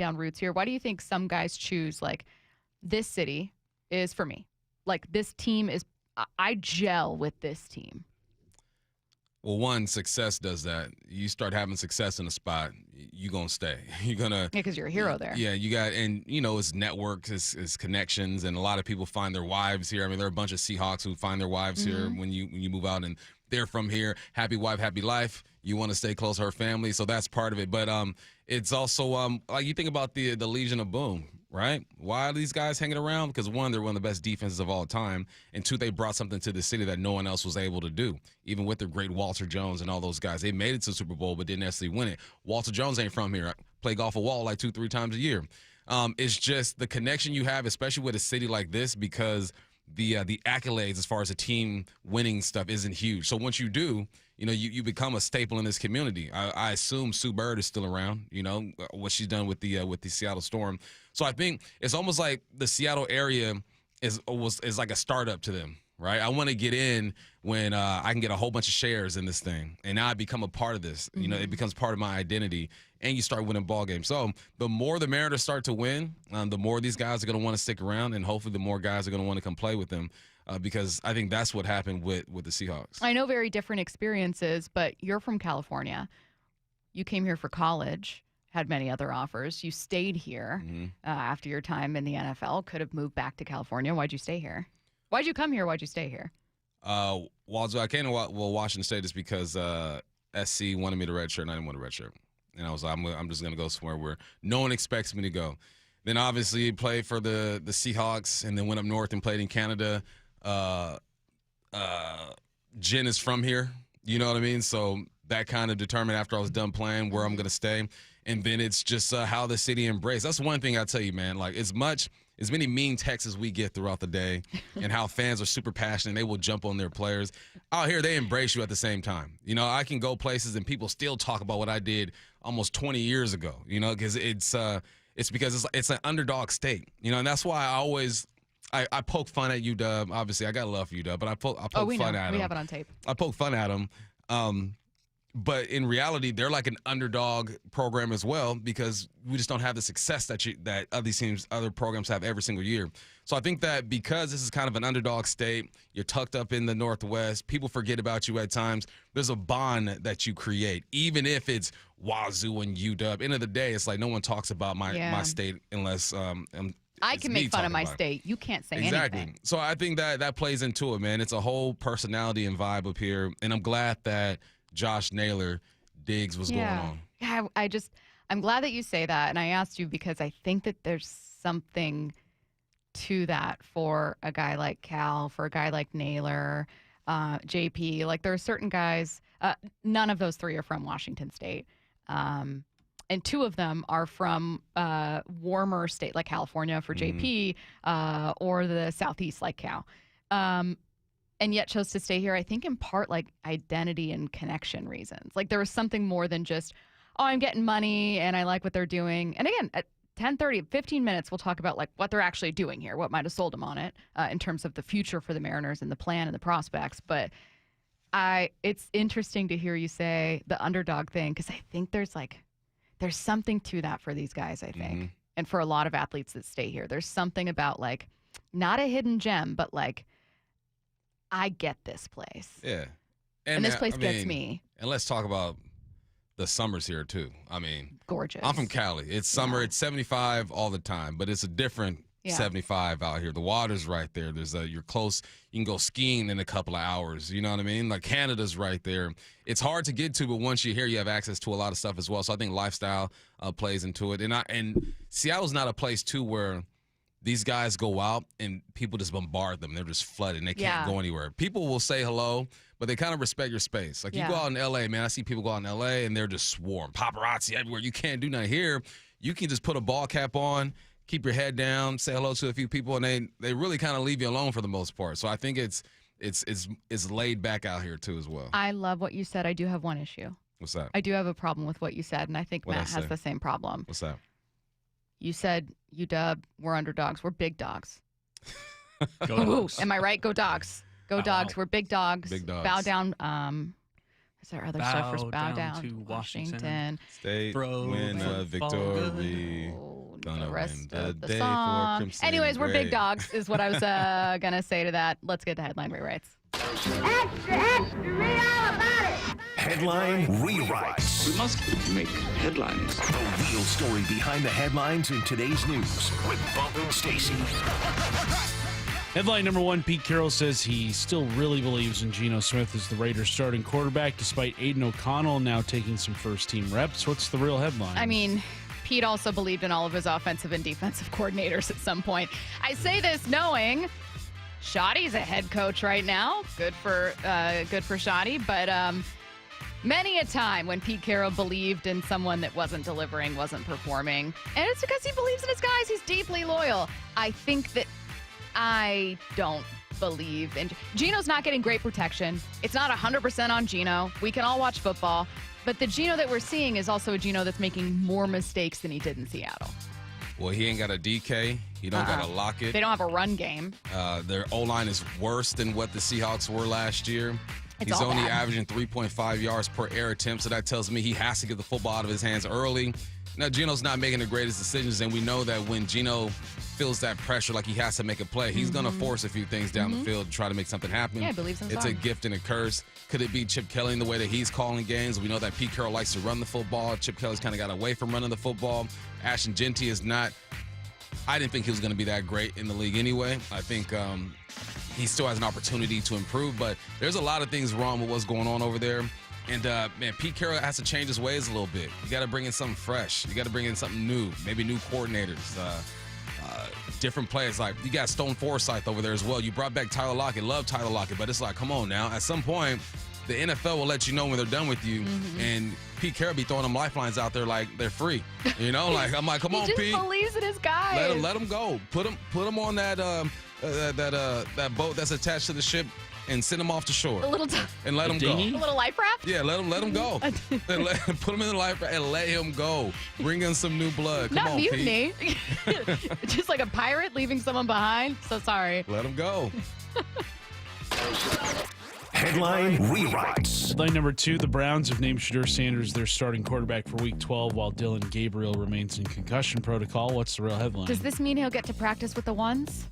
down roots here. Why do you think some guys choose, like, this city is for me? Like, this team is, I gel with this team. Well, one, success does that. You start having success in a spot, you're going to stay. You're going to. Yeah, because you're a hero there. Yeah, you got, and, it's networks, it's connections, and a lot of people find their wives here. I mean, there are a bunch of Seahawks who find their wives here when you move out, and they're from here. Happy wife, happy life. You want to stay close to her family, so that's part of it. But it's also, like, you think about the Legion of Boom, right? Why are these guys hanging around? Because, one, they're one of the best defenses of all time, and two, they brought something to the city that no one else was able to do, even with the great Walter Jones and all those guys. They made it to the Super Bowl but didn't necessarily win it. Walter Jones ain't from here. I play golf a wall like 2-3 times a year. It's just the connection you have, especially with a city like this, because the accolades as far as a team winning stuff isn't huge. So once you do, you become a staple in this community. I assume Sue Bird is still around, what she's done with the Seattle Storm. So I think it's almost like the Seattle area is like a startup to them, right? I want to get in when I can get a whole bunch of shares in this thing, and now I become a part of this. It becomes part of my identity, and you start winning ball games. So the more the Mariners start to win, the more these guys are going to want to stick around, and hopefully the more guys are going to want to come play with them. Because I think that's what happened with the Seahawks. I know very different experiences, but you're from California. You came here for college, had many other offers. You stayed here after your time in the NFL. Could have moved back to California. Why'd you stay here? Why'd you come here? Why'd you stay here? I came to Washington State just because SC wanted me to redshirt, and I didn't want to redshirt. And I was like, I'm just going to go somewhere where no one expects me to go. Then obviously played for the Seahawks, and then went up north and played in Canada. Jen is from here, you know what I mean? So that kind of determined after I was done playing where I'm going to stay. And then it's just how the city embraced. That's one thing I tell you, man. Like, as many mean texts as we get throughout the day and how fans are super passionate, they will jump on their players. Out here, they embrace you at the same time. I can go places and people still talk about what I did almost 20 years ago, because it's because it's an underdog state, and that's why I poke fun at UW. Obviously, I got love for UW, but I poke fun at them. We have it on tape. I poke fun at them. But in reality, they're like an underdog program as well, because we just don't have the success that other programs have every single year. So I think that because this is kind of an underdog state, you're tucked up in the Northwest, people forget about you at times. There's a bond that you create, even if it's Wazoo and UW. End of the day, it's like no one talks about my state unless I can make fun of my state. You can't say anything. So I think that plays into it, man. It's a whole personality and vibe up here, and I'm glad that Josh Naylor digs what's going on. Yeah, I'm glad that you say that, and I asked you because I think that there's something to that for a guy like Cal, for a guy like Naylor, JP. Like, there are certain guys, none of those three are from Washington State. And two of them are from warmer state like California for JP, or the Southeast like Cal. And yet chose to stay here, I think in part like identity and connection reasons. Like, there was something more than just, I'm getting money and I like what they're doing. And again, at 10:30, 15 minutes, we'll talk about like what they're actually doing here, what might have sold them on it in terms of the future for the Mariners and the plan and the prospects. But it's interesting to hear you say the underdog thing, because I think there's something to that for these guys, I think. And for a lot of athletes that stay here, there's something about like, not a hidden gem, but like, I get this place. Yeah. And this place gets me. And let's talk about the summers here, too. I mean, gorgeous. I'm from Cali. It's summer. It's 75 all the time, but it's a different 75 out here. The water's right there. You're close. You can go skiing in a couple of hours. You know what I mean? Like, Canada's right there. It's hard to get to, but once you're here, you have access to a lot of stuff as well. So I think lifestyle plays into it. And Seattle's not a place, too, where these guys go out and people just bombard them. They're just flooded and they can't go anywhere. People will say hello, but they kind of respect your space. Like, you go out in L.A., man, I see people go out in L.A. and they're just swarm. Paparazzi everywhere. You can't do nothing here. You can just put a ball cap on, keep your head down, say hello to a few people, and they really kind of leave you alone for the most part. So I think it's laid back out here, too, as well. I love what you said. I do have one issue. What's that? I do have a problem with what you said, and I think Matt has the same problem. What's that? You said UW, we're underdogs. We're big dogs. Go Dogs. Am I right? Go Dogs. Go Dogs. We're big dogs. Big dogs. Bow down. Is there other stuff for bow down to Washington. State Throw win the victory. Oh, rest the of the day for song. Crimson Anyways, we're big Gray. dogs, is what I was going to say to that. Let's get to headline rewrites. Extra, extra, read all about it. Headline rewrites. We must make headlines. The real story behind the headlines in today's news with Bump and Stacy. Headline number one, Pete Carroll says he still really believes in Geno Smith as the Raiders' starting quarterback, despite Aiden O'Connell now taking some first-team reps. What's the real headline? I mean, Pete also believed in all of his offensive and defensive coordinators at some point. I say this knowing Shoddy's a head coach right now. Good for Shoddy, but many a time when Pete Carroll believed in someone that wasn't delivering, wasn't performing, and it's because he believes in his guys. He's deeply loyal. I think that I don't believe in Geno's not getting great protection. It's not 100% on Geno. We can all watch football, but the Geno that we're seeing is also a Geno that's making more mistakes than he did in Seattle. Well, he ain't got a DK. He don't got a Lockett. They don't have a run game. Their O-line is worse than what the Seahawks were last year. It's He's all only bad. averaging 3.5 yards per air attempt, so that tells me he has to get the football out of his hands early. Now, Geno's not making the greatest decisions, and we know that when Geno feels that pressure like he has to make a play, he's going to force a few things down the field to try to make something happen. Yeah, he believes in his It's a arm. gift and a curse. Could it be Chip Kelly in the way that he's calling games? We know that Pete Carroll likes to run the football. Chip Kelly's kind of got away from running the football. Ashton Genty is not. I didn't think he was going to be that great in the league anyway. I think he still has an opportunity to improve, but there's a lot of things wrong with what's going on over there. And, man, Pete Carroll has to change his ways a little bit. You got to bring in something fresh. You got to bring in something new, maybe new coordinators, different players. Like, you got Stone Forsythe over there as well. You brought back Tyler Lockett. Love Tyler Lockett, but it's like, come on now. At some point, the NFL will let you know when they're done with you. And Pete Carroll be throwing them lifelines out there like they're free. You know, like, I'm like, come on, He Pete. just believes in his guys. Let him go. Put him on that boat that's attached to the ship and send him off to shore A little and let him dinghy? a go. little life raft. Yeah, let him go. And put him in the life and let him go. Bring in some new blood. Come Not on, Pete. mutiny. Just like a pirate leaving someone behind. So sorry. Let him go. Headline rewrites. Headline number two, the Browns have named Shedeur Sanders their starting quarterback for Week 12 while Dylan Gabriel remains in concussion protocol. What's the real headline? Does this mean he'll get to practice with the ones?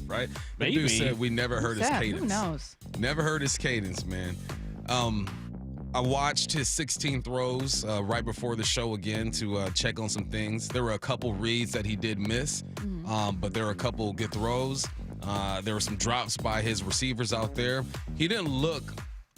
Right? The Maybe. dude said we never heard his Sad. cadence. Who knows? Never heard his cadence, man. I watched his 16 throws right before the show again to check on some things. There were a couple reads that he did miss, but there were a couple good throws. There were some drops by his receivers out there. He didn't look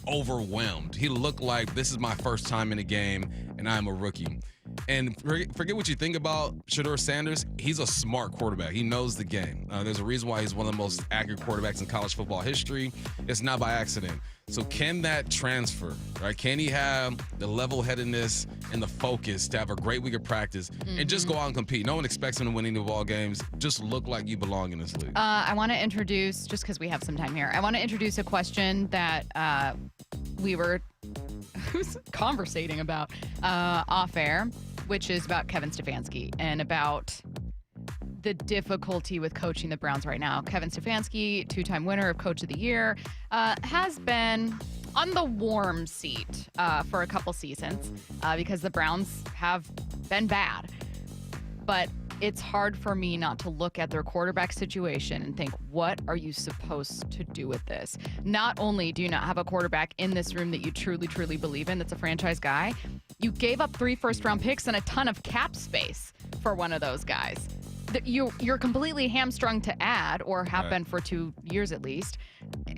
overwhelmed. He looked like this is my first time in a game and I'm a rookie. And forget what you think about Shedeur Sanders. He's a smart quarterback. He knows the game. There's a reason why he's one of the most accurate quarterbacks in college football history. It's not by accident. So can that transfer, right? Can he have the level-headedness and the focus to have a great week of practice and just go out and compete? No one expects him to win any ball games. Just look like you belong in this league. I want to introduce, just because we have some time here, I want to introduce a question that we were conversating about off air, which is about Kevin Stefanski and about the difficulty with coaching the Browns right now. Kevin Stefanski, two-time winner of Coach of the Year, has been on the warm seat for a couple seasons because the Browns have been bad. But it's hard for me not to look at their quarterback situation and think, what are you supposed to do with this? Not only do you not have a quarterback in this room that you truly, truly believe in, that's a franchise guy, you gave up 3 first-round picks and a ton of cap space for one of those guys. You're completely hamstrung to add, or have been for 2 years at least.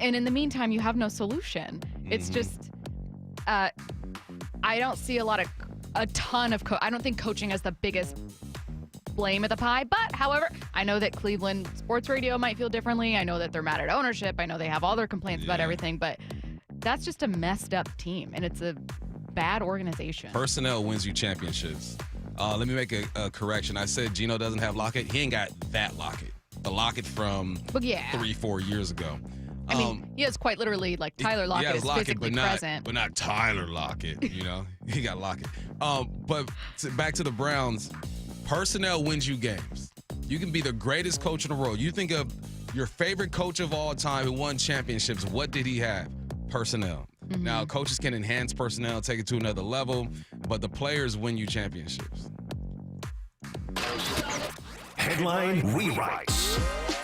And in the meantime, you have no solution. It's just, I don't see a ton of, I don't think coaching has the biggest blame of the pie. But, however, I know that Cleveland sports radio might feel differently. I know that they're mad at ownership. I know they have all their complaints about everything. But that's just a messed up team, and it's a bad organization. Personnel wins you championships. Let me make a correction. I said Geno doesn't have Lockett. He ain't got that Lockett. The Lockett from But yeah. 3-4 years ago. I mean, he has quite literally, like, Tyler Lockett is physically present. But not Tyler Lockett, you know? He got Lockett. But back to the Browns, personnel wins you games. You can be the greatest coach in the world. You think of your favorite coach of all time who won championships. What did he have? Personnel. Now, coaches can enhance personnel, take it to another level, but the players win you championships. Headline Rewrites.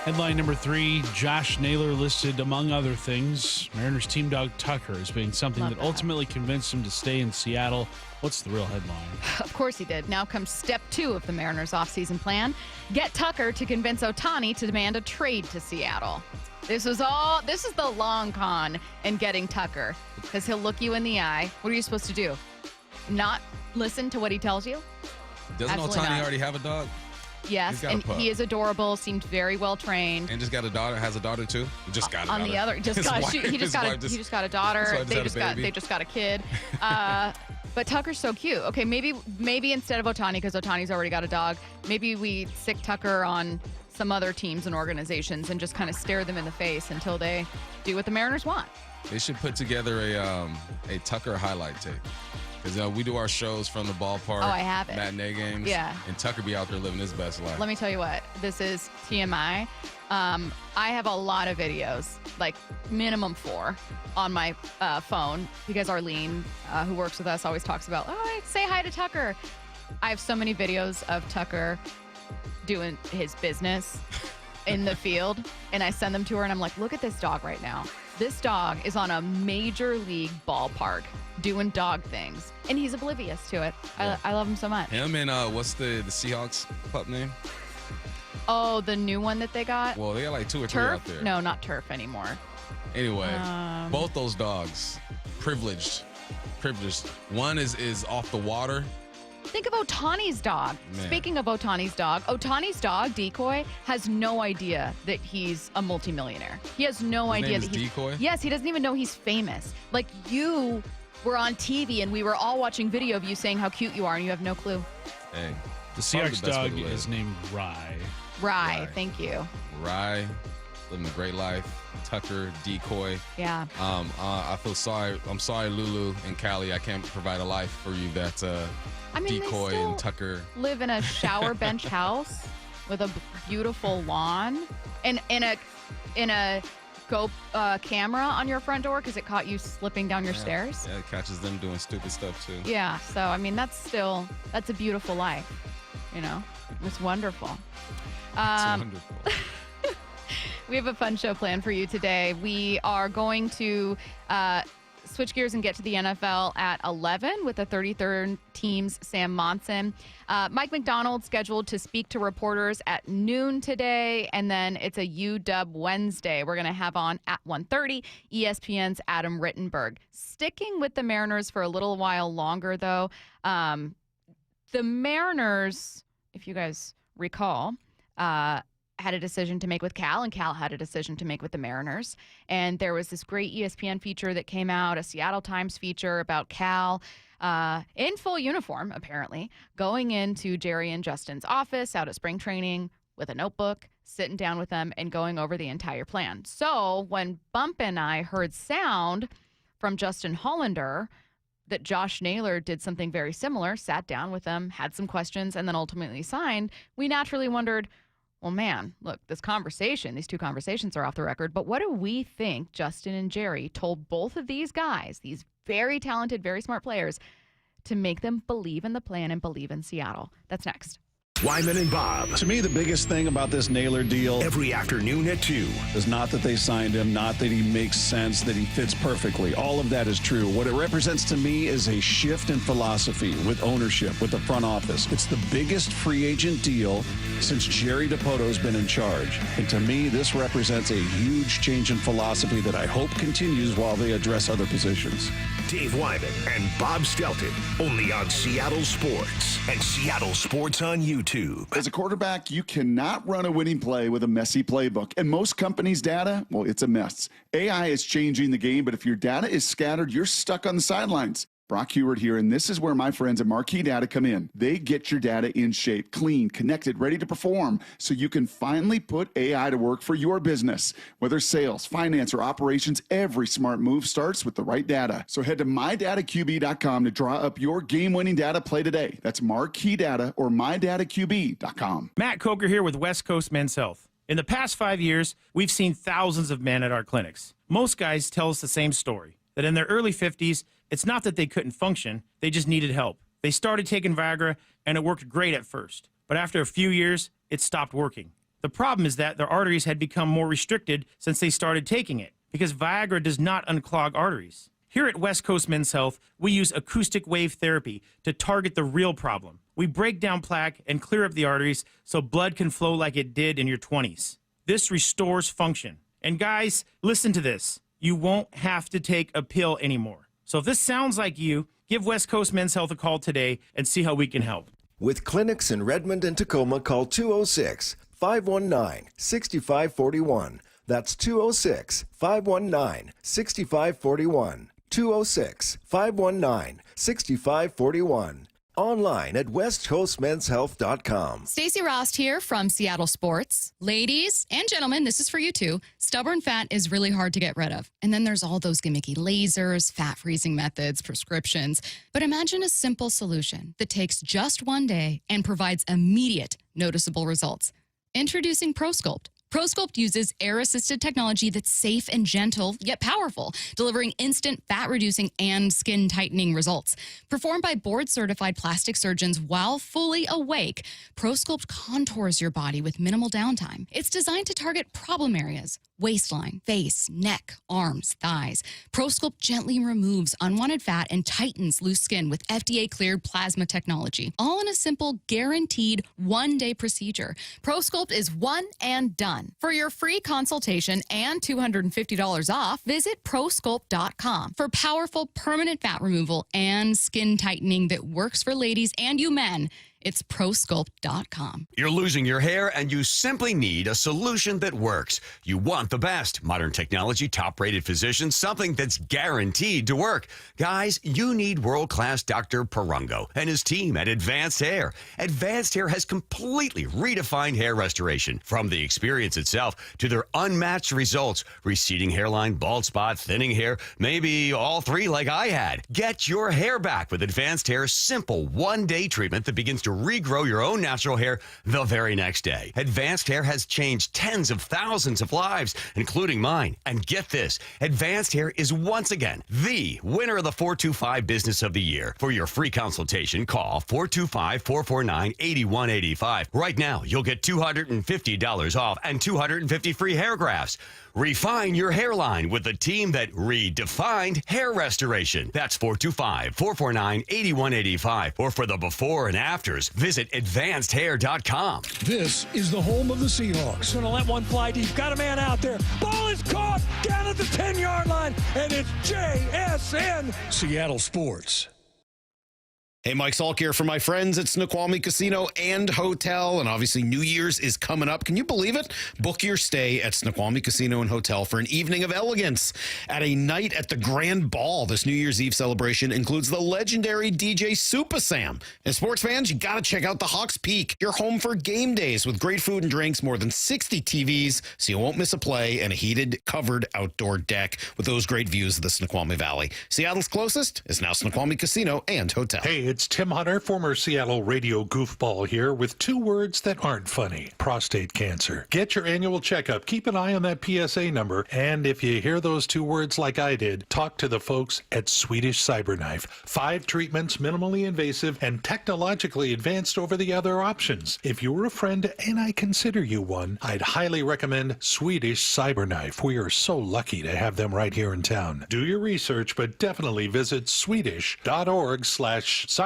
Headline number 3, Josh Naylor listed, among other things, Mariners team dog Tucker as being something Love that that. ultimately convinced him to stay in Seattle. What's the real headline? Of course he did. Now comes step 2 of the Mariners' offseason plan. Get Tucker to convince Ohtani to demand a trade to Seattle. This is the long con in getting Tucker, because he'll look you in the eye. What are you supposed to do? Not listen to what he tells you? Doesn't Absolutely Ohtani not. already have a dog? Yes, He's got a and pup. he is adorable, seemed very well trained. And just got a daughter. Has a daughter too. Just got a On daughter. the other, he just got a daughter. his wife They just had a baby. they just got a kid. But Tucker's so cute. Okay, maybe instead of Ohtani, because Ohtani's already got a dog, maybe we stick Tucker on some other teams and organizations and just kind of stare them in the face until they do what the Mariners want. They should put together a Tucker highlight tape. Because we do our shows from the ballpark. Oh, I have it. Matinee games. Yeah. And Tucker be out there living his best life. Let me tell you what, this is TMI. I have a lot of videos, like minimum 4, on my phone, because Arlene, who works with us, always talks about, say hi to Tucker. I have so many videos of Tucker doing his business in the field, and I send them to her, and I'm like, look at this dog right now. This dog is on a major league ballpark doing dog things, and he's oblivious to it. Yeah. I love him so much. Him and what's the Seahawks pup name? Oh, the new one that they got? Well, they got like 2 or 3 Turf? out there. No, not Turf anymore. Anyway, both those dogs, privileged. One is off the water. Think of Ohtani's dog. Man. Speaking of Ohtani's dog, Decoy, has no idea that he's a multimillionaire. He has no His idea name that is he's Decoy? Yes, he doesn't even know he's famous. Like, you were on TV and we were all watching video of you saying how cute you are, and you have no clue. Hey, The probably Seahawks the best way dog to live. is named Rye. Rye, Rye. thank you. Rye, living a great life. Tucker, Decoy. Yeah. I feel sorry. I'm sorry, Lulu and Callie. I can't provide a life for you that I mean, Decoy they still and Tucker. live in a shower bench house with a beautiful lawn and in a go camera on your front door because it caught you slipping down your stairs. Yeah, it catches them doing stupid stuff too. Yeah, so I mean that's a beautiful life, you know. It's wonderful. It's wonderful. We have a fun show planned for you today. We are going to switch gears and get to the NFL at 11 with the 33rd team's Sam Monson. Mike Macdonald scheduled to speak to reporters at noon today, and then it's a UW Wednesday. We're going to have on at 1:30 ESPN's Adam Rittenberg. Sticking with the Mariners for a little while longer, though, the Mariners, if you guys recall, had a decision to make with Cal, and Cal had a decision to make with the Mariners. And there was this great ESPN feature that came out, a Seattle Times feature about Cal in full uniform, apparently, going into Jerry and Justin's office out at spring training with a notebook, sitting down with them and going over the entire plan. So when Bump and I heard sound from Justin Hollander that Josh Naylor did something very similar, sat down with them, had some questions, and then ultimately signed, we naturally wondered, well, man, look, these two conversations are off the record, but what do we think Justin and Jerry told both of these guys, these very talented, very smart players, to make them believe in the plan and believe in Seattle? That's next. Wyman and Bob. To me, the biggest thing about this Naylor deal Every afternoon at 2. is not that they signed him, not that he makes sense, that he fits perfectly. All of that is true. What it represents to me is a shift in philosophy with ownership, with the front office. It's the biggest free agent deal since Jerry DiPoto's been in charge. And to me, this represents a huge change in philosophy that I hope continues while they address other positions. Dave Wyman and Bob Stelton, only on Seattle Sports and Seattle Sports on YouTube. As a quarterback, you cannot run a winning play with a messy playbook. And most companies' data, well, it's a mess. AI is changing the game, but if your data is scattered, you're stuck on the sidelines. Brock Heward here, and this is where my friends at Marquee Data come in. They get your data in shape, clean, connected, ready to perform, so you can finally put AI to work for your business. Whether sales, finance, or operations, every smart move starts with the right data. So head to mydataqb.com to draw up your game-winning data play today. That's Marquee Data or mydataqb.com. Matt Coker here with West Coast Men's Health. In the past 5 years, we've seen thousands of men at our clinics. Most guys tell us the same story, that in their early 50s, it's not that they couldn't function, they just needed help. They started taking Viagra, and it worked great at first. but after a few years, it stopped working. The problem is that their arteries had become more restricted since they started taking it, because Viagra does not unclog arteries. Here at West Coast Men's Health, we use acoustic wave therapy to target the real problem. We break down plaque and clear up the arteries so blood can flow like it did in your 20s. This restores function. And guys, listen to this. You won't have to take a pill anymore. So if this sounds like you, give West Coast Men's Health a call today and see how we can help. With clinics in Redmond and Tacoma, call 206-519-6541. That's 206-519-6541. 206-519-6541. Online at westcoastmenshealth.com. Stacy Rost here from Seattle Sports. Ladies and gentlemen, this is for you too. Stubborn fat is really hard to get rid of. And then there's all those gimmicky lasers, fat freezing methods, prescriptions. But imagine a simple solution that takes just one day and provides immediate, noticeable results. Introducing ProSculpt. ProSculpt uses air-assisted technology that's safe and gentle, yet powerful, delivering instant fat-reducing and skin-tightening results. Performed by board-certified plastic surgeons while fully awake, ProSculpt contours your body with minimal downtime. It's designed to target problem areas: waistline, face, neck, arms, thighs. ProSculpt gently removes unwanted fat and tightens loose skin with FDA-cleared plasma technology, all in a simple, guaranteed one-day procedure. ProSculpt is one and done. For your free consultation and $250 off, visit ProSculpt.com for powerful permanent fat removal and skin tightening that works for ladies and you men. It's ProSculpt.com. You're losing your hair and you simply need a solution that works. You want the best. Modern technology, top-rated physicians, something that's guaranteed to work. Guys, you need world-class Dr. Perungo and his team at Advanced Hair. Advanced Hair has completely redefined hair restoration. From the experience itself to their unmatched results. Receding hairline, bald spot, thinning hair, maybe all three like I had. Get your hair back with Advanced Hair's simple one-day treatment that begins to regrow your own natural hair the very next day. Advanced Hair has changed tens of thousands of lives, including mine. And get this, Advanced Hair is once again the winner of the 425 Business of the Year. For your free consultation, call 425-449-8185. Right now, you'll get $250 off and 250 free hair grafts. Refine your hairline with the team that redefined hair restoration. That's 425-449-8185. Or for the before and afters, visit advancedhair.com. This is the home of the Seahawks. Going to let one fly deep. Got a man out there. Ball is caught down at the 10-yard line, and it's JSN. Seattle Sports. Hey, Mike Salk here for my friends at Snoqualmie Casino and Hotel, and obviously New Year's is coming up. Can you believe it? Book your stay at Snoqualmie Casino and Hotel for an evening of elegance at a night at the Grand Ball. This New Year's Eve celebration includes the legendary DJ Super Sam. And sports fans, you got to check out the Hawks Peak. You're home for game days with great food and drinks, more than 60 TVs, so you won't miss a play, and a heated, covered outdoor deck with those great views of the Snoqualmie Valley. Seattle's closest is now Snoqualmie Casino and Hotel. Hey, it's Tim Hunter, former Seattle radio goofball here with two words that aren't funny. Prostate cancer. Get your annual checkup. Keep an eye on that PSA number. And if you hear those two words like I did, talk to the folks at Swedish Cyberknife. 5 treatments, minimally invasive and technologically advanced over the other options. If you're a friend, and I consider you one, I'd highly recommend Swedish Cyberknife. We are so lucky to have them right here in town. Do your research, but definitely visit swedish.org/cyberknife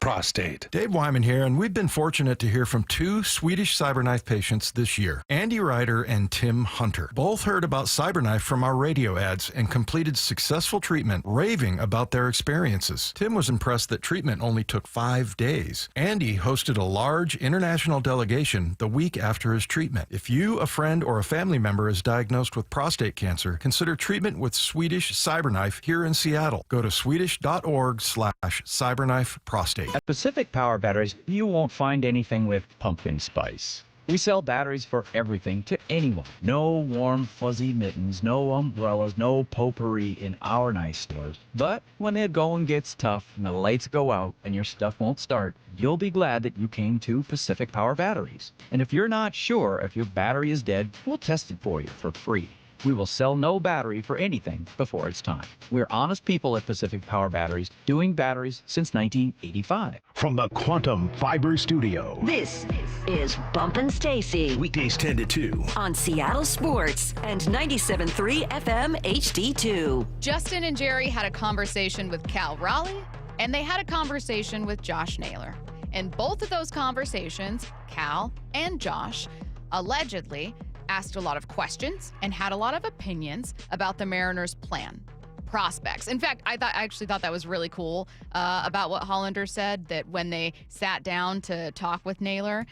prostate. Dave Wyman here, and we've been fortunate to hear from 2 Swedish Cyberknife patients this year, Andy Ryder and Tim Hunter. Both heard about Cyberknife from our radio ads and completed successful treatment, raving about their experiences. Tim was impressed that treatment only took 5 days. Andy hosted a large international delegation the week after his treatment. If you, a friend, or a family member is diagnosed with prostate cancer, consider treatment with Swedish Cyberknife here in Seattle. Go to swedish.org/cyberknife prostate. At Pacific Power Batteries, you won't find anything with pumpkin spice. We sell batteries for everything to anyone. No warm, fuzzy mittens, no umbrellas, no potpourri in our nice stores. But when the going gets tough and the lights go out and your stuff won't start, you'll be glad that you came to Pacific Power Batteries. And if you're not sure if your battery is dead, we'll test it for you for free. We will sell no battery for anything before it's time. We're honest people at Pacific Power Batteries, doing batteries since 1985. From the Quantum Fiber Studio. This is Bumpin' Stacy. Weekdays 10 to 2. On Seattle Sports and 97.3 FM HD2. Justin and Jerry had a conversation with Cal Raleigh, and they had a conversation with Josh Naylor. In both of those conversations, Cal and Josh allegedly asked a lot of questions and had a lot of opinions about the Mariners' plan, prospects. In fact, I actually thought that was really cool about what Hollander said, that when they sat down to talk with Naylor,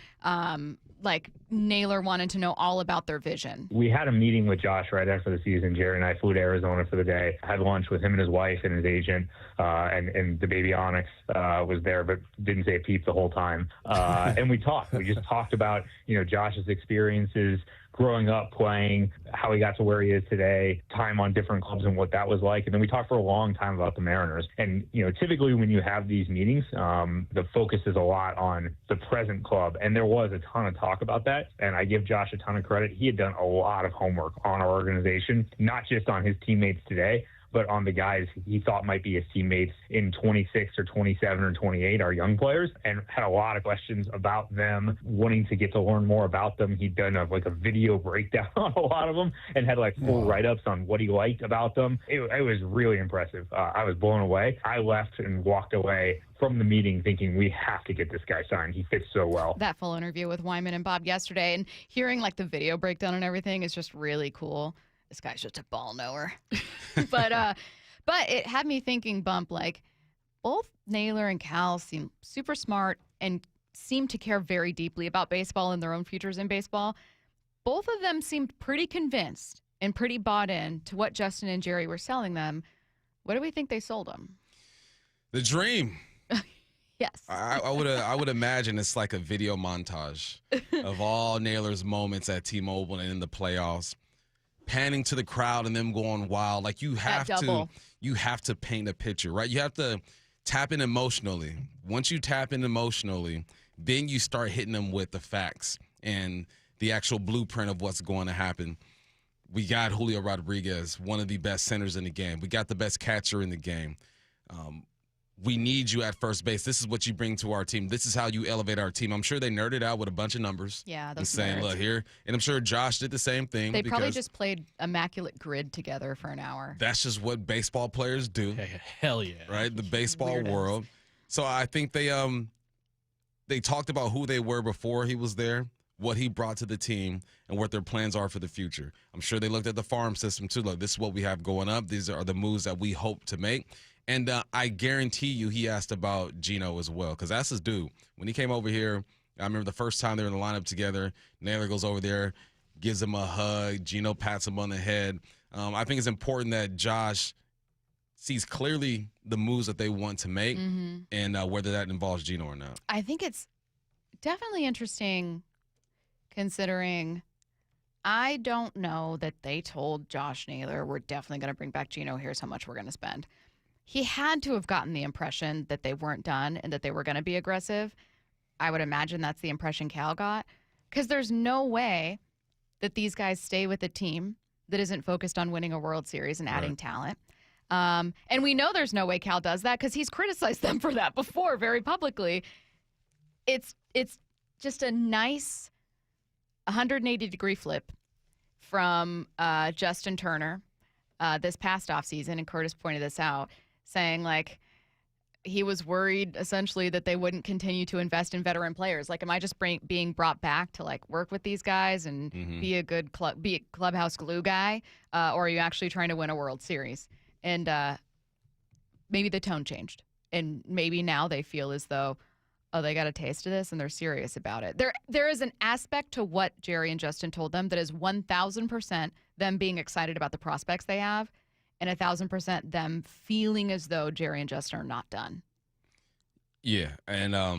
Naylor wanted to know all about their vision. We had a meeting with Josh right after the season. Jerry and I flew to Arizona for the day. I had lunch with him and his wife and his agent, and the baby Onyx was there, but didn't say a peep the whole time. And we talked. We just talked about, Josh's experiences growing up playing, how he got to where he is today, time on different clubs and what that was like. And then we talked for a long time about the Mariners. And, typically when you have these meetings, the focus is a lot on the present club. And there was a ton of talk about that. And I give Josh a ton of credit. He had done a lot of homework on our organization, not just on his teammates today, but on the guys he thought might be his teammates in 26 or 27 or 28, our young players, and had a lot of questions about them, wanting to get to learn more about them. He'd done a video breakdown on a lot of them and had full write-ups on what he liked about them. It was really impressive. I was blown away. I left and walked away from the meeting thinking we have to get this guy signed. He fits so well. That full interview with Wyman and Bob yesterday, and hearing the video breakdown and everything is just really cool. This guy's just a ball knower. But it had me thinking, Bump, both Naylor and Cal seem super smart and seem to care very deeply about baseball and their own futures in baseball. Both of them seemed pretty convinced and pretty bought in to what Justin and Jerry were selling them. What do we think they sold them? The dream. Yes. I would imagine it's like a video montage of all Naylor's moments at T-Mobile and in the playoffs, panning to the crowd and them going wild. You have to paint a picture, right? You have to tap in emotionally. Once you tap in emotionally, then you start hitting them with the facts and the actual blueprint of what's going to happen. We got Julio Rodriguez, one of the best centers in the game. We got the best catcher in the game. We need you at first base. This is what you bring to our team. This is how you elevate our team. I'm sure they nerded out with a bunch of numbers. Yeah, those and saying, nerds. Look here. And I'm sure Josh did the same thing. They probably just played Immaculate Grid together for an hour. That's just what baseball players do. Hell yeah. Right? The baseball Weirdos. world. So I think they talked about who they were before he was there, what he brought to the team, and what their plans are for the future. I'm sure they looked at the farm system too. Look, this is what we have going up. These are the moves that we hope to make. And I guarantee you he asked about Gino as well, because that's his dude. When he came over here, I remember the first time they were in the lineup together, Naylor goes over there, gives him a hug. Gino pats him on the head. I think it's important that Josh sees clearly the moves that they want to make and whether that involves Gino or not. I think it's definitely interesting considering I don't know that they told Josh Naylor, we're definitely going to bring back Gino. Here's how much we're going to spend. He had to have gotten the impression that they weren't done and that they were going to be aggressive. I would imagine that's the impression Cal got, because there's no way that these guys stay with a team that isn't focused on winning a World Series and adding talent. And we know there's no way Cal does that because he's criticized them for that before very publicly. It's just a nice 180-degree flip from Justin Turner this past offseason, and Curtis pointed this out, saying he was worried essentially that they wouldn't continue to invest in veteran players. Am I just being brought back to work with these guys and be a good clubhouse glue guy, or are you actually trying to win a World Series? And maybe the tone changed, and maybe now they feel as though, oh, they got a taste of this and they're serious about it. There is an aspect to what Jerry and Justin told them that is 1,000% them being excited about the prospects they have, and 1,000% them feeling as though Jerry and Justin are not done. Yeah, and I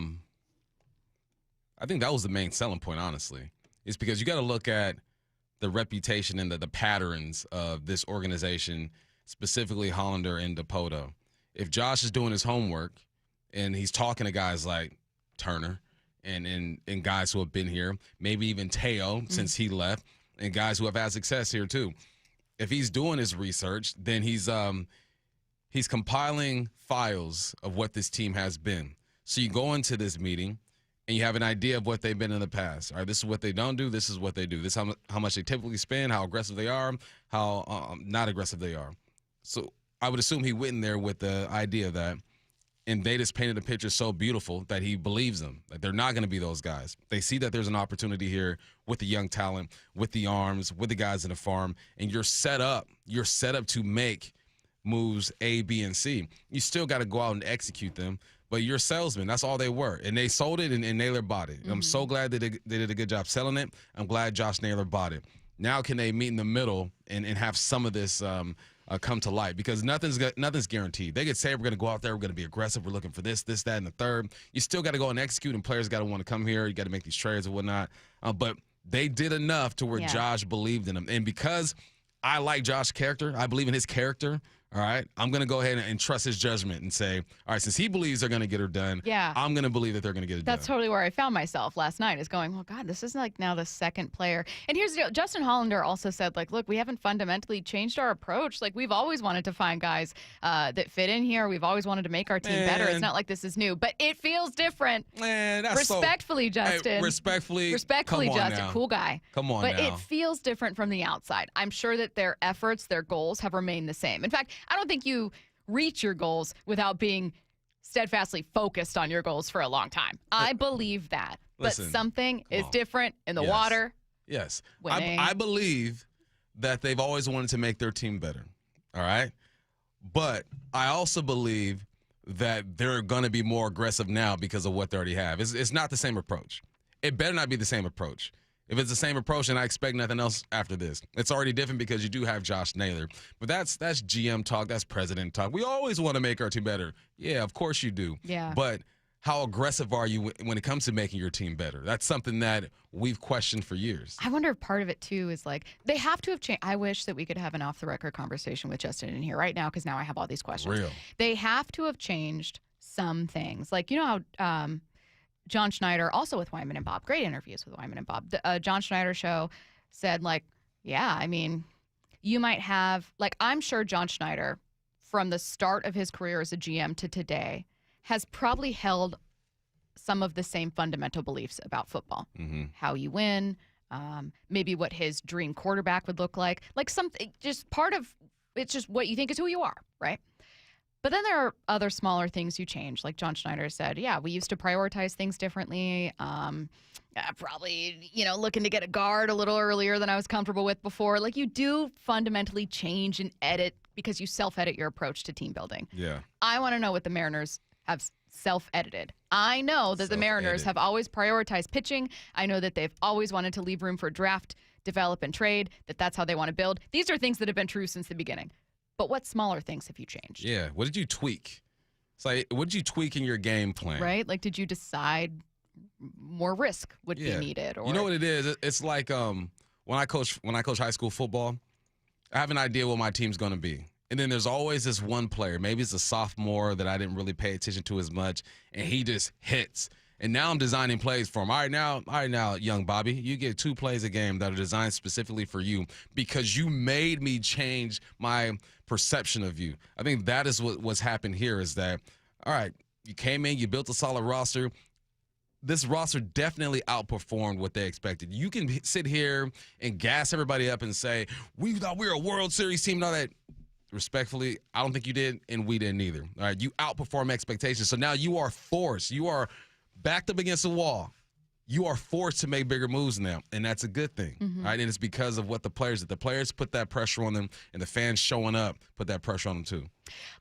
think that was the main selling point, honestly. It's because you got to look at the reputation and the patterns of this organization, specifically Hollander and Dipoto. If Josh is doing his homework and he's talking to guys like Turner and guys who have been here, maybe even Teo since he left, and guys who have had success here too, if he's doing his research, then he's compiling files of what this team has been. So you go into this meeting and you have an idea of what they've been in the past. All right, this is what they don't do. This is what they do. This is how much they typically spend, how aggressive they are, how not aggressive they are. So I would assume he went in there with the idea of that, and they just painted a picture so beautiful that he believes them, that they're not going to be those guys. They see that there's an opportunity here with the young talent, with the arms, with the guys in the farm, and you're set up to make moves A, B, and C. You still got to go out and execute them, but you're salesmen. That's all they were. And they sold it, and Naylor bought it. Mm-hmm. I'm so glad that they did a good job selling it. I'm glad Josh Naylor bought it. Now can they meet in the middle and have some of this come to light? Because nothing's guaranteed. They could say we're going to go out there, we're going to be aggressive, we're looking for this, that, and the third. You still got to go and execute, and players got to want to come here. You got to make these trades and whatnot. But they did enough to where Josh believed in them. And because I like Josh's character, I believe in his character, all right, I'm going to go ahead and trust his judgment and say, all right, since he believes they're going to get her done, I'm going to believe that they're going to get it done. That's totally where I found myself last night, is going, well, God, this is like now the second player. And here's the deal. Justin Hollander also said, like, look, we haven't fundamentally changed our approach. Like, we've always wanted to find guys that fit in here. We've always wanted to make our team better. It's not like this is new, but it feels different. That's respectfully, Justin. Hey, respectfully, Justin. Now. Cool guy. Come on but now. It feels different from the outside. I'm sure that their efforts, their goals have remained the same. In fact, I don't think you reach your goals without being steadfastly focused on your goals for a long time. I believe that. Listen, but something is different in the water. Yes. Winning. I believe that they've always wanted to make their team better. All right? But I also believe that they're going to be more aggressive now because of what they already have. It's not the same approach. It better not be the same approach. If it's the same approach, then I expect nothing else after this. It's already different because you do have Josh Naylor. But that's GM talk. That's president talk. We always want to make our team better. Yeah, of course you do. Yeah. But how aggressive are you when it comes to making your team better? That's something that we've questioned for years. I wonder if part of it, too, is like they have to have changed. I wish that we could have an off-the-record conversation with Justin in here right now, because now I have all these questions. Real. They have to have changed some things. Like, you know how John Schneider, also with Wyman and Bob, great interviews with Wyman and Bob. The John Schneider show said, like, yeah, I mean, you might have, like, I'm sure John Schneider, from the start of his career as a GM to today, has probably held some of the same fundamental beliefs about football. Mm-hmm. How you win, maybe what his dream quarterback would look like something, just part of, it's just what you think is who you are, right? But then there are other smaller things you change. Like John Schneider said, yeah, we used to prioritize things differently. Probably, looking to get a guard a little earlier than I was comfortable with before. Like, you do fundamentally change and edit because you self-edit your approach to team building. Yeah. I want to know what the Mariners have self-edited. I know that the Mariners have always prioritized pitching. I know that they've always wanted to leave room for draft, develop, and trade, that's how they want to build. These are things that have been true since the beginning. But what smaller things have you changed? Yeah. What did you tweak? It's like, what did you tweak in your game plan? Right? Like, did you decide more risk would be needed? Or you know what it is? It's like when I coach high school football, I have an idea what my team's going to be. And then there's always this one player. Maybe it's a sophomore that I didn't really pay attention to as much, and he just hits. And now I'm designing plays for him. All right, now, young Bobby, you get 2 plays a game that are designed specifically for you because you made me change my perception of you. I think that is what's happened here is that, all right, you came in, you built a solid roster. This roster definitely outperformed what they expected. You can sit here and gas everybody up and say, we thought we were a World Series team and all that. Respectfully, I don't think you did, and we didn't either. All right, you outperform expectations. So now you are forced. You are backed up against the wall. You are forced to make bigger moves now, and that's a good thing, right? And it's because of what the players put that pressure on them, and the fans showing up put that pressure on them too.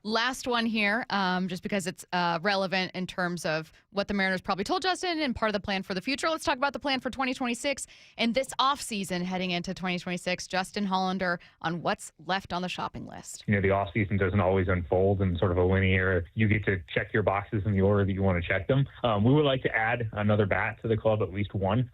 Last one here, just because it's relevant in terms of what the Mariners probably told Justin and part of the plan for the future. Let's talk about the plan for 2026 and this offseason heading into 2026. Justin Hollander on what's left on the shopping list. The offseason doesn't always unfold in sort of a linear, you get to check your boxes in the order that you want to check them. We would like to add another bat to the club, at least one,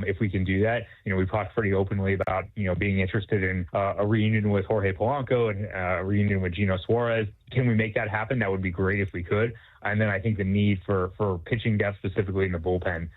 if we can do that. We've talked pretty openly about, being interested in a reunion with Jorge Polanco and a reunion with Gino Suarez. Can we make that happen? That would be great if we could. And then I think the need for pitching depth, specifically in the bullpen,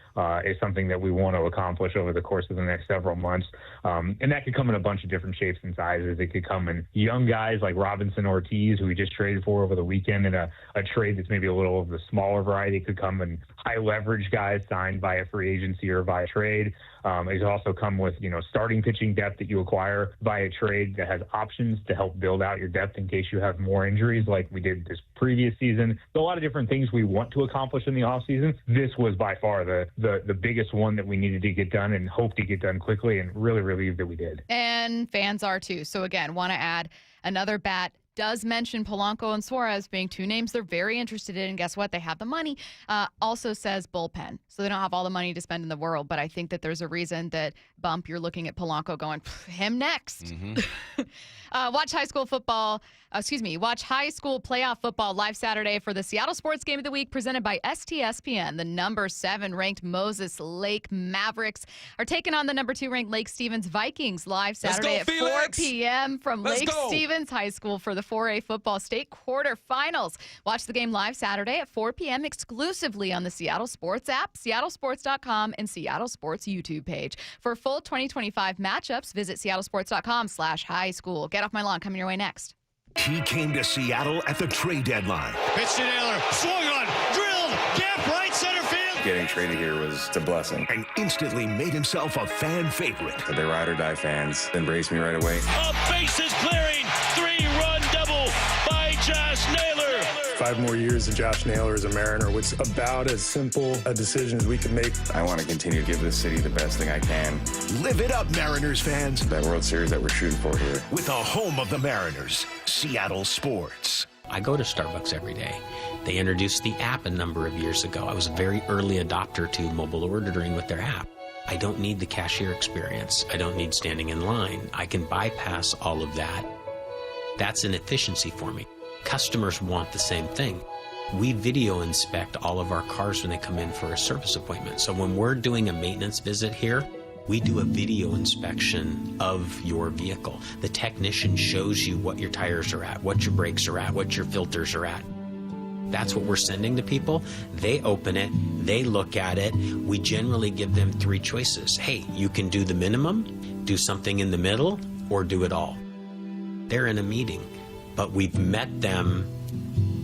is something that we want to accomplish over the course of the next several months. And that could come in a bunch of different shapes and sizes. It could come in young guys like Robinson Ortiz, who we just traded for over the weekend, in a trade that's maybe a little of the smaller variety. It could come in high leverage guys signed by a free agency or by trade. It could also come with, starting pitching depth that you acquire via trade that has options to help build out your depth in case you have more injuries like we did this previous season. So a lot of different things we want to accomplish in the offseason. This was by far the biggest one that we needed to get done and hope to get done quickly, and really relieved that we did. And fans are too. So again, want to add another bat. Does mention Polanco and Suarez being two names they're very interested in. And guess what? They have the money. Also says bullpen. So they don't have all the money to spend in the world. But I think that there's a reason that, Bump, you're looking at Polanco going, him next. Mm-hmm. Watch high school playoff football live Saturday for the Seattle Sports Game of the Week presented by STSPN. The number 7 ranked Moses Lake Mavericks are taking on the number 2 ranked Lake Stevens Vikings live Saturday at 4 p.m. from Lake Stevens High School for the 4A football state quarterfinals. Watch the game live Saturday at 4 p.m. exclusively on the Seattle Sports app, seattlesports.com, and Seattle Sports YouTube page. For full 2025 matchups, visit seattlesports.com/highschool. Get off my lawn. Coming your way next. He came to Seattle at the trade deadline. Pitch to Naylor. Swung on. Drilled. Gap right center field. Getting traded here was a blessing. And instantly made himself a fan favorite. They're ride or die fans. Embraced me right away. A bases clearing. 3-run double by Josh Naylor. 5 more years of Josh Naylor as a Mariner was about as simple a decision as we could make. I want to continue to give this city the best thing I can. Live it up, Mariners fans. That World Series that we're shooting for here. With the home of the Mariners, Seattle Sports. I go to Starbucks every day. They introduced the app a number of years ago. I was a very early adopter to mobile ordering with their app. I don't need the cashier experience. I don't need standing in line. I can bypass all of that. That's an efficiency for me. Customers want the same thing. We video inspect all of our cars when they come in for a service appointment. So when we're doing a maintenance visit here, we do a video inspection of your vehicle. The technician shows you what your tires are at, what your brakes are at, what your filters are at. That's what we're sending to people. They open it, they look at it. We generally give them 3 choices. Hey, you can do the minimum, do something in the middle, or do it all. They're in a meeting, but we've met them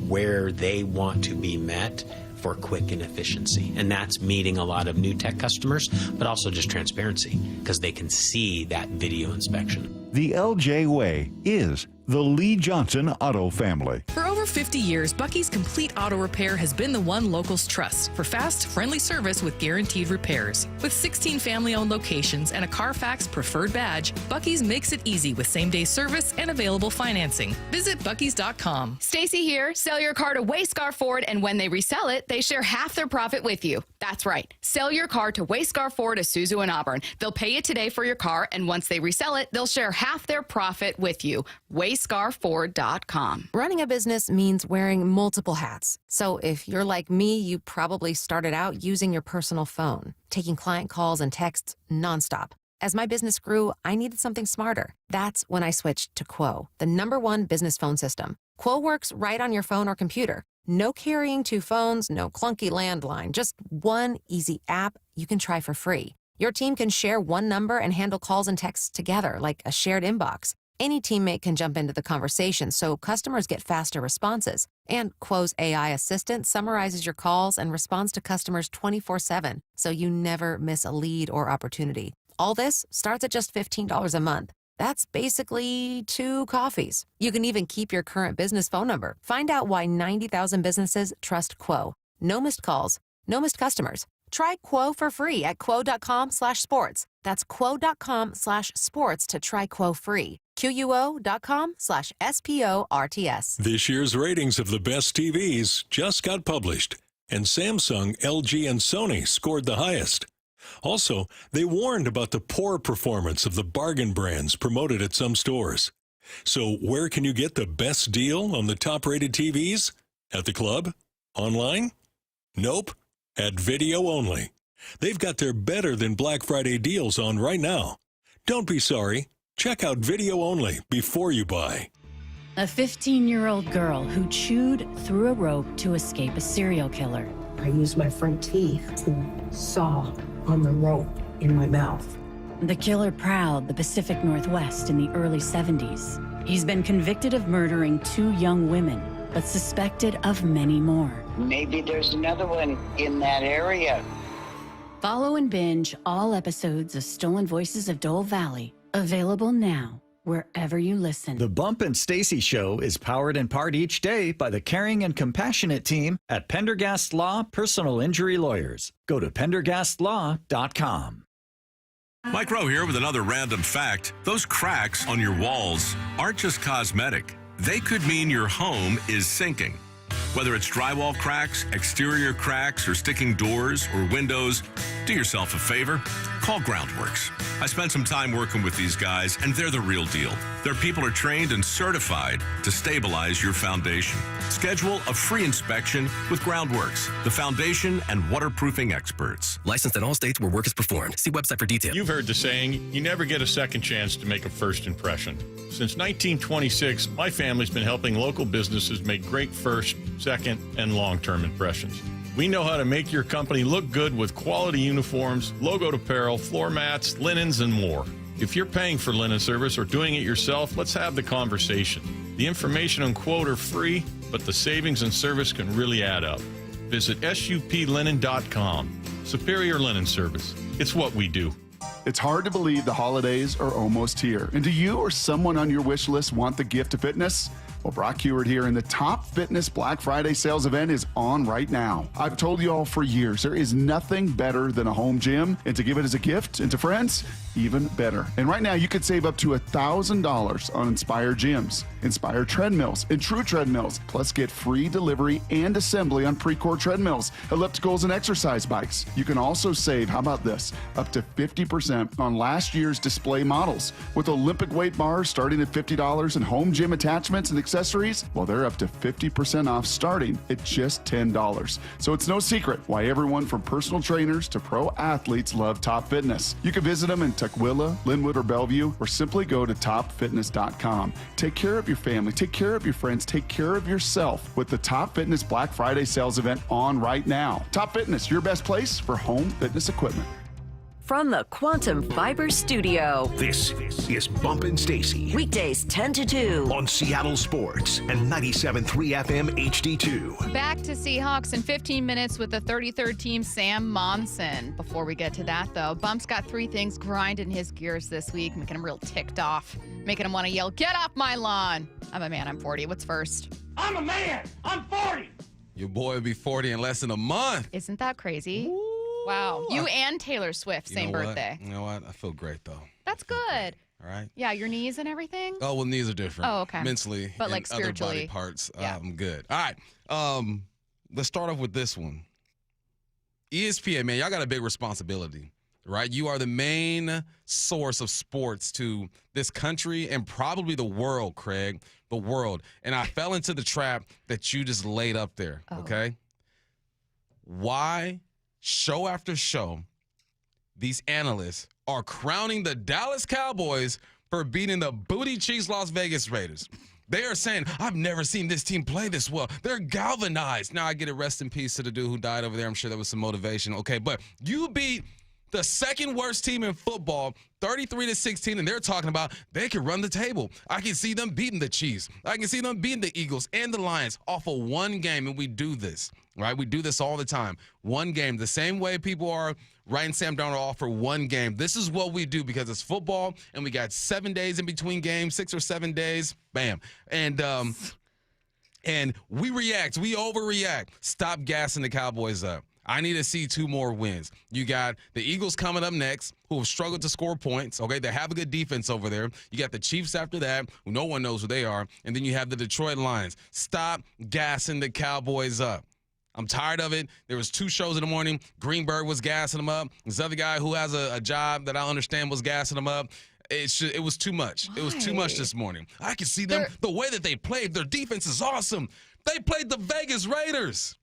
where they want to be met for quick and efficiency. And that's meeting a lot of new tech customers, but also just transparency, because they can see that video inspection. The LJ Way is the Lee Johnson Auto family. For over 50 years, Bucky's Complete Auto Repair has been the one locals trust for fast, friendly service with guaranteed repairs. With 16 family-owned locations and a Carfax preferred badge, Bucky's makes it easy with same-day service and available financing. Visit buckys.com. Stacy here. Sell your car to Wayscar Ford, and when they resell it, they share half their profit with you. That's right. Sell your car to Wayscar Ford, Isuzu, and Auburn. They'll pay you today for your car, and once they resell it, they'll share half their profit with you. WayscarFord.com. Running a business means wearing multiple hats. So if you're like me, you probably started out using your personal phone, taking client calls and texts nonstop. As my business grew, I needed something smarter. That's when I switched to Quo, the #1 business phone system. Quo works right on your phone or computer. No carrying 2 phones, no clunky landline, just one easy app you can try for free. Your team can share one number and handle calls and texts together like a shared inbox. Any teammate can jump into the conversation, so customers get faster responses. And Quo's AI assistant summarizes your calls and responds to customers 24/7, so you never miss a lead or opportunity. All this starts at just $15 a month. That's basically 2 coffees. You can even keep your current business phone number. Find out why 90,000 businesses trust Quo. No missed calls, no missed customers. Try Quo for free at quo.com/sports. That's quo.com/sports to try Quo free. QUO.com/SPORTS. This year's ratings of the best TVs just got published, and Samsung, LG, and Sony scored the highest. Also, they warned about the poor performance of the bargain brands promoted at some stores. So where can you get the best deal on the top-rated TVs? At the club? Online? Nope. At Video Only. They've got their better than Black Friday deals on right now. Don't be sorry. Check out Video Only before you buy. A 15-year-old girl who chewed through a rope to escape a serial killer. I used my front teeth to saw on the rope in my mouth. The killer prowled the Pacific Northwest in the early 70s. He's been convicted of murdering 2 young women, but suspected of many more. Maybe there's another one in that area. Follow and binge all episodes of Stolen Voices of Dole Valley, available now wherever you listen. The Bump and Stacy Show is powered in part each day by the caring and compassionate team at Pendergast Law Personal Injury Lawyers. Go to pendergastlaw.com. Mike Rowe here with another random fact. Those cracks on your walls aren't just cosmetic. They could mean your home is sinking. Whether it's drywall cracks, exterior cracks, or sticking doors or windows, do yourself a favor. Call Groundworks. I spent some time working with these guys, and they're the real deal. Their people are trained and certified to stabilize your foundation. Schedule a free inspection with Groundworks, the foundation and waterproofing experts. Licensed in all states where work is performed. See website for details. You've heard the saying, you never get a second chance to make a first impression. Since 1926, my family's been helping local businesses make great first, second, and long-term impressions. We know how to make your company look good with quality uniforms, logoed apparel, floor mats, linens, and more. If you're paying for linen service or doing it yourself, let's have the conversation. The information and quote are free, but the savings and service can really add up. Visit suplinen.com. Superior Linen Service. It's what we do. It's hard to believe the holidays are almost here. And do you or someone on your wish list want the gift of fitness? Well, Brock Heward here, and the Top Fitness Black Friday sales event is on right now. I've told you all for years, there is nothing better than a home gym, and to give it as a gift and to friends, even better. And right now, you could save up to $1,000 on Inspire gyms, Inspire treadmills, and True treadmills, plus get free delivery and assembly on Precor treadmills, ellipticals, and exercise bikes. You can also save, how about this, up to 50% on last year's display models. With Olympic weight bars starting at $50 and home gym attachments and accessories, well, they're up to 50% off starting at just $10. So it's no secret why everyone from personal trainers to pro athletes love Top Fitness. You can visit them in Tukwila, Linwood, or Bellevue, or simply go to topfitness.com. Take care of your family, take care of your friends, take care of yourself with the Top Fitness Black Friday sales event on right now. Top Fitness, your best place for home fitness equipment. From the Quantum Fiber Studio. This is Bumpin' Stacy. Weekdays 10 to 2. On Seattle Sports and 97.3 FM HD2. Back to Seahawks in 15 minutes with the 33rd team, Sam Monson. Before we get to that, though, Bump's got 3 things grinding his gears this week, making him real ticked off, making him want to yell, "Get off my lawn!" I'm a man, I'm 40. What's first? I'm a man. I'm 40. Your boy will be 40 in less than a month. Isn't that crazy? Ooh. Wow. You and Taylor Swift, same birthday. You know what? I feel great, though. That's good. All right. Yeah, your knees and everything? Oh, well, knees are different. Oh, okay. Mentally, but like and spiritually. other body parts, yeah. I'm good. All right. Let's start off with this one. ESPN, man, y'all got a big responsibility, right? You are the main source of sports to this country and probably the world, Craig, the world. And I fell into the trap that you just laid up there, okay? Why, show after show, these analysts are crowning the Dallas Cowboys for beating the booty cheeks Las Vegas Raiders? They are saying, I've never seen this team play this well. They're galvanized. Now I get a rest in peace to the dude who died over there. I'm sure there was some motivation. Okay, but you beat the second worst team in football, 33-16, and they're talking about they can run the table. I can see them beating the Chiefs. I can see them beating the Eagles and the Lions off of one game, and we do this, right? We do this all the time. One game, the same way people are writing Sam Darnold off for one game. This is what we do because it's football, and we got 7 days in between games, 6 or 7 days, bam. And we react. We overreact. Stop gassing the Cowboys up. I need to see 2 more wins. You got the Eagles coming up next, who have struggled to score points. Okay, they have a good defense over there. You got the Chiefs after that, who no one knows who they are. And then you have the Detroit Lions. Stop gassing the Cowboys up. I'm tired of it. There was 2 shows in the morning. Greenberg was gassing them up. This other guy who has a job that I understand was gassing them up. It was too much. Why? It was too much this morning. I can see them, the way that they played. Their defense is awesome. They played the Vegas Raiders.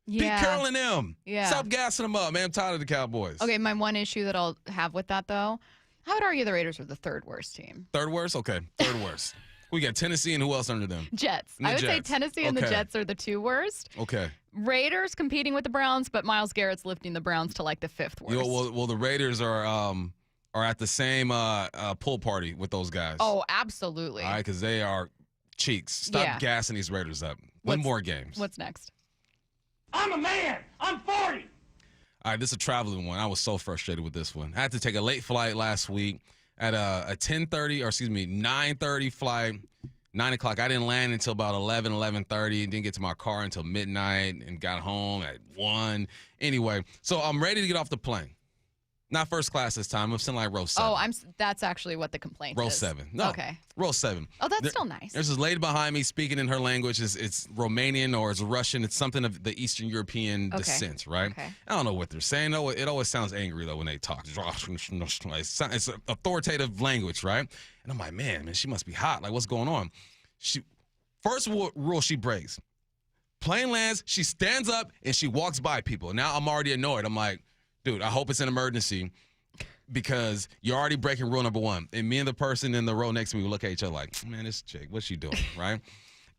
Yeah. Pete Carroll and them. Yeah. Stop gassing them up, man. I'm tired of the Cowboys. Okay, my one issue that I'll have with that, though, I would argue the Raiders are the 3rd worst team. 3rd worst? Okay, 3rd worst. We got Tennessee and who else under them? Jets. And the I would say Jets. Tennessee and the Okay. Jets are the two worst. Okay. Raiders competing with the Browns, but Myles Garrett's lifting the Browns to like the fifth worst. Well, the Raiders are at the same pool party with those guys. Oh, absolutely. All right, because they are cheeks. Stop Yeah. gassing these Raiders up. Win more games. What's next? I'm a man. I'm 40. All right, this is a traveling one. I was so frustrated with this one. I had to take a late flight last week at a 9:30 flight. 9 o'clock. I didn't land until about 11:30. Didn't get to my car until midnight and got home at 1. Anyway, so I'm ready to get off the plane. Not first class this time. I'm sitting like row 7. Oh, that's actually what the complaint Row is. 7. No. Okay. Row 7. Oh, that's still nice. There's this lady behind me speaking in her language. It's Romanian or it's Russian. It's something of the Eastern European descent, right? Okay. I don't know what they're saying. No, it always sounds angry, though, when they talk. It's authoritative language, right? And I'm like, man, she must be hot. Like, what's going on? First rule she breaks. Plane lands, she stands up, and she walks by people. Now I'm already annoyed. I'm like, dude, I hope it's an emergency because you're already breaking rule number 1. And me and the person in the row next to me, we look at each other like, man, this chick, what's she doing, right?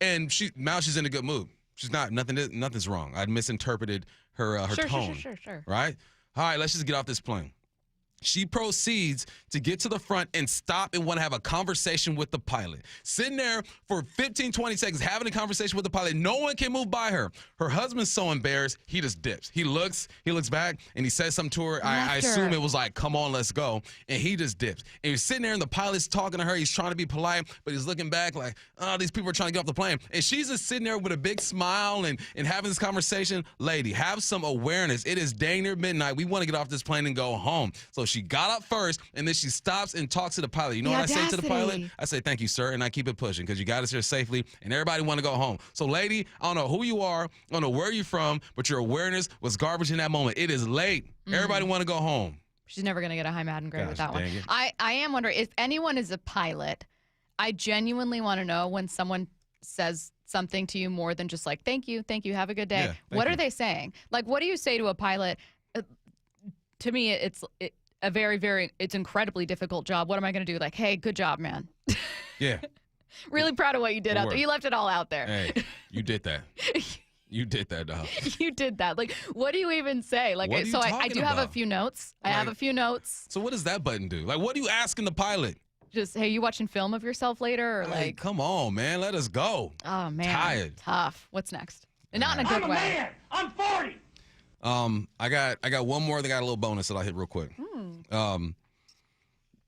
And now she's in a good mood. She's not, nothing's wrong. I'd misinterpreted her tone. Sure. Right? All right, let's just get off this plane. She proceeds to get to the front and stop and want to have a conversation with the pilot. Sitting there for 15, 20 seconds having a conversation with the pilot. No one can move by her. Her husband's so embarrassed, he just dips. He looks back, and he says something to her. I assume it was like, come on, let's go. And he just dips. And he's sitting there, and the pilot's talking to her. He's trying to be polite, but he's looking back like, oh, these people are trying to get off the plane. And she's just sitting there with a big smile and having this conversation. Lady, have some awareness. It is dang near midnight. We want to get off this plane and go home. So she got up first, and then she stops and talks to the pilot. You know what I say to the pilot? I say, thank you, sir, and I keep it pushing because you got us here safely, and everybody want to go home. So, lady, I don't know who you are, I don't know where you're from, but your awareness was garbage in that moment. It is late. Everybody want to go home. She's never going to get a high Madden grade with that one. dang it. I am wondering, if anyone is a pilot, I genuinely want to know when someone says something to you more than just like, thank you, have a good day. What are they saying? Like, what do you say to a pilot? To me, it's a very, very, it's incredibly difficult job. What am I going to do? Like, hey, good job, man. Yeah. Really proud of what you did out there. You left it all out there. Hey, you did that. You did that, dog. You did that. Like, what do you even say? Like, What are you so I talking do have a about? few notes. I have a few notes. So what does that button do? Like, what are you asking the pilot? Just, hey, you watching film of yourself later? Or Like, come on, man. Let us go. Oh, man. Tired. Tough. What's next? And not in a good I'm a way. man. I'm 40. I got one more. They got a little bonus that I'll hit real quick.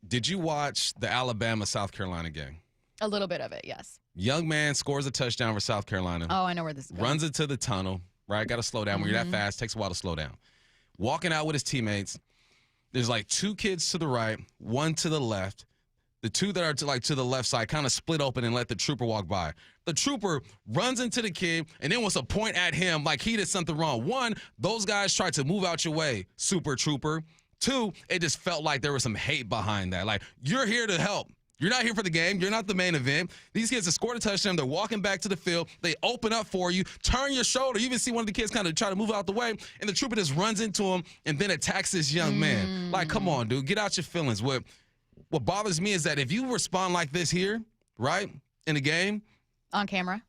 Did you watch the Alabama-South Carolina game? A little bit of it, yes. Young man scores a touchdown for South Carolina. Oh, I know where this is going. Runs into the tunnel, right? Got to slow down. When you're that fast, takes a while to slow down. Walking out with his teammates, there's like 2 kids to the right, 1 to the left. The 2 that are to the left side kind of split open and let the trooper walk by. The trooper runs into the kid and then wants to point at him like he did something wrong. 1, those guys tried to move out your way, super trooper. 2, it just felt like there was some hate behind that. Like, you're here to help. You're not here for the game. You're not the main event. These kids have scored a touchdown. They're walking back to the field. They open up for you. Turn your shoulder. You even see one of the kids kind of try to move out the way, and the trooper just runs into him and then attacks this young man. Like, come on, dude. Get out your feelings. What bothers me is that if you respond like this here, right, in a game. On camera,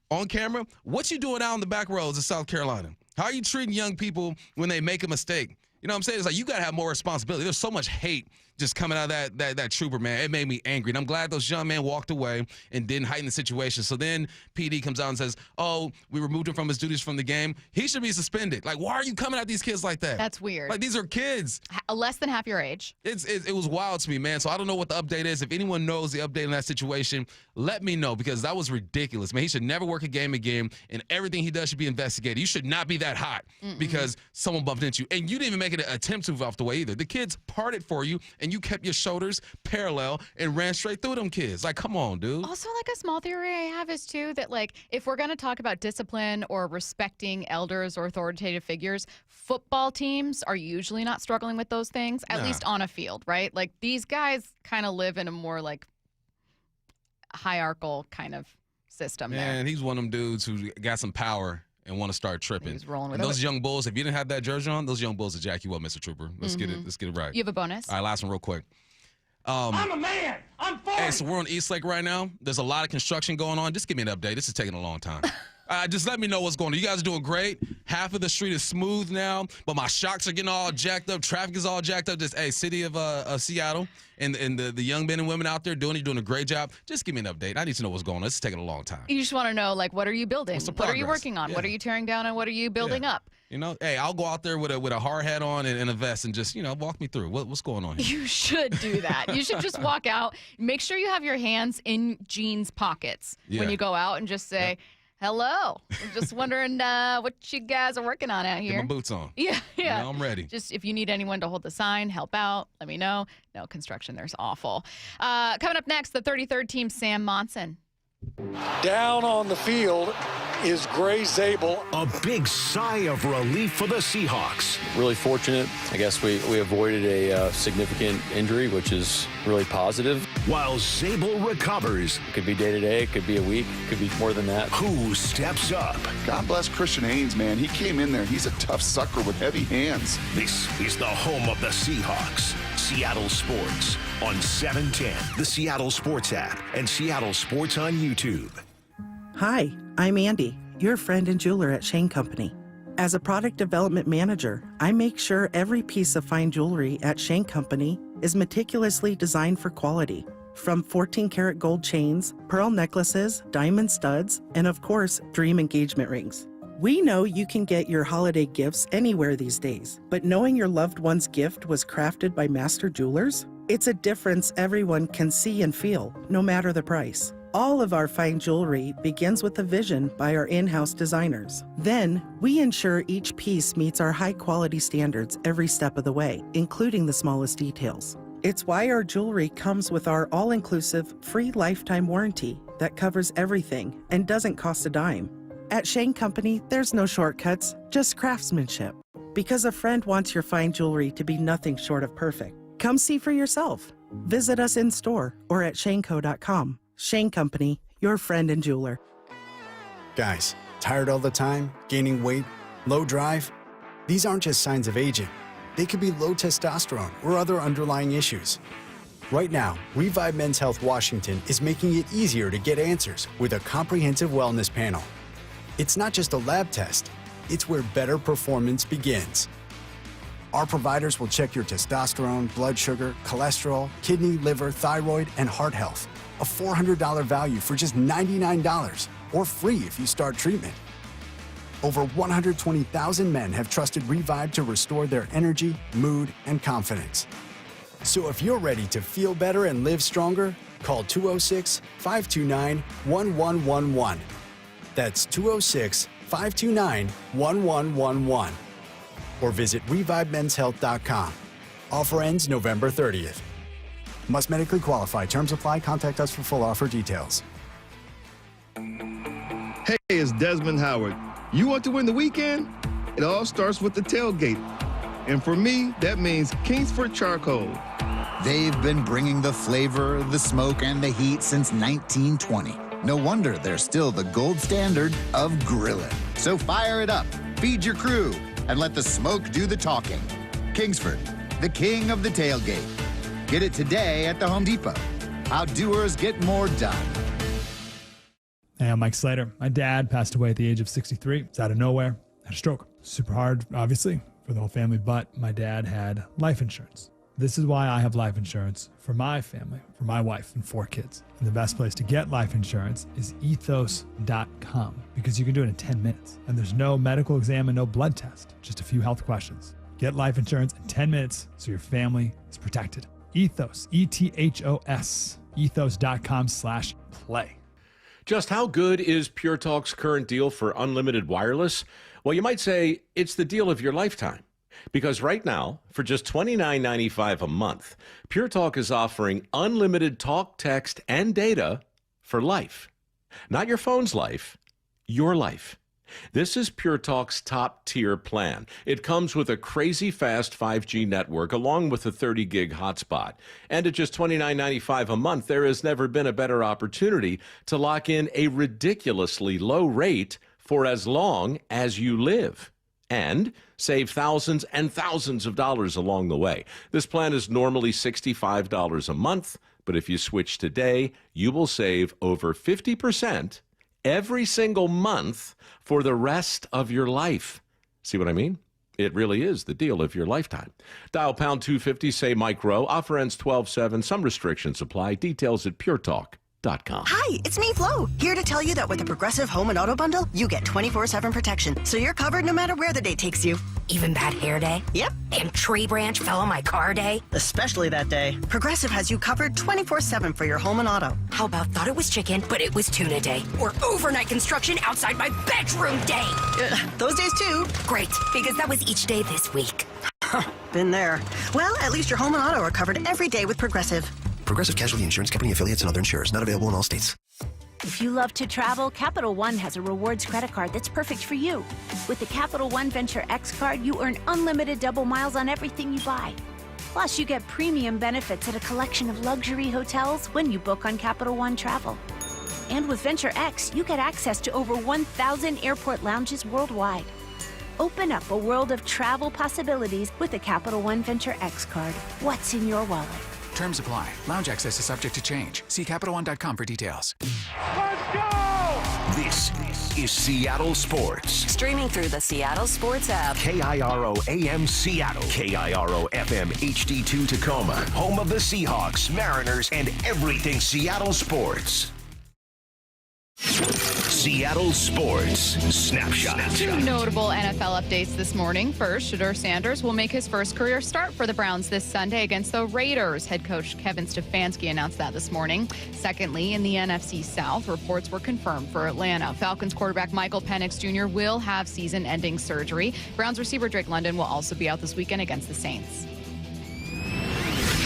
what you doing out on the back roads of South Carolina? How are you treating young people when they make a mistake? You know what I'm saying? It's like you got to have more responsibility. There's so much hate just coming out of that trooper, man. It made me angry. And I'm glad those young men walked away and didn't heighten the situation. So then PD comes out and says, oh, we removed him from his duties from the game. He should be suspended. Like, why are you coming at these kids like that? That's weird. Like, these are kids. Less than half your age. It was wild to me, man. So I don't know what the update is. If anyone knows the update in that situation, let me know, because that was ridiculous, man. He should never work a game again, and everything he does should be investigated. You should not be that hot because someone bumped into you. And you didn't even make an attempt to move off the way either. The kids parted for you, and you kept your shoulders parallel and ran straight through them kids. Like, come on, dude. Also, like, a small theory I have is, too, that, like, if we're going to talk about discipline or respecting elders or authoritative figures, football teams are usually not struggling with those things, at least on a field, right? Like, these guys kind of live in a more, like, hierarchical kind of system there. And he's one of them dudes who got some power and want to start tripping. He's rolling with and those it. young bulls, if you didn't have that jersey on, those young bulls will jack you up, Mr. Trooper. Let's get it right. You have a bonus? All right, last one real quick. I'm a man. I'm 40. Hey, so we're on East Lake right now. There's a lot of construction going on. Just give me an update. This is taking a long time. Just let me know what's going on. You guys are doing great. Half of the street is smooth now, but my shocks are getting all jacked up. Traffic is all jacked up. Just, hey, city of Seattle and the young men and women out there you're doing a great job. Just give me an update. I need to know what's going on. This is taking a long time. You just want to know, like, what are you building? What's the What are you progress? working on? Yeah. What are you tearing down, and what are you building up? You know, hey, I'll go out there with a hard hat on and a vest and just, walk me through. What's going on here? You should do that. You should just walk out. Make sure you have your hands in jeans pockets when you go out and just say, hello. I'm just wondering what you guys are working on out here. Get my boots on. Yeah. I'm ready. Just if you need anyone to hold the sign, help out, let me know. No, construction there's awful. Coming up next, the 33rd team, Sam Monson. Down on the field is Gray Zabel. A big sigh of relief for the Seahawks. Really fortunate. I guess we avoided a significant injury, which is really positive. While Zabel recovers. It could be day to day, it could be a week, it could be more than that. Who steps up? God bless Christian Haynes, man. He came in there. He's a tough sucker with heavy hands. This is the home of the Seahawks. Seattle Sports on 710, the Seattle Sports app, and Seattle Sports on YouTube. Hi, I'm Andy, your friend and jeweler at Shane Company. As a product development manager, I make sure every piece of fine jewelry at Shane Company is meticulously designed for quality. From 14-karat gold chains, pearl necklaces, diamond studs, and of course, dream engagement rings. We know you can get your holiday gifts anywhere these days, but knowing your loved one's gift was crafted by master jewelers? It's a difference everyone can see and feel, no matter the price. All of our fine jewelry begins with a vision by our in-house designers. Then, we ensure each piece meets our high-quality standards every step of the way, including the smallest details. It's why our jewelry comes with our all-inclusive, free lifetime warranty that covers everything and doesn't cost a dime. At Shane Company, there's no shortcuts, just craftsmanship. Because a friend wants your fine jewelry to be nothing short of perfect. Come see for yourself. Visit us in store or at shaneco.com. Shane Company, your friend and jeweler. Guys, tired all the time, gaining weight, low drive? These aren't just signs of aging. They could be low testosterone or other underlying issues. Right now, Revive Men's Health Washington is making it easier to get answers with a comprehensive wellness panel. It's not just a lab test, it's where better performance begins. Our providers will check your testosterone, blood sugar, cholesterol, kidney, liver, thyroid, and heart health. A $400 value for just $99, or free if you start treatment. Over 120,000 men have trusted Revive to restore their energy, mood, and confidence. So if you're ready to feel better and live stronger, call 206-529-1111. That's 206-529-1111. Or visit ReviveMen'sHealth.com. Offer ends November 30th. Must medically qualify. Terms apply. Contact us for full offer details. Hey, it's Desmond Howard. You want to win the weekend? It all starts with the tailgate. And for me, that means Kingsford Charcoal. They've been bringing the flavor, the smoke, and the heat since 1920. No wonder they're still the gold standard of grilling. So fire it up, feed your crew, and let the smoke do the talking. Kingsford, the king of the tailgate. Get it today at the Home Depot. How doers get more done. Hey, I'm Mike Slater. My dad passed away at the age of 63. It's out of nowhere. Had a stroke. Super hard, obviously, for the whole family, but my dad had life insurance. This is why I have life insurance for my family, for my wife and 4 kids. And the best place to get life insurance is ethos.com because you can do it in 10 minutes. And there's no medical exam and no blood test, just a few health questions. Get life insurance in 10 minutes so your family is protected. Ethos, E-T-H-O-S, ethos.com/play. Just how good is Pure Talk's current deal for unlimited wireless? Well, you might say it's the deal of your lifetime. Because right now, for just $29.95 a month, Pure Talk is offering unlimited talk, text, and data for life. Not your phone's life, your life. This is Pure Talk's top-tier plan. It comes with a crazy fast 5G network along with a 30-gig hotspot. And at just $29.95 a month, there has never been a better opportunity to lock in a ridiculously low rate for as long as you live. and save thousands and thousands of dollars along the way. This plan is normally $65 a month, but if you switch today, you will save over 50% every single month for the rest of your life. See what I mean? It really is the deal of your lifetime. Dial pound 250, say Mike Rowe. Offer ends 12/7. Some restrictions apply. Details at puretalk.com. Hi, it's me, Flo, here to tell you that with the Progressive Home and Auto Bundle, you get 24/7 protection, so you're covered no matter where the day takes you. Even bad hair day? Yep. And tree branch fell on my car day? Especially that day. Progressive has you covered 24/7 for your home and auto. How about thought it was chicken, but it was tuna day? Or overnight construction outside my bedroom day? Those days too. Great, because that was each day this week. Been there. Well, at least your home and auto are covered every day with Progressive. Progressive Casualty Insurance Company, affiliates, and other insurers. Not available in all states. If you love to travel, Capital One has a rewards credit card that's perfect for you. With the Capital One Venture X card, you earn unlimited double miles on everything you buy. Plus, you get premium benefits at a collection of luxury hotels when you book on Capital One Travel. And with Venture X, you get access to over 1,000 airport lounges worldwide. Open up a world of travel possibilities with the Capital One Venture X card. What's in your wallet? Terms apply. Lounge access is subject to change. See CapitalOne.com for details. Let's go! This is Seattle Sports. Streaming through the Seattle Sports app. KIRO AM Seattle. KIRO FM HD2 Tacoma. Home of the Seahawks, Mariners, and everything Seattle sports. Seattle Sports Snapshot. Two notable NFL updates this morning. First, Shedeur Sanders will make his first career start for the Browns this Sunday against the Raiders. Head coach Kevin Stefanski announced that this morning. Secondly, in the NFC South, reports were confirmed for Atlanta. Falcons quarterback Michael Penix Jr. will have season-ending surgery. Browns receiver Drake London will also be out this weekend against the Saints.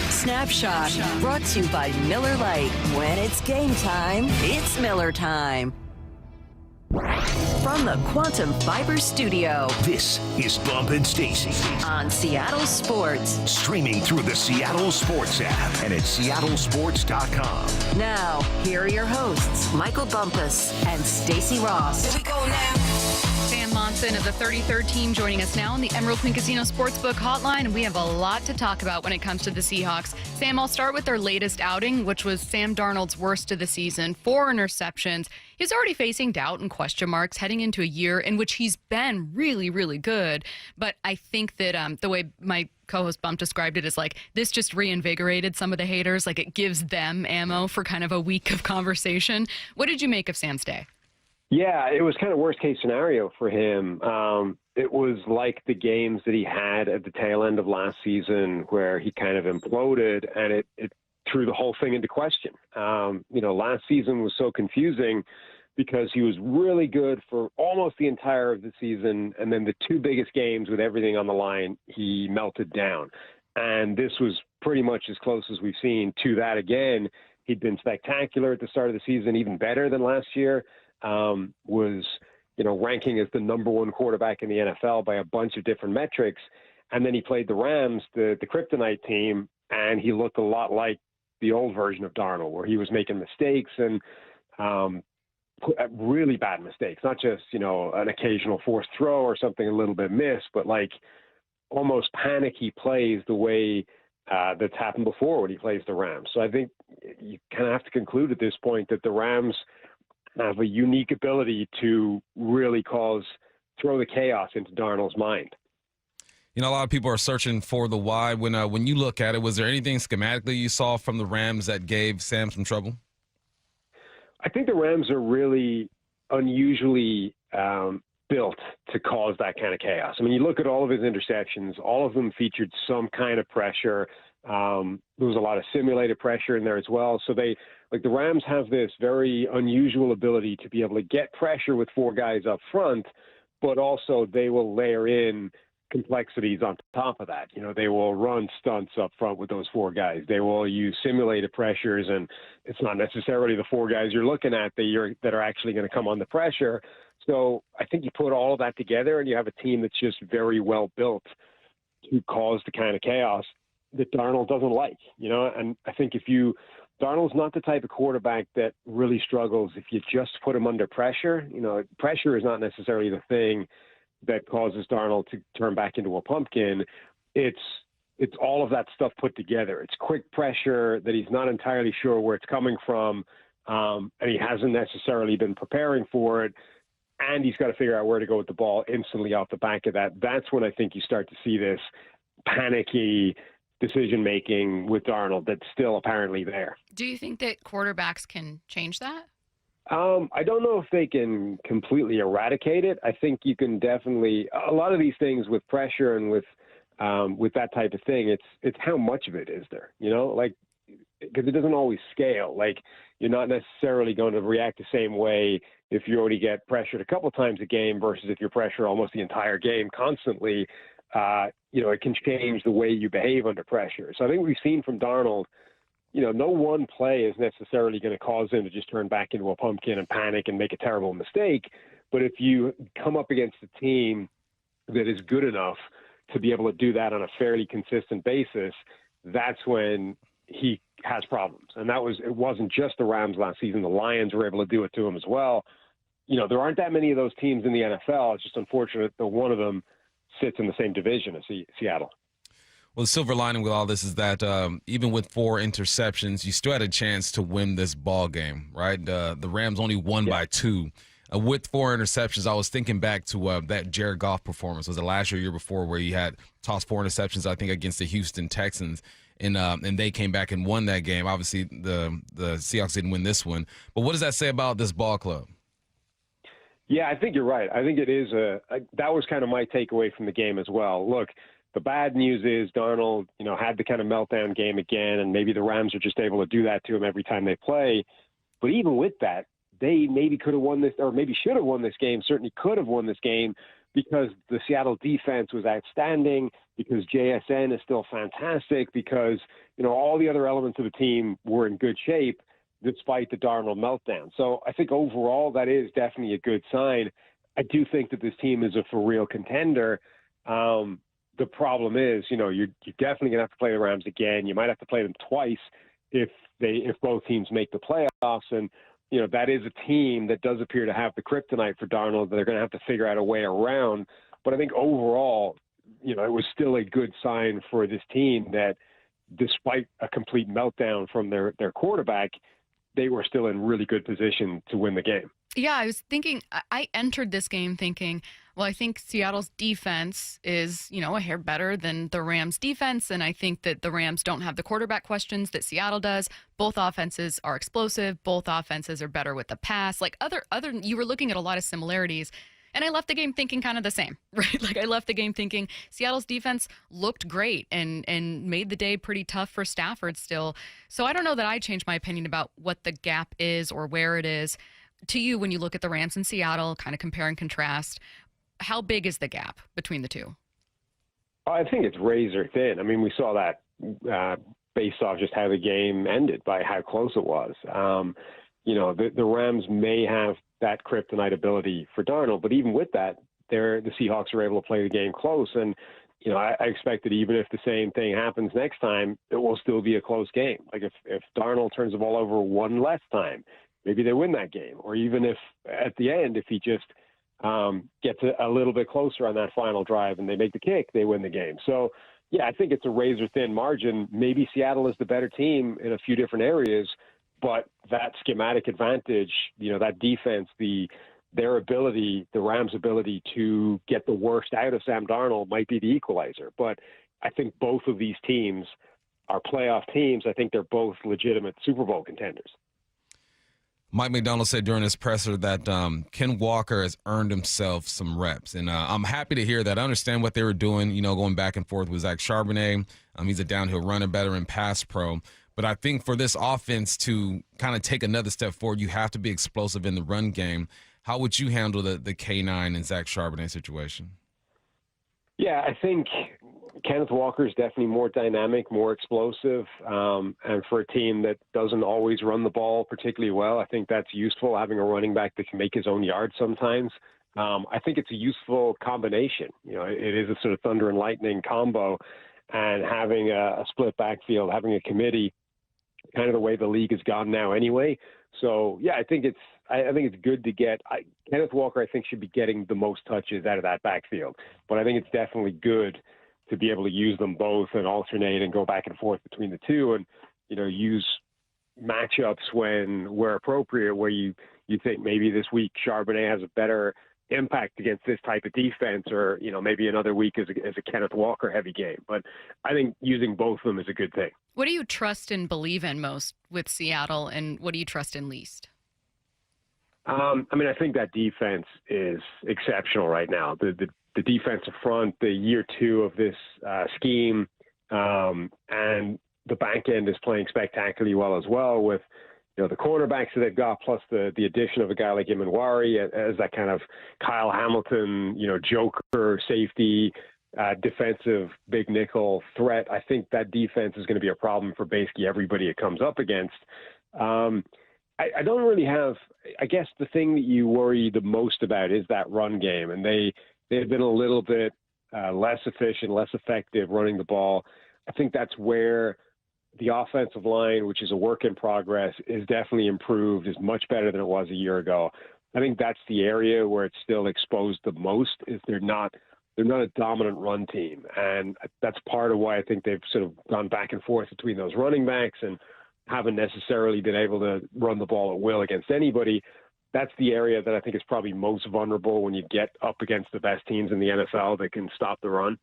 Snapshot, brought to you by Miller Lite. When it's game time, it's Miller time. From the Quantum Fiber Studio. This is Bump and Stacy on Seattle Sports. Streaming through the Seattle Sports app and at seattlesports.com. Now, here are your hosts, Michael Bumpus and Stacy Ross. Here we go now. Sam Monson of the 33rd team joining us now on the Emerald Queen Casino Sportsbook Hotline. And we have a lot to talk about when it comes to the Seahawks. Sam, I'll start with their latest outing, which was Sam Darnold's worst of the season. 4 interceptions. He's already facing doubt and question marks heading into a year in which he's been really, really good. But I think that the way my co-host Bump described it is like this just reinvigorated some of the haters. Like it gives them ammo for kind of a week of conversation. What did you make of Sam's day? Yeah, it was kind of worst case scenario for him. It was like the games that he had at the tail end of last season where he kind of imploded and it threw the whole thing into question. Last season was so confusing because he was really good for almost the entire of the season. And then the 2 biggest games with everything on the line, he melted down. And this was pretty much as close as we've seen to that again. He'd been spectacular at the start of the season, even better than last year. Was ranking as the number 1 quarterback in the NFL by a bunch of different metrics. And then he played the Rams, the kryptonite team, and he looked a lot like the old version of Darnold, where he was making mistakes and really bad mistakes, not just, an occasional forced throw or something a little bit missed, but like almost panicky plays the way that's happened before when he plays the Rams. So I think you kind of have to conclude at this point that the Rams have a unique ability to really throw the chaos into Darnold's mind. A lot of people are searching for the why. When you look at it, was there anything schematically you saw from the Rams that gave Sam some trouble? I think the Rams are really unusually built to cause that kind of chaos. I mean, you look at all of his interceptions, all of them featured some kind of pressure. There was a lot of simulated pressure in there as well. So the Rams have this very unusual ability to be able to get pressure with 4 guys up front, but also they will layer in complexities on top of that. They will run stunts up front with those 4 guys. They will use simulated pressures, and it's not necessarily the 4 guys you're looking at that are actually going to come on the pressure. So I think you put all of that together and you have a team that's just very well built to cause the kind of chaos that Darnold doesn't like, and I think Darnold's not the type of quarterback that really struggles if you just put him under pressure. Pressure is not necessarily the thing that causes Darnold to turn back into a pumpkin. It's all of that stuff put together. It's quick pressure that he's not entirely sure where it's coming from, and he hasn't necessarily been preparing for it. And he's got to figure out where to go with the ball instantly off the back of that. That's when I think you start to see this panicky decision-making with Darnold that's still apparently there. Do you think that quarterbacks can change that? I don't know if they can completely eradicate it. I think you can definitely – a lot of these things with pressure and with that type of thing, it's how much of it is there, like – because it doesn't always scale. Like, you're not necessarily going to react the same way if you already get pressured a couple times a game versus if you're pressured almost the entire game constantly. It can change the way you behave under pressure. So I think we've seen from Darnold, no one play is necessarily going to cause him to just turn back into a pumpkin and panic and make a terrible mistake. But if you come up against a team that is good enough to be able to do that on a fairly consistent basis, that's when he has problems. And it wasn't just the Rams last season. The Lions were able to do it to him as well. There aren't that many of those teams in the NFL. It's just unfortunate that one of them sits in the same division as Seattle. Well, the silver lining with all this is that even with 4 interceptions, you still had a chance to win this ball game, right? The Rams only won by 2. With 4 interceptions, I was thinking back to that Jared Goff performance. Was it last year before, where he had tossed 4 interceptions, I think, against the Houston Texans, and they came back and won that game. Obviously, the Seahawks didn't win this one. But what does that say about this ball club? Yeah, I think you're right. I think it is that was kind of my takeaway from the game as well. Look, the bad news is Darnold, had the kind of meltdown game again, and maybe the Rams are just able to do that to him every time they play. But even with that, they maybe could have won this, or maybe should have won this game, certainly could have won this game, because the Seattle defense was outstanding, because JSN is still fantastic, because, all the other elements of the team were in good shape despite the Darnold meltdown. So I think overall that is definitely a good sign. I do think that this team is a for real contender. The problem is, you're definitely going to have to play the Rams again. You might have to play them twice if both teams make the playoffs. And, that is a team that does appear to have the kryptonite for Darnold that they're going to have to figure out a way around. But I think overall, it was still a good sign for this team that despite a complete meltdown from their quarterback, they were still in really good position to win the game. Yeah, I was thinking, I entered this game thinking, well, I think Seattle's defense is, a hair better than the Rams' defense, and I think that the Rams don't have the quarterback questions that Seattle does. Both offenses are explosive. Both offenses are better with the pass. Like you were looking at a lot of similarities, and I left the game thinking kind of the same, right? Like I left the game thinking Seattle's defense looked great and made the day pretty tough for Stafford still. So I don't know that I changed my opinion about what the gap is or where it is. To you, when you look at the Rams in Seattle, kind of compare and contrast, how big is the gap between the two? I think it's razor thin. I mean, we saw that based off just how the game ended, by how close it was. The Rams may have that kryptonite ability for Darnold, but even with that, the Seahawks are able to play the game close. And, I expect that even if the same thing happens next time, it will still be a close game. Like if Darnold turns the ball over one less time, maybe they win that game. Or even if at the end, if he just gets a little bit closer on that final drive and they make the kick, they win the game. So, yeah, I think it's a razor-thin margin. Maybe Seattle is the better team in a few different areas, but that schematic advantage, that defense, their ability, the Rams' ability to get the worst out of Sam Darnold might be the equalizer. But I think both of these teams are playoff teams. I think they're both legitimate Super Bowl contenders. Mike Macdonald said during his presser that Ken Walker has earned himself some reps. And I'm happy to hear that. I understand what they were doing, going back and forth with Zach Charbonnet. He's a downhill runner, better in pass pro. But I think for this offense to kind of take another step forward, you have to be explosive in the run game. How would you handle the K9 and Zach Charbonnet situation? Yeah, I think Kenneth Walker is definitely more dynamic, more explosive, and for a team that doesn't always run the ball particularly well, I think that's useful, having a running back that can make his own yards sometimes. I think it's a useful combination. It is a sort of thunder and lightning combo, and having a split backfield, having a committee, kind of the way the league has gone now anyway. So, yeah, I think I think it's good to get Kenneth Walker, I think, should be getting the most touches out of that backfield. But I think it's definitely good to be able to use them both and alternate and go back and forth between the two and, use matchups where appropriate, where you think maybe this week Charbonnet has a better impact against this type of defense, or maybe another week is a Kenneth Walker heavy game. But I think using both of them is a good thing. What do you trust and believe in most with Seattle, and what do you trust in least? I think that defense is exceptional right now. The defensive front, the year two of this scheme, and the back end is playing spectacularly well as well, with the cornerbacks that they've got, plus the addition of a guy like Imanwari as that kind of Kyle Hamilton, joker safety, defensive big nickel threat. I think that defense is going to be a problem for basically everybody it comes up against. I don't really have, I guess the thing that you worry the most about is that run game, and they've been a little bit less efficient, less effective running the ball. I think that's where the offensive line, which is a work in progress, is definitely improved, is much better than it was a year ago. I think that's the area where it's still exposed the most, is they're not a dominant run team. And that's part of why I think they've sort of gone back and forth between those running backs and haven't necessarily been able to run the ball at will against anybody. That's the area that I think is probably most vulnerable when you get up against the best teams in the NFL that can stop the run.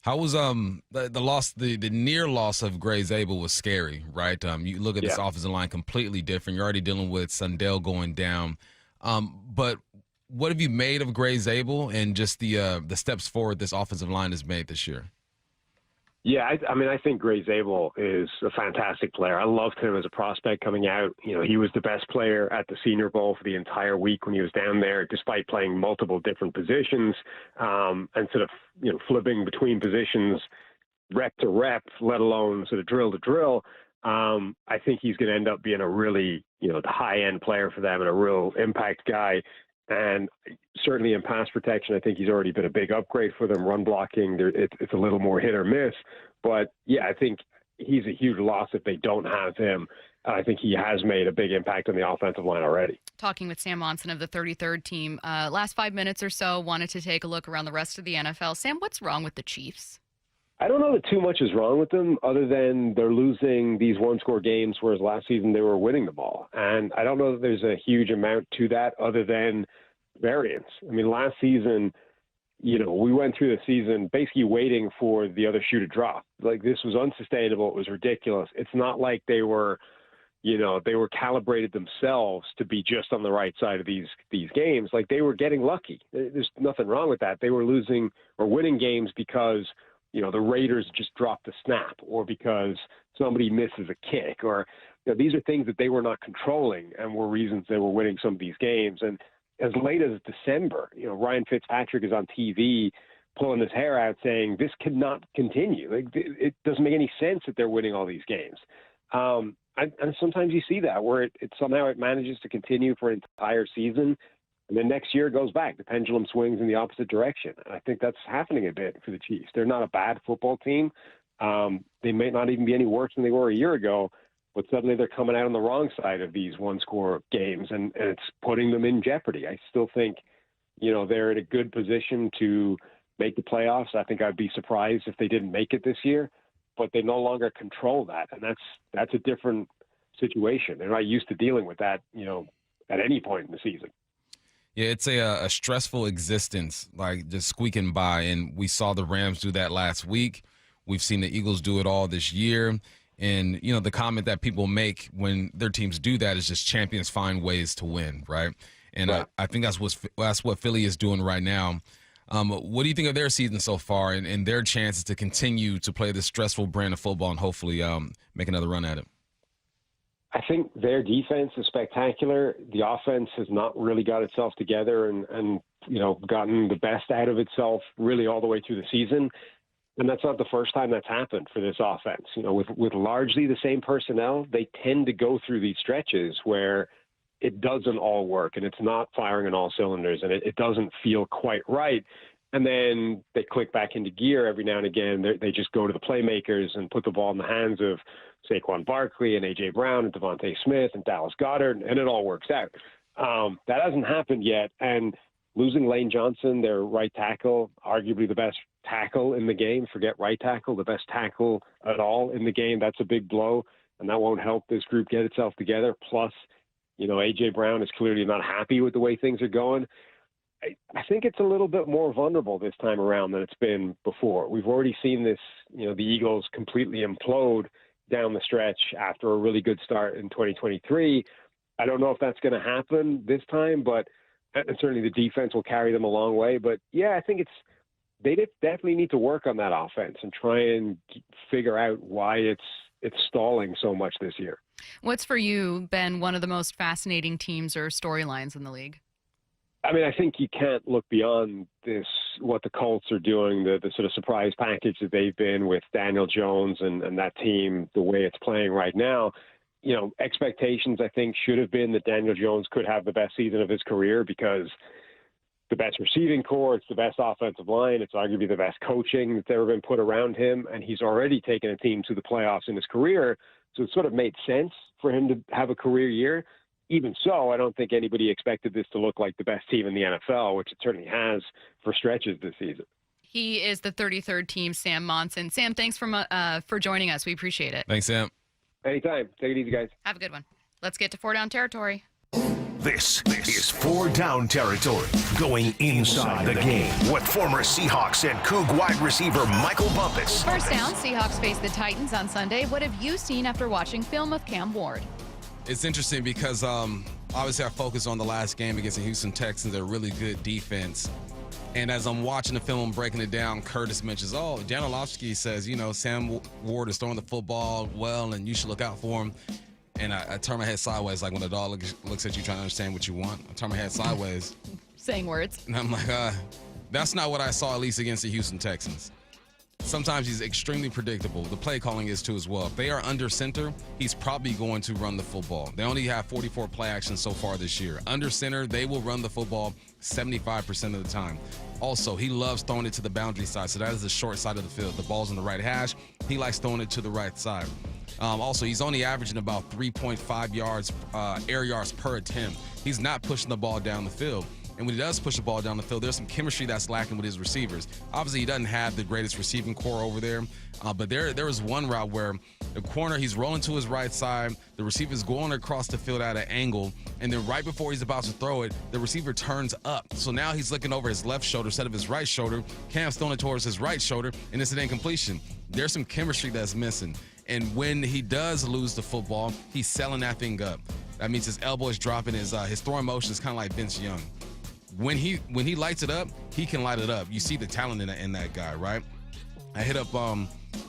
How was the loss, the near loss of Gray Zabel was scary, right? You look at this offensive line completely different. You're already dealing with Sundell going down. But what have you made of Gray Zabel and just the steps forward this offensive line has made this year? Yeah, I think Gray Zabel is a fantastic player. I loved him as a prospect coming out. He was the best player at the Senior Bowl for the entire week when he was down there, despite playing multiple different positions and sort of, flipping between positions rep to rep, let alone sort of drill to drill. I think he's going to end up being a really, the high-end player for them and a real impact guy. And certainly in pass protection, I think he's already been a big upgrade for them. Run blocking, it's a little more hit or miss. But, yeah, I think he's a huge loss if they don't have him. I think he has made a big impact on the offensive line already. Talking with Sam Monson of the 33rd team, last 5 minutes or so, wanted to take a look around the rest of the NFL. Sam, what's wrong with the Chiefs? I don't know that too much is wrong with them other than they're losing these one-score games, whereas last season they were winning them all. And I don't know that there's a huge amount to that other than variance. Last season, we went through the season basically waiting for the other shoe to drop. Like, this was unsustainable. It was ridiculous. It's not like they were calibrated themselves to be just on the right side of these games. Like, they were getting lucky. There's nothing wrong with that. They were losing or winning games because the Raiders just dropped a snap, or because somebody misses a kick, or these are things that they were not controlling and were reasons they were winning some of these games. And as late as December, Ryan Fitzpatrick is on TV pulling his hair out saying this cannot continue. Like, it doesn't make any sense that they're winning all these games. And sometimes you see that where it somehow it manages to continue for an entire season. And then next year it goes back. The pendulum swings in the opposite direction. And I think that's happening a bit for the Chiefs. They're not a bad football team. They may not even be any worse than they were a year ago, but suddenly they're coming out on the wrong side of these one-score games, and it's putting them in jeopardy. I still think, they're in a good position to make the playoffs. I think I'd be surprised if they didn't make it this year, but they no longer control that, and that's a different situation. They're not used to dealing with that, at any point in the season. Yeah, it's a stressful existence, like just squeaking by. And we saw the Rams do that last week. We've seen the Eagles do it all this year. And, the comment that people make when their teams do that is just champions find ways to win, right? And right. I think that's what Philly is doing right now. What do you think of their season so far and their chances to continue to play this stressful brand of football and hopefully make another run at it? I think their defense is spectacular. The offense has not really got itself together and gotten the best out of itself really all the way through the season. And that's not the first time that's happened for this offense. With largely the same personnel, they tend to go through these stretches where it doesn't all work and it's not firing on all cylinders and it doesn't feel quite right. And then they click back into gear every now and again. They just go to the playmakers and put the ball in the hands of Saquon Barkley and A.J. Brown and Devontae Smith and Dallas Goedert, and it all works out. That hasn't happened yet. And losing Lane Johnson, their right tackle, arguably the best tackle in the game, forget right tackle, the best tackle at all in the game, that's a big blow, and that won't help this group get itself together. Plus, A.J. Brown is clearly not happy with the way things are going. I think it's a little bit more vulnerable this time around than it's been before. We've already seen this, the Eagles completely implode down the stretch after a really good start in 2023. I don't know if that's going to happen this time, but and certainly the defense will carry them a long way. But, yeah, I think they definitely need to work on that offense and try and figure out why it's stalling so much this year. What's for you been one of the most fascinating teams or storylines in the league? I mean, I think you can't look beyond this, what the Colts are doing, the sort of surprise package that they've been with Daniel Jones and that team, the way it's playing right now. Expectations, I think, should have been that Daniel Jones could have the best season of his career because the best receiving core, it's the best offensive line, it's arguably the best coaching that's ever been put around him, and he's already taken a team to the playoffs in his career. So it sort of made sense for him to have a career year. Even so, I don't think anybody expected this to look like the best team in the NFL, which it certainly has for stretches this season. He is the 33rd team, Sam Monson. Sam, thanks for joining us. We appreciate it. Thanks, Sam. Anytime. Take it easy, guys. Have a good one. Let's get to 4 Down territory. This is 4 Down territory, going inside the game. What former Seahawks and Coug wide receiver Michael Bumpus. First down, Seahawks face the Titans on Sunday. What have you seen after watching film of Cam Ward? It's interesting because obviously I focused on the last game against the Houston Texans. They're a really good defense. And as I'm watching the film, I'm breaking it down, Curtis mentions, Jan Orlovsky says, Sam Ward is throwing the football well and you should look out for him. And I turn my head sideways, like when a dog looks at you trying to understand what you want. I turn my head sideways. Saying words. And I'm like, that's not what I saw, at least against the Houston Texans. Sometimes he's extremely predictable. The play calling is too as well. If they are under center, he's probably going to run the football. They only have 44 play actions so far this year. Under center, they will run the football 75% of the time. Also, he loves throwing it to the boundary side, so that is the short side of the field. The ball's on the right hash. He likes throwing it to the right side. Also, he's only averaging about 3.5 yards, air yards per attempt. He's not pushing the ball down the field. And when he does push the ball down the field, there's some chemistry that's lacking with his receivers. Obviously, he doesn't have the greatest receiving core over there. But there was one route where the corner, he's rolling to his right side. The receiver's going across the field at an angle. And then right before he's about to throw it, the receiver turns up. So now he's looking over his left shoulder instead of his right shoulder. Cam's throwing it towards his right shoulder, and it's an incompletion. There's some chemistry that's missing. And when he does lose the football, he's selling that thing up. That means his elbow is dropping. His throwing motion is kind of like Vince Young. When he lights it up, he can light it up. You see the talent in that guy, right? I hit up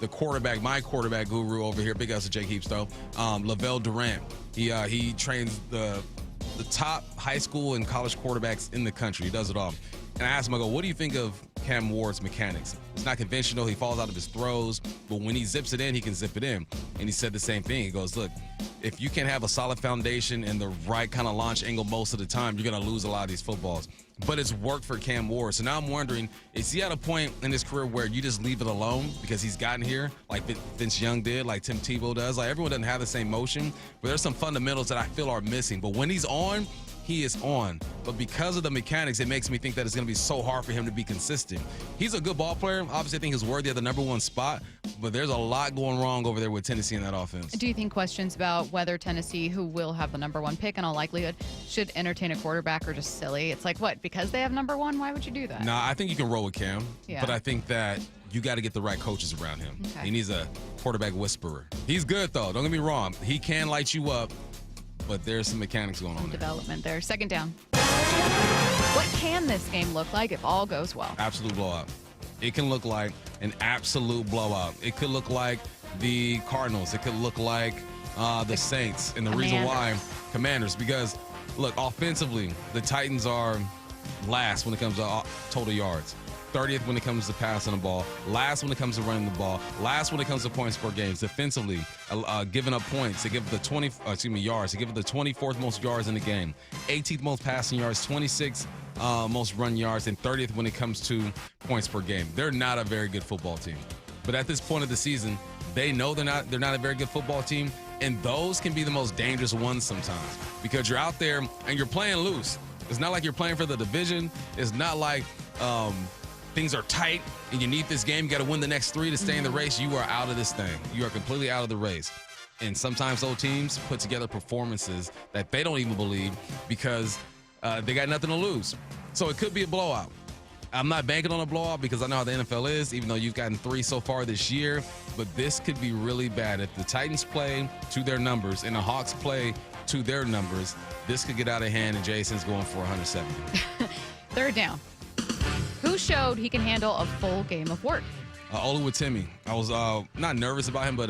the quarterback, my quarterback guru over here, big ups to Jake Heapstow, Lavelle Durant. He trains the top high school and college quarterbacks in the country. He does it all. And I asked him, I go, what do you think of Cam Ward's mechanics? It's not conventional. He falls out of his throws, but when he zips it in, he can zip it in. And he said the same thing. He goes, look, if you can't have a solid foundation and the right kind of launch angle most of the time, you're going to lose a lot of these footballs. But it's worked for Cam Ward. So now I'm wondering, is he at a point in his career where you just leave it alone because he's gotten here like Vince Young did, like Tim Tebow does? Like everyone doesn't have the same motion, but there's some fundamentals that I feel are missing. But when he's on, he is on. But because of the mechanics, it makes me think that it's going to be so hard for him to be consistent. He's a good ball player. Obviously, I think he's worthy of the number one spot, but there's a lot going wrong over there with Tennessee in that offense. Do you think questions about whether Tennessee, who will have the number one pick in all likelihood, should entertain a quarterback are just silly? It's like, what, because they have number one, why would you do that? Nah, I think you can roll with Cam, Yeah. but I think that you got to get the right coaches around him. Okay. He needs a quarterback whisperer. He's good, though. Don't get me wrong. He can light you up, but there's some mechanics going on there. Development there. Second down. What can this game look like if all goes well? Absolute blowout. It can look like an absolute blowout. It could look like the Cardinals. It could look like the Saints. And the reason why, Commanders, because, look, offensively, the Titans are last when it comes to total yards. 30th when it comes to passing the ball, last when it comes to running the ball, last when it comes to points per game. Defensively, giving up points. They give it the yards. They give it the 24th most yards in the game, 18th most passing yards, 26th most run yards, and 30th when it comes to points per game. They're not a very good football team. But at this point of the season, they know they're not a very good football team, and those can be the most dangerous ones sometimes because you're out there and you're playing loose. It's not like you're playing for the division. It's not like things are tight and you need this game. You got to win the next 3 to stay in the race. You are out of this thing. You are completely out of the race. And sometimes those teams put together performances that they don't even believe because they got nothing to lose. So it could be a blowout. I'm not banking on a blowout because I know how the NFL is, even though you've gotten 3 so far this year. But this could be really bad. If the Titans play to their numbers and the Hawks play to their numbers, this could get out of hand and Jason's going for 170. Third down. Who showed he can handle a full game of work? Oluwatimi. I was not nervous about him, but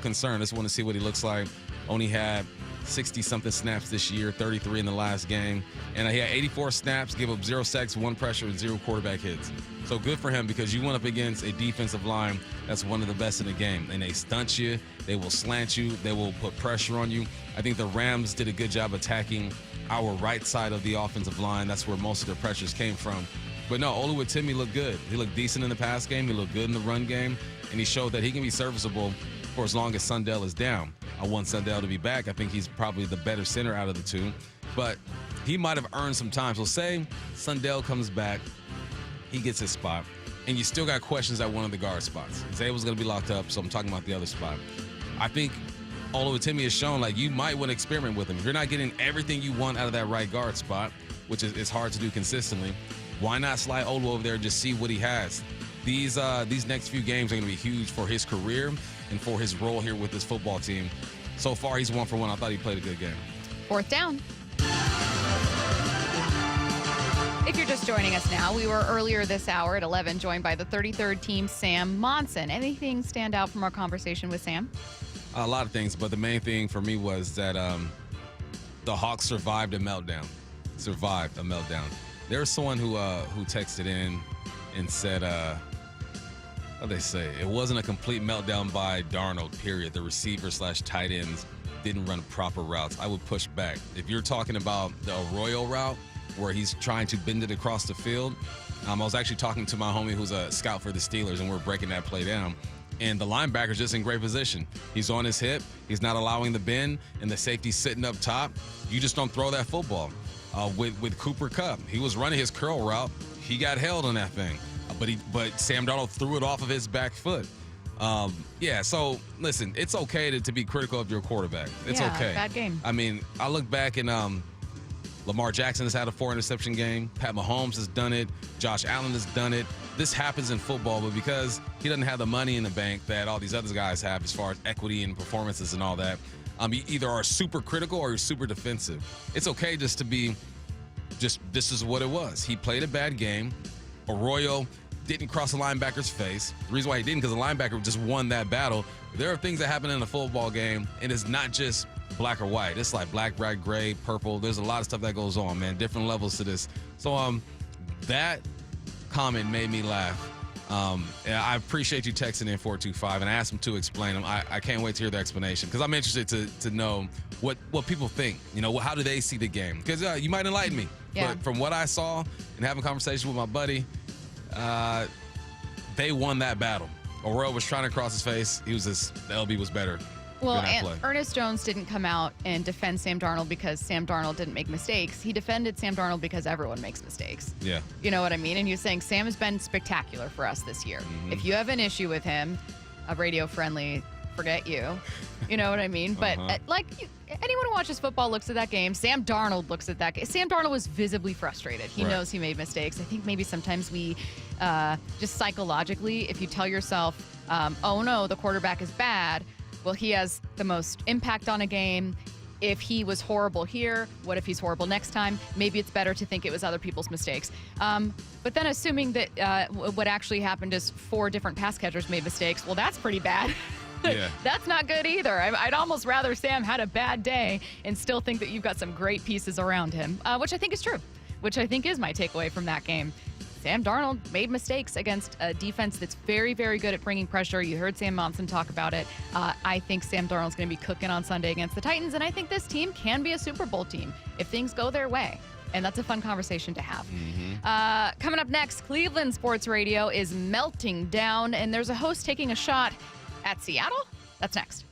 concerned. I just want to see what he looks like. Only had 60-something snaps this year, 33 in the last game. And he had 84 snaps, gave up 0 sacks, 1 pressure, and 0 quarterback hits. So good for him because you went up against a defensive line that's one of the best in the game. And they stunt you. They will slant you. They will put pressure on you. I think the Rams did a good job attacking our right side of the offensive line. That's where most of their pressures came from. But no, Oluwatimi looked good. He looked decent in the pass game. He looked good in the run game. And he showed that he can be serviceable for as long as Sundell is down. I want Sundell to be back. I think he's probably the better center out of the two. But he might have earned some time. So say Sundell comes back, he gets his spot, and you still got questions at one of the guard spots. Zabel's going to be locked up, so I'm talking about the other spot. I think Oluwatimi has shown like you might want to experiment with him. If you're not getting everything you want out of that right guard spot, which is hard to do consistently, why not slide Olu over there and just see what he has? These next few games are going to be huge for his career and for his role here with this football team. So far, he's 1 for 1. I thought he played a good game. Fourth down. If you're just joining us now, we were earlier this hour at 11 joined by the 33rd team, Sam Monson. Anything stand out from our conversation with Sam? A lot of things, but the main thing for me was that the Hawks survived a meltdown. There was someone who texted in and said, what they say? It wasn't a complete meltdown by Darnold, period. The receiver/tight ends didn't run proper routes. I would push back. If you're talking about the Arroyo route where he's trying to bend it across the field, I was actually talking to my homie who's a scout for the Steelers, and we're breaking that play down. And the linebacker's just in great position. He's on his hip. He's not allowing the bend, and the safety's sitting up top. You just don't throw that football. With Cooper Kupp, he was running his curl route. He got held on that thing. But Sam Darnold threw it off of his back foot. So listen, it's okay to be critical of your quarterback. It's okay. Bad game. I mean, I look back and Lamar Jackson has had a 4-interception game. Pat Mahomes has done it. Josh Allen has done it. This happens in football, but because he doesn't have the money in the bank that all these other guys have as far as equity and performances and all that, you either are super critical or you're super defensive. It's okay just to be this is what it was. He played a bad game. Arroyo didn't cross the linebacker's face. The reason why he didn't, because the linebacker just won that battle. There are things that happen in a football game, and it's not just black or white. It's like black, white, gray, purple. There's a lot of stuff that goes on, man. Different levels to this. So that comment made me laugh. And I appreciate you texting in 425, and I asked him to explain them. I can't wait to hear the explanation because I'm interested to know what people think. How do they see the game? Because you might enlighten me. Yeah. But from what I saw and having a conversation with my buddy, they won that battle. Arroyo was trying to cross his face. The LB was better. Well, and Ernest Jones didn't come out and defend Sam Darnold because Sam Darnold didn't make mistakes. He defended Sam Darnold because everyone makes mistakes. Yeah. You know what I mean? And you're saying Sam has been spectacular for us this year. Mm-hmm. If you have an issue with him, a radio-friendly, forget you. You know what I mean? But anyone who watches football looks at that game. Sam Darnold looks at that game. Sam Darnold was visibly frustrated. He knows he made mistakes. I think maybe sometimes we just psychologically, if you tell yourself, oh no, the quarterback is bad, well, he has the most impact on a game. If he was horrible here, what if he's horrible next time? Maybe it's better to think it was other people's mistakes. But then assuming that what actually happened is 4 different pass catchers made mistakes, well, that's pretty bad. Yeah. That's not good either. I'd almost rather Sam had a bad day and still think that you've got some great pieces around him, which I think is true, which I think is my takeaway from that game. Sam Darnold made mistakes against a defense that's very, very good at bringing pressure. You heard Sam Monson talk about it. I think Sam Darnold's going to be cooking on Sunday against the Titans, and I think this team can be a Super Bowl team if things go their way. And that's a fun conversation to have. Coming up next, Cleveland Sports Radio is melting down, and there's a host taking a shot at Seattle. That's next.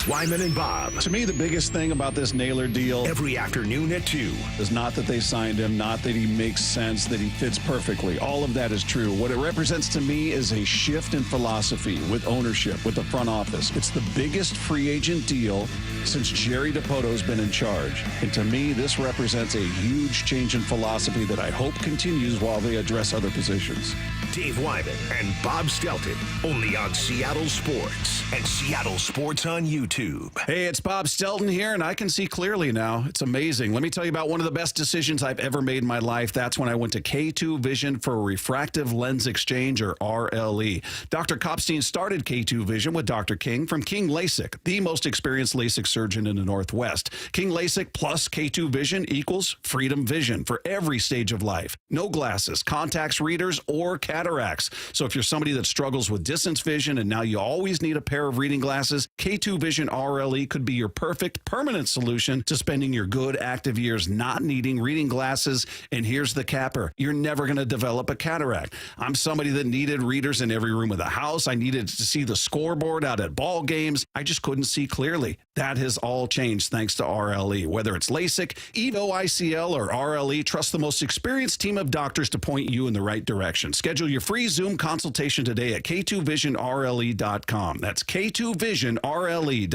Wyman and Bob. To me, the biggest thing about this Naylor deal every afternoon at 2 is not that they signed him, not that he makes sense, that he fits perfectly. All of that is true. What it represents to me is a shift in philosophy with ownership, with the front office. It's the biggest free agent deal since Jerry DiPoto's been in charge. And to me, this represents a huge change in philosophy that I hope continues while they address other positions. Dave Wyman and Bob Stelton, only on Seattle Sports and Seattle Sports on YouTube. Hey, it's Bob Stelton here, and I can see clearly now. It's amazing. Let me tell you about one of the best decisions I've ever made in my life. That's when I went to K2 Vision for Refractive Lens Exchange, or RLE. Dr. Kopstein started K2 Vision with Dr. King from King LASIK, the most experienced LASIK surgeon in the Northwest. King LASIK plus K2 Vision equals freedom vision for every stage of life. No glasses, contacts, readers, or cataracts. So if you're somebody that struggles with distance vision and now you always need a pair of reading glasses, K2 Vision RLE could be your perfect permanent solution to spending your good active years not needing reading glasses. And here's the capper. You're never going to develop a cataract. I'm somebody that needed readers in every room of the house. I needed to see the scoreboard out at ball games. I just couldn't see clearly. That has all changed thanks to RLE. Whether it's LASIK, EVO ICL, or RLE, trust the most experienced team of doctors to point you in the right direction. Schedule your free Zoom consultation today at K2VisionRLE.com. That's K2VisionRLE.com.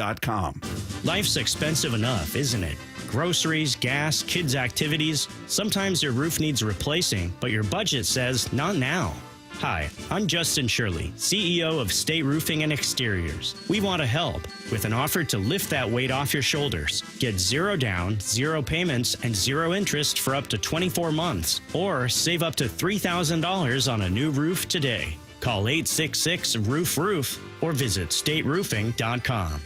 Life's expensive enough, isn't it? Groceries, gas, kids' activities. Sometimes your roof needs replacing, but your budget says not now. Hi, I'm Justin Shirley, CEO of State Roofing and Exteriors. We want to help with an offer to lift that weight off your shoulders. Get 0 down, 0 payments, and 0 interest for up to 24 months, or save up to $3,000 on a new roof today. Call 866-ROOF-ROOF or visit stateroofing.com.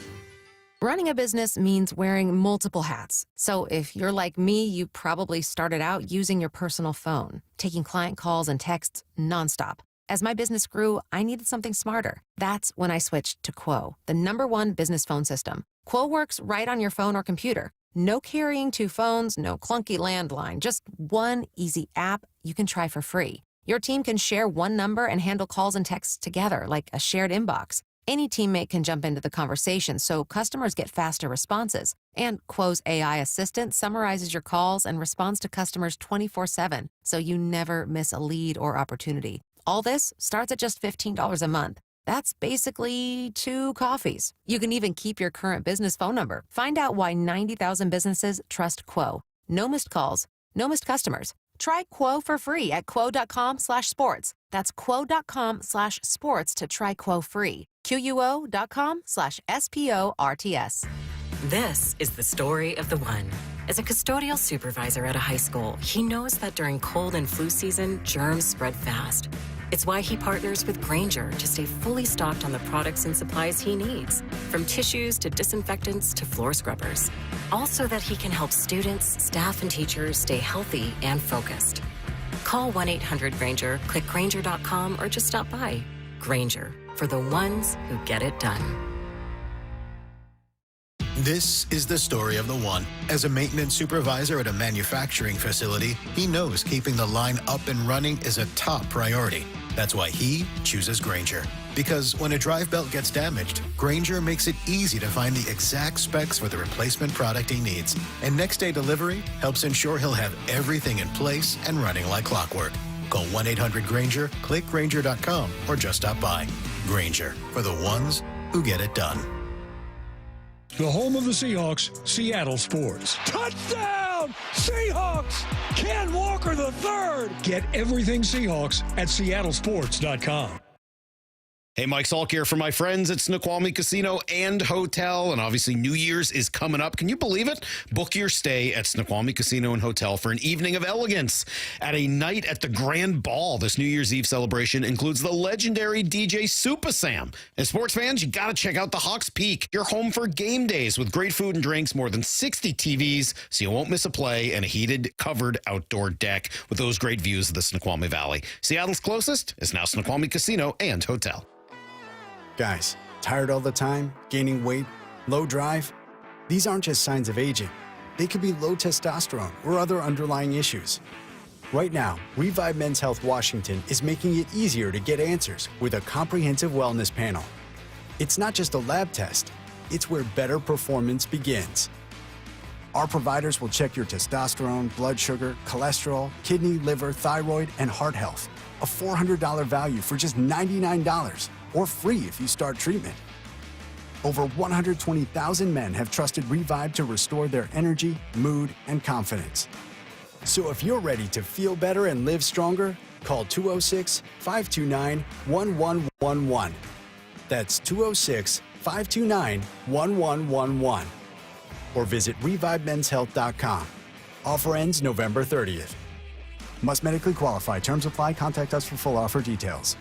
Running a business means wearing multiple hats. So if you're like me, you probably started out using your personal phone, taking client calls and texts nonstop. As my business grew, I needed something smarter. That's when I switched to Quo, the #1 business phone system. Quo works right on your phone or computer. No carrying 2 phones, no clunky landline, just one easy app you can try for free. Your team can share one number and handle calls and texts together like a shared inbox. Any teammate can jump into the conversation, so customers get faster responses. And Quo's AI assistant summarizes your calls and responds to customers 24/7, so you never miss a lead or opportunity. All this starts at just $15 a month. That's basically 2 coffees. You can even keep your current business phone number. Find out why 90,000 businesses trust Quo. No missed calls, no missed customers. Try Quo for free at quo.com/sports. That's quo.com/sports to try Quo free. QUO.com/SPORTS. This is the story of the one. As a custodial supervisor at a high school, he knows that during cold and flu season, germs spread fast. It's why he partners with Grainger to stay fully stocked on the products and supplies he needs, from tissues to disinfectants to floor scrubbers. All so that he can help students, staff, and teachers stay healthy and focused. Call 1-800-GRAINGER, click Grainger.com, or just stop by. Grainger, for the ones who get it done. This is the story of the one. As a maintenance supervisor at a manufacturing facility, he knows keeping the line up and running is a top priority. That's why he chooses Grainger. Because when a drive belt gets damaged, Grainger makes it easy to find the exact specs for the replacement product he needs. And next day delivery helps ensure he'll have everything in place and running like clockwork. Call 1-800-GRAINGER, click Grainger.com, or just stop by. Grainger, for the ones who get it done. The home of the Seahawks, Seattle Sports. Touchdown! Seahawks! Ken Walker III! Get everything Seahawks at seattlesports.com. Hey, Mike Salk here for my friends at Snoqualmie Casino and Hotel. And obviously, New Year's is coming up. Can you believe it? Book your stay at Snoqualmie Casino and Hotel for an evening of elegance at a night at the Grand Ball. This New Year's Eve celebration includes the legendary DJ Super Sam. And sports fans, you got to check out the Hawks Peak. You're home for game days with great food and drinks, more than 60 TVs, so you won't miss a play, and a heated, covered outdoor deck with those great views of the Snoqualmie Valley. Seattle's closest is now Snoqualmie Casino and Hotel. Guys, tired all the time, gaining weight, low drive? These aren't just signs of aging. They could be low testosterone or other underlying issues. Right now, Revive Men's Health Washington is making it easier to get answers with a comprehensive wellness panel. It's not just a lab test, it's where better performance begins. Our providers will check your testosterone, blood sugar, cholesterol, kidney, liver, thyroid, and heart health. A $400 value for just $99. Or free if you start treatment. Over 120,000 men have trusted Revive to restore their energy, mood, and confidence. So if you're ready to feel better and live stronger, call 206-529-1111. That's 206-529-1111. Or visit ReviveMen'sHealth.com. Offer ends November 30th. Must medically qualify. Terms apply. Contact us for full offer details.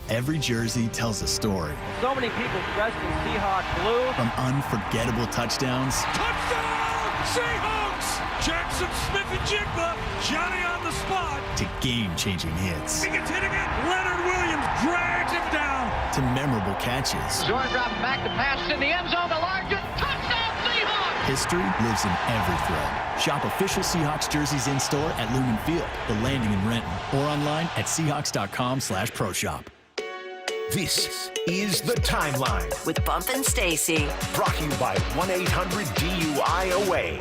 Every jersey tells a story. So many people dressed in Seahawks blue. From unforgettable touchdowns. Touchdown, Seahawks! Jackson Smith-Njigba, Johnny on the spot. To game-changing hits. He gets hit again. Leonard Williams drags him down. To memorable catches. Jordan dropping back to pass in the end zone to Larkin. Touchdown, Seahawks! History lives in every thread. Shop official Seahawks jerseys in-store at Lumen Field, The Landing in Renton, or online at Seahawks.com/pro-shop. This is The Timeline with Bump and Stacy. Brought to you by 1-800-DUI-AWAY.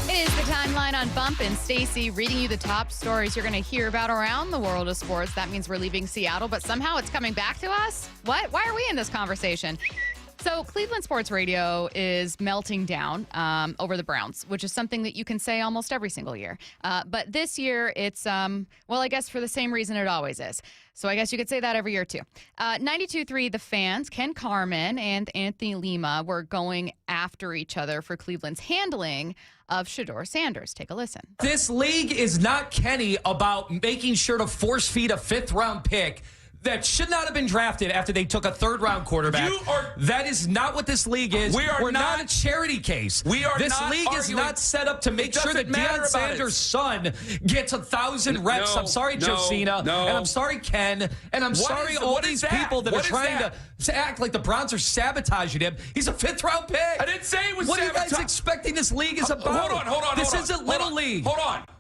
It is The Timeline on Bump and Stacy, reading you the top stories you're going to hear about around the world of sports. That means we're leaving Seattle, but somehow it's coming back to us? What? Why are we in this conversation? So Cleveland sports radio is melting down over the Browns, which is something that you can say almost every single year. But this year, it's, well, I guess for the same reason it always is. So I guess you could say that every year, too. 92.3, the fans, Ken Carman and Anthony Lima, were going after each other for Cleveland's handling of Shedeur Sanders. Take a listen. This league is not Kenny about making sure to force feed a fifth-round pick that should not have been drafted after they took a third-round quarterback. That is not what this league is. We're not a charity case. This league is not set up to make sure that Deion Sanders' son gets 1,000 reps. I'm sorry, Josina. And I'm sorry, Ken. And I'm sorry, all these people that are trying to act like the Browns are sabotaging him. He's a fifth-round pick. I didn't say it was What sabotage. are you guys expecting this league is about? Hold on. This isn't Little League.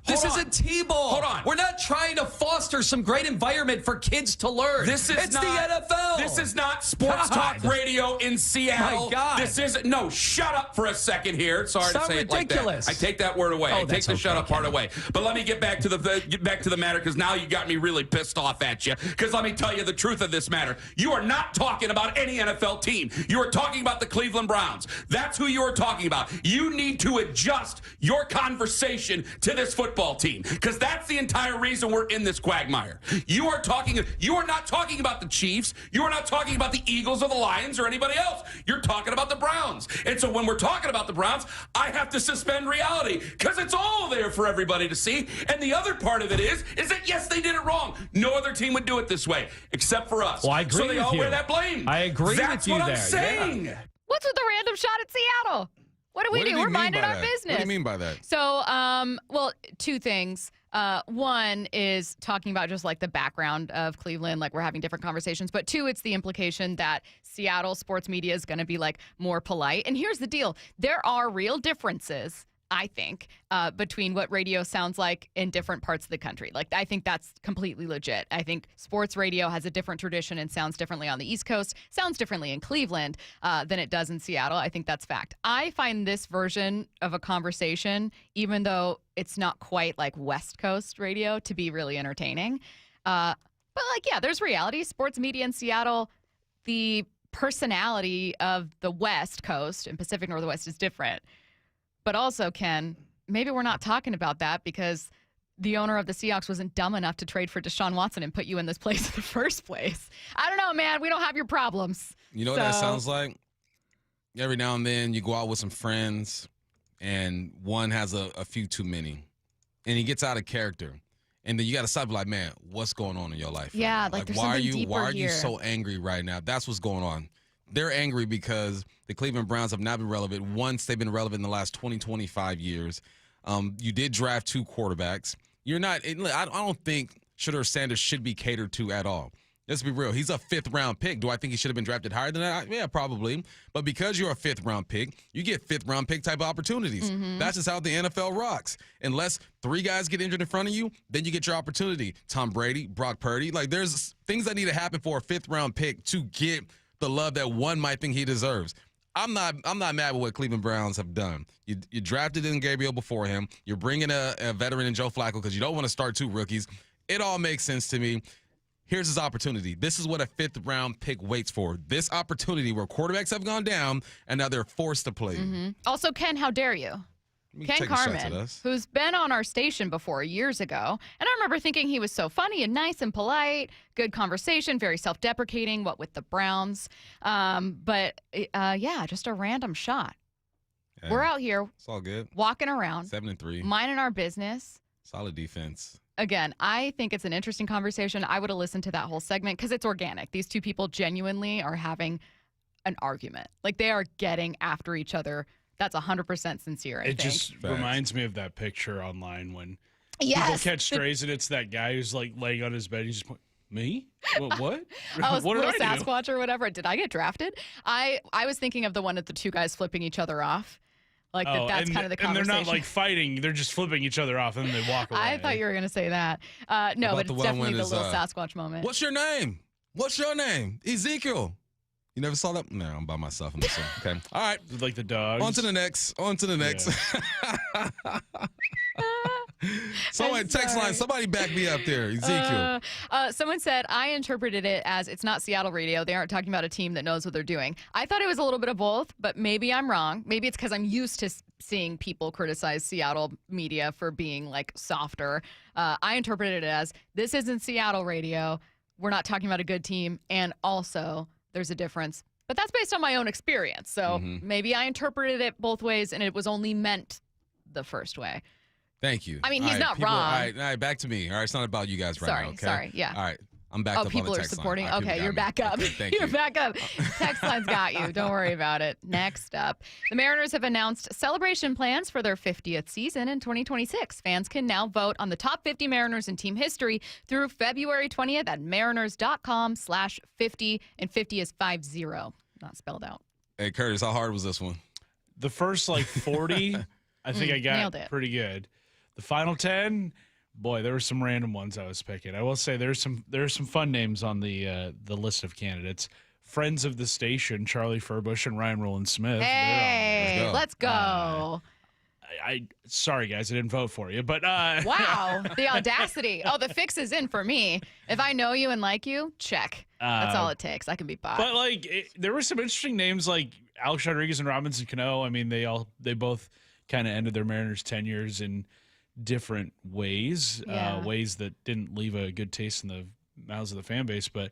This isn't T-ball. Hold on. We're not trying to foster some great environment for kids to learn. It's the NFL. This is not sports talk radio in Seattle. My God. This isn't. No, shut up for a second here. Sorry to say it like that. ridiculous. I take that word away. I take the shut up part away. But let me get back to the matter, because now you got me really pissed off at you. Because let me tell you the truth of this matter. You are not talking about any NFL team. You are talking about the Cleveland Browns. That's who you are talking about. You need to adjust your conversation to this football team, because that's the entire reason we're in this quagmire. You are not talking about the Chiefs. You are not talking about the Eagles or the Lions or anybody else. You're talking about the Browns. And so when we're talking about the Browns, I have to suspend reality, because it's all there for everybody to see. And the other part of it is that, yes, they did it wrong. No other team would do it this way, except for us. Well, I agree so they with all you. wear that blame. I agree That's with you what there. I'm saying. Yeah. What's with the random shot at Seattle? What do we do? We're minding our business. What do you mean by that? So, well, two things. One is talking about just like the background of Cleveland, like we're having different conversations. But two, it's the implication that Seattle sports media is going to be like more polite. And here's the deal. There are real differences, I think, between what radio sounds like in different parts of the country. Like, I think that's completely legit. I think sports radio has a different tradition and sounds differently on the East Coast, sounds differently in Cleveland than it does in Seattle. I think that's fact. I find this version of a conversation, even though it's not quite like West Coast radio, to be really entertaining. But like, yeah, there's reality. Sports media in Seattle, the personality of the West Coast and Pacific Northwest is different. But also, Ken, maybe we're not talking about that because the owner of the Seahawks wasn't dumb enough to trade for Deshaun Watson and put you in this place in the first place. I don't know, man. We don't have your problems. You know what that sounds like? Every now and then you go out with some friends and one has a few too many and he gets out of character. And then you got to stop like, man, what's going on in your life? Yeah, like there's something deeper why are here. you so angry right now? That's what's going on. They're angry because the Cleveland Browns have not been relevant. Once they've been relevant in the last 20, 25 years. You did draft 2 quarterbacks. You're not – I don't think Shedeur Sanders should be catered to at all. Let's be real. He's a 5th-round pick. Do I think he should have been drafted higher than that? Yeah, probably. But because you're a 5th-round pick, you get 5th-round pick type of opportunities. Mm-hmm. That's just how the NFL rocks. Unless 3 guys get injured in front of you, then you get your opportunity. Tom Brady, Brock Purdy. Like, there's things that need to happen for a 5th-round pick to get the love that one might think he deserves. I'm not mad with what Cleveland Browns have done. You drafted in Gabriel before him. You're bringing a veteran in Joe Flacco because you don't want to start 2 rookies. It all makes sense to me. Here's his opportunity. This is what a 5th-round pick waits for. This opportunity where quarterbacks have gone down and now they're forced to play. Mm-hmm. Also, Ken, how dare you? Ken Carman, who's been on our station before years ago. And I remember thinking he was so funny and nice and polite, good conversation, very self-deprecating, what with the Browns. But just a random shot. Yeah, we're out here. It's all good. Walking around. 7-3. Minding our business. Solid defense. Again, I think it's an interesting conversation. I would have listened to that whole segment because it's organic. These 2 people genuinely are having an argument. Like, they are getting after each other. That's 100% sincere, I think. It just reminds me of that picture online when yes, people catch strays and it's that guy who's like laying on his bed. He's just me? What? Oh, what did little I do? Sasquatch or whatever. Did I get drafted? I was thinking of the one of the 2 guys flipping each other off. Like that's kind of the conversation. And they're not like fighting. They're just flipping each other off and then they walk away. I thought you were going to say that. No, but it's definitely the little Sasquatch moment. What's your name? What's your name? Ezekiel. You never saw that? No, I'm by myself in this one. Okay. All right. Like the dogs. On to the next. Yeah. Someone text line. Somebody back me up there. Ezekiel. Someone said, I interpreted it as it's not Seattle radio. They aren't talking about a team that knows what they're doing. I thought it was a little bit of both, but maybe I'm wrong. Maybe it's because I'm used to seeing people criticize Seattle media for being like softer. I interpreted it as this isn't Seattle radio. We're not talking about a good team. And also there's a difference. But that's based on my own experience. So maybe I interpreted it both ways and it was only meant the first way. Thank you. I mean, he's not wrong. All right, back to me. All right, it's not about you guys right now, okay? Sorry, yeah. All right, I'm back up on the text line. People are supporting. All right, okay, you're back up. Okay, thank you're you. back up. Text line's got you. Don't worry about it. Next up, the Mariners have announced celebration plans for their 50th season in 2026. Fans can now vote on the top 50 Mariners in team history through February 20th at mariners.com/50, and 50 is 50, not spelled out. Hey, Curtis, how hard was this one? The first 40, I think I got nailed it. Pretty good. The final 10, boy, there were some random ones I was picking. I will say there's some fun names on the list of candidates. Friends of the station, Charlie Furbush and Ryan Roland Smith. Hey, let's go. Sorry guys, I didn't vote for you, but wow, the audacity. Oh, the fix is in for me. If I know you and like you, check. That's all it takes. I can be bought. But there were some interesting names like Alex Rodriguez and Robinson Cano. I mean, they both kind of ended their Mariners tenures in different ways, ways that didn't leave a good taste in the mouths of the fan base. But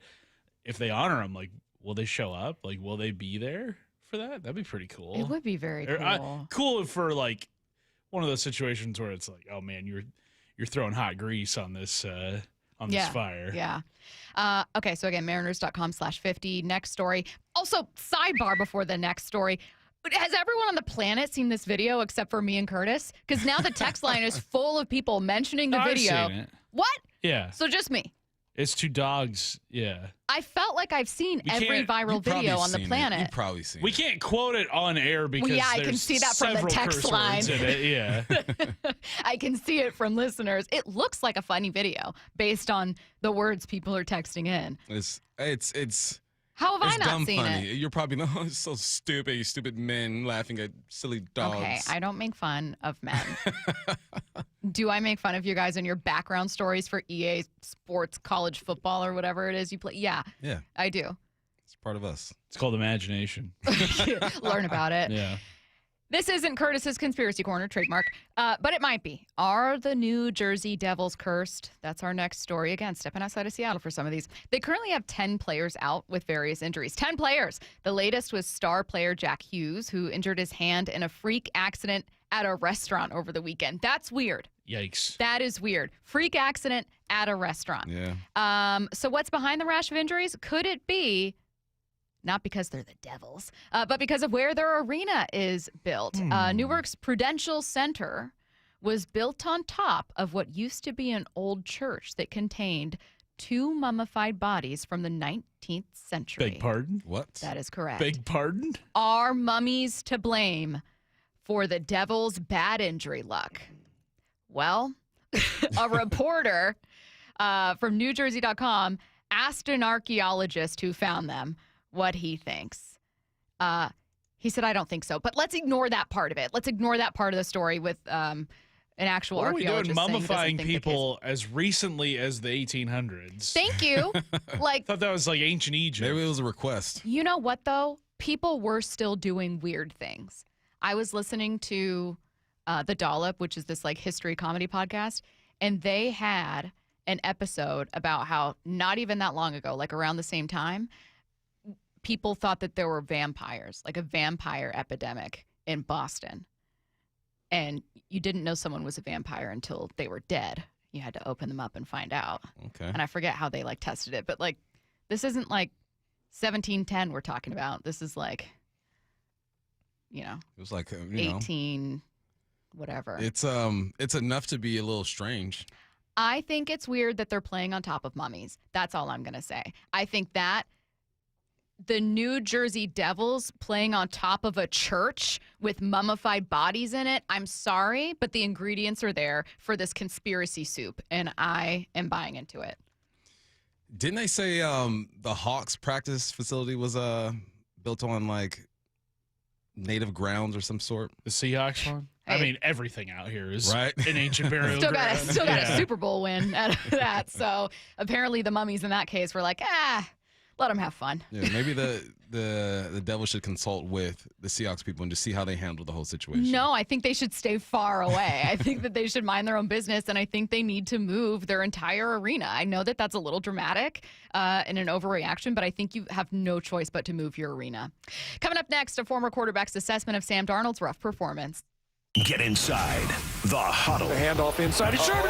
if they honor them, will they show up? Will they be there for that? That'd be pretty cool. It would be very cool. Cool for one of those situations where it's like, oh man, you're throwing hot grease on this this fire. Yeah. Okay, so again, mariners.com/50. Next story. Also, sidebar before the next story. Has everyone on the planet seen this video except for me and Curtis? Because now the text line is full of people mentioning the video. I've seen it. What? Yeah. So just me. It's 2 dogs. Yeah. I felt like I've seen every viral video on the planet. You've probably seen it. We can't quote it on air because I can see that from the text line. In it. Yeah. I can see it from listeners. It looks like a funny video based on the words people are texting in. It's How have I not dumb seen funny. it? You're probably it's so stupid. You stupid men laughing at silly dogs. Okay, I don't make fun of men. Do I make fun of you guys in your background stories for EA Sports College Football or whatever it is you play? Yeah. Yeah. I do. It's part of us. It's called imagination. Learn about it. Yeah. This isn't Curtis's Conspiracy Corner, trademark, but it might be. Are the New Jersey Devils cursed? That's our next story. Again, stepping outside of Seattle for some of these. They currently have 10 players out with various injuries. 10 players. The latest was star player Jack Hughes, who injured his hand in a freak accident at a restaurant over the weekend. That's weird. Yikes. That is weird. Freak accident at a restaurant. Yeah. So what's behind the rash of injuries? Could it be not because they're the Devils, but because of where their arena is built? Newark's Prudential Center was built on top of what used to be an old church that contained 2 mummified bodies from the 19th century. Beg pardon? What? That is correct. Beg pardon? Are mummies to blame for the Devils' bad injury luck? Well, a reporter from NewJersey.com asked an archaeologist who found them what he thinks. He said, I don't think so. But let's ignore that part of it. Let's ignore that part of the story with an actual archaeologist. What are we doing mummifying people as recently as the 1800s? Thank you. I thought that was like ancient Egypt. Maybe it was a request. You know what, though? People were still doing weird things. I was listening to The Dollop, which is this like history comedy podcast, and they had an episode about how not even that long ago, like around the same time, people thought that there were vampires, like a vampire epidemic in Boston. And you didn't know someone was a vampire until they were dead. You had to open them up and find out. Okay. And I forget how they like tested it, but like this isn't like 1710 we're talking about. This is like, you know, it was like 18 whatever. It's enough to be a little strange. I think it's weird that they're playing on top of mummies. That's all I'm going to say. I think that the New Jersey Devils playing on top of a church with mummified bodies in it, I'm sorry, but the ingredients are there for this conspiracy soup, and I am buying into it. Didn't they say the Hawks practice facility was built on like native grounds or some sort? The Seahawks one? Hey. I mean, everything out here is right? an ancient burial Still ground. got a Super Bowl win out of that. So apparently the mummies in that case were like, let them have fun. Yeah, maybe the Devils should consult with the Seahawks people and just see how they handle the whole situation. No, I think they should stay far away. I think that they should mind their own business, and I think they need to move their entire arena. I know that that's a little dramatic and an overreaction, but I think you have no choice but to move your arena. Coming up next, a former quarterback's assessment of Sam Darnold's rough performance. Get inside the huddle. The handoff inside. He's going to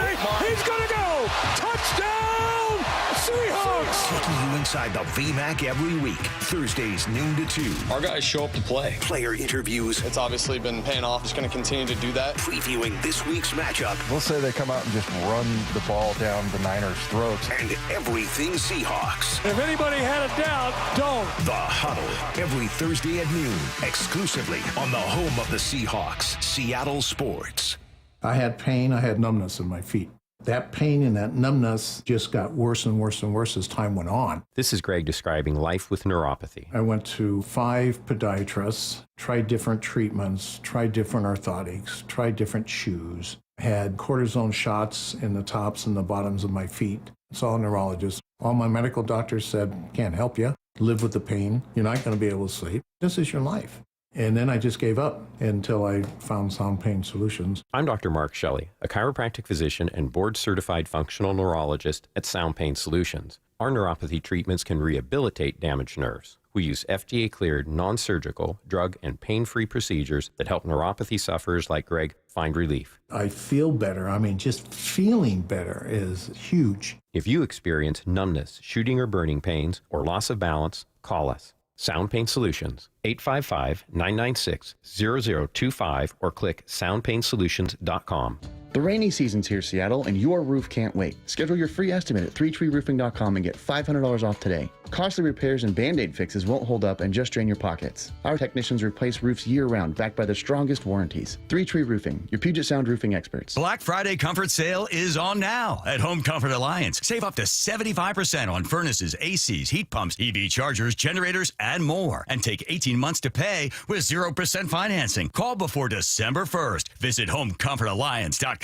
go. Touchdown, Seahawks. Taking you inside the VMAC every week. Thursdays, noon to 2. Our guys show up to play. Player interviews. It's obviously been paying off. Just going to continue to do that. Previewing this week's matchup. We'll say they come out and just run the ball down the Niners' throats. And everything Seahawks. If anybody had a doubt, don't. The Huddle. Every Thursday at noon. Exclusively on the home of the Seahawks. Seattle Sports. I had pain. I had numbness in my feet. That pain and that numbness just got worse and worse and worse as time went on. This is Greg describing life with neuropathy. I went to 5 podiatrists, tried different treatments, tried different orthotics, tried different shoes, had cortisone shots in the tops and the bottoms of my feet. Saw a neurologist. All my medical doctors said, can't help you. Live with the pain. You're not going to be able to sleep. This is your life. And then I just gave up until I found Sound Pain Solutions. I'm Dr. Mark Shelley, a chiropractic physician and board-certified functional neurologist at Sound Pain Solutions. Our neuropathy treatments can rehabilitate damaged nerves. We use FDA-cleared, non-surgical, drug, and pain-free procedures that help neuropathy sufferers like Greg find relief. I feel better. I mean, just feeling better is huge. If you experience numbness, shooting or burning pains, or loss of balance, call us. Sound Pain Solutions, 855-996-0025, or click soundpainsolutions.com. The rainy season's here, Seattle, and your roof can't wait. Schedule your free estimate at 3treeroofing.com and get $500 off today. Costly repairs and Band-Aid fixes won't hold up and just drain your pockets. Our technicians replace roofs year-round, backed by the strongest warranties. 3 Tree Roofing, your Puget Sound roofing experts. Black Friday comfort sale is on now at Home Comfort Alliance. Save up to 75% on furnaces, ACs, heat pumps, EV chargers, generators, and more. And take 18 months to pay with 0% financing. Call before December 1st. Visit homecomfortalliance.com.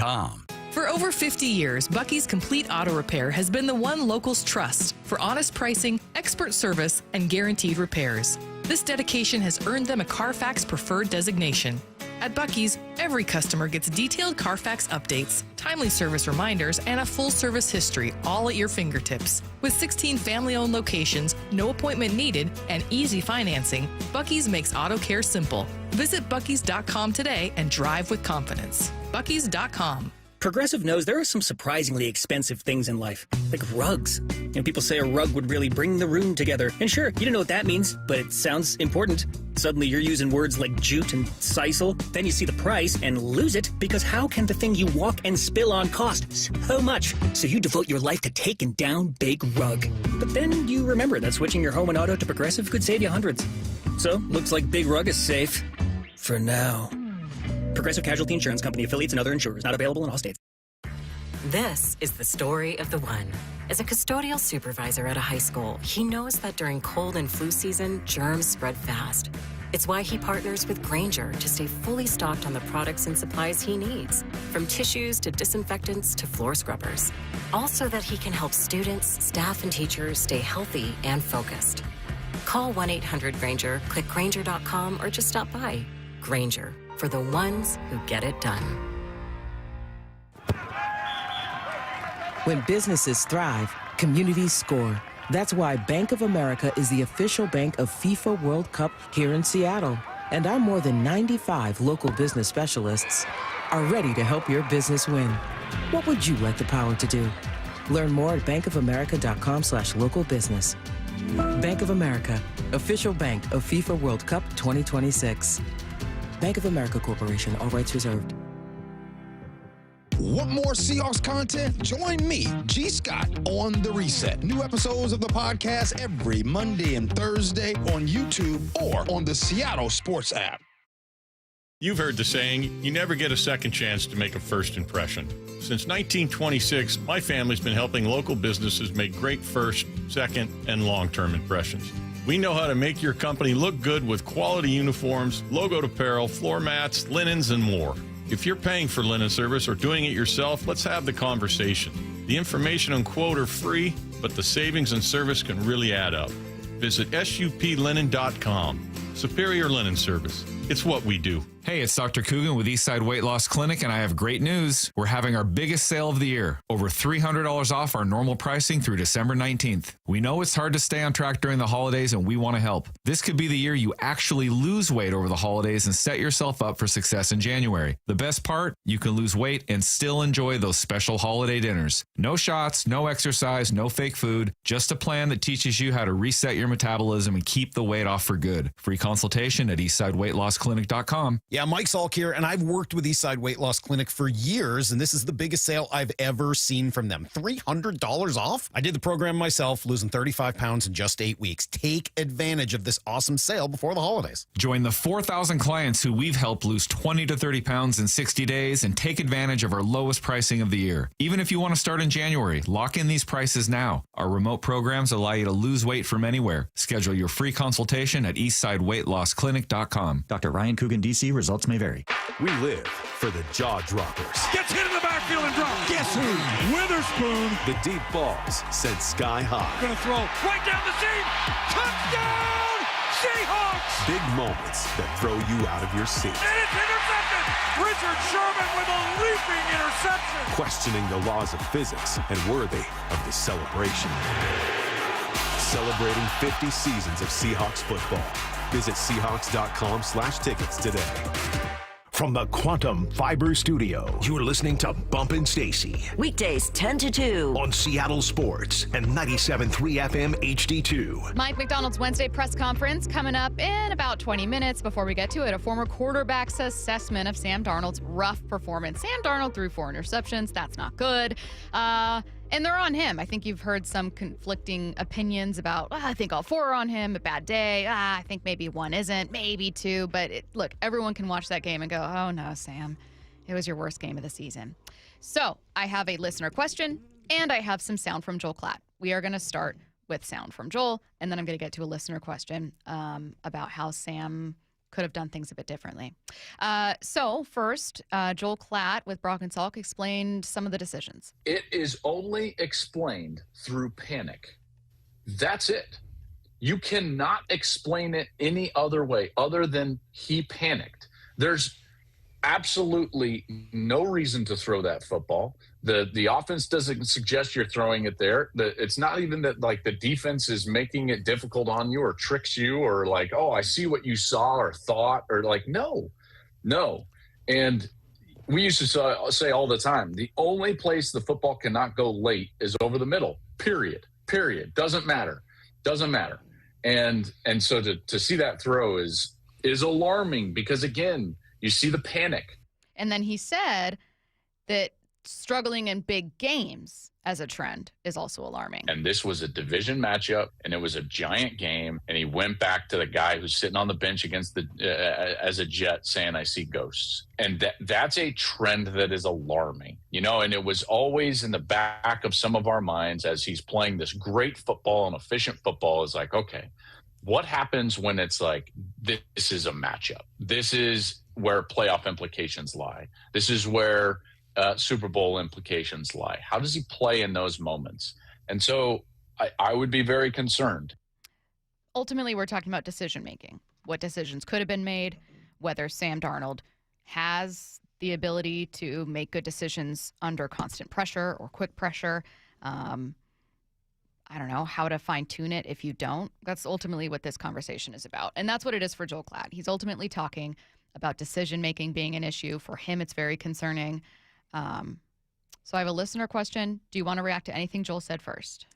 For over 50 years, Bucky's Complete Auto Repair has been the one locals trust for honest pricing, expert service, and guaranteed repairs. This dedication has earned them a Carfax Preferred designation. At Buc-ee's, every customer gets detailed Carfax updates, timely service reminders, and a full service history, all at your fingertips. With 16 family-owned locations, no appointment needed, and easy financing, Buc-ee's makes auto care simple. Visit Buc-ee's.com today and drive with confidence. Buc-ee's.com. Progressive knows there are some surprisingly expensive things in life, like rugs. People say a rug would really bring the room together. And sure, you don't know what that means, but it sounds important. Suddenly you're using words like jute and sisal. Then you see the price and lose it, because how can the thing you walk and spill on cost so much? So you devote your life to taking down Big Rug. But then you remember that switching your home and auto to Progressive could save you hundreds. So, looks like Big Rug is safe. For now. Progressive Casualty Insurance Company, affiliates, and other insurers. Not available in all states. This is the story of the one. As a custodial supervisor at a high school, he knows that during cold and flu season, germs spread fast. It's why he partners with Grainger to stay fully stocked on the products and supplies he needs, from tissues to disinfectants to floor scrubbers. Also that he can help students, staff, and teachers stay healthy and focused. Call 1-800-GRAINGER, click Grainger.com, or just stop by. Grainger, for the ones who get it done. When businesses thrive, communities score. That's why Bank of America is the official bank of FIFA World Cup here in Seattle. And our more than 95 local business specialists are ready to help your business win. What would you like the power to do? Learn more at bankofamerica.com/local business. Bank of America, official bank of FIFA World Cup 2026. Bank of America Corporation, all rights reserved. Want more Seahawks content? Join me, G. Scott, on The Reset. New episodes of the podcast every Monday and Thursday on YouTube or on the Seattle Sports app. You've heard the saying, you never get a second chance to make a first impression. Since 1926, my family's been helping local businesses make great first, second, and long-term impressions. We know how to make your company look good with quality uniforms, logoed apparel, floor mats, linens, and more. If you're paying for linen service or doing it yourself, let's have the conversation. The information and quote are free, but the savings and service can really add up. Visit suplinen.com. Superior Linen Service. It's what we do. Hey, it's Dr. Coogan with Eastside Weight Loss Clinic, and I have great news. We're having our biggest sale of the year. Over $300 off our normal pricing through December 19th. We know it's hard to stay on track during the holidays, and we want to help. This could be the year you actually lose weight over the holidays and set yourself up for success in January. The best part? You can lose weight and still enjoy those special holiday dinners. No shots, no exercise, no fake food. Just a plan that teaches you how to reset your metabolism and keep the weight off for good. Free consultation at eastsideweightlossklinik.com. Yeah, Mike Salk here, and I've worked with Eastside Weight Loss Clinic for years, and this is the biggest sale I've ever seen from them. $300 off? I did the program myself, losing 35 pounds in just 8 weeks. Take advantage of this awesome sale before the holidays. Join the 4,000 clients who we've helped lose 20 to 30 pounds in 60 days and take advantage of our lowest pricing of the year. Even if you want to start in January, lock in these prices now. Our remote programs allow you to lose weight from anywhere. Schedule your free consultation at eastsideweightlossklinik.com. Dr. Ryan Coogan, D.C. Results may vary. We live for the jaw droppers. Gets hit in the backfield and dropped. Guess who? Witherspoon. The deep balls sent sky high. Gonna throw right down the seam. Touchdown, Seahawks! Big moments that throw you out of your seat. And it's intercepted. Richard Sherman with a leaping interception. Questioning the laws of physics and worthy of the celebration. Celebrating 50 seasons of Seahawks football. Visit Seahawks.com/tickets today. From the Quantum Fiber Studio, you're listening to Bumpin' Stacy. Weekdays 10 to 2. On Seattle Sports and 97.3 FM HD2. Mike Macdonald's Wednesday press conference coming up in about 20 minutes. Before we get to it, a former quarterback's assessment of Sam Darnold's rough performance. Sam Darnold threw 4 interceptions. That's not good. And they're on him. I think you've heard some conflicting opinions about, I think all 4 are on him, a bad day. I think maybe 1 isn't, maybe 2. But look, everyone can watch that game and go, oh no, Sam, it was your worst game of the season. So I have a listener question, and I have some sound from Joel Klatt. We are going to start with sound from Joel, and then I'm going to get to a listener question about how Sam could have done things a bit differently. So first, Joel Klatt with Brock and Salk explained some of the decisions. It is only explained through panic. That's it. You cannot explain it any other way other than he panicked. There's absolutely no reason to throw that football. The offense doesn't suggest you're throwing it there. It's not even that like the defense is making it difficult on you or tricks you or like, oh, I see what you saw or thought or like, no. And we used to say all the time, the only place the football cannot go late is over the middle, period. Doesn't matter. And so to see that throw is alarming because, again, you see the panic. And then he said that struggling in big games as a trend is also alarming. And this was a division matchup, and it was a giant game. And he went back to the guy who's sitting on the bench against as a Jet saying, I see ghosts. And that's a trend that is alarming, and it was always in the back of some of our minds as he's playing this great football and efficient football is like, okay, what happens when it's like, this is a matchup? This is where playoff implications lie. This is where Super Bowl implications lie. How does he play in those moments? And so I would be very concerned. Ultimately, we're talking about decision-making. What decisions could have been made, whether Sam Darnold has the ability to make good decisions under constant pressure or quick pressure. I don't know how to fine-tune it if you don't. That's ultimately what this conversation is about. And that's what it is for Joel Klatt. He's ultimately talking about decision-making being an issue. For him, it's very concerning. So I have a listener question. Do you want to react to anything Joel said first?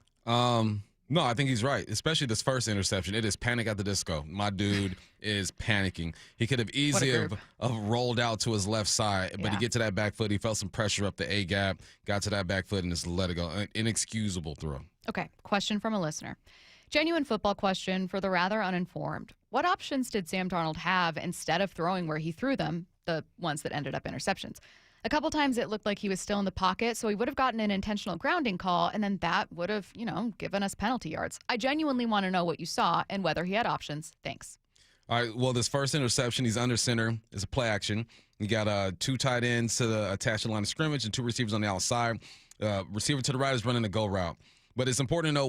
No, I think he's right, especially this first interception. It is panic at the disco. My dude is panicking. He could have easily have rolled out to his left side, but he get to that back foot. He felt some pressure up the A-gap, got to that back foot, and just let it go. An inexcusable throw. Okay, question from a listener. Genuine football question for the rather uninformed. What options did Sam Darnold have instead of throwing where he threw them, the ones that ended up interceptions? A couple times it looked like he was still in the pocket, so he would have gotten an intentional grounding call, and then that would have, given us penalty yards. I genuinely want to know what you saw and whether he had options. Thanks. All right, well, this first interception, he's under center. It's a play action. You got two tight ends to the attached line of scrimmage and two receivers on the outside. Receiver to the right is running a go route. But it's important to know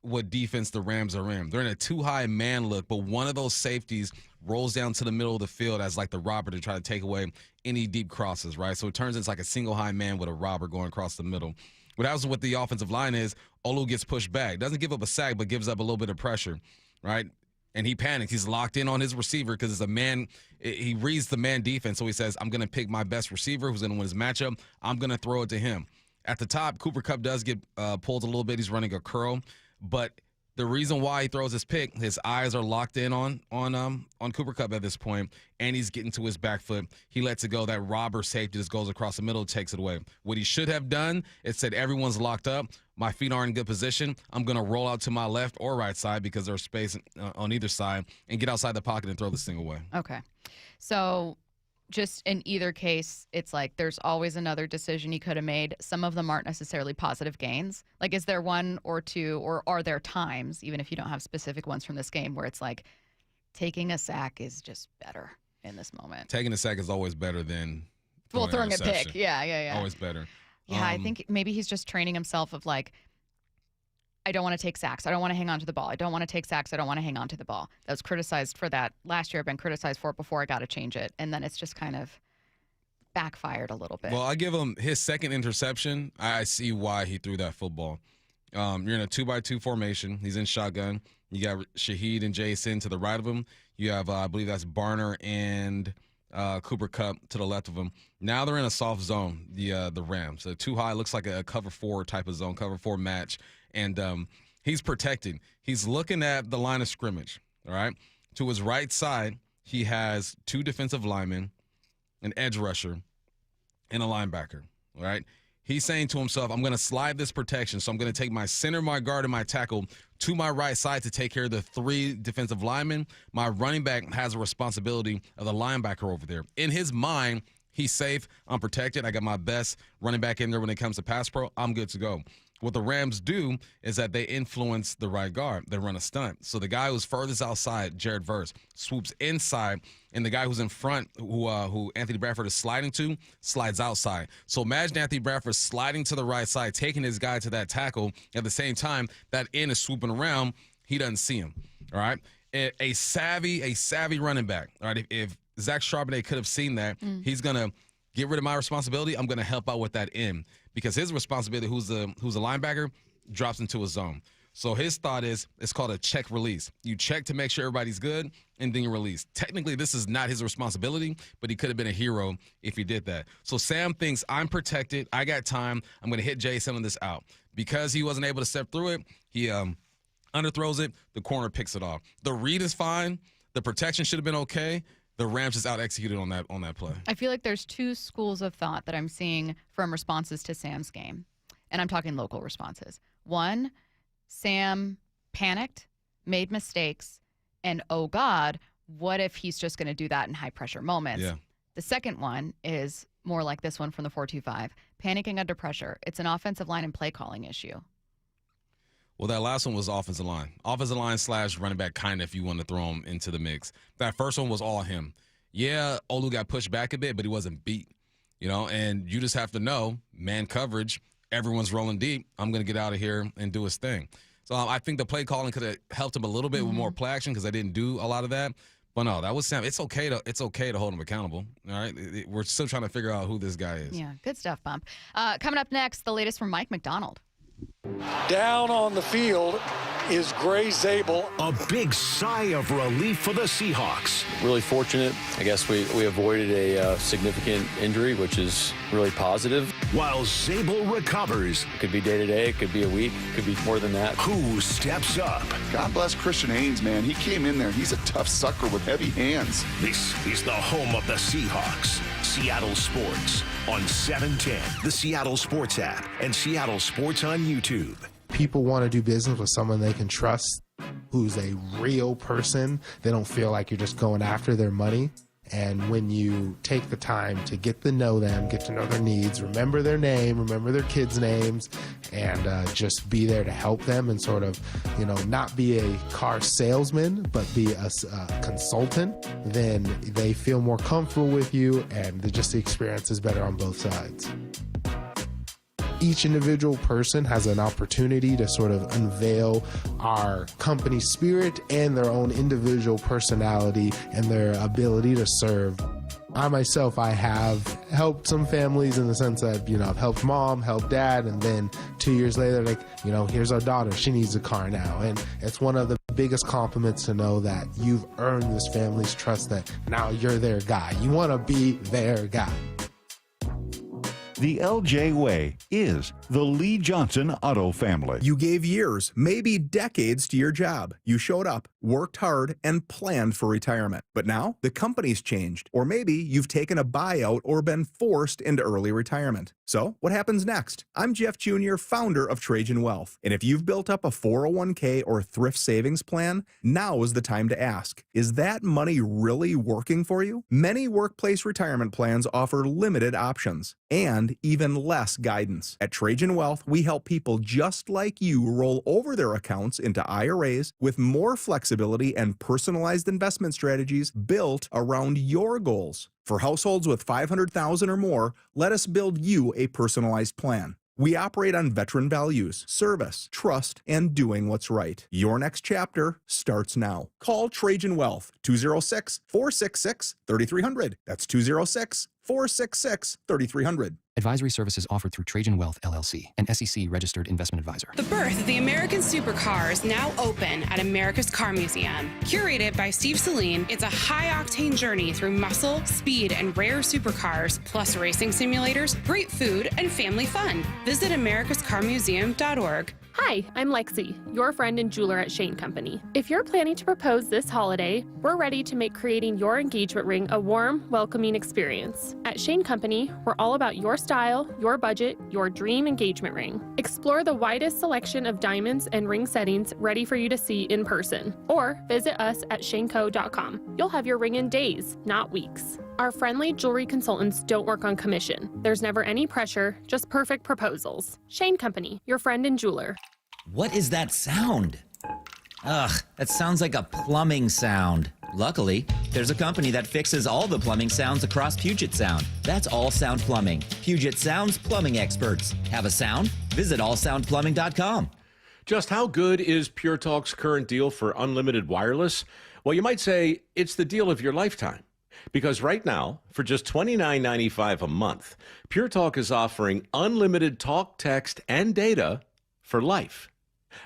what defense the Rams are in. They're in a too-high man look, but one of those safeties rolls down to the middle of the field as like the robber to try to take away any deep crosses, right? So it turns into like a single high man with a robber going across the middle. What happens with the offensive line is Olu gets pushed back. Doesn't give up a sack, but gives up a little bit of pressure, right? And he panics. He's locked in on his receiver because it's a man. He reads the man defense, so he says, I'm going to pick my best receiver who's going to win his matchup. I'm going to throw it to him. At the top, Cooper Kupp does get pulled a little bit. He's running a curl. But the reason why he throws his pick, his eyes are locked in on Cooper Kupp at this point, and he's getting to his back foot. He lets it go. That robber safety just goes across the middle, takes it away. What he should have done is said, everyone's locked up. My feet are in good position. I'm going to roll out to my left or right side because there's space on either side and get outside the pocket and throw this thing away. Okay. So just in either case, it's like there's always another decision he could have made. Some of them aren't necessarily positive gains. Like, is there one or two, or are there times, even if you don't have specific ones from this game, where it's like taking a sack is just better in this moment? Taking a sack is always better than throwing a pick. Yeah. Always better. Yeah, I think maybe he's just training himself of like, I don't want to take sacks. I don't want to hang on to the ball. I don't want to take sacks. I don't want to hang on to the ball. That was criticized for that last year. I've been criticized for it before. I got to change it. And then it's just kind of backfired a little bit. Well, I give him his second interception. I see why he threw that football. You're in a 2-by-2 formation. He's in shotgun. You got Shaheed and Jason to the right of him. You have, I believe that's Barner and Cooper Kupp to the left of him. Now they're in a soft zone, the Rams. So too high, looks like a cover 4 type of zone, cover 4 match. And he's protecting. He's looking at the line of scrimmage, all right? To his right side, he has 2 defensive linemen, an edge rusher, and a linebacker, all right? He's saying to himself, I'm going to slide this protection, so I'm going to take my center, my guard, and my tackle to my right side to take care of the 3 defensive linemen. My running back has a responsibility of the linebacker over there. In his mind, he's safe. I'm protected. I got my best running back in there when it comes to pass pro. I'm good to go. What the Rams do is that they influence the right guard. They run a stunt. So the guy who's furthest outside, Jared Verse, swoops inside, and the guy who's in front, who Anthony Bradford is sliding to, slides outside. So imagine Anthony Bradford sliding to the right side, taking his guy to that tackle. At the same time, that end is swooping around. He doesn't see him. All right? a savvy running back. All right, if Zach Charbonnet could have seen that, he's gonna get rid of my responsibility. I'm gonna help out with that end because his responsibility, who's a linebacker, drops into a zone. So his thought is, it's called a check release. You check to make sure everybody's good, and then you release. Technically, this is not his responsibility, but he could have been a hero if he did that. So Sam thinks, I'm protected. I got time. I'm going to hit Jay selling this out. Because he wasn't able to step through it, he underthrows it. The corner picks it off. The read is fine. The protection should have been okay. The Rams just out-executed on that play. I feel like there's two schools of thought that I'm seeing from responses to Sam's game. And I'm talking local responses. One, Sam panicked, made mistakes, and oh God, what if he's just going to do that in high-pressure moments? Yeah. The second one is more like this one from the 425, panicking under pressure. It's an offensive line and play calling issue. Well, that last one was offensive line. Offensive line / running back, kind of, if you want to throw him into the mix. That first one was all him. Yeah, Olu got pushed back a bit, but he wasn't beat. And you just have to know, man coverage, everyone's rolling deep. I'm going to get out of here and do his thing. So I think the play calling could have helped him a little bit with more play action because I didn't do a lot of that. But no, that was Sam. It's okay to hold him accountable. All right, we're still trying to figure out who this guy is. Yeah, good stuff, Bump. Coming up next, the latest from Mike Macdonald. Down on the field is Gray Zabel. A big sigh of relief for the Seahawks. Really fortunate. I guess we avoided a significant injury, which is really positive. While Zabel recovers. It could be day to day. It could be a week. It could be more than that. Who steps up? God bless Christian Haynes, man. He came in there. He's a tough sucker with heavy hands. This is the home of the Seahawks. Seattle Sports on 710, the Seattle Sports app, and Seattle Sports on YouTube. People want to do business with someone they can trust, who's a real person. They don't feel like you're just going after their money. And when you take the time to get to know them, get to know their needs, remember their name, remember their kids' names, and just be there to help them and sort of, not be a car salesman, but be a consultant, then they feel more comfortable with you and the experience is better on both sides. Each individual person has an opportunity to sort of unveil our company spirit and their own individual personality and their ability to serve. I myself, I have helped some families in the sense that, I've helped mom, helped dad, and then 2 years later, here's our daughter, she needs a car now. And it's one of the biggest compliments to know that you've earned this family's trust that now you're their guy. You want to be their guy. The LJ Way is the Lee Johnson Auto family. You gave years, maybe decades to your job. You showed up, worked hard, and planned for retirement. But now the company's changed, or maybe you've taken a buyout or been forced into early retirement. So what happens next? I'm Jeff Jr., founder of Trajan Wealth. And if you've built up a 401k or thrift savings plan, now is the time to ask, is that money really working for you? Many workplace retirement plans offer limited options and even less guidance. At Trajan Wealth, we help people just like you roll over their accounts into IRAs with more flexibility and personalized investment strategies built around your goals. For households with $500,000 or more, let us build you a personalized plan. We operate on veteran values, service, trust, and doing what's right. Your next chapter starts now. Call Trajan Wealth, 206-466-3300. That's 206-466-3300. Advisory services offered through Trajan Wealth, LLC, an SEC-registered investment advisor. The birth of the American supercar is now open at America's Car Museum. Curated by Steve Saline, it's a high-octane journey through muscle, speed, and rare supercars, plus racing simulators, great food, and family fun. Visit americascarmuseum.org. Hi, I'm Lexi, your friend and jeweler at Shane Company. If you're planning to propose this holiday, we're ready to make creating your engagement ring a warm, welcoming experience. At Shane Company, we're all about your style, your budget, your dream engagement ring. Explore the widest selection of diamonds and ring settings ready for you to see in person, or visit us at shaneco.com. You'll have your ring in days, not weeks. Our friendly jewelry consultants don't work on commission. There's never any pressure, just perfect proposals. Shane Company, your friend and jeweler. What is that sound? Ugh, that sounds like a plumbing sound. Luckily, there's a company that fixes all the plumbing sounds across Puget Sound. That's All Sound Plumbing. Puget Sound's plumbing experts. Have a sound? Visit allsoundplumbing.com. Just how good is Pure Talk's current deal for unlimited wireless? Well, you might say it's the deal of your lifetime. Because right now, for just $29.95 a month, Pure Talk is offering unlimited talk, text, and data for life.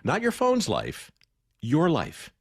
Not your phone's life, your life.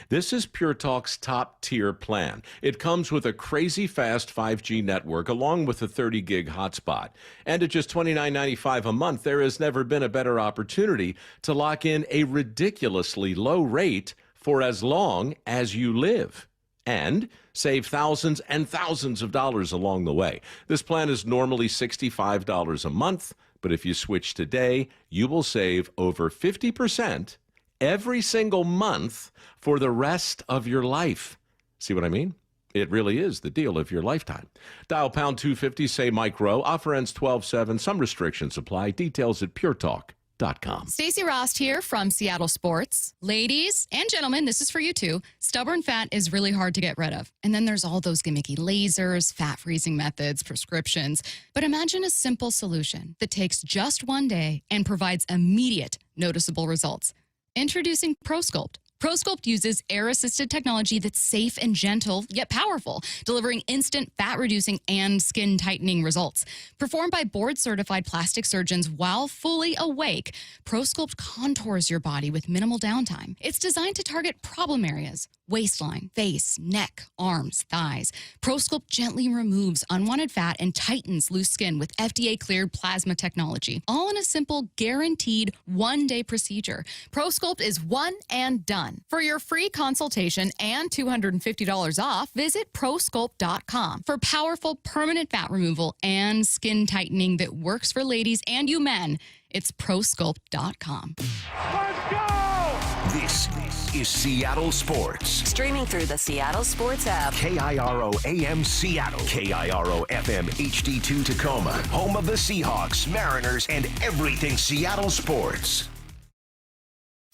This is Pure Talk's top-tier plan. It comes with a crazy fast 5G network along with a 30-gig hotspot. And at just $29.95 a month, there has never been a better opportunity to lock in a ridiculously low rate for as long as you live. And save thousands and thousands of dollars along the way. This plan is normally $65 a month, but if you switch today, you will save over 50% every single month for the rest of your life. See what I mean? It really is the deal of your lifetime. Dial pound 250, say Mike Rowe. Offer ends 12/7. Some restrictions apply. Details at puretalk.com. Stacy Rost here from Seattle Sports. Ladies and gentlemen, this is for you too. Stubborn fat is really hard to get rid of. And then there's all those gimmicky lasers, fat freezing methods, prescriptions. But imagine a simple solution that takes just one day and provides immediate, noticeable results. Introducing ProSculpt. ProSculpt uses air-assisted technology that's safe and gentle, yet powerful, delivering instant fat-reducing and skin-tightening results. Performed by board-certified plastic surgeons while fully awake, ProSculpt contours your body with minimal downtime. It's designed to target problem areas: waistline, face, neck, arms, thighs. ProSculpt gently removes unwanted fat and tightens loose skin with FDA-cleared plasma technology, all in a simple, guaranteed one-day procedure. ProSculpt is one and done. For your free consultation and $250 off, visit ProSculpt.com for powerful permanent fat removal and skin tightening that works for ladies and you men. It's ProSculpt.com. Let's go! This is Seattle Sports. Streaming through the Seattle Sports app. KIRO AM Seattle. KIRO FM HD2 Tacoma. Home of the Seahawks, Mariners, and everything Seattle sports.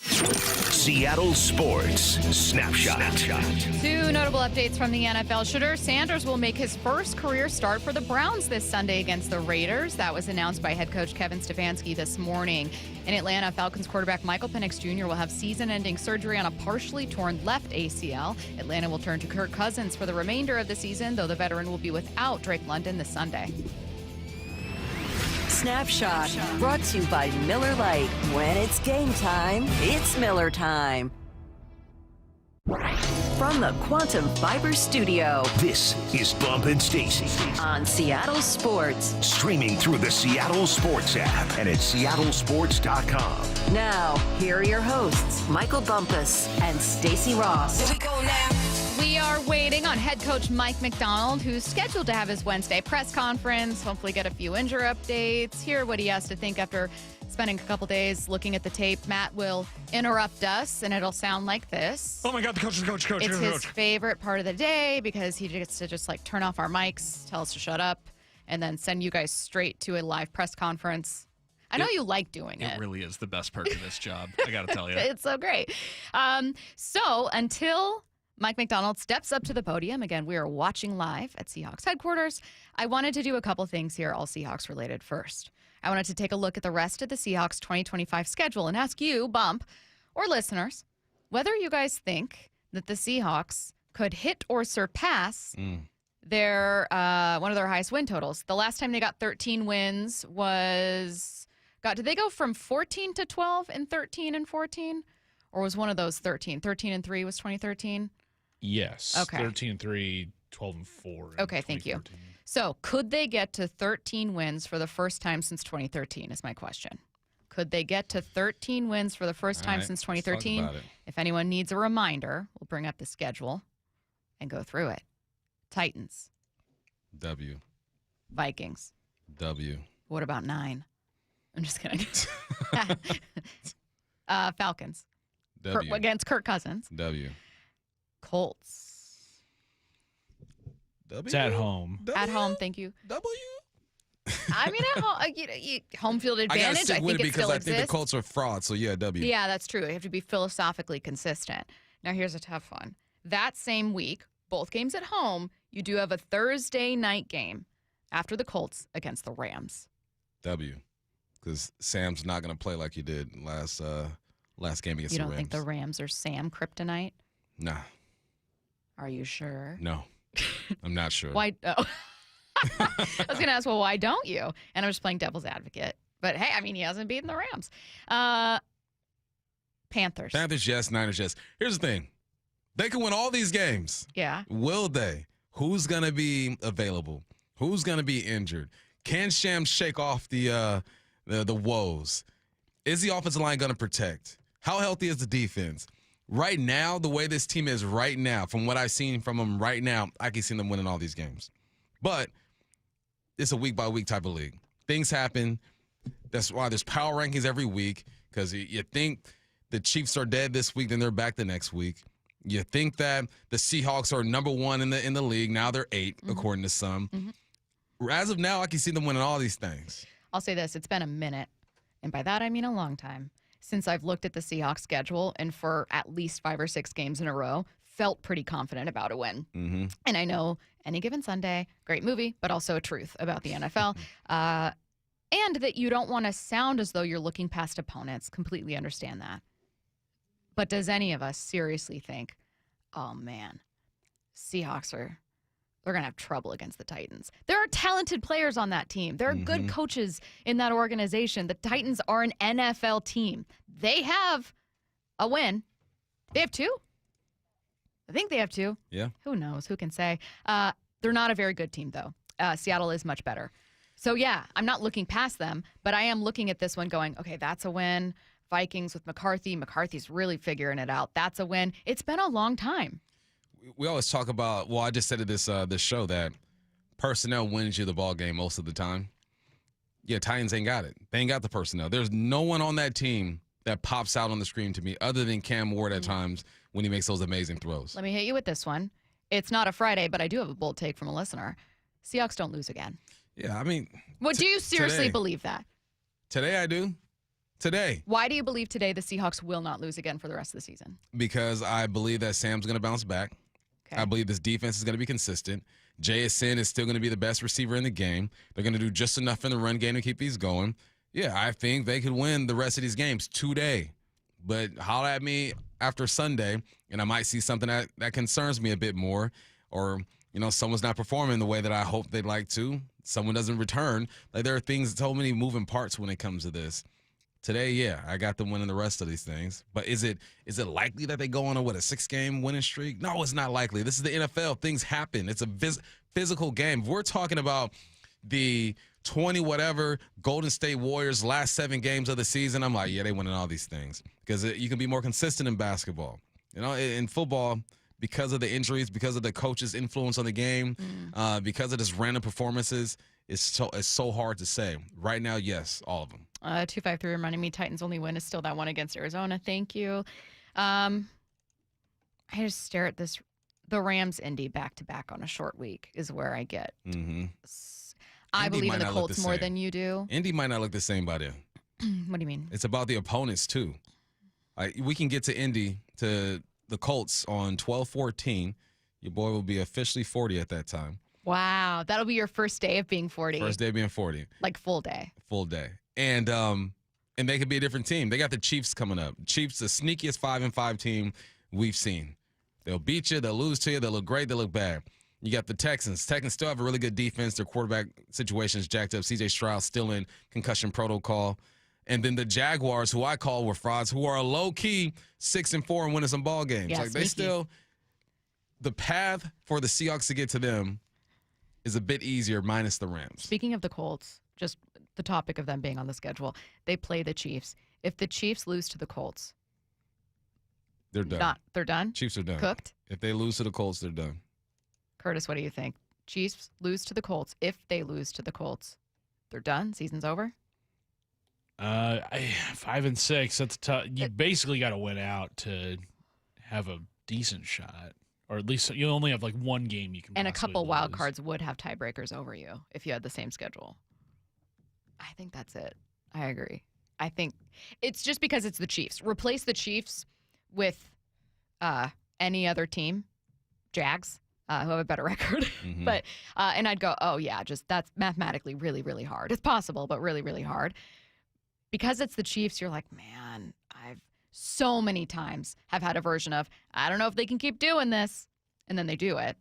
Seattle Sports Snapshot. Two notable updates from the NFL. Shedeur Sanders will make his first career start for the Browns this Sunday against the Raiders. That was announced by head coach Kevin Stefanski this morning. In Atlanta, Falcons quarterback Michael Penix Jr. will have season-ending surgery on a partially torn left ACL. Atlanta will turn to Kirk Cousins for the remainder of the season, though the veteran will be without Drake London this Sunday. Snapshot, brought to you by Miller Lite. When it's game time, it's Miller time. From the Quantum Fiber Studio, this is Bump and Stacy on Seattle Sports. Streaming through the Seattle Sports app and at seattlesports.com. Now, here are your hosts, Michael Bumpus and Stacy Ross. Here we go now. We are waiting on head coach Mike Macdonald, who's scheduled to have his Wednesday press conference, hopefully get a few injury updates, hear what he has to think after spending a couple days looking at the tape. Matt will interrupt us, and it'll sound like this. Oh, my God, the coach. It's his favorite part of the day because he gets to just, like, turn off our mics, tell us to shut up, and then send you guys straight to a live press conference. I know you like doing it. It really is the best part of this job, I got to tell you. It's so great. So until Mike Macdonald steps up to the podium. Again, we are watching live at Seahawks headquarters. I wanted to do a couple things here, all Seahawks related. First, I wanted to take a look at the rest of the Seahawks 2025 schedule and ask you, Bump, or listeners, whether you guys think that the Seahawks could hit or surpass their one of their highest win totals. The last time they got 13 wins was, did they go from 14 to 12 and 13 and 14? Or was one of those 13? 13 and 3 was 2013? Yes. Okay. 13-3, 12-4. Okay, thank you. So could they get to 13 wins for the first time since 2013 is my question. Could they get to 13 wins for the first time since 2013? If anyone needs a reminder, we'll bring up the schedule and go through it. Titans. W. Vikings. W. What about 9? I'm just kidding. Falcons. W. Against Kirk Cousins. W. Colts. W. It's at home. At home, thank you. W. I mean, at home, home field advantage. I think it because still I think exists. the Colts are fraud. So yeah, W. Yeah, that's true. You have to be philosophically consistent. Now, here's a tough one. That same week, both games at home, you do have a Thursday night game after the Colts against the Rams. W. Because Sam's not going to play like he did last last game against You the don't Rams. think the Rams are Sam kryptonite? Nah. Are you sure? No. I'm not sure. Why? Oh. I was going to ask, well, why don't you? And I'm just playing devil's advocate. But, hey, I mean, he hasn't beaten the Rams. Panthers. Panthers, yes. Niners, yes. Here's the thing. They can win all these games. Yeah. Will they? Who's going to be available? Who's going to be injured? Can Shams shake off the woes? Is the offensive line going to protect? How healthy is the defense? Right now, the way this team is right now, from what I've seen from them right now, I can see them winning all these games. But it's a week-by-week type of league. Things happen. That's why there's power rankings every week, because you think the Chiefs are dead this week, then they're back the next week. You think that the Seahawks are number one in the league. Now they're 8, according to some. As of now, I can see them winning all these things. I'll say this. It's been a minute, and by that I mean a long time, since I've looked at the Seahawks schedule, and for at least 5 or 6 games in a row, felt pretty confident about a win. And I know Any Given Sunday, great movie, but also a truth about the NFL. And that you don't want to sound as though you're looking past opponents. Completely understand that. But does any of us seriously think, oh, man, Seahawks they're going to have trouble against the Titans? There are talented players on that team. There are good coaches in that organization. The Titans are an NFL team. They have a win. They have 2. I think they have 2. Yeah. Who knows? Who can say? They're not a very good team, though. Seattle is much better. So, yeah, I'm not looking past them, but I am looking at this one going, okay, that's a win. Vikings with McCarthy. McCarthy's really figuring it out. That's a win. It's been a long time. We always talk about, well, I just said at this show that personnel wins you the ball game most of the time. Yeah, Titans ain't got it. They ain't got the personnel. There's no one on that team that pops out on the screen to me other than Cam Ward at times when he makes those amazing throws. Let me hit you with this one. It's not a Friday, but I do have a bold take from a listener. Seahawks don't lose again. Yeah, I mean. Well, do you seriously believe that? Today I do. Today. Why do you believe today the Seahawks will not lose again for the rest of the season? Because I believe that Sam's going to bounce back. Okay. I believe this defense is going to be consistent. JSN is still going to be the best receiver in the game. They're going to do just enough in the run game to keep these going. Yeah, I think they could win the rest of these games today. But holler at me after Sunday, and I might see something that concerns me a bit more. Or, someone's not performing the way that I hope they'd like to. Someone doesn't return. Like, there are things, so many moving parts when it comes to this. Today, yeah, I got them winning the rest of these things. But is it likely that they go on a 6-game winning streak? No, it's not likely. This is the NFL. Things happen. It's a physical game. If we're talking about the 20-whatever Golden State Warriors last 7 games of the season, I'm like, yeah, they winning all these things. Because you can be more consistent in basketball. In football, because of the injuries, because of the coach's influence on the game, because of just random performances, it's so hard to say. Right now, yes, all of them. 253 reminding me Titans' only win is still that one against Arizona. Thank you. I just stare at this. The Rams-Indy back-to-back on a short week is where I get. I believe in the Colts more than you do. Indy might not look the same by then. What do you mean? It's about the opponents, too. We can get to Indy, to the Colts on 12-14. Your boy will be officially 40 at that time. Wow. That'll be your first day of being 40. First day of being 40. Like full day. Full day. And they could be a different team. They got the Chiefs coming up. Chiefs, the sneakiest 5-5 team we've seen. They'll beat you. They'll lose to you. They'll look great. They'll look bad. You got the Texans. Texans still have a really good defense. Their quarterback situation is jacked up. C.J. Stroud still in concussion protocol. And then the Jaguars, who I call were frauds, who are a low-key 6-4 and winning some ball games. Yeah, they still, the path for the Seahawks to get to them is a bit easier minus the Rams. Speaking of the Colts, just the topic of them being on the schedule, they play the Chiefs. If the Chiefs lose to the Colts, they're done. They're done? Chiefs are done. Cooked? If they lose to the Colts, they're done. Curtis, what do you think? Chiefs lose to the Colts. If they lose to the Colts, they're done? Season's over? 5-6. That's tough. You basically got to win out to have a decent shot, or at least you only have one game you can. And a couple wild cards would have tiebreakers over you if you had the same schedule. I think that's it. I agree. I think it's just because it's the Chiefs. Replace the Chiefs with any other team, Jags, who have a better record. But and I'd go, oh yeah, just that's mathematically really, really hard. It's possible, but really, really hard. Because it's the Chiefs, you're like, man, I've so many times have had a version of, I don't know if they can keep doing this, and then they do it.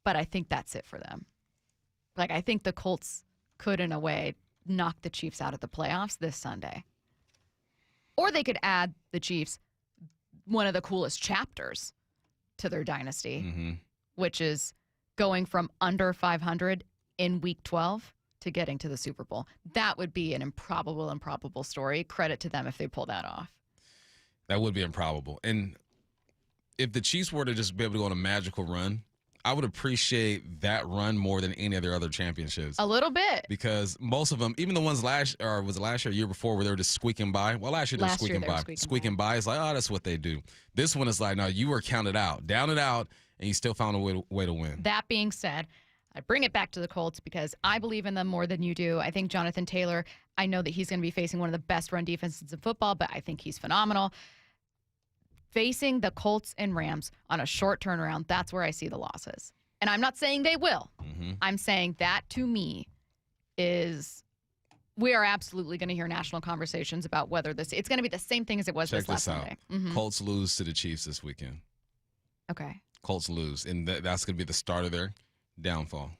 But I think that's it for them. Like, I think the Colts could, in a way, knock the Chiefs out of the playoffs this Sunday. Or they could add the Chiefs one of the coolest chapters to their dynasty, which is going from under 500 in Week 12 to getting to the Super Bowl. That would be an improbable story. Credit to them if they pull that off. That would be improbable. And if the Chiefs were to just be able to go on a magical run, I would appreciate that run more than any of their other championships. A little bit. Because most of them, even the ones last year before where they were just squeaking by? Well, last year they were squeaking by. It's like, oh, that's what they do. This one is like, no, you were counted out, down and out, and you still found a way to win. That being said, I bring it back to the Colts because I believe in them more than you do. I think Jonathan Taylor, I know that he's going to be facing one of the best run defenses in football, but I think he's phenomenal. Facing the Colts and Rams on a short turnaround, that's where I see the losses. And I'm not saying they will. I'm saying that, to me, is we are absolutely going to hear national conversations about whether it's going to be the same thing as it was this last Sunday. Colts lose to the Chiefs this weekend. Okay. Colts lose, and that's going to be the start of their downfall.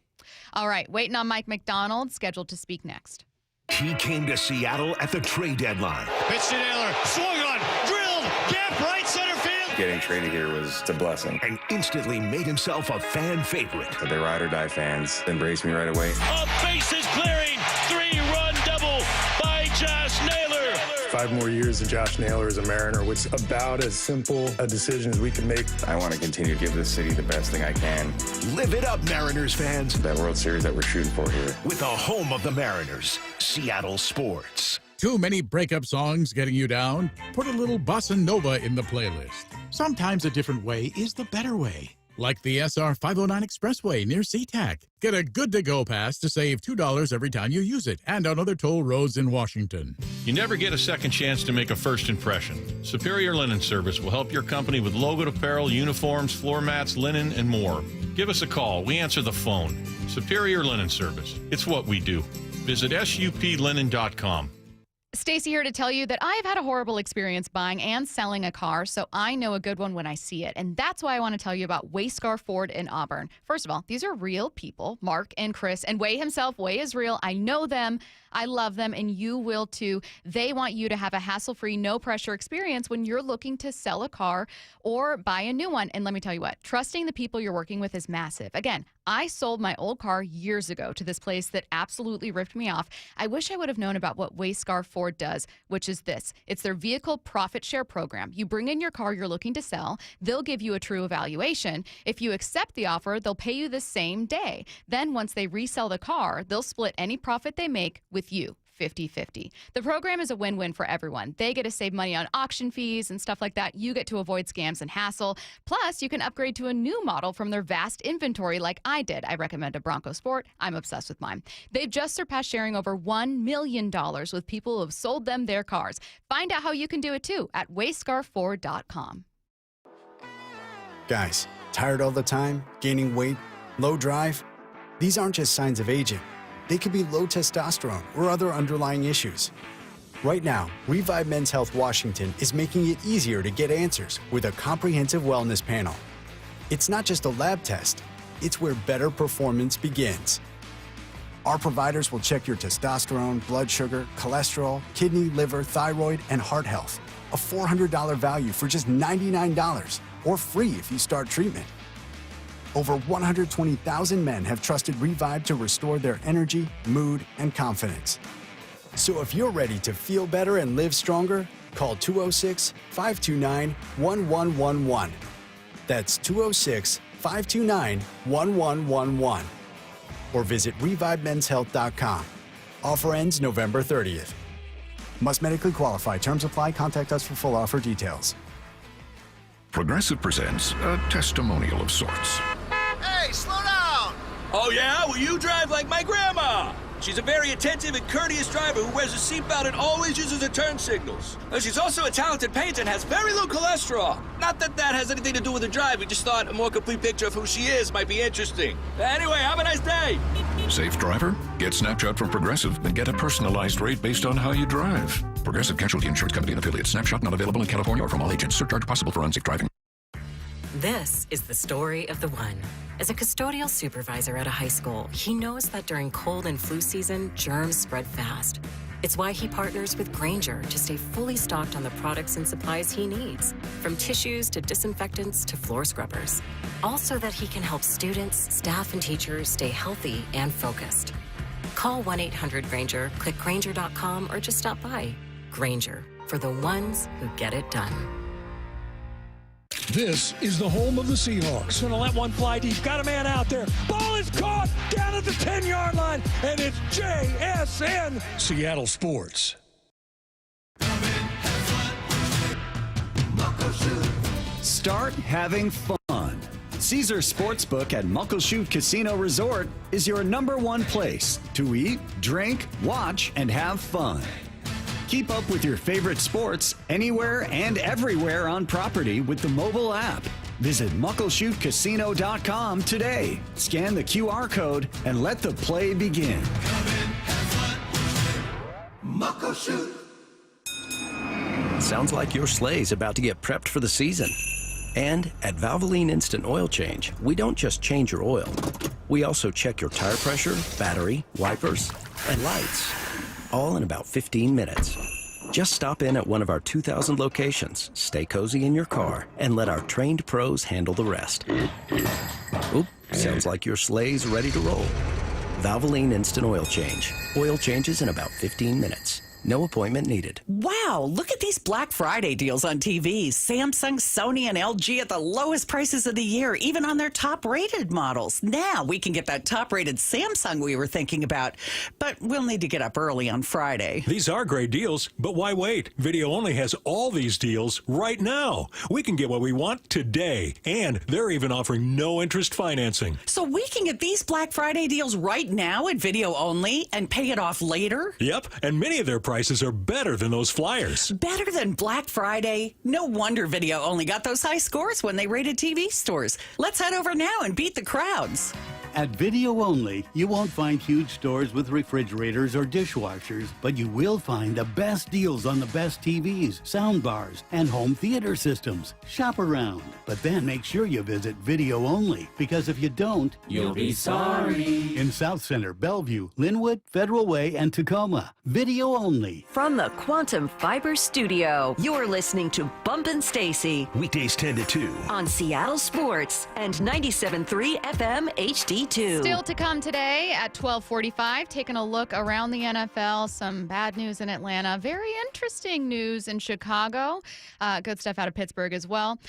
All right, waiting on Mike Macdonald, scheduled to speak next. He came to Seattle at the trade deadline. Pitch to Naylor, swung on, drilled, gap right center field. Getting traded here was a blessing. And instantly made himself a fan favorite. They're ride or die fans. Embraced me right away. A bases clearing, 3-run double by Josh Naylor. 5 more years of Josh Naylor as a Mariner, which is about as simple a decision as we can make. I want to continue to give this city the best thing I can. Live it up, Mariners fans. That World Series that we're shooting for here. With the home of the Mariners, Seattle Sports. Too many breakup songs getting you down? Put a little bossa nova in the playlist. Sometimes a different way is the better way. Like the SR 509 Expressway near SeaTac. Get a good-to-go pass to save $2 every time you use it, and on other toll roads in Washington. You never get a second chance to make a first impression. Superior Linen Service will help your company with logoed apparel, uniforms, floor mats, linen, and more. Give us a call. We answer the phone. Superior Linen Service. It's what we do. Visit suplinen.com. Stacy here to tell you that I have had a horrible experience buying and selling a car, so I know a good one when I see it. And that's why I want to tell you about Wayscar Ford in Auburn. First of all, these are real people, Mark and Chris, and Way himself. Way is real. I know them. I love them, and you will too. They want you to have a hassle-free, no-pressure experience when you're looking to sell a car or buy a new one. And let me tell you what, trusting the people you're working with is massive. Again, I sold my old car years ago to this place that absolutely ripped me off. I wish I would have known about what Wayscar Ford does, which is this. It's their vehicle profit share program. You bring in your car you're looking to sell. They'll give you a true evaluation. If you accept the offer, they'll pay you the same day. Then once they resell the car, they'll split any profit they make with you. 50-50. The program is a win-win for everyone. They get to save money on auction fees and stuff like that. You get to avoid scams and hassle. Plus, you can upgrade to a new model from their vast inventory like I did. I recommend a Bronco Sport. I'm obsessed with mine. They've just surpassed sharing over $1 million with people who have sold them their cars. Find out how you can do it too at wayscarford.com. Guys, tired all the time? Gaining weight? Low drive? These aren't just signs of aging. They could be low testosterone or other underlying issues. Right now, Revive Men's Health Washington is making it easier to get answers with a comprehensive wellness panel. It's not just a lab test, it's where better performance begins. Our providers will check your testosterone, blood sugar, cholesterol, kidney, liver, thyroid, and heart health. A $400 value for just $99, or free if you start treatment. Over 120,000 men have trusted Revive to restore their energy, mood, and confidence. So if you're ready to feel better and live stronger, call 206-529-1111. That's 206-529-1111. Or visit ReviveMen'sHealth.com. Offer ends November 30th. Must medically qualify. Terms apply. Contact us for full offer details. Progressive presents a testimonial of sorts. Hey, slow down! Oh, yeah? Well, you drive like my grandma. She's a very attentive and courteous driver who wears a seatbelt and always uses her turn signals. She's also a talented painter and has very low cholesterol. Not that that has anything to do with her drive. We just thought a more complete picture of who she is might be interesting. Anyway, have a nice day. Safe driver? Get Snapchat from Progressive and get a personalized rate based on how you drive. Progressive Casualty Insurance Company and affiliates. Snapshot not available in California or from all agents. Surcharge possible for unsafe driving. This is the story of the one. As a custodial supervisor at a high school, he knows that during cold and flu season, germs spread fast. It's why he partners with Grainger to stay fully stocked on the products and supplies he needs, from tissues to disinfectants to floor scrubbers. All so that he can help students, staff, and teachers stay healthy and focused. Call 1-800-GRAINGER, click Grainger.com, or just stop by. Grainger, for the ones who get it done. This is the home of the Seahawks. Going to let one fly deep. Got a man out there. Ball is caught down at the 10-yard line, and it's JSN. Seattle Sports. Start having fun. Caesars Sportsbook at Muckleshoot Casino Resort is your #1 place to eat, drink, watch, and have fun. Keep up with your favorite sports anywhere and everywhere on property with the mobile app. Visit MuckleshootCasino.com today. Scan the QR code and let the play begin. Muckleshoot. Sounds like your sleigh's about to get prepped for the season. And at Valvoline Instant Oil Change, we don't just change your oil. We also check your tire pressure, battery, wipers, and lights. All in about 15 minutes. Just stop in at one of our 2,000 locations, stay cozy in your car, and let our trained pros handle the rest. Oop, sounds like your sleigh's ready to roll. Valvoline Instant Oil Change. Oil changes in about 15 minutes. No appointment needed. Wow, look at these Black Friday deals on TVs. Samsung, Sony, and LG at the lowest prices of the year, even on their top-rated models. Now we can get that top-rated Samsung we were thinking about, but we'll need to get up early on Friday. These are great deals, but why wait? Video Only has all these deals right now. We can get what we want today, and they're even offering no-interest financing. So we can get these Black Friday deals right now at Video Only and pay it off later? Yep, and many of their prices are better than those flyers. Better than Black Friday? No wonder Video Only got those high scores when they rated TV stores. Let's head over now and beat the crowds. At Video Only, you won't find huge stores with refrigerators or dishwashers, but you will find the best deals on the best TVs, soundbars, and home theater systems. Shop around, but then make sure you visit Video Only, because if you don't, you'll be sorry. In South Center, Bellevue, Linwood, Federal Way, and Tacoma. Video Only. From the Quantum Fiber Studio, you're listening to Bumpin' Stacy. Weekdays 10 to 2. On Seattle Sports and 97.3 FM HD2. Still to come today at 12:45, taking a look around the NFL. Some bad news in Atlanta. Very interesting news in Chicago. Good stuff out of Pittsburgh as well.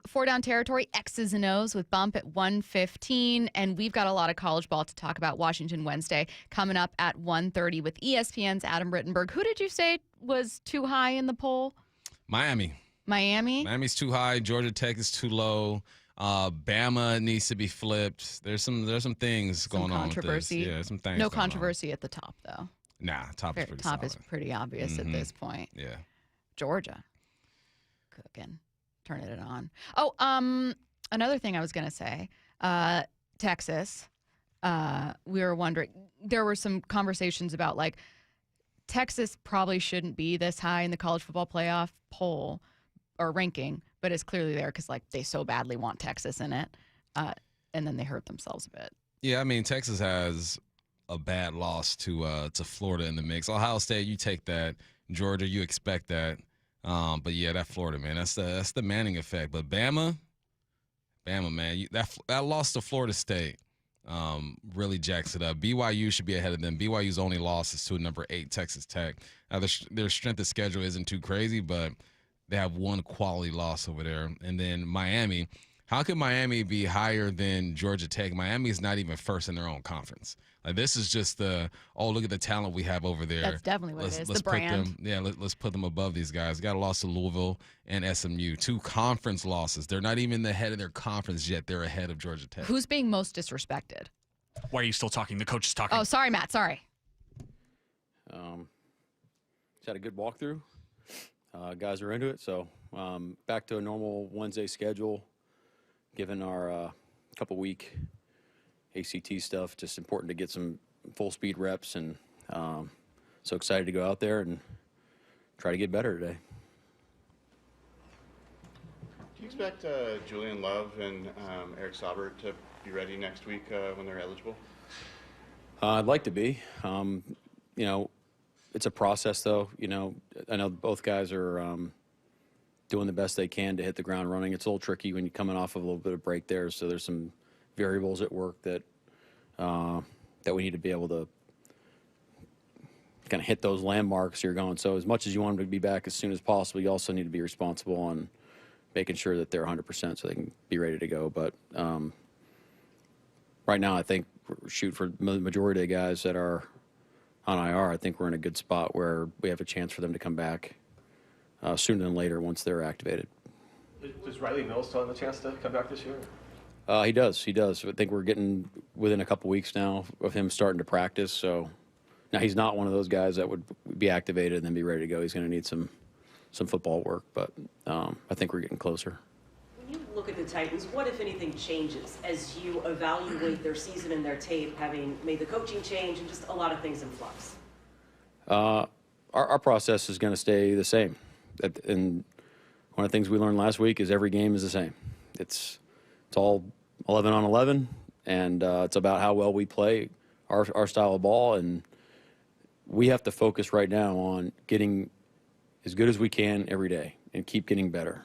4 Down Territory, X's and O's with Bump at 1:15. And we've got a lot of college ball to talk about. Washington Wednesday coming up at 1:30 with ESPN's Adam Rittenberg. Who did you say was too high in the poll? Miami. Miami's too high. Georgia Tech is too low. Bama needs to be flipped. There's some things going on with this. Yeah, some things. No controversy at the top, though. Nah, top is pretty solid. Is pretty obvious at this point. Yeah. Georgia. Cooking. Turning it on. Oh, another thing I was going to say. Texas. We were wondering. There were some conversations about, like, Texas probably shouldn't be this high in the college football playoff poll or ranking, but it's clearly there because, like, they so badly want Texas in it, and then they hurt themselves a bit. Yeah, I mean, Texas has a bad loss to Florida in the mix. Ohio State, you take that. Georgia, you expect that. But yeah, that Florida, man, that's the Manning effect. But Bama, man, that loss to Florida State really jacks it up. BYU should be ahead of them. BYU's only loss is to number 8 Texas Tech. Now their strength of schedule isn't too crazy, but they have one quality loss over there. And then Miami. How can Miami be higher than Georgia Tech? Miami is not even first in their own conference. Like, this is just look at the talent we have over there. That's definitely what it is, the brand. Let's put them above these guys. Got a loss to Louisville and SMU. 2 conference losses. They're not even the head of their conference yet. They're ahead of Georgia Tech. Who's being most disrespected? Why are you still talking? The coach is talking. Oh, sorry, Matt. Sorry. Just had a good walkthrough. Guys are into it, so back to a normal Wednesday schedule. Given our couple-week ACT stuff, just important to get some full-speed reps, and so excited to go out there and try to get better today. Do you expect Julian Love and Eric Saubert to be ready next week when they're eligible? I'd like to be. It's a process, though. I know both guys are doing the best they can to hit the ground running. It's a little tricky when you're coming off of a little bit of break there, so there's some variables at work that we need to be able to kind of hit those landmarks you're going. So as much as you want them to be back as soon as possible, you also need to be responsible on making sure that they're 100% so they can be ready to go. But right now, I think shoot for the majority of guys that are on IR, I think we're in a good spot where we have a chance for them to come back sooner than later once they're activated. Does Riley Mills still have a chance to come back this year? He does. I think we're getting within a couple weeks now of him starting to practice. So now he's not one of those guys that would be activated and then be ready to go. He's going to need some football work, but I think we're getting closer. When you look at the Titans, what, if anything, changes as you evaluate their season and their tape, having made the coaching change and just a lot of things in flux? Our process is going to stay the same. And one of the things we learned last week is every game is the same. It's all 11 on 11, and it's about how well we play our style of ball. And we have to focus right now on getting as good as we can every day and keep getting better.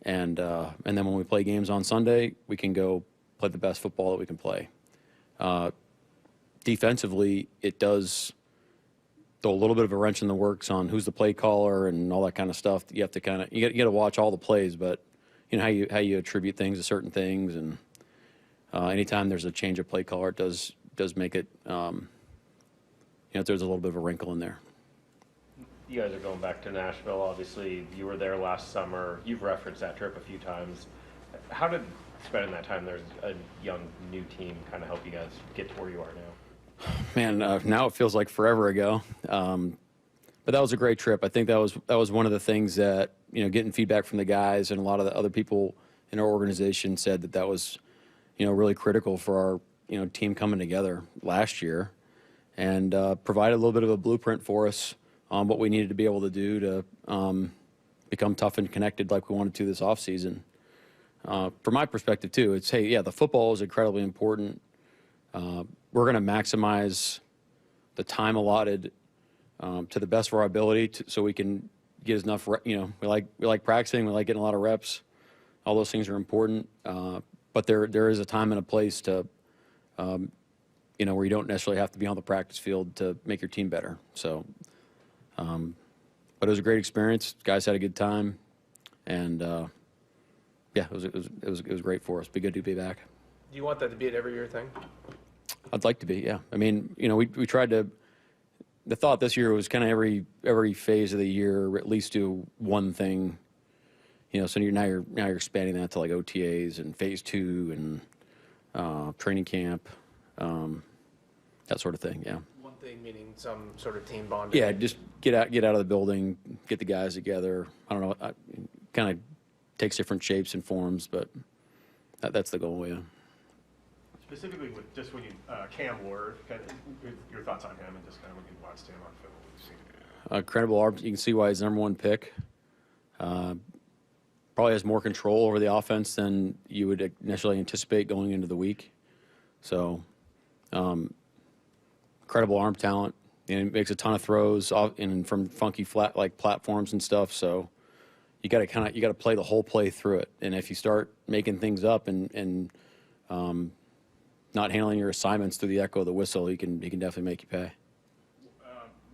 And then when we play games on Sunday, we can go play the best football that we can play. Defensively, it does throw a little bit of a wrench in the works on who's the play caller and all that kind of stuff. You have to you got to watch all the plays, but how you attribute things to certain things, and anytime there's a change of play caller, it does make it there's a little bit of a wrinkle in there. You guys are going back to Nashville. Obviously, you were there last summer. You've referenced that trip a few times. How did spending that time there as a young, new team kind of help you guys get to where you are now? Man, now it feels like forever ago. But that was a great trip. I think that was one of the things that, getting feedback from the guys and a lot of the other people in our organization said that was, really critical for our, team coming together last year, and provided a little bit of a blueprint for us on what we needed to be able to do to become tough and connected like we wanted to this offseason. From my perspective, too, it's, hey, yeah, the football is incredibly important. We're going to maximize the time allotted to the best of our ability so we can get enough, we like practicing, we like getting a lot of reps. All those things are important. But there is a time and a place to, where you don't necessarily have to be on the practice field to make your team better. So, but it was a great experience. Guys had a good time, and it was great for us. Be good to be back. Do you want that to be an every year thing? I'd like to be, yeah. I mean, we tried to. The thought this year was kind of every phase of the year at least do one thing. So now you're expanding that to like OTAs and phase 2 and training camp, that sort of thing. Yeah. One thing meaning some sort of team bonding. Yeah, just get out of the building, get the guys together. I don't know. Kind of takes different shapes and forms, but that's the goal. Yeah. Specifically with just when you Cam Ward, kind of your thoughts on him and just kind of when you watched him on film. Incredible arm. You can see why he's number 1 pick. Probably has more control over the offense than you would initially anticipate going into the week. So, incredible arm talent, and makes a ton of throws from funky flat like platforms and stuff. So, you got to play the whole play through it. And if you start making things up and not handling your assignments through the echo of the whistle, he can definitely make you pay.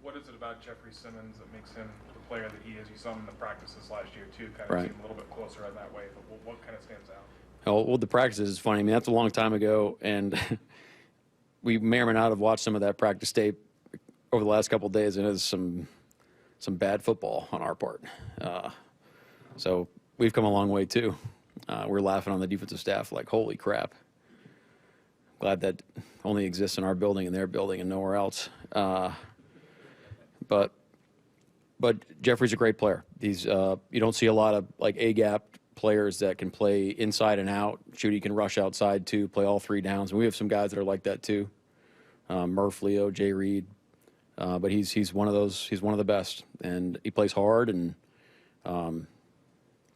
What is it about Jeffrey Simmons that makes him the player that he is? You saw him in the practices last year too, kind of Right. seemed a little bit closer in that way. But what kind of stands out? Well, the practices is funny. I mean, that's a long time ago, and we may or may not have watched some of that practice tape over the last couple of days, and it was some bad football on our part. So we've come a long way too. We're laughing on the defensive staff like, holy crap. Glad that only exists in our building and their building and nowhere else. But Jeffrey's a great player. He's you don't see a lot of like A-gap players that can play inside and out. He can rush outside too, play all 3 downs. And we have some guys that are like that too. Murph, Leo, Jay Reed. but he's one of those. He's one of the best, and he plays hard and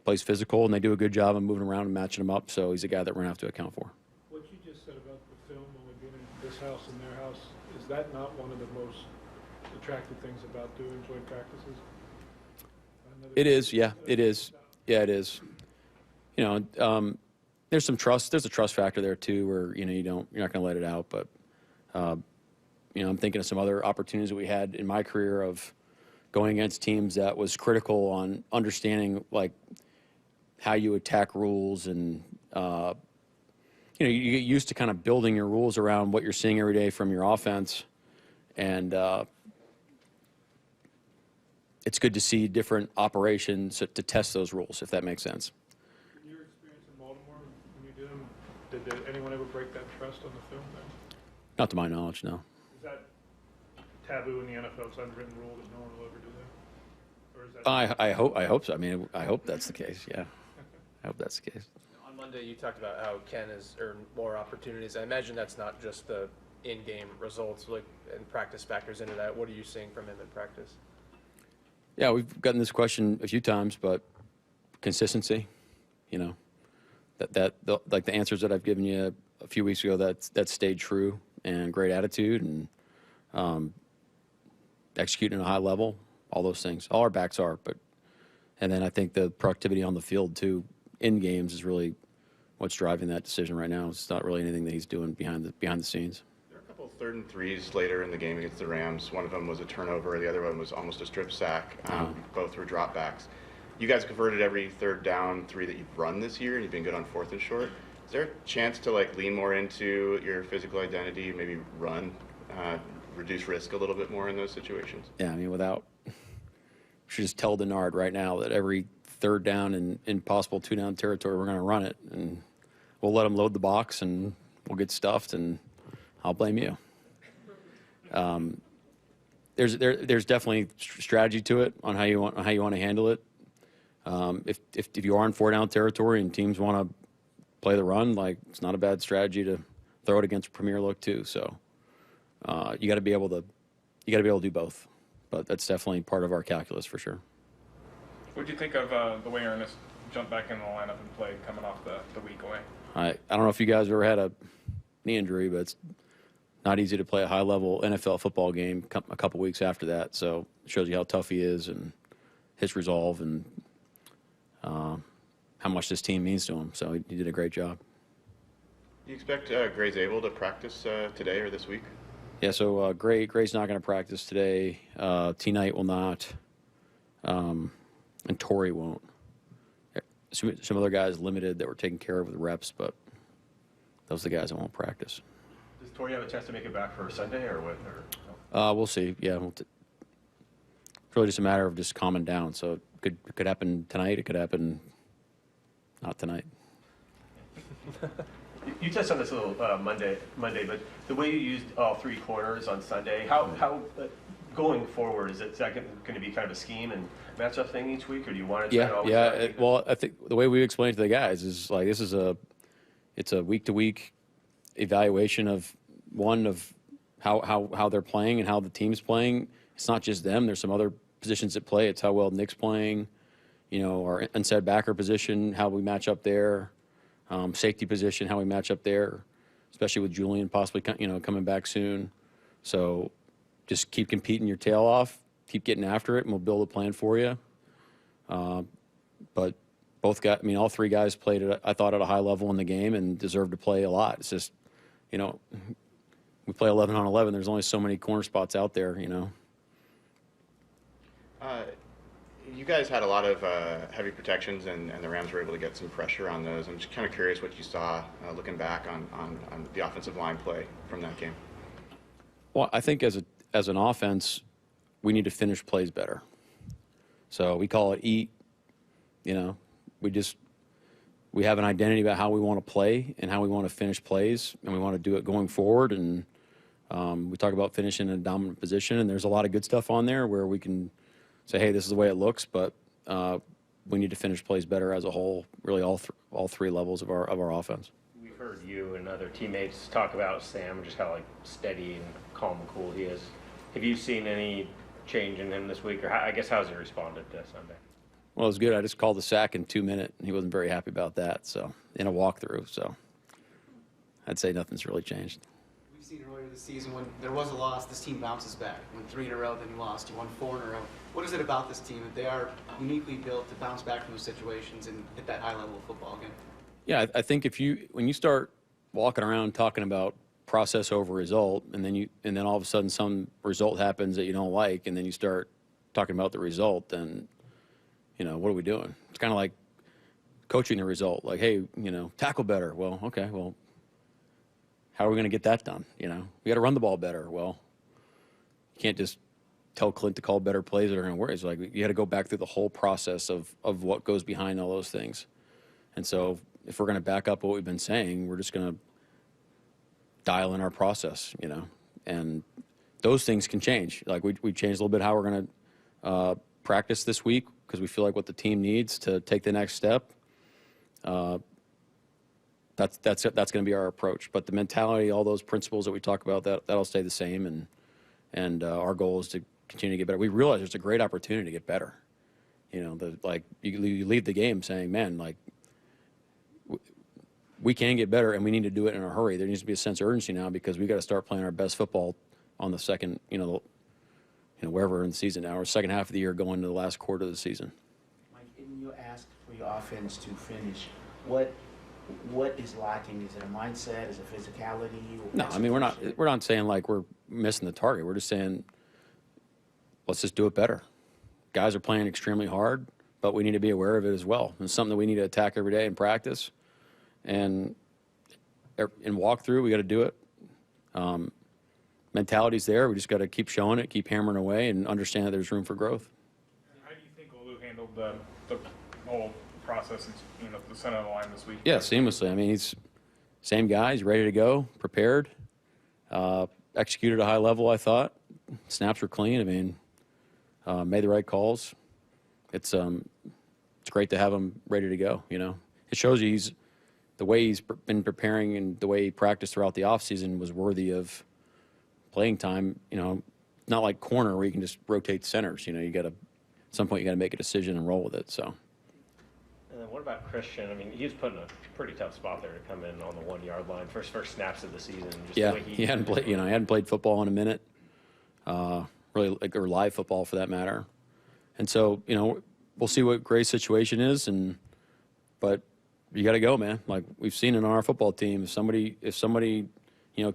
plays physical, and they do a good job of moving around and matching him up. So he's a guy that we're gonna have to account for. What you just said about the film only being in this house and their house, is that not one of the most attractive things about doing joint practices? It is, yeah, it is. Yeah, it is. You know, there's some trust. There's a trust factor there too, where you're not going to let it out. But I'm thinking of some other opportunities that we had in my career of going against teams that was critical on understanding like how you attack rules, and you get used to kind of building your rules around what you're seeing every day from your offense, and it's good to see different operations to test those rules, if that makes sense. In your experience in Baltimore, when you did them, did anyone ever break that trust on the film then? Not to my knowledge, no. Is that taboo in the NFL? It's an unwritten rule that no one will ever do that? Or is that I hope so. I mean, I hope that's the case, yeah. I hope that's the case. On Monday, you talked about how Ken has earned more opportunities. I imagine that's not just the in-game results, and practice factors into that. What are you seeing from him in practice? Yeah, we've gotten this question a few times, but consistency, that like the answers that I've given you a few weeks ago, that stayed true, and great attitude and executing at a high level, all those things. All our backs are, and then I think the productivity on the field too, in games, is really what's driving that decision right now. It's not really anything that he's doing behind the scenes. 3rd and 3s later in the game against the Rams. One of them was a turnover. The other one was almost a strip sack. Both were dropbacks. You guys converted every 3rd down 3 that you've run this year, and you've been good on 4th and short. Is there a chance to lean more into your physical identity, maybe run, reduce risk a little bit more in those situations? Yeah, I mean, we should just tell Denard right now that every 3rd down in possible 2-down territory, we're going to run it, and we'll let them load the box, and we'll get stuffed, and I'll blame you. There's definitely strategy to it on how you want to handle it. If you are in 4-down territory and teams want to play the run, it's not a bad strategy to throw it against a premier look too. So you got to be able to do both. But that's definitely part of our calculus for sure. What do you think of the way Ernest jumped back in the lineup and played coming off the week away? I don't know if you guys ever had a knee injury, but it's not easy to play a high-level NFL football game a couple weeks after that. So it shows you how tough he is and his resolve and how much this team means to him. So he did a great job. Do you expect Gray's able to practice today or this week? Yeah, so Gray's not going to practice today. T-Knight will not, and Torrey won't. Some other guys limited that were taken care of with reps, but those are the guys that won't practice. Does Torrey have a chance to make it back for Sunday or what? We'll see. Yeah, it's really just a matter of just calming down. So it could happen tonight. It could happen not tonight. You touched on this a little Monday, but the way you used all 3 corners on Sunday, how going forward, is that going to be kind of a scheme and matchup thing each week, or do you want to? Well, I think the way we explain it to the guys is it's a week-to-week evaluation of how they're playing and how the team's playing. It's not just them. There's some other positions at play. It's how well Nick's playing, our inside backer position, how we match up there, safety position, how we match up there, especially with Julian possibly coming back soon. So just keep competing your tail off, keep getting after it, and we'll build a plan for you. But all 3 guys played I thought at a high level in the game and deserved to play a lot. It's just, we play 11 on 11. There's only so many corner spots out there, You guys had a lot of heavy protections, and the Rams were able to get some pressure on those. I'm just kind of curious what you saw looking back on the offensive line play from that game. Well, I think as an offense, we need to finish plays better. So we call it eat. We have an identity about how we want to play and how we want to finish plays, and we want to do it going forward. And we talk about finishing in a dominant position, and there's a lot of good stuff on there where we can say, hey, this is the way it looks, but we need to finish plays better as a whole, really all 3 levels of our offense. We've heard you and other teammates talk about Sam, just how steady and calm and cool he is. Have you seen any change in him this week, or I guess how's he responded to Sunday? Well, it was good. I just called the sack in 2 minutes, and he wasn't very happy about that. So in a walkthrough, so I'd say nothing's really changed. We've seen earlier this season when there was a loss, this team bounces back. When 3 in a row, then you lost. You won 4 in a row. What is it about this team that they are uniquely built to bounce back from those situations and hit that high level of football again? Yeah, I think when you start walking around talking about process over result, and then all of a sudden some result happens that you don't like, and then you start talking about the result, then what are we doing? It's kind of like coaching the result. Like, hey, tackle better. Well, okay, well, how are we going to get that done? We got to run the ball better. Well, you can't just tell Clint to call better plays that are going to work. It's like you got to go back through the whole process of what goes behind all those things. And so if we're going to back up what we've been saying, we're just going to dial in our process, and those things can change. Like we changed a little bit how we're going to practice this week because we feel like what the team needs to take the next step. That's going to be our approach. But the mentality, all those principles that we talk about, that'll stay the same. And our goal is to continue to get better. We realize there's a great opportunity to get better. You leave the game saying, man, like we can get better, and we need to do it in a hurry. There needs to be a sense of urgency now because we got to start playing our best football on the second, wherever in the season now, or second half of the year going to the last quarter of the season. Mike, in your ask for your offense to finish, what is lacking? Is it a mindset? Is it physicality? No, I mean we're not saying like we're missing the target. We're just saying let's just do it better. Guys are playing extremely hard, but we need to be aware of it as well. It's something that we need to attack every day in practice, and in walkthrough we got to do it. Mentality's there. We just got to keep showing it, keep hammering away, and understand that there's room for growth. How do you think Olu handled the whole process, the center of the line this week? Yeah, seamlessly. I mean, he's same guy. He's ready to go, prepared, executed at a high level, I thought. Snaps were clean. I mean, made the right calls. It's great to have him ready to go, It shows you the way he's been preparing and the way he practiced throughout the offseason was worthy of playing time. Not like corner where you can just rotate centers. You got to, at some point, you got to make a decision and roll with it, so. And then what about Christian? I mean, he was put in a pretty tough spot there to come in on the 1 yard line, first snaps of the season. Just yeah, the way he hadn't played. He hadn't played football in a minute, really, or live football for that matter. And so, we'll see what Gray's situation is, but you got to go, man. Like we've seen in our football team, if somebody,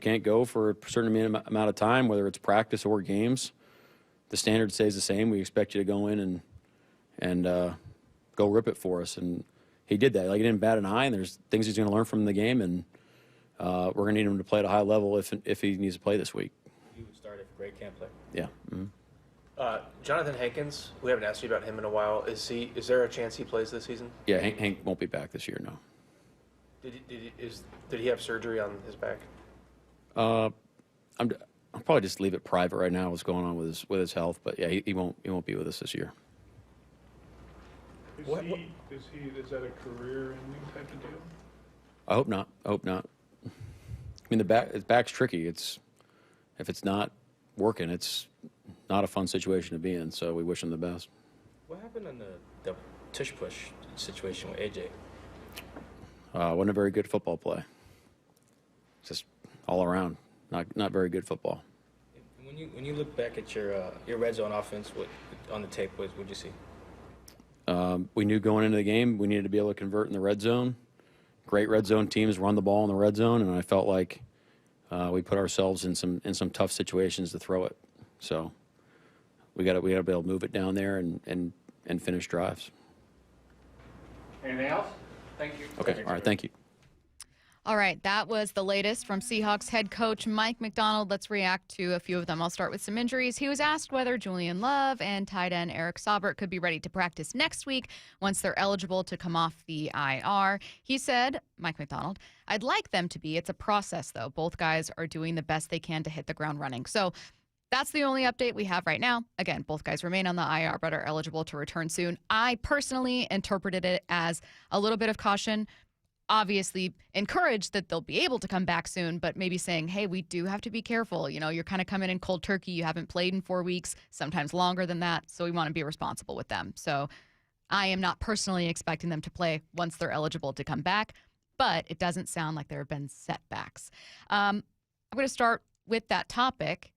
can't go for a certain amount of time, whether it's practice or games, the standard stays the same. We expect you to go in and go rip it for us. And he did that. Like he didn't bat an eye, and there's things he's going to learn from the game, and we're going to need him to play at a high level if he needs to play this week. He would start if Gray can't play. Yeah. Mm-hmm. Jonathan Hankins, we haven't asked you about him in a while. Is there a chance he plays this season? Yeah, Hank won't be back this year, no. Did he have surgery on his back? I'll probably just leave it private right now. What's going on with his health? But yeah, he won't be with us this year. Is that a career-ending type of deal? I hope not. I mean, his back's tricky. If it's not working, it's not a fun situation to be in. So we wish him the best. What happened in the tush push situation with AJ? Wasn't a very good football play. Just all around, not very good football. When you look back at your red zone offense, on the tape, what would you see? We knew going into the game we needed to be able to convert in the red zone. Great red zone teams run the ball in the red zone, and I felt like we put ourselves in some tough situations to throw it. So we got to be able to move it down there and finish drives. Anything else? Thank you. Okay. All right. Thank you. All right, that was the latest from Seahawks head coach Mike Macdonald. Let's react to a few of them. I'll start with some injuries. He was asked whether Julian Love and tight end Eric Saubert could be ready to practice next week once they're eligible to come off the IR. He said, Mike Macdonald, I'd like them to be. It's a process, though. Both guys are doing the best they can to hit the ground running. So that's the only update we have right now. Again, both guys remain on the IR but are eligible to return soon. I personally interpreted it as a little bit of caution. obviously encouraged that they'll be able to come back soon, but maybe saying, hey, we do have to be careful. You're kind of coming in cold turkey. You haven't played in 4 weeks, sometimes longer than that. So we want to be responsible with them. So I am not personally expecting them to play once they're eligible to come back, but it doesn't sound like there have been setbacks. I'm going to start with that topic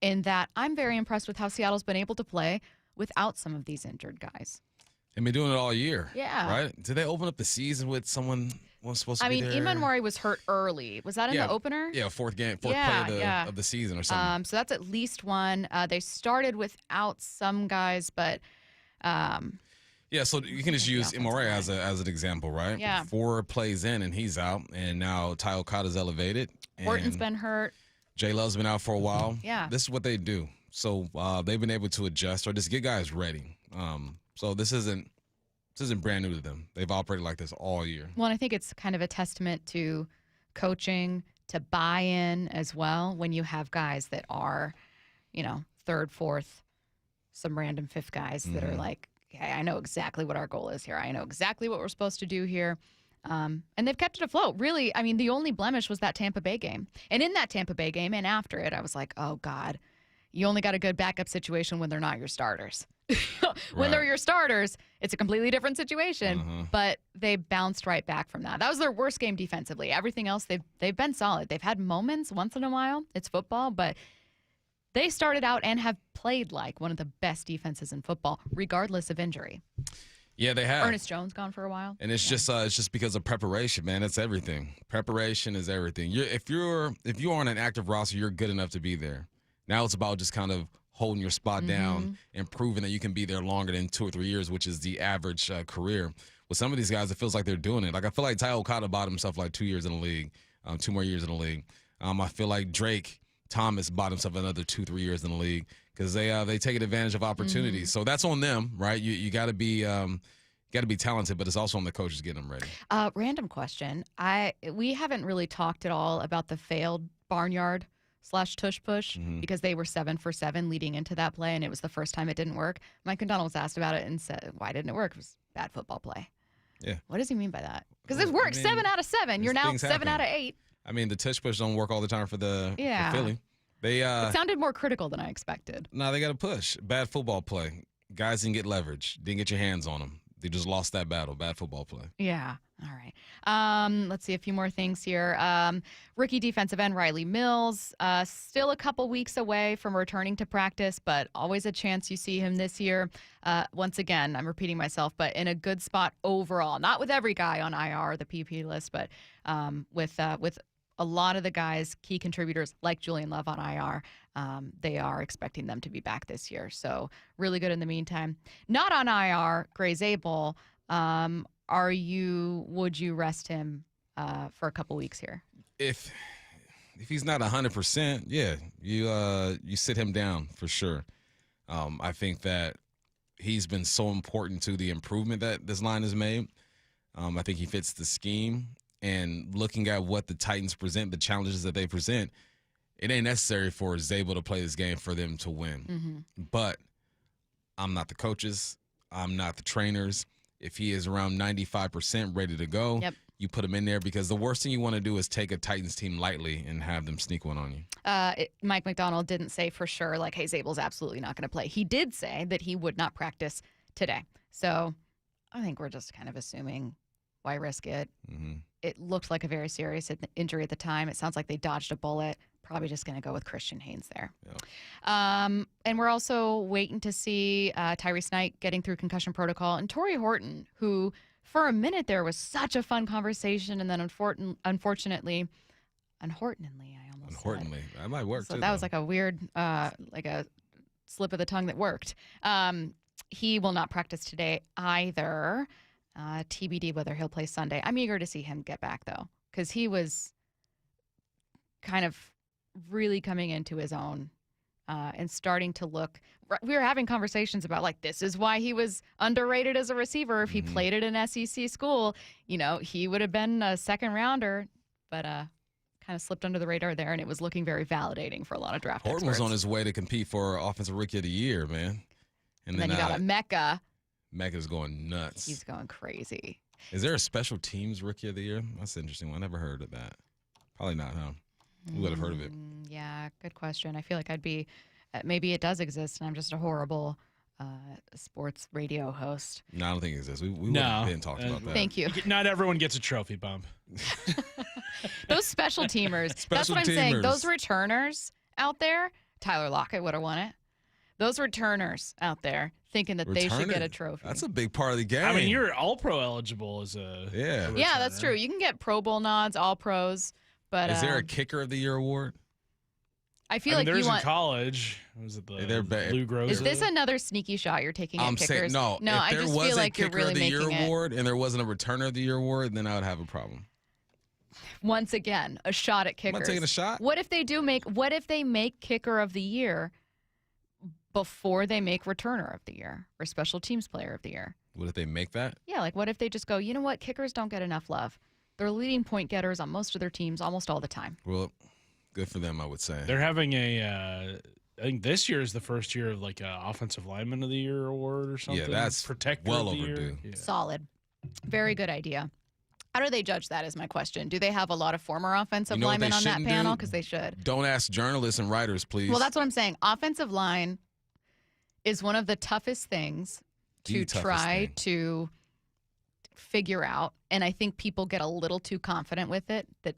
in that I'm very impressed with how Seattle's been able to play without some of these injured guys. They've been doing it all year. Yeah. Right? Did they open up the season with someone was supposed to be there? Eamon Murray was hurt early. Was that in the opener? Yeah, fourth play of the season or something. So that's at least one. They started without some guys, but yeah, so you can just use Murray as an example, right? Yeah. 4 plays in and he's out, and now Ty Okada's elevated. Horton's been hurt. J Love's been out for a while. Yeah. This is what they do. So they've been able to adjust or just get guys ready. So this isn't brand new to them. They've operated like this all year. Well, and I think it's kind of a testament to coaching, to buy-in as well, when you have guys that are, third, fourth, some random fifth guys that are like, hey, I know exactly what our goal is here. I know exactly what we're supposed to do here. And they've kept it afloat. Really, the only blemish was that Tampa Bay game. And in that Tampa Bay game and after it, I was like, oh, God, you only got a good backup situation when they're not your starters. When they're your starters, it's a completely different situation, but they bounced right back from that. That was their worst game defensively. Everything else, they've been solid. They've had moments once in a while. It's football, but they started out and have played like one of the best defenses in football, regardless of injury. Yeah, they have. Ernest Jones gone for a while. And it's just because of preparation, man. That's everything. Preparation is everything. If you're on an active roster, you're good enough to be there. Now it's about just kind of holding your spot down and proving that you can be there longer than 2 or 3 years, which is the average career. With some of these guys, it feels like they're doing it. Like, I feel like Ty Okada bought himself like 2 years in the league, 2 more years in the league. I feel like Drake Thomas bought himself another 2-3 years in the league because they take advantage of opportunities. So that's on them, right? You got to be talented, but it's also on the coaches getting them ready. Random question. We haven't really talked at all about the failed barnyard / tush push because they were 7 for 7 leading into that play, and it was the first time it didn't work. Mike Macdonald was asked about it and said, why didn't it work? It was bad football play. Yeah. What does he mean by that? Because it worked 7 out of 7. You're now 7 out of 8. The tush push don't work all the time for the for Philly. It sounded more critical than I expected. No, they got to push. Bad football play. Guys didn't get leverage. Didn't get your hands on them. They just lost that battle. Bad football play. Yeah. All right. Let's see a few more things here. Rookie defensive end Riley Mills, still a couple weeks away from returning to practice, but always a chance you see him this year. Once again, I'm repeating myself, but in a good spot overall. Not with every guy on IR or the PP list, but with a lot of the guys, key contributors like Julian Love on IR, they are expecting them to be back this year. So really good in the meantime. Not on IR, Gray Zabel. Would you rest him for a couple weeks here? If he's not 100%, yeah, you sit him down for sure. I think that he's been so important to the improvement that this line has made. I think he fits the scheme. And looking at what the Titans present, the challenges that they present, it ain't necessary for Zabel to play this game for them to win. But I'm not the coaches. I'm not the trainers. If he is around 95% ready to go, you put him in there because the worst thing you want to do is take a Titans team lightly and have them sneak one on you. Mike Macdonald didn't say for sure, like, hey, Zabel's absolutely not going to play. He did say that he would not practice today. So I think we're just kind of assuming, why risk it? It looked like a very serious injury at the time. It sounds like they dodged a bullet. Probably just going to go with Christian Haynes there. And we're also waiting to see Tyrese Knight getting through concussion protocol and Torrey Horton, who for a minute there was such a fun conversation, and then unfortunately, I almost said. That might work So too. that was like a weird, like a slip of the tongue that worked. He will not practice today either. TBD whether he'll play Sunday. I'm eager to see him get back, though, because he was kind of really coming into his own and starting to look. We were having conversations about, like, this is why he was underrated as a receiver. If he played at an SEC school, he would have been a second rounder, but kind of slipped under the radar there, and it was looking very validating for a lot of draft Horton experts. was on his way to compete for Offensive Rookie of the Year, man. And then you got a Mecca. Mecca's going nuts. He's going crazy. Is there a special teams rookie of the year? That's an interesting one. I never heard of that. Probably not, huh? Who would have heard of it? Yeah, good question. I feel like I'd be, maybe it does exist, and I'm just a horrible sports radio host. No, I don't think it exists. We would have been talking about that. Thank you. Not everyone gets a trophy bump. Those special teamers. That's what I'm saying. Those returners out there, Tyler Lockett would have won it. Those returners out there thinking that they should get a trophy. That's a big part of the game. I mean, you're All-Pro eligible as a returner. Yeah, that's true. You can get Pro Bowl nods, All-Pros, but is there a Kicker of the Year award? I feel like there's you want in college. Was it the Lou Groza? Is this another sneaky shot you're taking at kickers? Saying, no. No, if I there just was feel a like you're Kicker really of the making Year it. award and there wasn't a Returner of the Year award, then I would have a problem. Once again, a shot at kickers. I'm not taking a shot. What if they make Kicker of the Year before they make Returner of the Year or Special Teams Player of the Year? What if they make that? Yeah, like what if they just go, you know what, kickers don't get enough love. They're leading point getters on most of their teams almost all the time. Well, good for them, I would say. They're having I think this year is the first year of like a Offensive Lineman of the Year award or something. Yeah, that's Protector well of the overdue. Year. Yeah. Solid. Very good idea. How do they judge that is my question. Do they have a lot of former offensive linemen on that panel? Because they should. Don't ask journalists and writers, please. Well, that's what I'm saying. Offensive line is one of the toughest things to try to figure out. And I think people get a little too confident with it. That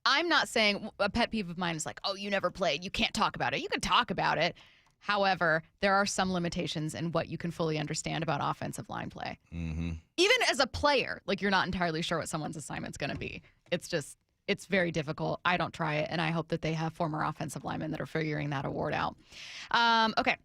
I'm not saying a pet peeve of mine is like, oh, you never played. You can't talk about it. You can talk about it. However, there are some limitations in what you can fully understand about offensive line play. Mm-hmm. Even as a player, like you're not entirely sure what someone's assignment's going to be. It's very difficult. I don't try it, and I hope that they have former offensive linemen that are figuring that award out. Okay.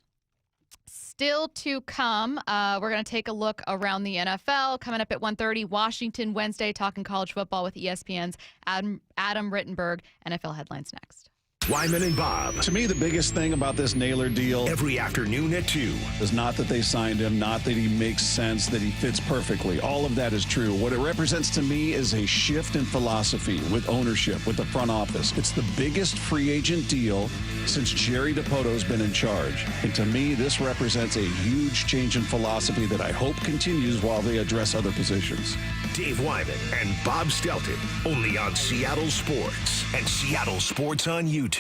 Still to come, we're going to take a look around the NFL. Coming up at 1:30, Washington Wednesday, talking college football with ESPN's Adam Rittenberg. NFL headlines next. Wyman and Bob. To me, the biggest thing about this Naylor deal every afternoon at 2 is not that they signed him, not that he makes sense, that he fits perfectly. All of that is true. What it represents to me is a shift in philosophy with ownership, with the front office. It's the biggest free agent deal since Jerry DiPoto's been in charge. And to me, this represents a huge change in philosophy that I hope continues while they address other positions. Dave Wyman and Bob Stelton, only on Seattle Sports and Seattle Sports on YouTube.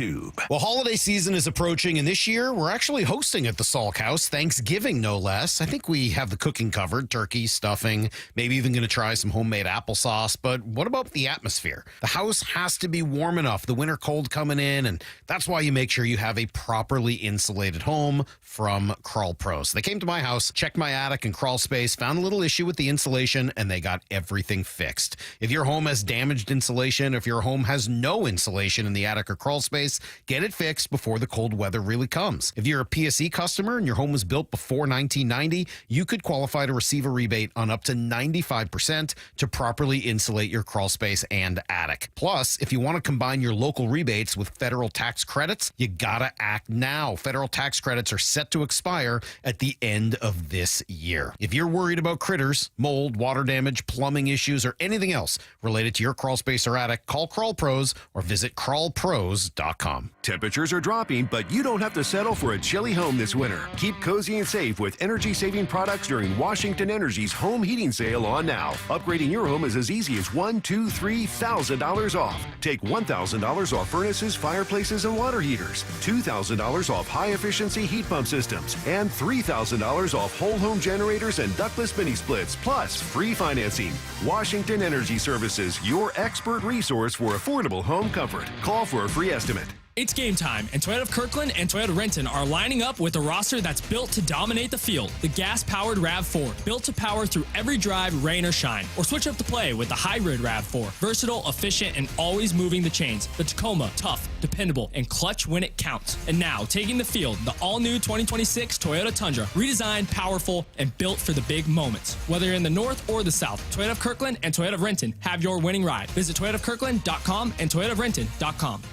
Well, holiday season is approaching, and this year we're actually hosting at the Salk House, Thanksgiving no less. I think we have the cooking covered, turkey, stuffing, maybe even going to try some homemade applesauce. But what about the atmosphere? The house has to be warm enough, the winter cold coming in, and that's why you make sure you have a properly insulated home from Crawl Pros. They came to my house, checked my attic and crawl space, found a little issue with the insulation, and they got everything fixed. If your home has damaged insulation, if your home has no insulation in the attic or crawl space, get it fixed before the cold weather really comes. If you're a PSE customer and your home was built before 1990, you could qualify to receive a rebate on up to 95% to properly insulate your crawl space and attic. Plus, if you want to combine your local rebates with federal tax credits, you gotta act now. Federal tax credits are set to expire at the end of this year. If you're worried about critters, mold, water damage, plumbing issues, or anything else related to your crawl space or attic, call Crawl Pros or visit crawlpros.com. Temperatures are dropping, but you don't have to settle for a chilly home this winter. Keep cozy and safe with energy-saving products during Washington Energy's home heating sale on now. Upgrading your home is as easy as $1,000, $2,000, $3,000 off. Take $1,000 off furnaces, fireplaces, and water heaters, $2,000 off high-efficiency heat pump systems, and $3,000 off whole home generators and ductless mini splits, plus free financing. Washington Energy Services, your expert resource for affordable home comfort. Call for a free estimate. It's game time, and Toyota of Kirkland and Toyota of Renton are lining up with a roster that's built to dominate the field. The gas-powered RAV4, built to power through every drive, rain or shine. Or switch up the play with the hybrid RAV4, versatile, efficient, and always moving the chains. The Tacoma, tough, dependable, and clutch when it counts. And now, taking the field, the all-new 2026 Toyota Tundra, redesigned, powerful, and built for the big moments. Whether you're in the north or the south, Toyota of Kirkland and Toyota of Renton have your winning ride. Visit toyotaofkirkland.com and toyotaofrenton.com.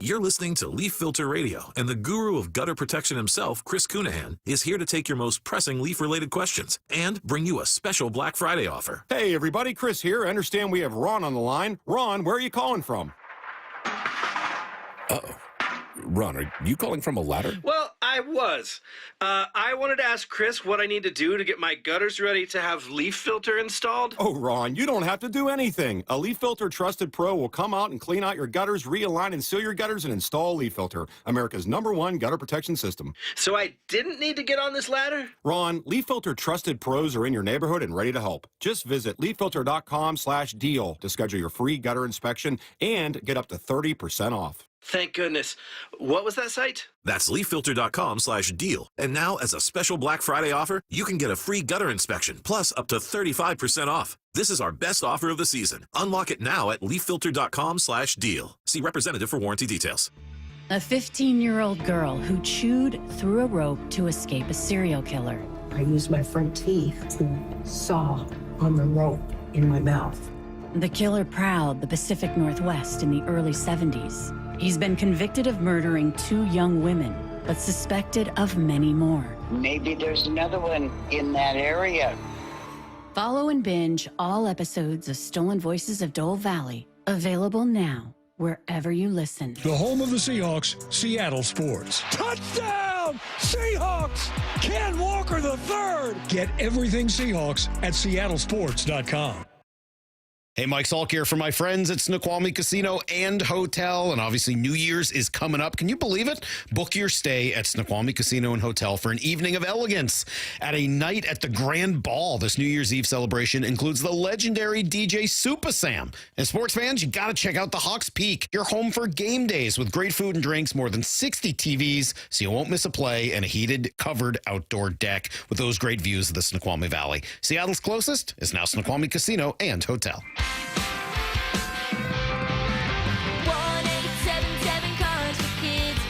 You're listening to Leaf Filter Radio, and the guru of gutter protection himself, Chris Cunahan, is here to take your most pressing leaf-related questions and bring you a special Black Friday offer. Hey, everybody, Chris here. I understand we have Ron on the line. Ron, where are you calling from? Uh-oh. Ron, are you calling from a ladder? Well, I I was. I wanted to ask Chris what I need to do to get my gutters ready to have leaf filter installed. Oh, Ron, you don't have to do anything. A Leaf Filter Trusted Pro will come out and clean out your gutters, realign and seal your gutters, and install Leaf Filter, America's #1 gutter protection system. So I didn't need to get on this ladder? Ron, Leaf Filter Trusted Pros are in your neighborhood and ready to help. Just visit leaffilter.com/deal to schedule your free gutter inspection and get up to 30% off. Thank goodness. What was that site? That's leaffilter.com/deal. And now, as a special Black Friday offer, you can get a free gutter inspection, plus up to 35% off. This is our best offer of the season. Unlock it now at leaffilter.com/deal. See representative for warranty details. A 15-year-old girl who chewed through a rope to escape a serial killer. I used my front teeth to saw on the rope in my mouth. The killer prowled the Pacific Northwest in the early 70s. He's been convicted of murdering 2 young women, but suspected of many more. Maybe there's another one in that area. Follow and binge all episodes of Stolen Voices of Dole Valley, available now wherever you listen. The home of the Seahawks, Seattle Sports. Touchdown! Seahawks! Ken Walker III! Get everything Seahawks at seattlesports.com. Hey, Mike Salk here for my friends at Snoqualmie Casino and Hotel. And obviously, New Year's is coming up. Can you believe it? Book your stay at Snoqualmie Casino and Hotel for an evening of elegance at a night at the Grand Ball. This New Year's Eve celebration includes the legendary DJ Super Sam. And sports fans, you got to check out the Hawks Peak. You're home for game days with great food and drinks, more than 60 TVs, so you won't miss a play, and a heated, covered outdoor deck with those great views of the Snoqualmie Valley. Seattle's closest is now Snoqualmie Casino and Hotel. 1-877 Cars for Kids.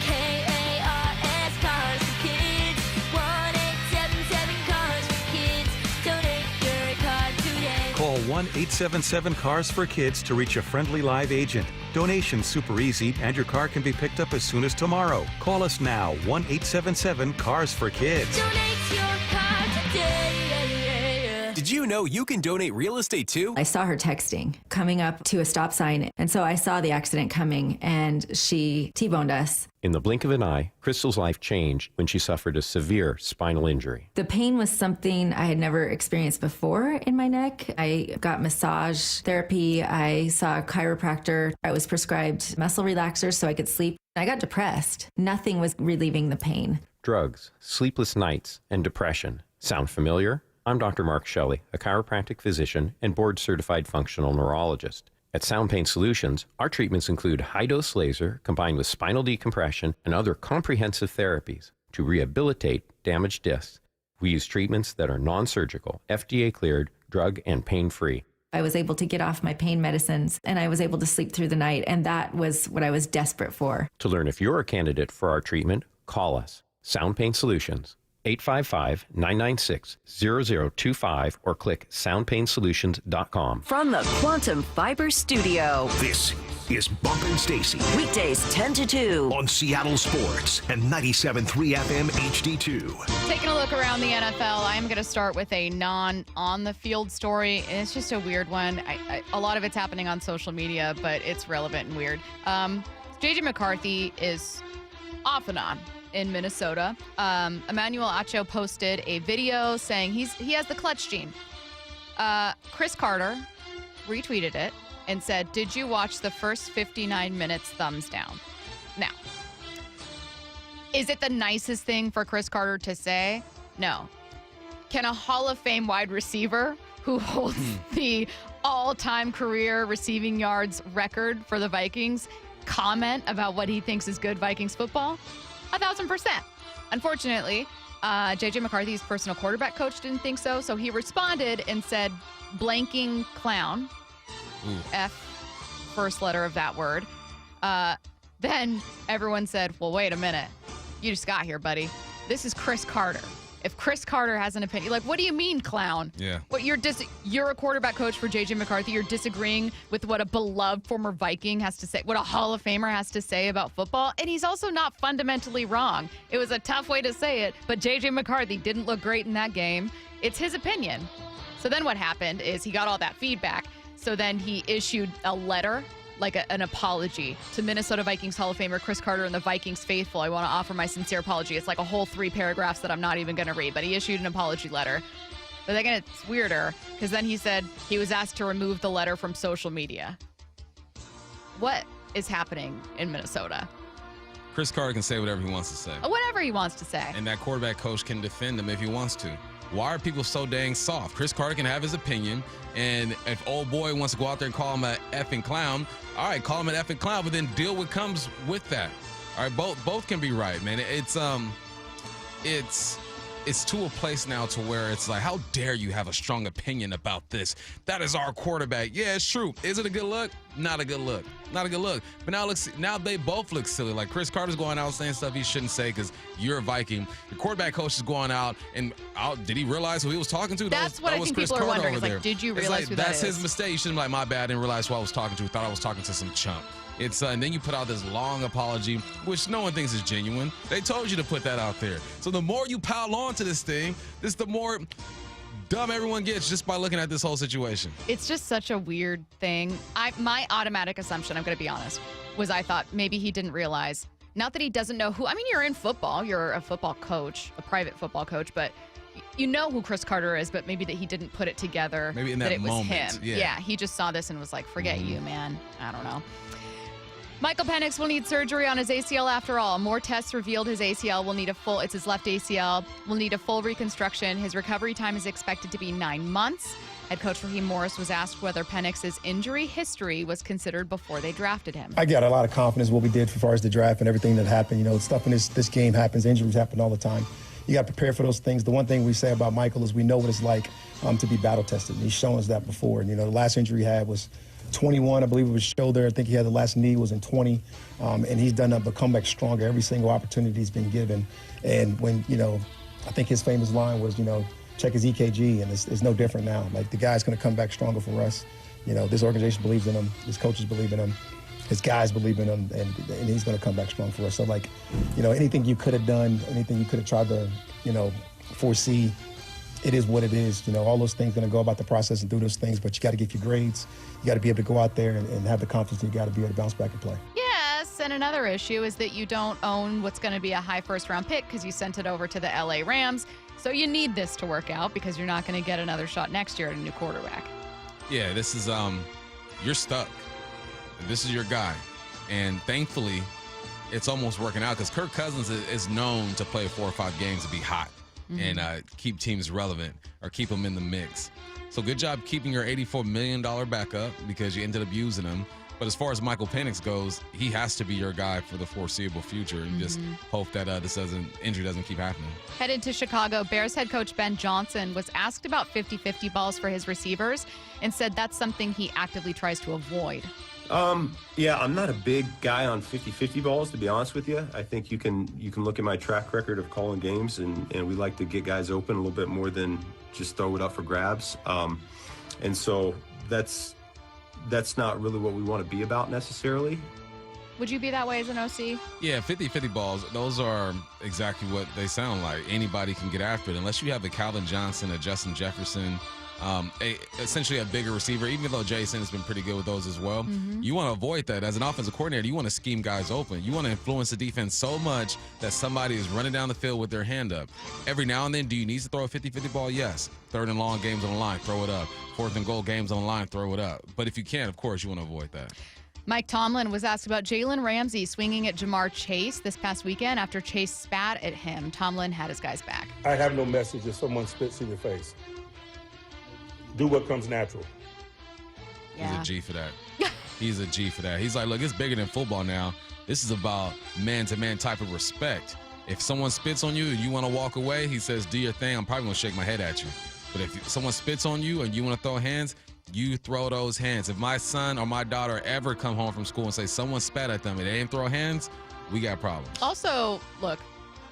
KARS Cars for Kids. 1-877 Cars for Kids. Donate your car today. Call 1-877 Cars for Kids to reach a friendly live agent. Donation's super easy, and your car can be picked up as soon as tomorrow. Call us now, 1-877 Cars for Kids. Donate your car today. Did you know you can donate real estate too? I saw her texting, coming up to a stop sign, and so I saw the accident coming, and she T-boned us. In the blink of an eye, Crystal's life changed when she suffered a severe spinal injury. The pain was something I had never experienced before in my neck. I got massage therapy. I saw a chiropractor. I was prescribed muscle relaxers so I could sleep. I got depressed. Nothing was relieving the pain. Drugs, sleepless nights, and depression. Sound familiar? I'm Dr. Mark Shelley, a chiropractic physician and board-certified functional neurologist. At Sound Pain Solutions, our treatments include high-dose laser combined with spinal decompression and other comprehensive therapies to rehabilitate damaged discs. We use treatments that are non-surgical, FDA-cleared, drug and pain-free. I was able to get off my pain medicines, and I was able to sleep through the night, and that was what I was desperate for. To learn if you're a candidate for our treatment, call us. Sound Pain Solutions, 855-996-0025, or click soundpainsolutions.com. From the Quantum Fiber Studio. This is Bump and Stacy. Weekdays 10 to 2. On Seattle Sports and 97.3 FM HD2. Taking a look around the NFL, I'm going to start with a non-on-the-field story, and it's just a weird one. A lot of it's happening on social media, but it's relevant and weird. J.J. McCarthy is off and on in Minnesota. Emmanuel Acho posted a video saying he has the clutch gene. Chris Carter retweeted it and said, "Did you watch the first 59 minutes? Thumbs down." Now, is it the nicest thing for Chris Carter to say? No. Can a Hall of Fame wide receiver who holds the all-time career receiving yards record for the Vikings comment about what he thinks is good Vikings football? 1,000%. Unfortunately, J.J. McCarthy's personal quarterback coach didn't think so, so he responded and said, blanking clown. F, first letter of that word. Then everyone said, well, wait a minute. You just got here, buddy. This is Chris Carter. If Chris Carter has an opinion, like, what do you mean, clown? Yeah. What you're a quarterback coach for J.J. McCarthy. You're disagreeing with what a beloved former Viking has to say, what a Hall of Famer has to say about football. And he's also not fundamentally wrong. It was a tough way to say it, but J.J. McCarthy didn't look great in that game. It's his opinion. So then what happened is he got all that feedback. So then he issued a letter like an apology to Minnesota Vikings Hall of Famer Chris Carter and the Vikings faithful. I want to offer my sincere apology. It's like a whole 3 paragraphs that I'm not even going to read, but he issued an apology letter. But then it's weirder because then he said he was asked to remove the letter from social media. What is happening in Minnesota? Chris Carter can say whatever he wants to say. Whatever he wants to say. And that quarterback coach can defend him if he wants to. Why are people so dang soft? Chris Carter can have his opinion, and if old boy wants to go out there and call him an effing clown, all right, call him an effing clown, but then deal what comes with that. All right, both can be right, man. It's to a place now to where it's like, how dare you have a strong opinion about this? That is our quarterback. Yeah, it's true. Is it a good look? Not a good look. Not a good look. But now they both look silly. Like Chris Carter's going out saying stuff he shouldn't say because you're a Viking. The quarterback coach is going out and did he realize who he was talking to? That's what I think people are wondering. It's like, did you realize who that is? That's his mistake. You shouldn't be like, my bad, I didn't realize who I was talking to. Thought I was talking to some chump. It's and then you put out this long apology, which no one thinks is genuine. They told you to put that out there. So the more you pile on to this thing, the more dumb everyone gets just by looking at this whole situation. It's just such a weird thing. My automatic assumption, I'm going to be honest, was I thought maybe he didn't realize. Not that he doesn't know who. I mean, you're in football. You're a football coach, a private football coach, but you know who Chris Carter is, but maybe that he didn't put it together. Maybe in that it was moment. him. Yeah, he just saw this and was like, forget you, man. I don't know. Michael Penix will need surgery on his ACL after all. More tests revealed his ACL will need it's his left ACL, will need a full reconstruction. His recovery time is expected to be 9 months. Head coach Raheem Morris was asked whether Penix's injury history was considered before they drafted him. I got a lot of confidence in what we did as far as the draft and everything that happened. You know, stuff in this game happens. Injuries happen all the time. You got to prepare for those things. The one thing we say about Michael is we know what it's like to be battle tested. And he's shown us that before. And, you know, the last injury he had was 21, I believe it was shoulder. I think he had the last knee was in 20. And he's done nothing but come back stronger every single opportunity he's been given. And when, you know, I think his famous line was, you know, check his EKG, and it's no different now. Like, the guy's going to come back stronger for us. You know, this organization believes in him. His coaches believe in him. His guys believe in him, and he's going to come back strong for us. So, like, you know, anything you could have done, anything you could have tried to, you know, foresee, it is what it is. You know, all those things going to go about the process and do those things, but you got to get your grades. You got to be able to go out there and have the confidence. You got to be able to bounce back and play. Yes, and another issue is that you don't own what's going to be a high first-round pick because you sent it over to the LA Rams. So you need this to work out because you're not going to get another shot next year at a new quarterback. Yeah, this is you're stuck. This is your guy, and thankfully, it's almost working out because Kirk Cousins is known to play 4 or 5 games to be hot and keep teams relevant or keep them in the mix. So good job keeping your $84 million backup because you ended up using him. But as far as Michael Penix goes, he has to be your guy for the foreseeable future. And just hope that injury doesn't keep happening. Headed to Chicago, Bears head coach Ben Johnson was asked about 50-50 balls for his receivers and said that's something he actively tries to avoid. Yeah, I'm not a big guy on 50-50 balls, to be honest with you. I think you can look at my track record of calling games, and we like to get guys open a little bit more than just throw it up for grabs. And so that's not really what we want to be about necessarily. Would you be that way as an OC? Yeah, 50-50 balls, those are exactly what they sound like. Anybody can get after it. Unless you have a Calvin Johnson, a Justin Jefferson, essentially a bigger receiver, even though Jason has been pretty good with those as well. You want to avoid that. As an offensive coordinator, you want to scheme guys open. You want to influence the defense so much that somebody is running down the field with their hand up. Every now and then, do you need to throw a 50-50 ball? Yes. 3rd and long games on the line, throw it up. 4th and goal games on the line, throw it up. But if you can, of course, you want to avoid that. Mike Tomlin was asked about Jalen Ramsey swinging at Jamar Chase this past weekend after Chase spat at him. Tomlin had his guys back. I have no message if someone spits in your face. Do what comes natural. Yeah. He's a G for that. He's a G for that. He's like, look, it's bigger than football now. This is about man-to-man type of respect. If someone spits on you and you want to walk away, he says, do your thing. I'm probably going to shake my head at you. But if someone spits on you and you want to throw hands, you throw those hands. If my son or my daughter ever come home from school and say someone spat at them and they didn't throw hands, we got problems. Also, look,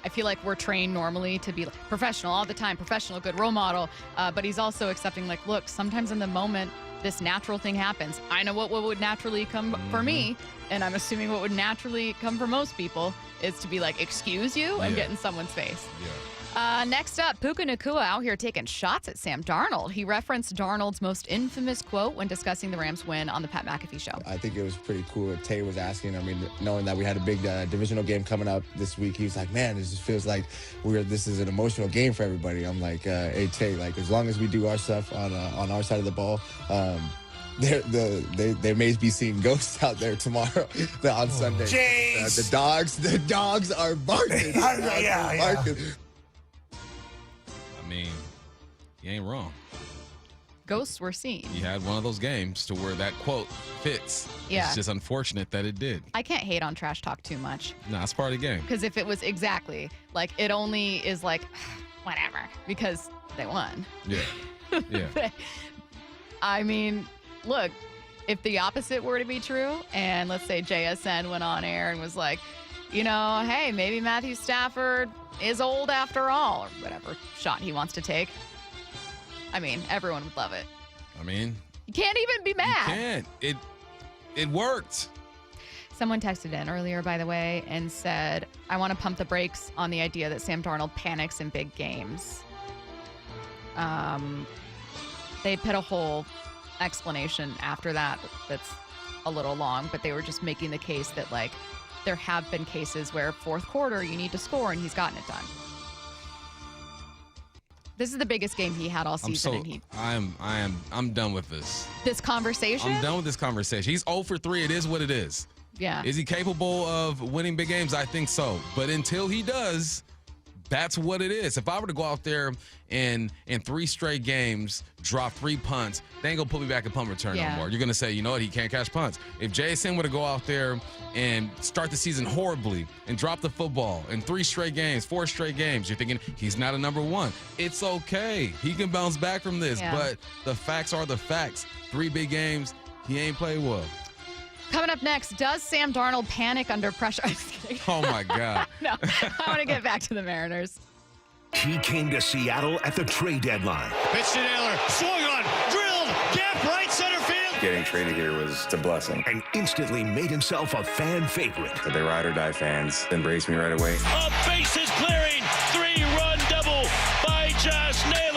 I feel like we're trained normally to be professional all the time, professional, good role model. But he's also accepting, like, look, sometimes in the moment, this natural thing happens. I know what would naturally come for me, and I'm assuming what would naturally come for most people is to be like, excuse you, and get in someone's face. Yeah. Next up, Puka Nacua out here taking shots at Sam Darnold. He referenced Darnold's most infamous quote when discussing the Rams' win on the Pat McAfee show. I think it was pretty cool what Tay was asking. I mean, knowing that we had a big divisional game coming up this week, he was like, man, it just feels like this is an emotional game for everybody. I'm like, hey, Tay, like, as long as we do our stuff on our side of the ball, they may be seeing ghosts out there tomorrow on Sunday. The dogs are barking. I mean, you ain't wrong. Ghosts were seen. You had one of those games to where that quote fits. Yeah. It's just unfortunate that it did. I can't hate on trash talk too much. No, it's part of the game. Because if it was exactly, like, it only is like, whatever, because they won. Yeah. Yeah. I mean, look, if the opposite were to be true, and let's say JSN went on air and was like, you know, hey, maybe Matthew Stafford is old after all, or whatever shot he wants to take. I mean, everyone would love it. I mean, you can't even be mad. You can't. It worked. Someone texted in earlier, by the way, and said, I want to pump the brakes on the idea that Sam Darnold panics in big games. They put a whole explanation after that's a little long, but they were just making the case that, like, there have been cases where fourth quarter you need to score, and he's gotten it done. This is the biggest game he had all season. I'm done with this. This conversation? I'm done with this conversation. He's 0 for 3. It is what it is. Yeah. Is he capable of winning big games? I think so. But until he does, that's what it is. If I were to go out there and in 3 straight games drop 3 punts, they ain't gonna put me back in punt return no more. You're gonna say, you know what, he can't catch punts. If JSN were to go out there and start the season horribly and drop the football in 3 straight games, 4 straight games, you're thinking he's not a number 1. It's okay. He can bounce back from this. Yeah. But the facts are the facts. 3 big games, he ain't played well. Coming up next, does Sam Darnold panic under pressure? I'm just kidding. Oh, my God. No, I want to get back to the Mariners. He came to Seattle at the trade deadline. Pitch to Naylor, swung on, drilled, gap right center field. Getting traded here was a blessing. And instantly made himself a fan favorite. The ride or die fans embraced me right away. A bases clearing, 3-run double by Josh Naylor.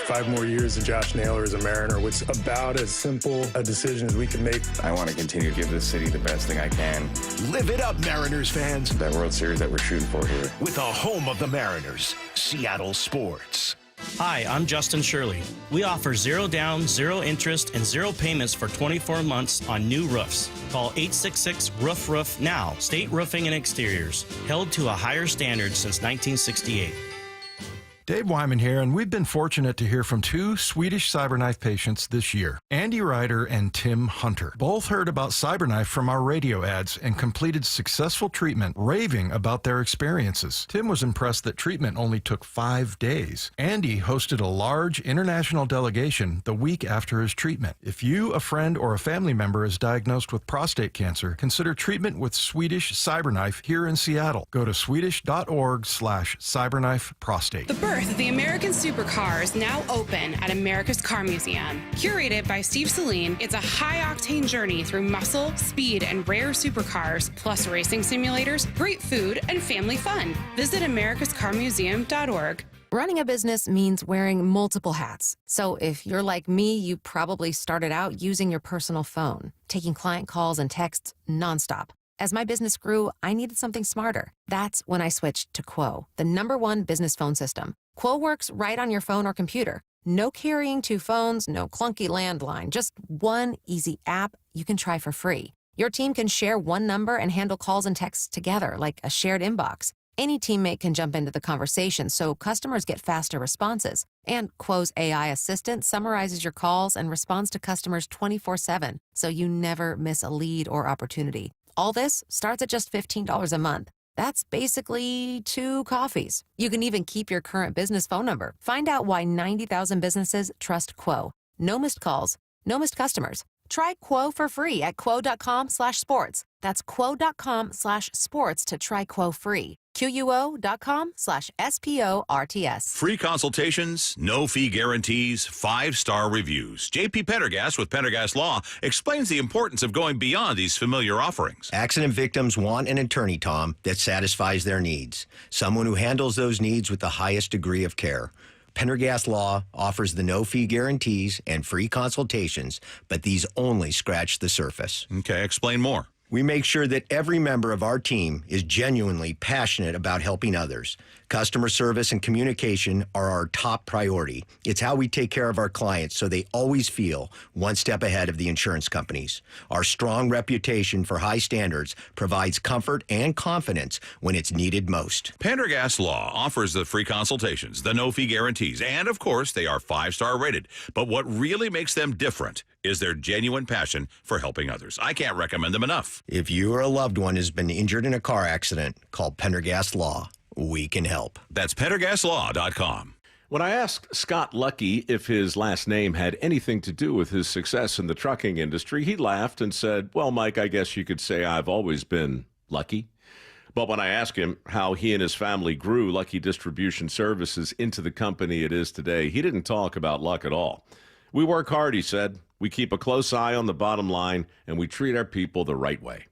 5 more years of Josh Naylor as a Mariner was about as simple a decision as we can make. I want to continue to give this city the best thing I can. Live it up, Mariners fans. That World Series that we're shooting for here. With the home of the Mariners, Seattle Sports. Hi, I'm Justin Shirley. We offer 0 down, 0 interest, and 0 payments for 24 months on new roofs. Call 866-ROOF-ROOF now. State Roofing and Exteriors. Held to a higher standard since 1968. Dave Wyman here, and we've been fortunate to hear from 2 Swedish CyberKnife patients this year, Andy Ryder and Tim Hunter. Both heard about CyberKnife from our radio ads and completed successful treatment, raving about their experiences. Tim was impressed that treatment only took 5 days. Andy hosted a large international delegation the week after his treatment. If you, a friend, or a family member is diagnosed with prostate cancer, consider treatment with Swedish CyberKnife here in Seattle. Go to swedish.org/cyberknifeprostate. The birth of the American supercar is now open at America's Car Museum. Curated by Steve Saline, it's a high-octane journey through muscle, speed, and rare supercars, plus racing simulators, great food, and family fun. Visit americascarmuseum.org. Running a business means wearing multiple hats. So if you're like me, you probably started out using your personal phone, taking client calls and texts nonstop. As my business grew, I needed something smarter. That's when I switched to Quo, the #1 business phone system. Quo works right on your phone or computer. No carrying 2 phones, no clunky landline, just one easy app you can try for free. Your team can share one number and handle calls and texts together like a shared inbox. Any teammate can jump into the conversation so customers get faster responses. And Quo's AI assistant summarizes your calls and responds to customers 24/7, so you never miss a lead or opportunity. All this starts at just $15 a month. That's basically 2 coffees. You can even keep your current business phone number. Find out why 90,000 businesses trust Quo. No missed calls, no missed customers. Try Quo for free at quo.com/sports. That's quo.com/sports to try Quo free. QUO.com/SPORTS. Free consultations, no fee guarantees, 5-star reviews. JP Pendergast with Pendergast Law explains the importance of going beyond these familiar offerings. Accident victims want an attorney, Tom, that satisfies their needs. Someone who handles those needs with the highest degree of care. Pendergast Law offers the no-fee guarantees and free consultations, but these only scratch the surface. Okay, explain more. We make sure that every member of our team is genuinely passionate about helping others. Customer service and communication are our top priority. It's how we take care of our clients so they always feel one step ahead of the insurance companies. Our strong reputation for high standards provides comfort and confidence when it's needed most. Pendergast Law offers the free consultations, the no-fee guarantees, and of course, they are 5-star rated. But what really makes them different is their genuine passion for helping others. I can't recommend them enough. If you or a loved one has been injured in a car accident, call Pendergast Law. We can help. That's PendergastLaw.com. When I asked Scott Lucky if his last name had anything to do with his success in the trucking industry, he laughed and said, "Well, Mike, I guess you could say I've always been lucky." But when I asked him how he and his family grew Lucky Distribution Services into the company it is today, he didn't talk about luck at all. "We work hard," he said. "We keep a close eye on the bottom line, and we treat our people the right way."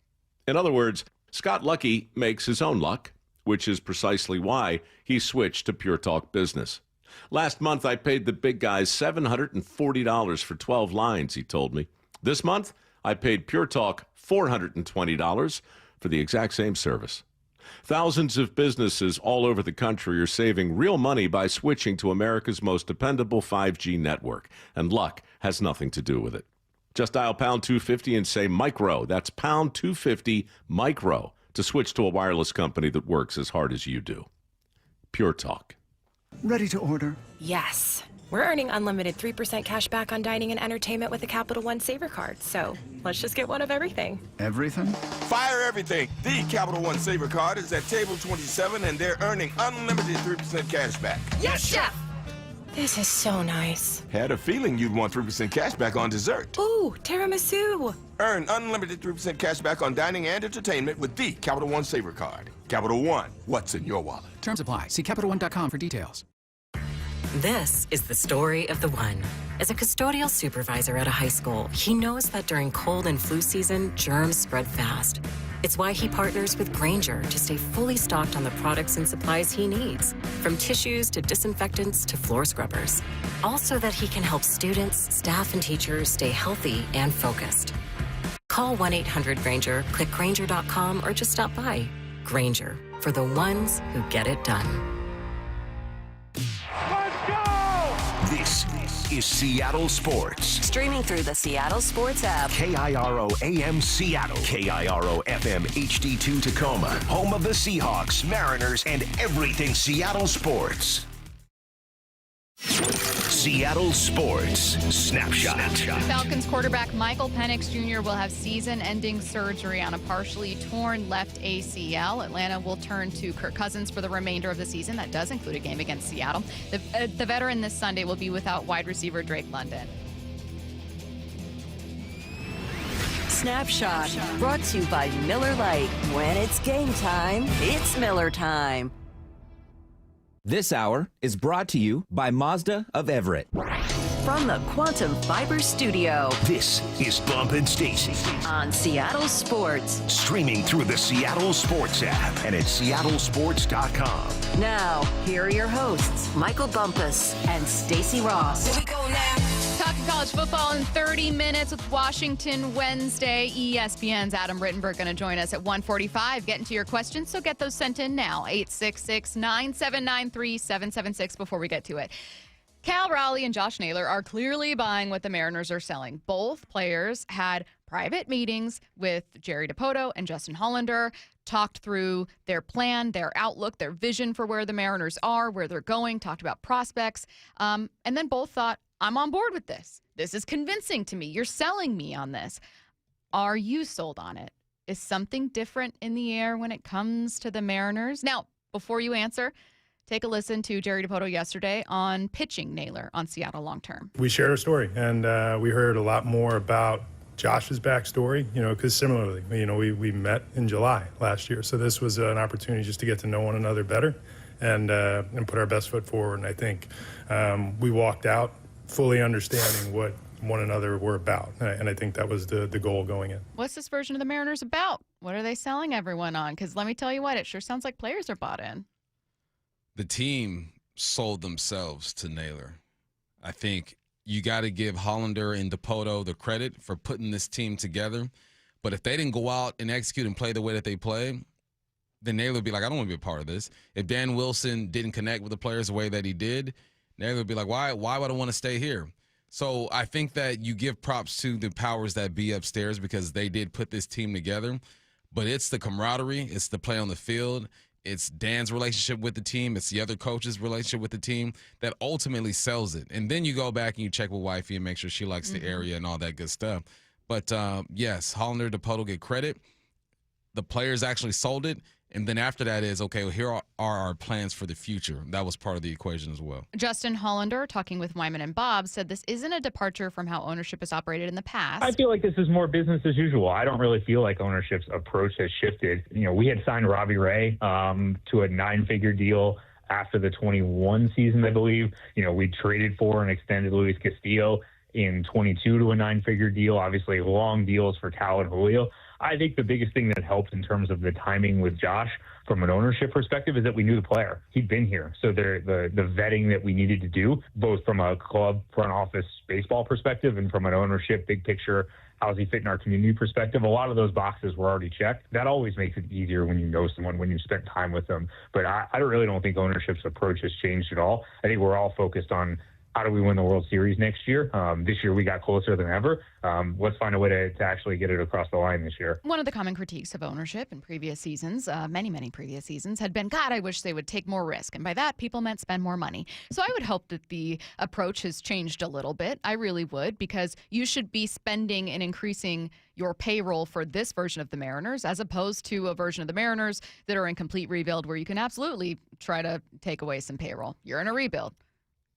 In other words, Scott Lucky makes his own luck, which is precisely why he switched to Pure Talk Business. "Last month, I paid the big guys $740 for 12 lines," he told me. "This month, I paid Pure Talk $420 for the exact same service." Thousands of businesses all over the country are saving real money by switching to America's most dependable 5G network, and luck has nothing to do with it. Just dial pound 250 and say micro. That's pound 250 micro to switch to a wireless company that works as hard as you do. Pure Talk. Ready to order? Yes. We're earning unlimited 3% cash back on dining and entertainment with a Capital One Saver card. So let's just get one of everything. Everything? Fire everything. The Capital One Saver card is at table 27 and they're earning unlimited 3% cash back. Yes, Chef! This is so nice. Had a feeling you'd want 3% cash back on dessert. Ooh, tiramisu. Earn unlimited 3% cash back on dining and entertainment with the Capital One Saver card. Capital One, what's in your wallet? Terms apply. See CapitalOne.com for details. This is the story of the one. As a custodial supervisor at a high school, he knows that during cold and flu season, germs spread fast. It's why he partners with Grainger to stay fully stocked on the products and supplies he needs, from tissues to disinfectants to floor scrubbers. All so that he can help students, staff, and teachers stay healthy and focused. Call 1-800-GRAINGER, click Grainger.com, or just stop by. Grainger, for the ones who get it done. This is Seattle Sports. Streaming through the Seattle Sports app. KIRO AM Seattle. KIRO FM HD2 Tacoma. Home of the Seahawks, Mariners, and everything Seattle sports. Seattle Sports Snapshot. Falcons quarterback Michael Penix Jr. will have season-ending surgery on a partially torn left ACL. Atlanta will turn to Kirk Cousins for the remainder of the season. That does include a game against Seattle. The veteran this Sunday will be without wide receiver Drake London. Snapshot, brought to you by Miller Lite. When it's game time, it's Miller time. This hour is brought to you by Mazda of Everett. From the Quantum Fiber Studio. This is Bump and Stacy. On Seattle Sports. Streaming through the Seattle Sports app and at seattlesports.com. Now, here are your hosts, Michael Bumpus and Stacy Ross. Here we go now. Talking college football in 30 minutes with Washington Wednesday. ESPN's Adam Rittenberg going to join us at 1:45. Getting to your questions, so get those sent in now. 866-979-3776 before we get to it. Cal Raleigh and Josh Naylor are clearly buying what the Mariners are selling. Both players had private meetings with Jerry Dipoto and Justin Hollander, talked through their plan, their outlook, their vision for where the Mariners are, where they're going, talked about prospects, and then both thought, I'm on board with this. This is convincing to me. You're selling me on this. Are you sold on it? Is something different in the air when it comes to the Mariners? Now, before you answer, take a listen to Jerry Dipoto yesterday on pitching Naylor on Seattle long term. We shared our story, and we heard a lot more about Josh's backstory, because similarly, we met in July last year. So this was an opportunity just to get to know one another better and put our best foot forward. And I think we walked out fully understanding what one another were about. And I think that was the goal going in. What's this version of the Mariners about? What are they selling everyone on? Because let me tell you what, it sure sounds like players are bought in. The team sold themselves to Naylor. I think you got to give Hollander and DePoto the credit for putting this team together. But if they didn't go out and execute and play the way that they play, then Naylor would be like, I don't want to be a part of this. If Dan Wilson didn't connect with the players the way that he did, Naylor would be like, why would I want to stay here? So I think that you give props to the powers that be upstairs because they did put this team together. But it's the camaraderie. It's the play on the field. It's Dan's relationship with the team. It's the other coach's relationship with the team that ultimately sells it. And then you go back and you check with wifey and make sure she likes the area and all that good stuff. But, yes, Hollander, DePoto get credit. The players actually sold it. And then after that is, okay, well, here are our plans for the future. That was part of the equation as well. Justin Hollander, talking with Wyman and Bob, said this isn't a departure from how ownership has operated in the past. I feel like this is more business as usual. I don't really feel like ownership's approach has shifted. We had signed Robbie Ray to a 9-figure deal after the 21 season, I believe. We traded for and extended Luis Castillo in 22 to a 9-figure deal, obviously long deals for Cal and Julio. I think the biggest thing that helped in terms of the timing with Josh from an ownership perspective is that we knew the player. He'd been here. So the vetting that we needed to do, both from a club front office baseball perspective and from an ownership, big picture, how's he fit in our community perspective, a lot of those boxes were already checked. That always makes it easier when you know someone, when you've spent time with them. But I really don't think ownership's approach has changed at all. I think we're all focused on how do we win the World Series next year? This year we got closer than ever. Let's find a way to actually get it across the line this year. One of the common critiques of ownership in previous seasons, many previous seasons, had been, God, I wish they would take more risk. And by that, people meant spend more money. So I would hope that the approach has changed a little bit. I really would, because you should be spending and increasing your payroll for this version of the Mariners as opposed to a version of the Mariners that are in complete rebuild where you can absolutely try to take away some payroll. You're in a rebuild.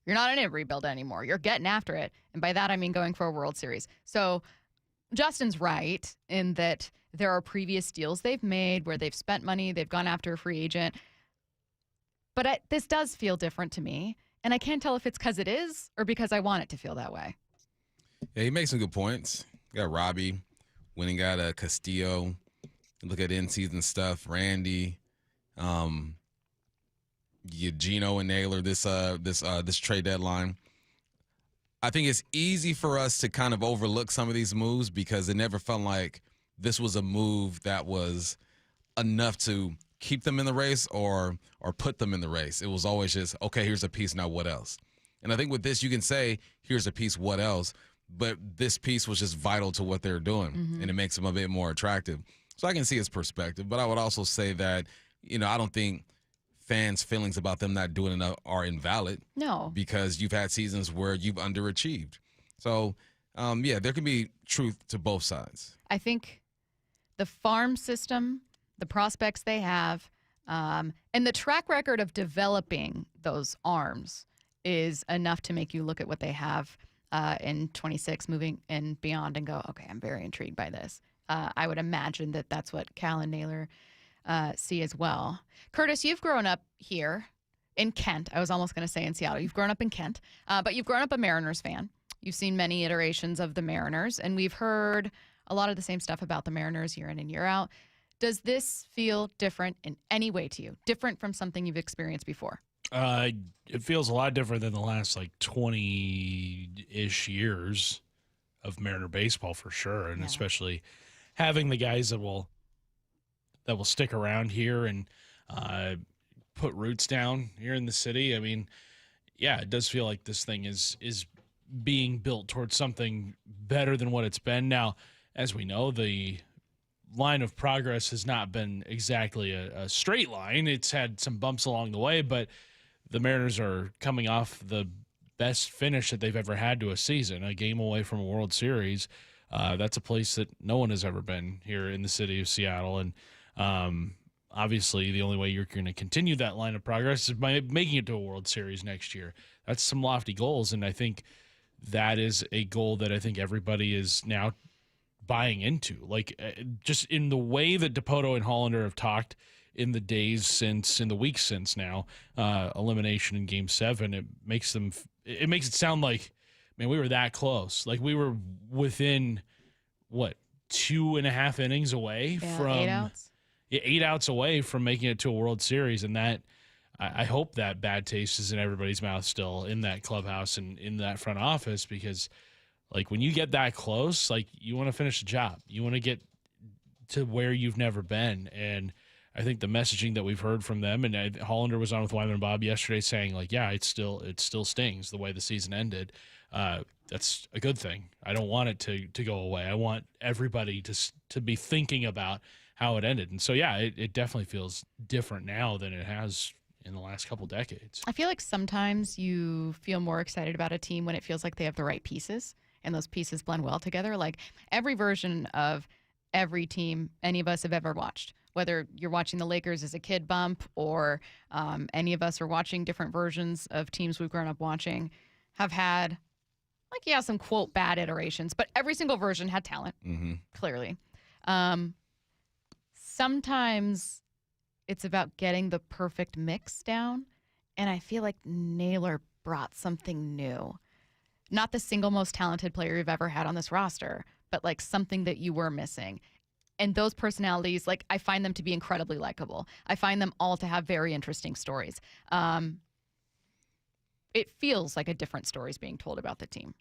You're not in a rebuild anymore. You're getting after it. And by that, I mean going for a World Series. So Justin's right in that there are previous deals they've made where they've spent money, they've gone after a free agent. But this does feel different to me. And I can't tell if it's because it is or because I want it to feel that way. Yeah, he makes some good points. You got Robbie, when he got Castillo. Look at in-season stuff. Randy. Gino and Naylor this trade deadline. I think it's easy for us to kind of overlook some of these moves because it never felt like this was a move that was enough to keep them in the race or put them in the race. It was always just, okay, here's a piece, now what else? And I think with this you can say, here's a piece, what else? But this piece was just vital to what they're doing, and it makes them a bit more attractive. So I can see his perspective, but I would also say that, I don't think fans' feelings about them not doing enough are invalid. No. Because you've had seasons where you've underachieved. So, there can be truth to both sides. I think the farm system, the prospects they have, and the track record of developing those arms is enough to make you look at what they have in 26 moving and beyond and go, okay, I'm very intrigued by this. I would imagine that that's what Cal and Naylor see as well. Curtis, you've grown up here in Kent. I was almost going to say in Seattle. You've grown up in Kent, but you've grown up a Mariners fan. You've seen many iterations of the Mariners, and we've heard a lot of the same stuff about the Mariners year in and year out. Does this feel different in any way to you? Different from something you've experienced before? It feels a lot different than the last 20-ish years of Mariner baseball for sure, and especially having the guys that will stick around here and put roots down here in the city. I mean, yeah, it does feel like this thing is being built towards something better than what it's been. Now, as we know, the line of progress has not been exactly a straight line. It's had some bumps along the way, but the Mariners are coming off the best finish that they've ever had to a season, a game away from a World Series. That's a place that no one has ever been here in the city of Seattle. And obviously, the only way you're going to continue that line of progress is by making it to a World Series next year. That's some lofty goals, and I think that is a goal that I think everybody is now buying into. Like, just in the way that Dipoto and Hollander have talked in the weeks since now, elimination in Game 7, it makes it sound like, man, we were that close. Like, we were within, 2.5 innings away from 8 outs. 8 outs away from making it to a World Series, and that I hope that bad taste is in everybody's mouth still in that clubhouse and in that front office, because like when you get that close, like you want to finish the job, you want to get to where you've never been. And I think the messaging that we've heard from them, and Hollander was on with Wyman and Bob yesterday saying like, yeah, it still stings the way the season ended. That's a good thing. I don't want it to go away. I want everybody to be thinking about how it ended. And so, yeah, it definitely feels different now than it has in the last couple decades. I feel like sometimes you feel more excited about a team when it feels like they have the right pieces and those pieces blend well together. Like every version of every team any of us have ever watched, whether you're watching the Lakers as a kid bump or any of us are watching different versions of teams we've grown up watching, have had, some quote bad iterations, but every single version had talent, clearly. Sometimes it's about getting the perfect mix down, and I feel like Naylor brought something new. Not the single most talented player you've ever had on this roster, but like something that you were missing. And those personalities, like I find them to be incredibly likable. I find them all to have very interesting stories. It feels like a different story is being told about the team.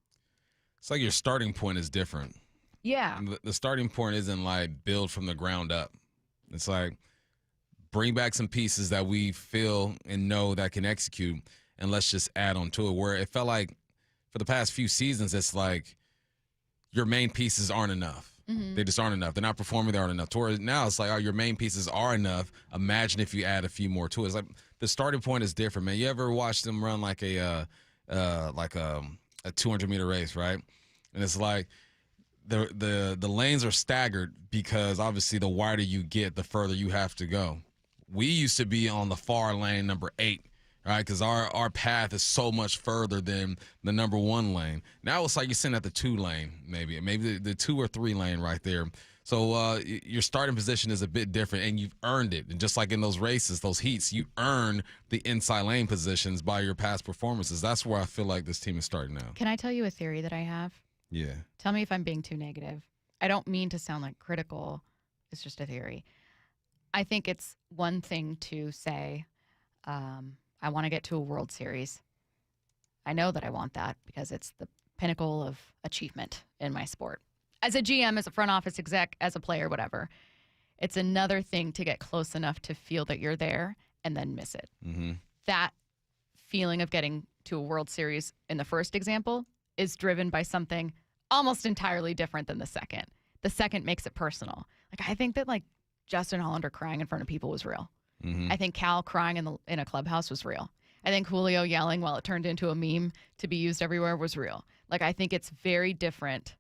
It's like your starting point is different. Yeah. The starting point isn't like build from the ground up. It's like bring back some pieces that we feel and know that can execute, and let's just add on to it. Where it felt like for the past few seasons, it's like your main pieces aren't enough. They just aren't enough. They're not performing. They aren't enough. Toward now, it's like, oh, your main pieces are enough. Imagine if you add a few more to it. It's like the starting point is different, man. You ever watch them run like a 200-meter race, right? And it's like the lanes are staggered because obviously the wider you get, the further you have to go. We used to be on the far lane number 8, right? Because our path is so much further than the number 1 lane. Now it's like you're sitting at the 2 lane, maybe the 2 or 3 lane right there. So your starting position is a bit different, and you've earned it. And just like in those races, those heats, you earn the inside lane positions by your past performances. That's where I feel like this team is starting now. Can I tell you a theory that I have? Yeah. Tell me if I'm being too negative. I don't mean to sound like critical. It's just a theory. I think it's one thing to say, I want to get to a World Series. I know that I want that because it's the pinnacle of achievement in my sport. As a GM, as a front office exec, as a player, whatever. It's another thing to get close enough to feel that you're there and then miss it. That feeling of getting to a World Series in the first example is driven by something almost entirely different than the second. The second makes it personal. Like I think that like Justin Hollander crying in front of people was real. I think Cal crying in a clubhouse was real. I think Julio yelling while it turned into a meme to be used everywhere was real. Like I think it's very different.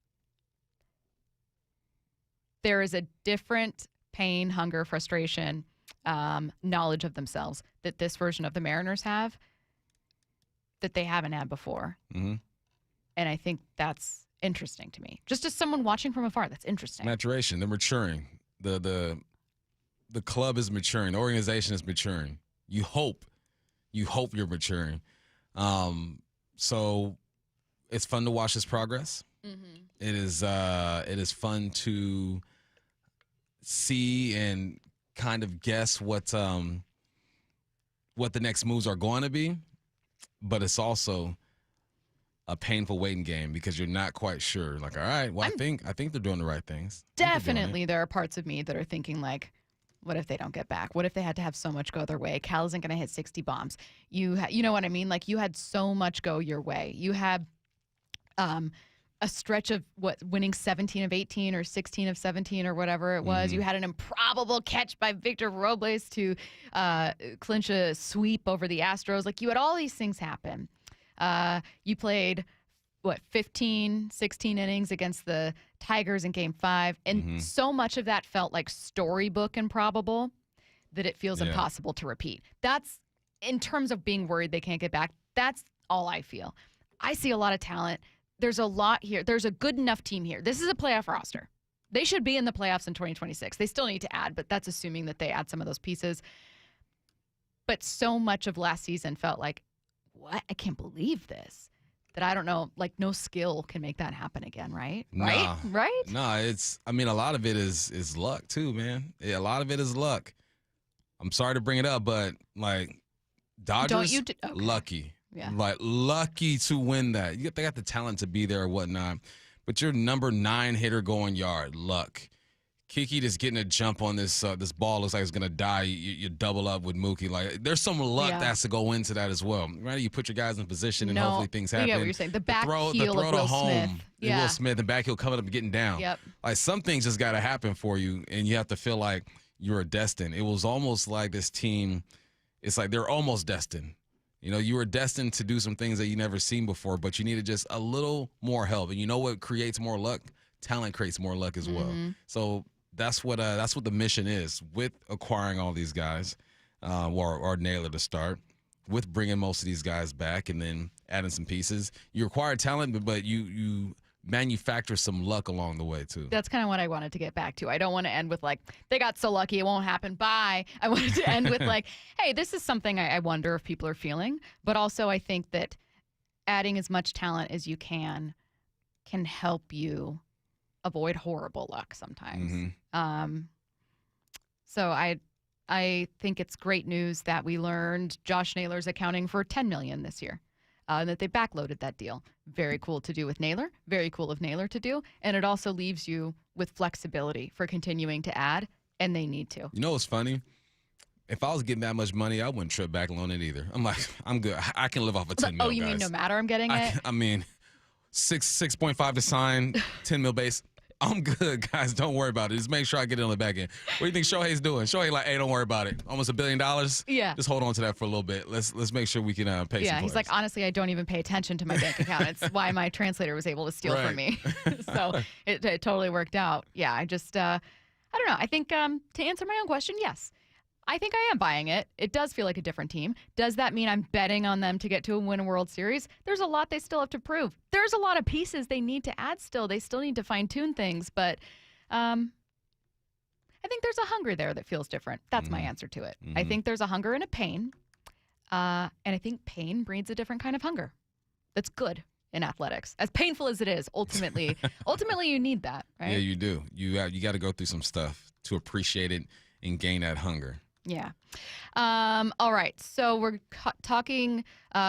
There is a different pain, hunger, frustration, knowledge of themselves that this version of the Mariners have that they haven't had before. And I think that's interesting to me. Just as someone watching from afar, that's interesting. Maturation. They're maturing. The club is maturing. The organization is maturing. You hope you're maturing. So it's fun to watch this progress. It is fun to see and kind of guess what the next moves are going to be, but it's also a painful waiting game because you're not quite sure. Like, all right, well, I think they're doing the right things. Definitely, there are parts of me that are thinking like, what if they don't get back? What if they had to have so much go their way? Cal isn't going to hit 60 bombs. You know what I mean? Like you had so much go your way. You had a stretch of winning 17 of 18 or 16 of 17 or whatever it was. You had an improbable catch by Victor Robles to clinch a sweep over the Astros. Like you had all these things happen. You played 15, 16 innings against the Tigers in Game 5. And so much of that felt like storybook improbable that it feels impossible to repeat. That's, in terms of being worried they can't get back, that's all I feel. I see a lot of talent. There's a lot here. There's a good enough team here. This is a playoff roster. They should be in the playoffs in 2026. They still need to add, but that's assuming that they add some of those pieces. But so much of last season felt like, what? I can't believe this. That I don't know, like no skill can make that happen again, right? Nah. Right? Nah, a lot of it is luck too, man. Yeah, a lot of it is luck. I'm sorry to bring it up, but like Dodgers, lucky. Yeah. Like lucky to win that. They got the talent to be there or whatnot. But your number 9 hitter going yard, luck. Kiki just getting a jump on this ball looks like it's gonna die. You double up with Mookie. Like there's some luck that has to go into that as well. Right? You put your guys in position and hopefully things happen. Yeah, what you're saying. The back throw heel of Will Smith. Yeah. Will Smith, the back heel coming up and getting down. Yep. Like some things just gotta happen for you, and you have to feel like you're destined. It was almost like this team. It's like they're almost destined. You know, you were destined to do some things that you never seen before, but you needed just a little more help. And you know what creates more luck? Talent creates more luck as well. So that's what the mission is with acquiring all these guys, or Naylor to start, with bringing most of these guys back and then adding some pieces. You acquire talent, but you manufacture some luck along the way too. That's kind of what I wanted to get back to. I don't want to end with like, they got so lucky it won't happen, bye. I wanted to end with like, hey, this is something I wonder if people are feeling. But also I think that adding as much talent as you can help you avoid horrible luck sometimes. So I think it's great news that we learned Josh Naylor's accounting for $10 million this year. That they backloaded that deal. Very cool to do with Naylor. Very cool of Naylor to do. And it also leaves you with flexibility for continuing to add, and they need to. You know what's funny? If I was getting that much money, I wouldn't trip back loan it either. I'm like, I'm good. I can live off of 10 mil, you mean no matter I'm getting it? I mean, 6.5 to sign, 10 mil base. I'm good, guys. Don't worry about it. Just make sure I get it on the back end. What do you think Shohei's doing? Shohei like, hey, don't worry about it. Almost $1 billion. Yeah. Just hold on to that for a little bit. Let's make sure we can pay some Yeah, players. he's like, honestly, I don't even pay attention to my bank account. It's why my translator was able to steal from me. So it totally worked out. Yeah, I just, I don't know. I think to answer my own question, yes. I think I am buying it. It does feel like a different team. Does that mean I'm betting on them to get to win a World Series? There's a lot they still have to prove. There's a lot of pieces they need to add still. They still need to fine-tune things, but I think there's a hunger there that feels different. That's my answer to it. I think there's a hunger and a pain, and I think pain breeds a different kind of hunger. That's good in athletics. As painful as it is, ultimately you need that, right? Yeah, you do. You got to go through some stuff to appreciate it and gain that hunger. Yeah. All right. So we're talking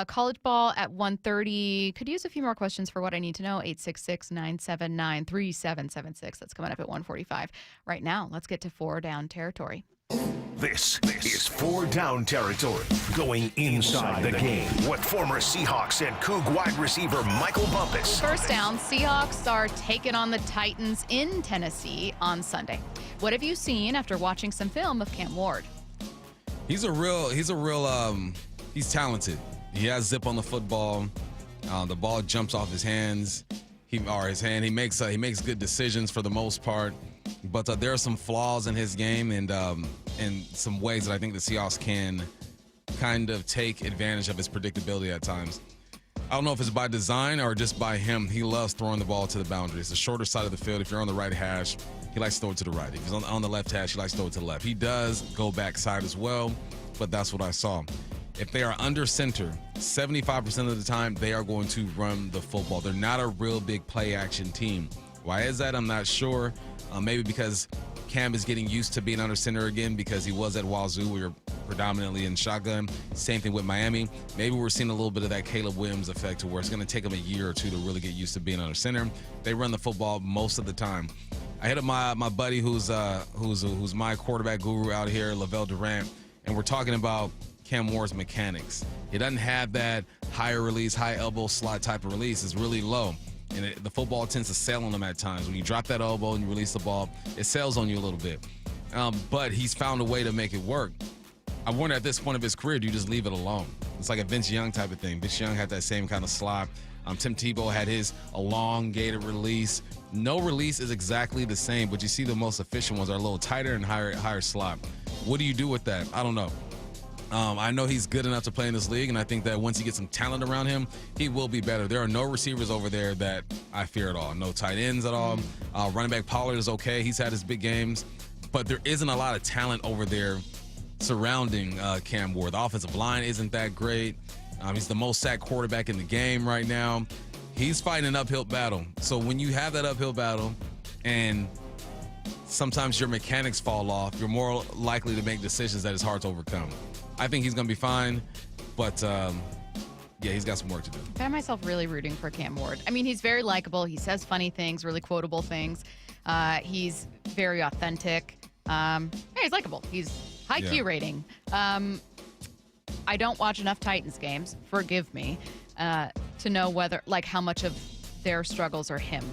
college ball at 1:30. Could use a few more questions for what I need to know. 866-979-3776. That's coming up at 1:45. Right now, let's get to 4 down territory. This is 4 down territory, going inside the game with former Seahawks and Coug wide receiver Michael Bumpus. First down, Seahawks are taking on the Titans in Tennessee on Sunday. What have you seen after watching some film of Cam Ward? He's talented. He has zip on the football. The ball jumps off his hands. He makes good decisions for the most part. But there are some flaws in his game and some ways that I think the Seahawks can kind of take advantage of his predictability at times. I don't know if it's by design or just by him. He loves throwing the ball to the boundaries. The shorter side of the field, if you're on the right hash, he likes to throw it to the right. If he's on the left hash, he likes to throw it to the left. He does go backside as well, but that's what I saw. If they are under center, 75% of the time, they are going to run the football. They're not a real big play action team. Why is that? I'm not sure. Maybe because Cam is getting used to being under center again because he was at Wazoo. We were predominantly in shotgun. Same thing with Miami. Maybe we're seeing a little bit of that Caleb Williams effect to where it's going to take him a year or two to really get used to being under center. They run the football most of the time. I hit up my buddy who's my quarterback guru out here, Lavelle Durant, and we're talking about Cam Ward's mechanics. He doesn't have that higher release, high elbow slot type of release. It's really low. And the football tends to sail on him at times. When you drop that elbow and you release the ball, it sails on you a little bit. But he's found a way to make it work. I wonder at this point of his career, do you just leave it alone? It's like a Vince Young type of thing. Vince Young had that same kind of slot. Tim Tebow had his elongated release. No release is exactly the same, but you see the most efficient ones are a little tighter and higher slot. What do you do with that? I don't know. I know he's good enough to play in this league, and I think that once he gets some talent around him, he will be better. There are no receivers over there that I fear at all. No tight ends at all. Running back Pollard is okay. He's had his big games. But there isn't a lot of talent over there surrounding Cam Ward. The offensive line isn't that great. He's the most sacked quarterback in the game right now. He's fighting an uphill battle. So when you have that uphill battle and sometimes your mechanics fall off, you're more likely to make decisions that is hard to overcome. I think he's going to be fine, but yeah, he's got some work to do. I find myself really rooting for Cam Ward. I mean, he's very likable. He says funny things, really quotable things. He's very authentic. Yeah, he's likable. He's high Q rating. I don't watch enough Titans games, forgive me, to know whether, like, how much of their struggles are him.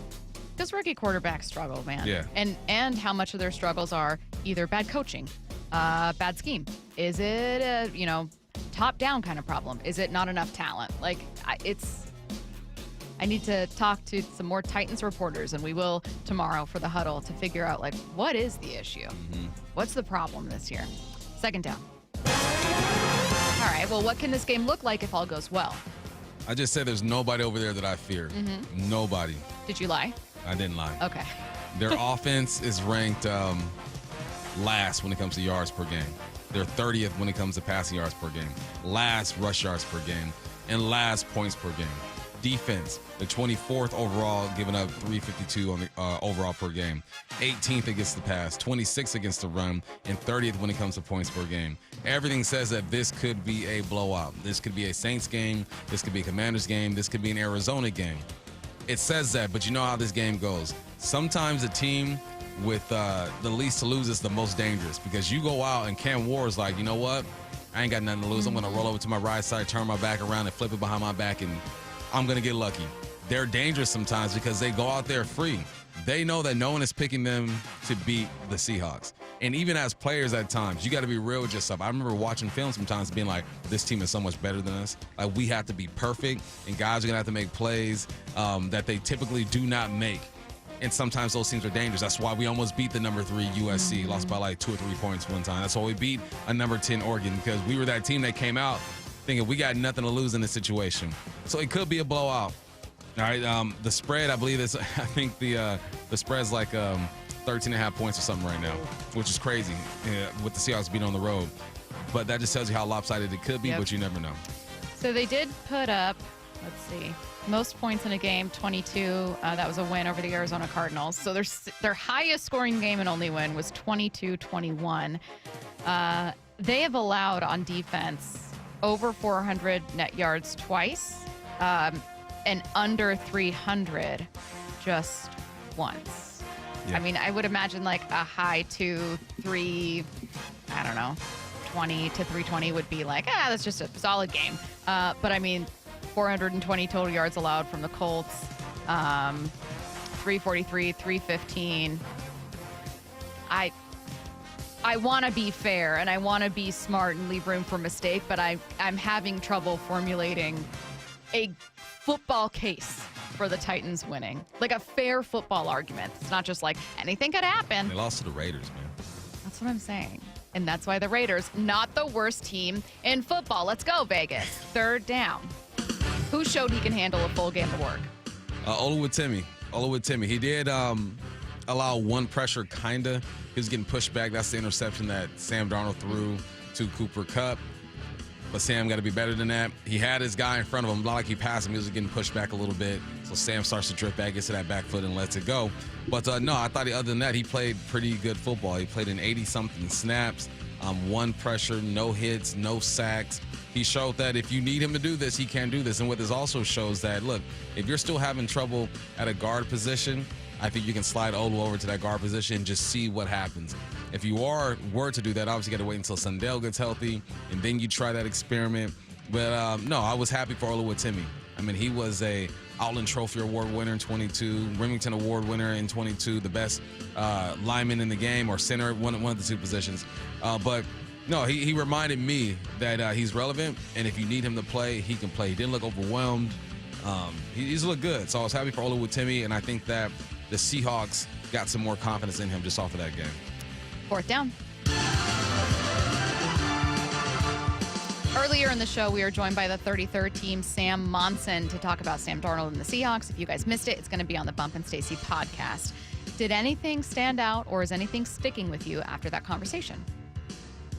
Because rookie quarterbacks struggle, man. Yeah. And how much of their struggles are either bad coaching, bad scheme. Is it a, top-down kind of problem? Is it not enough talent? Like, I need to talk to some more Titans reporters, and we will tomorrow for the huddle to figure out, like, what is the issue? What's the problem this year? Second down. All right, well, what can this game look like if all goes well? I just said there's nobody over there that I fear. Nobody. Did you lie? I didn't lie. Okay. Their offense is ranked last when it comes to yards per game. They're 30th when it comes to passing yards per game, last rush yards per game, and last points per game. Defense, the 24th overall, giving up 352 on the overall per game, 18th against the pass, 26th against the run, and 30th when it comes to points per game. Everything says that this could be a blowout. This could be a Saints game. This could be a Commanders game. This could be an Arizona game. It says that, but you know how this game goes. Sometimes a team with the least to lose is the most dangerous, because you go out and Cam Ward's like, you know what? I ain't got nothing to lose. I'm going to roll over to my right side, turn my back around, and flip it behind my back, and I'm going to get lucky. They're dangerous sometimes because they go out there free. They know that no one is picking them to beat the Seahawks. And even as players at times, you got to be real with yourself. I remember watching film sometimes being like, this team is so much better than us. Like, we have to be perfect, and guys are going to have to make plays that they typically do not make. And sometimes those teams are dangerous. That's why we almost beat the number 3 USC, lost by like 2 or 3 points one time. That's why we beat a number 10 Oregon, because we were that team that came out thinking we got nothing to lose in this situation. So it could be a blowout. All right, the spread, I believe I think the spread's like 13.5 points or something right now, which is crazy with the Seahawks being on the road. But that just tells you how lopsided it could be, but you never know. So they did put up, let's see, most points in a game, 22. That was a win over the Arizona Cardinals. So their highest scoring game and only win was 22-21. They have allowed on defense over 400 net yards twice and under 300 just once. Yeah. I mean, I would imagine like a high 2-3, I don't know, 20 to 320 would be like, that's just a solid game. But I mean, 420 total yards allowed from the Colts, 343, 315. I want to be fair and I want to be smart and leave room for mistake, but I'm having trouble formulating a football case for the Titans winning. Like a fair football argument. It's not just like anything could happen. They lost to the Raiders, man. That's what I'm saying. And that's why the Raiders, not the worst team in football. Let's go, Vegas. Third down. Who showed he can handle a full game of work? Timmy. He did allow one pressure, kind of. He was getting pushed back. That's the interception that Sam Darnold threw to Cooper Kupp. But Sam got to be better than that. He had his guy in front of him. Not like he passed him. He was getting pushed back a little bit. So Sam starts to drift back, gets to that back foot, and lets it go. But no, I thought other than that, he played pretty good football. He played in 80-something snaps, one pressure, no hits, no sacks. He showed that if you need him to do this, he can do this. And what this also shows that, look, if you're still having trouble at a guard position, I think you can slide Olu over to that guard position and just see what happens. If you were to do that, obviously you got to wait until Sundell gets healthy, and then you try that experiment. But no, I was happy for Oluwatimi. I mean, he was a Outland Trophy Award winner in 22, Remington Award winner in 22, the best lineman in the game, or center, one of the two positions. But no, he reminded me that he's relevant, and if you need him to play, he can play. He didn't look overwhelmed. He's looked good. So I was happy for Oluwatimi, and I think that the Seahawks got some more confidence in him just off of that game. Fourth down. Earlier in the show, we were joined by the 33rd team, Sam Monson, to talk about Sam Darnold and the Seahawks. If you guys missed it, it's going to be on the Bump and Stacy podcast. Did anything stand out, or is anything sticking with you after that conversation?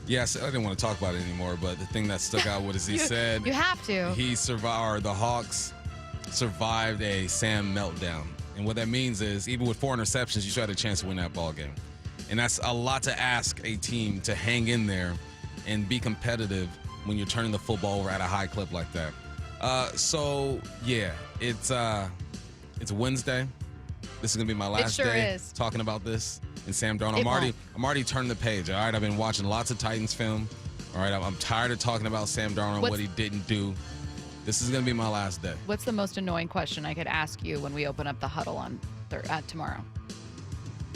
Yes, I didn't want to talk about it anymore, but the thing that stuck out was he said you have to. He survived, the Hawks survived a Sam meltdown. And what that means is even with 4 interceptions, you still had a chance to win that ball game. And that's a lot to ask a team to hang in there and be competitive when you're turning the football over at a high clip like that. It's Wednesday. This is gonna be my last day talking about this and Sam Darnold. I'm already turning the page. All right, I've been watching lots of Titans film. All right, I'm tired of talking about Sam Darnold, what he didn't do. This is gonna be my last day. What's the most annoying question I could ask you when we open up the huddle on tomorrow?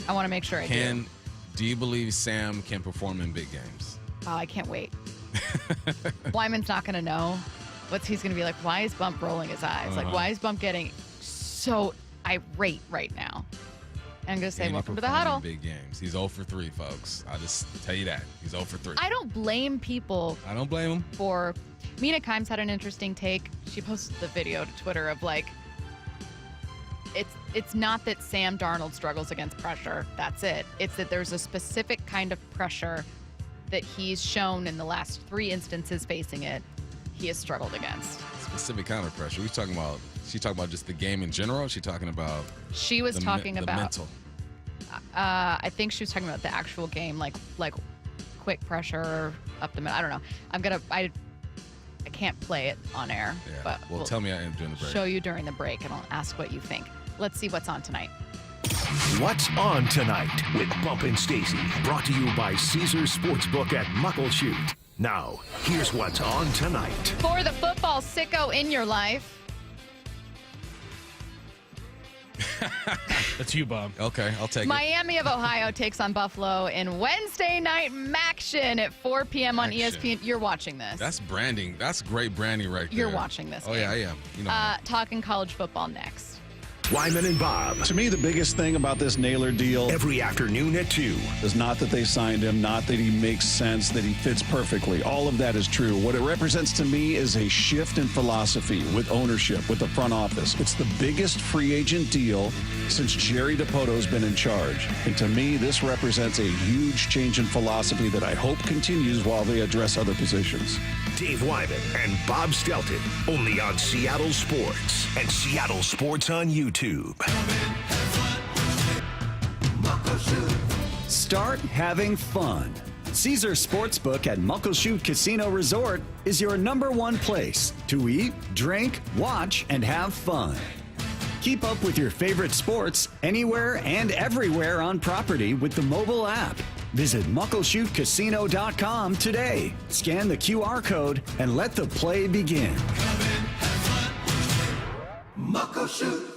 I want to make sure I do. Do you believe Sam can perform in big games? Oh, I can't wait. Wyman's not going to know. He's going to be like, why is Bump rolling his eyes? Like, why is Bump getting so irate right now? And I'm going to say, welcome to the huddle. Big games. He's 0 for 3, folks. I'll just tell you that. He's 0 for 3. I don't blame people. I don't blame him. Mina Kimes had an interesting take. She posted the video to Twitter of like, it's not that Sam Darnold struggles against pressure. That's it. It's that there's a specific kind of pressure that he's shown in the last 3 instances facing it, he has struggled against. Specific kind of pressure. She talking about just the game in general? She talking about She was talking about mental. I think she was talking about the actual game, like quick pressure up the middle. I don't know. I can't play it on air. Yeah. But we'll tell me during the break. Show you during the break and I'll ask what you think. Let's see what's on tonight. What's on tonight with Bump and Stacy, brought to you by Caesars Sportsbook at Muckleshoot. Now, here's what's on tonight. For the football sicko in your life. That's you, Bob. Okay, I'll take Miami of Ohio takes on Buffalo in Wednesday night Maction at 4 p.m. on ESPN. You're watching this. That's branding. That's great branding right there. You're watching this. Oh, yeah, I am. You know talking college football next. Wyman and Bob. To me, the biggest thing about this Naylor deal every afternoon at 2 is not that they signed him, not that he makes sense, that he fits perfectly. All of that is true. What it represents to me is a shift in philosophy with ownership, with the front office. It's the biggest free agent deal since Jerry DiPoto's been in charge. And to me, this represents a huge change in philosophy that I hope continues while they address other positions. Dave Wyman and Bob Stelton, only on Seattle Sports and Seattle Sports on YouTube. Start having fun. Caesars Sportsbook at Muckleshoot Casino Resort is your #1 place to eat, drink, watch, and have fun. Keep up with your favorite sports anywhere and everywhere on property with the mobile app. Visit muckleshootcasino.com today. Scan the QR code and let the play begin. Muckleshoot.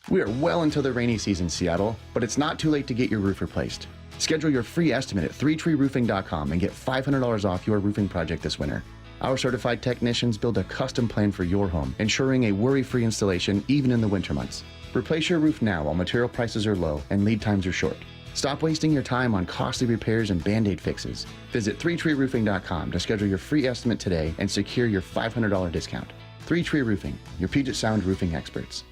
We are well into the rainy season, Seattle, but it's not too late to get your roof replaced. Schedule your free estimate at 3treeroofing.com and get $500 off your roofing project this winter. Our certified technicians build a custom plan for your home, ensuring a worry-free installation even in the winter months. Replace your roof now while material prices are low and lead times are short. Stop wasting your time on costly repairs and Band-Aid fixes. Visit 3treeroofing.com to schedule your free estimate today and secure your $500 discount. 3Tree Roofing, your Puget Sound roofing experts.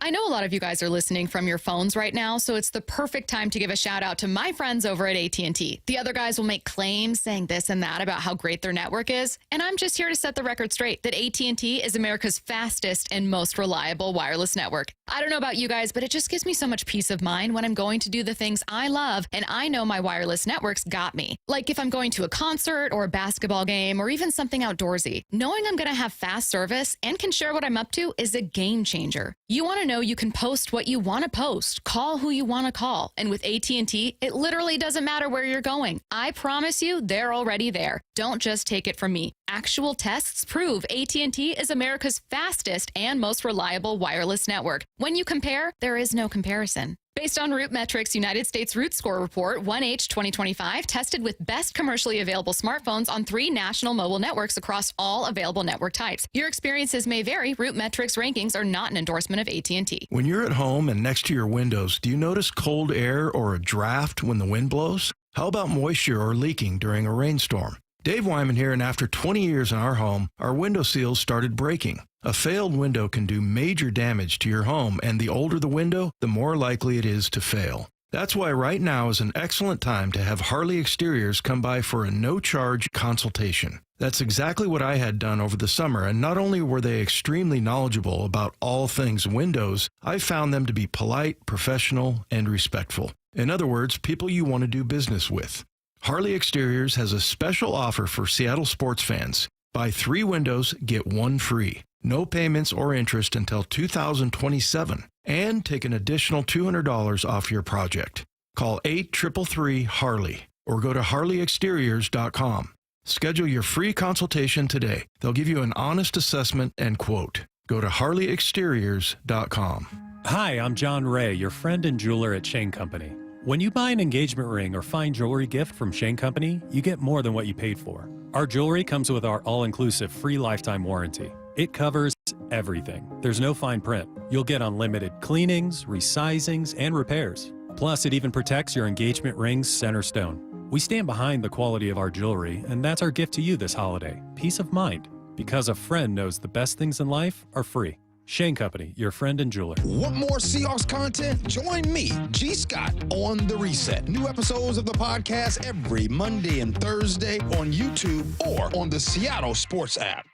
I know a lot of you guys are listening from your phones right now, so it's the perfect time to give a shout out to my friends over at AT&T. The other guys will make claims saying this and that about how great their network is, and I'm just here to set the record straight that AT&T is America's fastest and most reliable wireless network. I don't know about you guys, but it just gives me so much peace of mind when I'm going to do the things I love, and I know my wireless network's got me. Like if I'm going to a concert or a basketball game or even something outdoorsy, knowing I'm going to have fast service and can share what I'm up to is a game changer. You want to know you can post what you want to post, call who you want to call. And with AT&T, it literally doesn't matter where you're going. I promise you, they're already there. Don't just take it from me. Actual tests prove AT&T is America's fastest and most reliable wireless network. When you compare, there is no comparison. Based on RootMetrics' United States Root Score Report, 1H 2025 tested with best commercially available smartphones on 3 national mobile networks across all available network types. Your experiences may vary. RootMetrics rankings are not an endorsement of AT&T. When you're at home and next to your windows, do you notice cold air or a draft when the wind blows? How about moisture or leaking during a rainstorm? Dave Wyman here, and after 20 years in our home, our window seals started breaking. A failed window can do major damage to your home, and the older the window, the more likely it is to fail. That's why right now is an excellent time to have Harley Exteriors come by for a no-charge consultation. That's exactly what I had done over the summer, and not only were they extremely knowledgeable about all things windows, I found them to be polite, professional, and respectful. In other words, people you want to do business with. Harley Exteriors has a special offer for Seattle sports fans. Buy 3 windows, get 1 free. No payments or interest until 2027. And take an additional $200 off your project. Call 833-HARLEY or go to harleyexteriors.com. Schedule your free consultation today. They'll give you an honest assessment and quote. Go to harleyexteriors.com. Hi, I'm John Ray, your friend and jeweler at Shane Company. When you buy an engagement ring or fine jewelry gift from Shane Company, you get more than what you paid for. Our jewelry comes with our all-inclusive free lifetime warranty. It covers everything. There's no fine print. You'll get unlimited cleanings, resizings, and repairs. Plus, it even protects your engagement ring's center stone. We stand behind the quality of our jewelry, and that's our gift to you this holiday. Peace of mind. Because a friend knows the best things in life are free. Shane Company, your friend and jeweler. Want more Seahawks content? Join me, G. Scott, on The Reset. New episodes of the podcast every Monday and Thursday on YouTube or on the Seattle Sports app.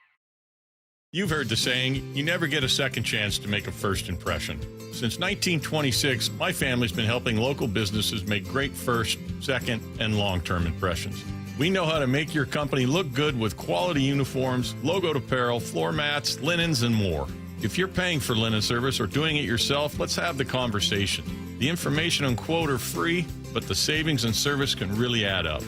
You've heard the saying, you never get a second chance to make a first impression. Since 1926, my family's been helping local businesses make great first, second, and long-term impressions. We know how to make your company look good with quality uniforms, logoed apparel, floor mats, linens, and more. If you're paying for linen service or doing it yourself, let's have the conversation. The information and quote are free, but the savings and service can really add up.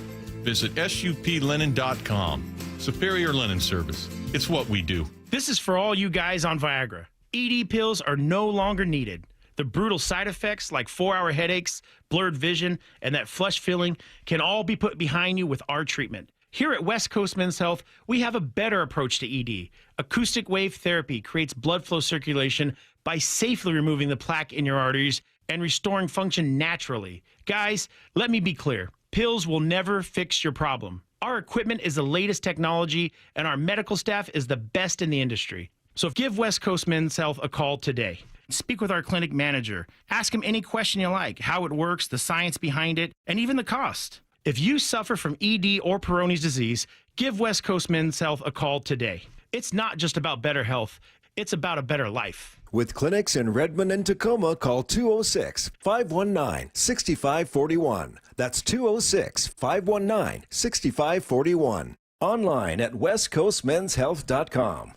Visit suplinen.com. Superior Linen Service. It's what we do. This is for all you guys on Viagra. ED pills are no longer needed. The brutal side effects like 4-hour headaches, blurred vision, and that flush feeling can all be put behind you with our treatment. Here at West Coast Men's Health, we have a better approach to ED. Acoustic wave therapy creates blood flow circulation by safely removing the plaque in your arteries and restoring function naturally. Guys, let me be clear. Pills will never fix your problem. Our equipment is the latest technology, and our medical staff is the best in the industry. So give West Coast Men's Health a call today. Speak with our clinic manager. Ask him any question you like, how it works, the science behind it, and even the cost. If you suffer from ED or Peyronie's disease, give West Coast Men's Health a call today. It's not just about better health, it's about a better life. With clinics in Redmond and Tacoma, call 206-519-6541. That's 206-519-6541. Online at westcoastmenshealth.com.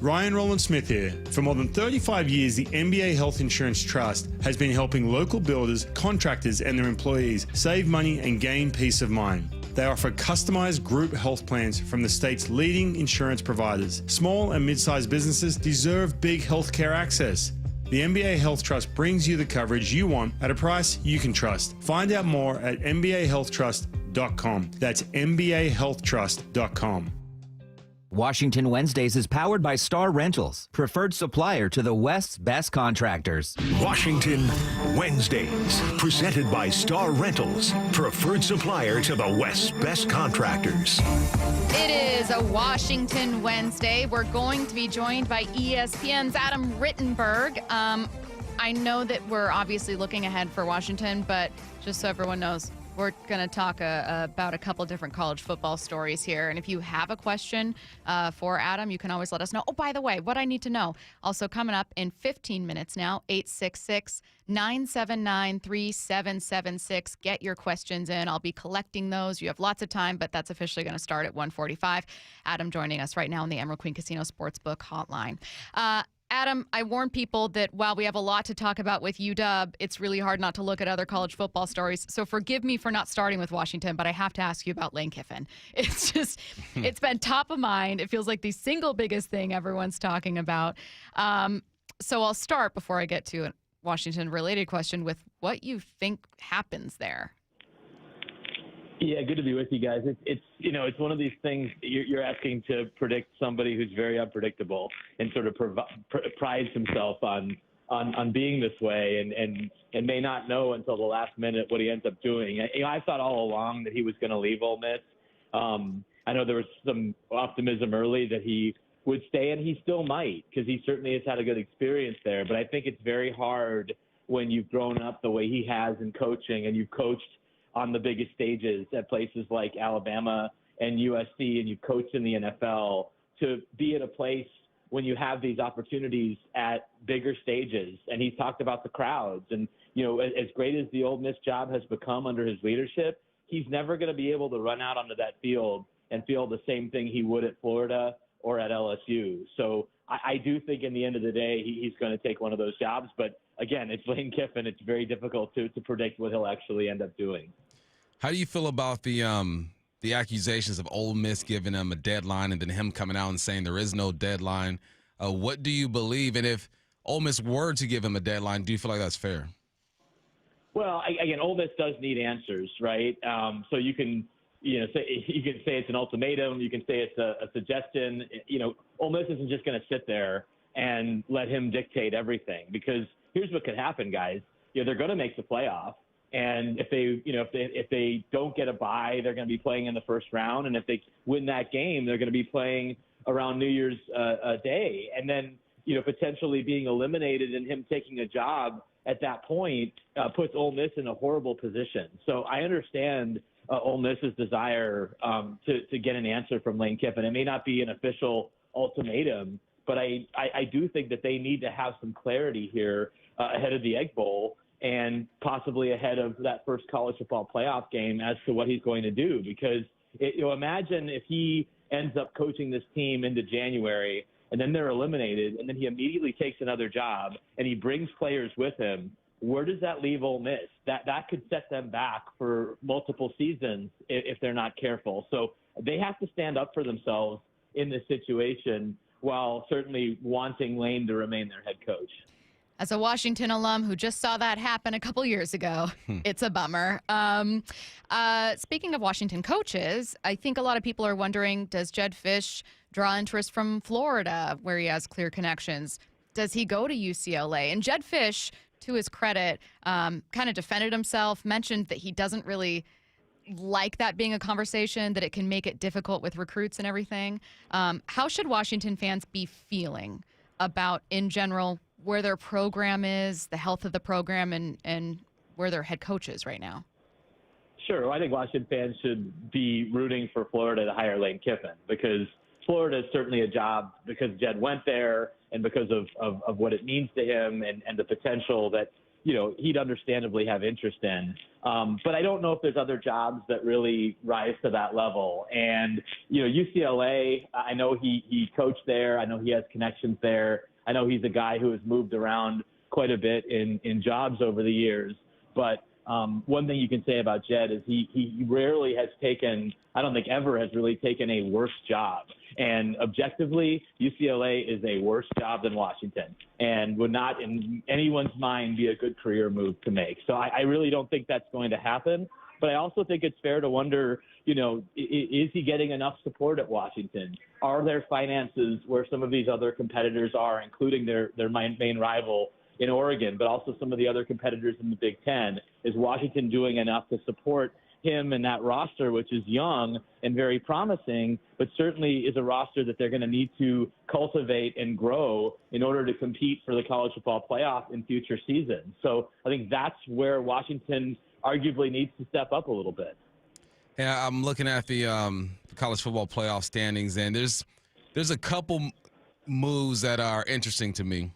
Ryan Rowland-Smith here. For more than 35 years, the NBA Health Insurance Trust has been helping local builders, contractors, and their employees save money and gain peace of mind. They offer customized group health plans from the state's leading insurance providers. Small and mid-sized businesses deserve big healthcare access. The NBA Health Trust brings you the coverage you want at a price you can trust. Find out more at mbahealthtrust.com. That's mbahealthtrust.com. Washington Wednesdays is powered by Star Rentals, preferred supplier to the West's best contractors. Washington Wednesdays, presented by Star Rentals, preferred supplier to the West's best contractors. It is a Washington Wednesday. We're going to be joined by ESPN's Adam Rittenberg. I know that we're obviously looking ahead for Washington, but just so everyone knows, we're going to talk about a couple different college football stories here. And if you have a question for Adam, you can always let us know. Oh, by the way, what I need to know. Also coming up in 15 minutes now, 866-979-3776. Get your questions in. I'll be collecting those. You have lots of time, but that's officially going to start at 1:45. Adam joining us right now on the Emerald Queen Casino Sportsbook Hotline. Adam, I warn people that while we have a lot to talk about with UW, it's really hard not to look at other college football stories. So forgive me for not starting with Washington, but I have to ask you about Lane Kiffin. It's just, it's been top of mind. It feels like the single biggest thing everyone's talking about. So I'll start before I get to a Washington-related question with what you think happens there. Yeah, good to be with you guys. It's one of these things you're asking to predict somebody who's very unpredictable and sort of prides himself on being this way and may not know until the last minute what he ends up doing. I thought all along that he was going to leave Ole Miss. I know there was some optimism early that he would stay, and he still might, because he certainly has had a good experience there. But I think it's very hard when you've grown up the way he has in coaching, and you've coached on the biggest stages at places like Alabama and USC, and you've coached in the NFL, to be in a place when you have these opportunities at bigger stages. And he's talked about the crowds. And, you know, as great as the Ole Miss job has become under his leadership, he's never going to be able to run out onto that field and feel the same thing he would at Florida or at LSU. So I do think in the end of the day, he's going to take one of those jobs. But again, it's Lane Kiffin. It's very difficult to predict what he'll actually end up doing. How do you feel about the accusations of Ole Miss giving him a deadline and then him coming out and saying there is no deadline? What do you believe? And if Ole Miss were to give him a deadline, do you feel like that's fair? Well, again, Ole Miss does need answers, right? So you can say it's an ultimatum. You can say it's a suggestion. Ole Miss isn't just going to sit there and let him dictate everything, because here's what could happen, guys. They're going to make the playoff, and if they don't get a bye, they're going to be playing in the first round, and if they win that game, they're going to be playing around New Year's Day, and then potentially being eliminated and him taking a job at that point puts Ole Miss in a horrible position. So I understand Ole Miss's desire to get an answer from Lane Kiffin. It may not be an official ultimatum, but I do think that they need to have some clarity here ahead of the Egg Bowl and possibly ahead of that first college football playoff game as to what he's going to do. Because imagine if he ends up coaching this team into January and then they're eliminated, and then he immediately takes another job and he brings players with him. Where does that leave Ole Miss? That could set them back for multiple seasons if they're not careful. So they have to stand up for themselves in this situation, while certainly wanting Lane to remain their head coach. As a Washington alum who just saw that happen a couple years ago, it's a bummer. Speaking of Washington coaches, I think a lot of people are wondering, does Jedd Fisch draw interest from Florida, where he has clear connections? Does he go to UCLA? And Jedd Fisch, to his credit, kind of defended himself, mentioned that he doesn't really like that being a conversation, that it can make it difficult with recruits and everything. How should Washington fans be feeling about, in general, where their program is, the health of the program, and where their head coach is right now? Sure. I think Washington fans should be rooting for Florida to hire Lane Kiffin, because Florida is certainly a job because Jed went there and because of what it means to him and the potential that, he'd understandably have interest in. But I don't know if there's other jobs that really rise to that level. And, UCLA, I know he coached there. I know he has connections there. I know he's a guy who has moved around quite a bit in jobs over the years. But one thing you can say about Jed is he rarely has taken, I don't think ever has really taken a worse job. And objectively, UCLA is a worse job than Washington and would not in anyone's mind be a good career move to make. So I really don't think that's going to happen. But I also think it's fair to wonder, is he getting enough support at Washington? Are there finances where some of these other competitors are, including their main rival in Oregon, but also some of the other competitors in the Big Ten? Is Washington doing enough to support him and that roster, which is young and very promising, but certainly is a roster that they're going to need to cultivate and grow in order to compete for the college football playoff in future seasons? So I think that's where Washington arguably needs to step up a little bit. Yeah, I'm looking at the college football playoff standings, and there's a couple moves that are interesting to me.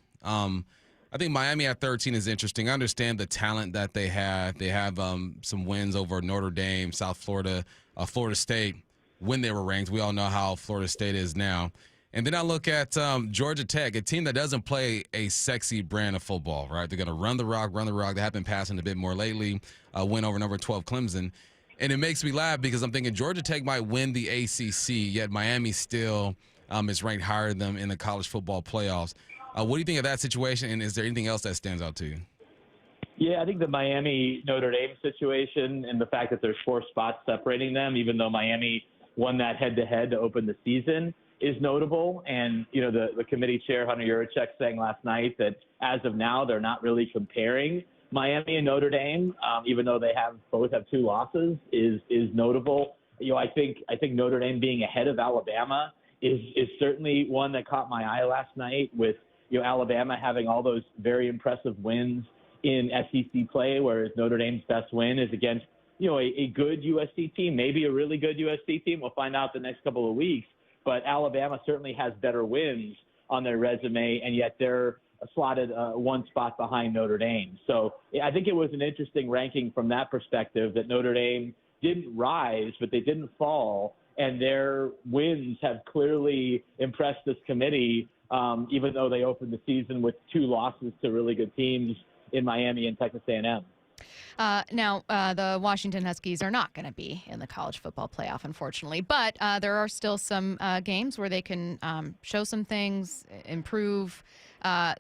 I think Miami at 13 is interesting. I understand the talent that they have. They have some wins over Notre Dame, South Florida, Florida State when they were ranked. We all know how Florida State is now. And then I look at Georgia Tech, a team that doesn't play a sexy brand of football, right? They're going to run the rock. They have been passing a bit more lately, win over number 12 Clemson. And it makes me laugh because I'm thinking Georgia Tech might win the ACC, yet Miami still is ranked higher than them in the college football playoffs. What do you think of that situation, and is there anything else that stands out to you? Yeah, I think the Miami-Notre Dame situation and the fact that there's 4 spots separating them, even though Miami won that head-to-head to open the season, is notable. And, the committee chair, Hunter Yurachek, saying last night that as of now they're not really comparing Miami and Notre Dame, even though they both have 2 losses, is notable. I think Notre Dame being ahead of Alabama is certainly one that caught my eye last night, with Alabama having all those very impressive wins in SEC play, whereas Notre Dame's best win is against a good USC team, maybe a really good USC team. We'll find out the next couple of weeks. But Alabama certainly has better wins on their resume, and yet they're slotted one spot behind Notre Dame. So I think it was an interesting ranking from that perspective, that Notre Dame didn't rise, but they didn't fall, and their wins have clearly impressed this committee, even though they opened the season with 2 losses to really good teams in Miami and Texas A&M. Now, the Washington Huskies are not going to be in the college football playoff, unfortunately, but there are still some games where they can show some things, improve.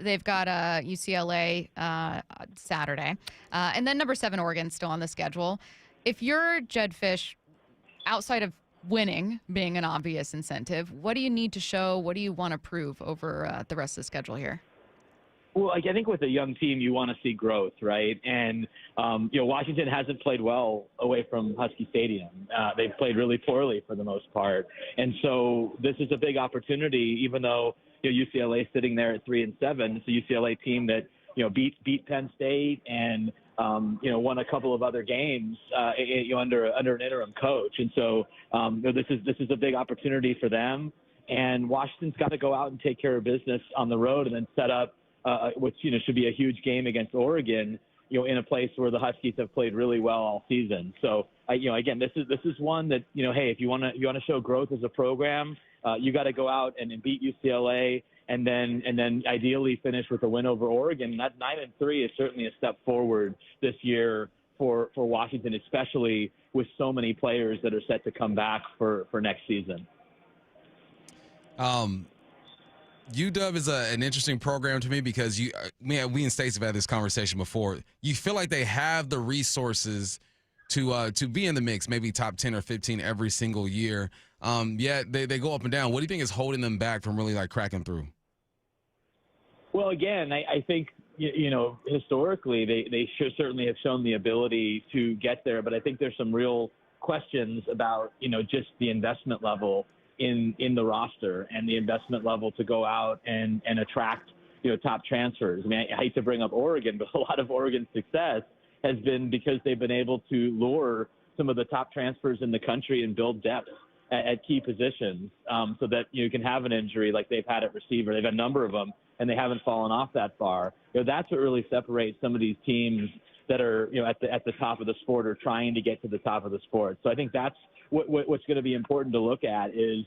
They've got UCLA Saturday, and then number 7 Oregon still on the schedule. If you're Jedd Fisch, outside of winning being an obvious incentive, what do you need to show? What do you want to prove over the rest of the schedule here? Well, I think with a young team, you want to see growth, right? And, Washington hasn't played well away from Husky Stadium. They've played really poorly for the most part. And so this is a big opportunity, even though UCLA is sitting there at 3-7. It's a UCLA team that, beat Penn State and, won a couple of other games under an interim coach. And so this is a big opportunity for them. And Washington's got to go out and take care of business on the road, and then set up which should be a huge game against Oregon, in a place where the Huskies have played really well all season. So, again, this is one that hey, if you want to show growth as a program, you got to go out and beat UCLA, and then ideally finish with a win over Oregon. That 9-3 is certainly a step forward this year for Washington, especially with so many players that are set to come back for next season. UW is an interesting program to me because we and Stacy have had this conversation before. You feel like they have the resources to be in the mix, maybe top 10 or 15 every single year. Yet they go up and down. What do you think is holding them back from really cracking through? Well, again, I think historically they certainly have shown the ability to get there, but I think there's some real questions about just the investment level in the roster and the investment level to go out and attract top transfers. I mean, I hate to bring up Oregon, but a lot of Oregon's success has been because they've been able to lure some of the top transfers in the country and build depth at key positions, so that you can have an injury like they've had at receiver. They've had a number of them, and they haven't fallen off that far. That's what really separates some of these teams that are at the top of the sport, or trying to get to the top of the sport. So I think that's what's going to be important to look at is,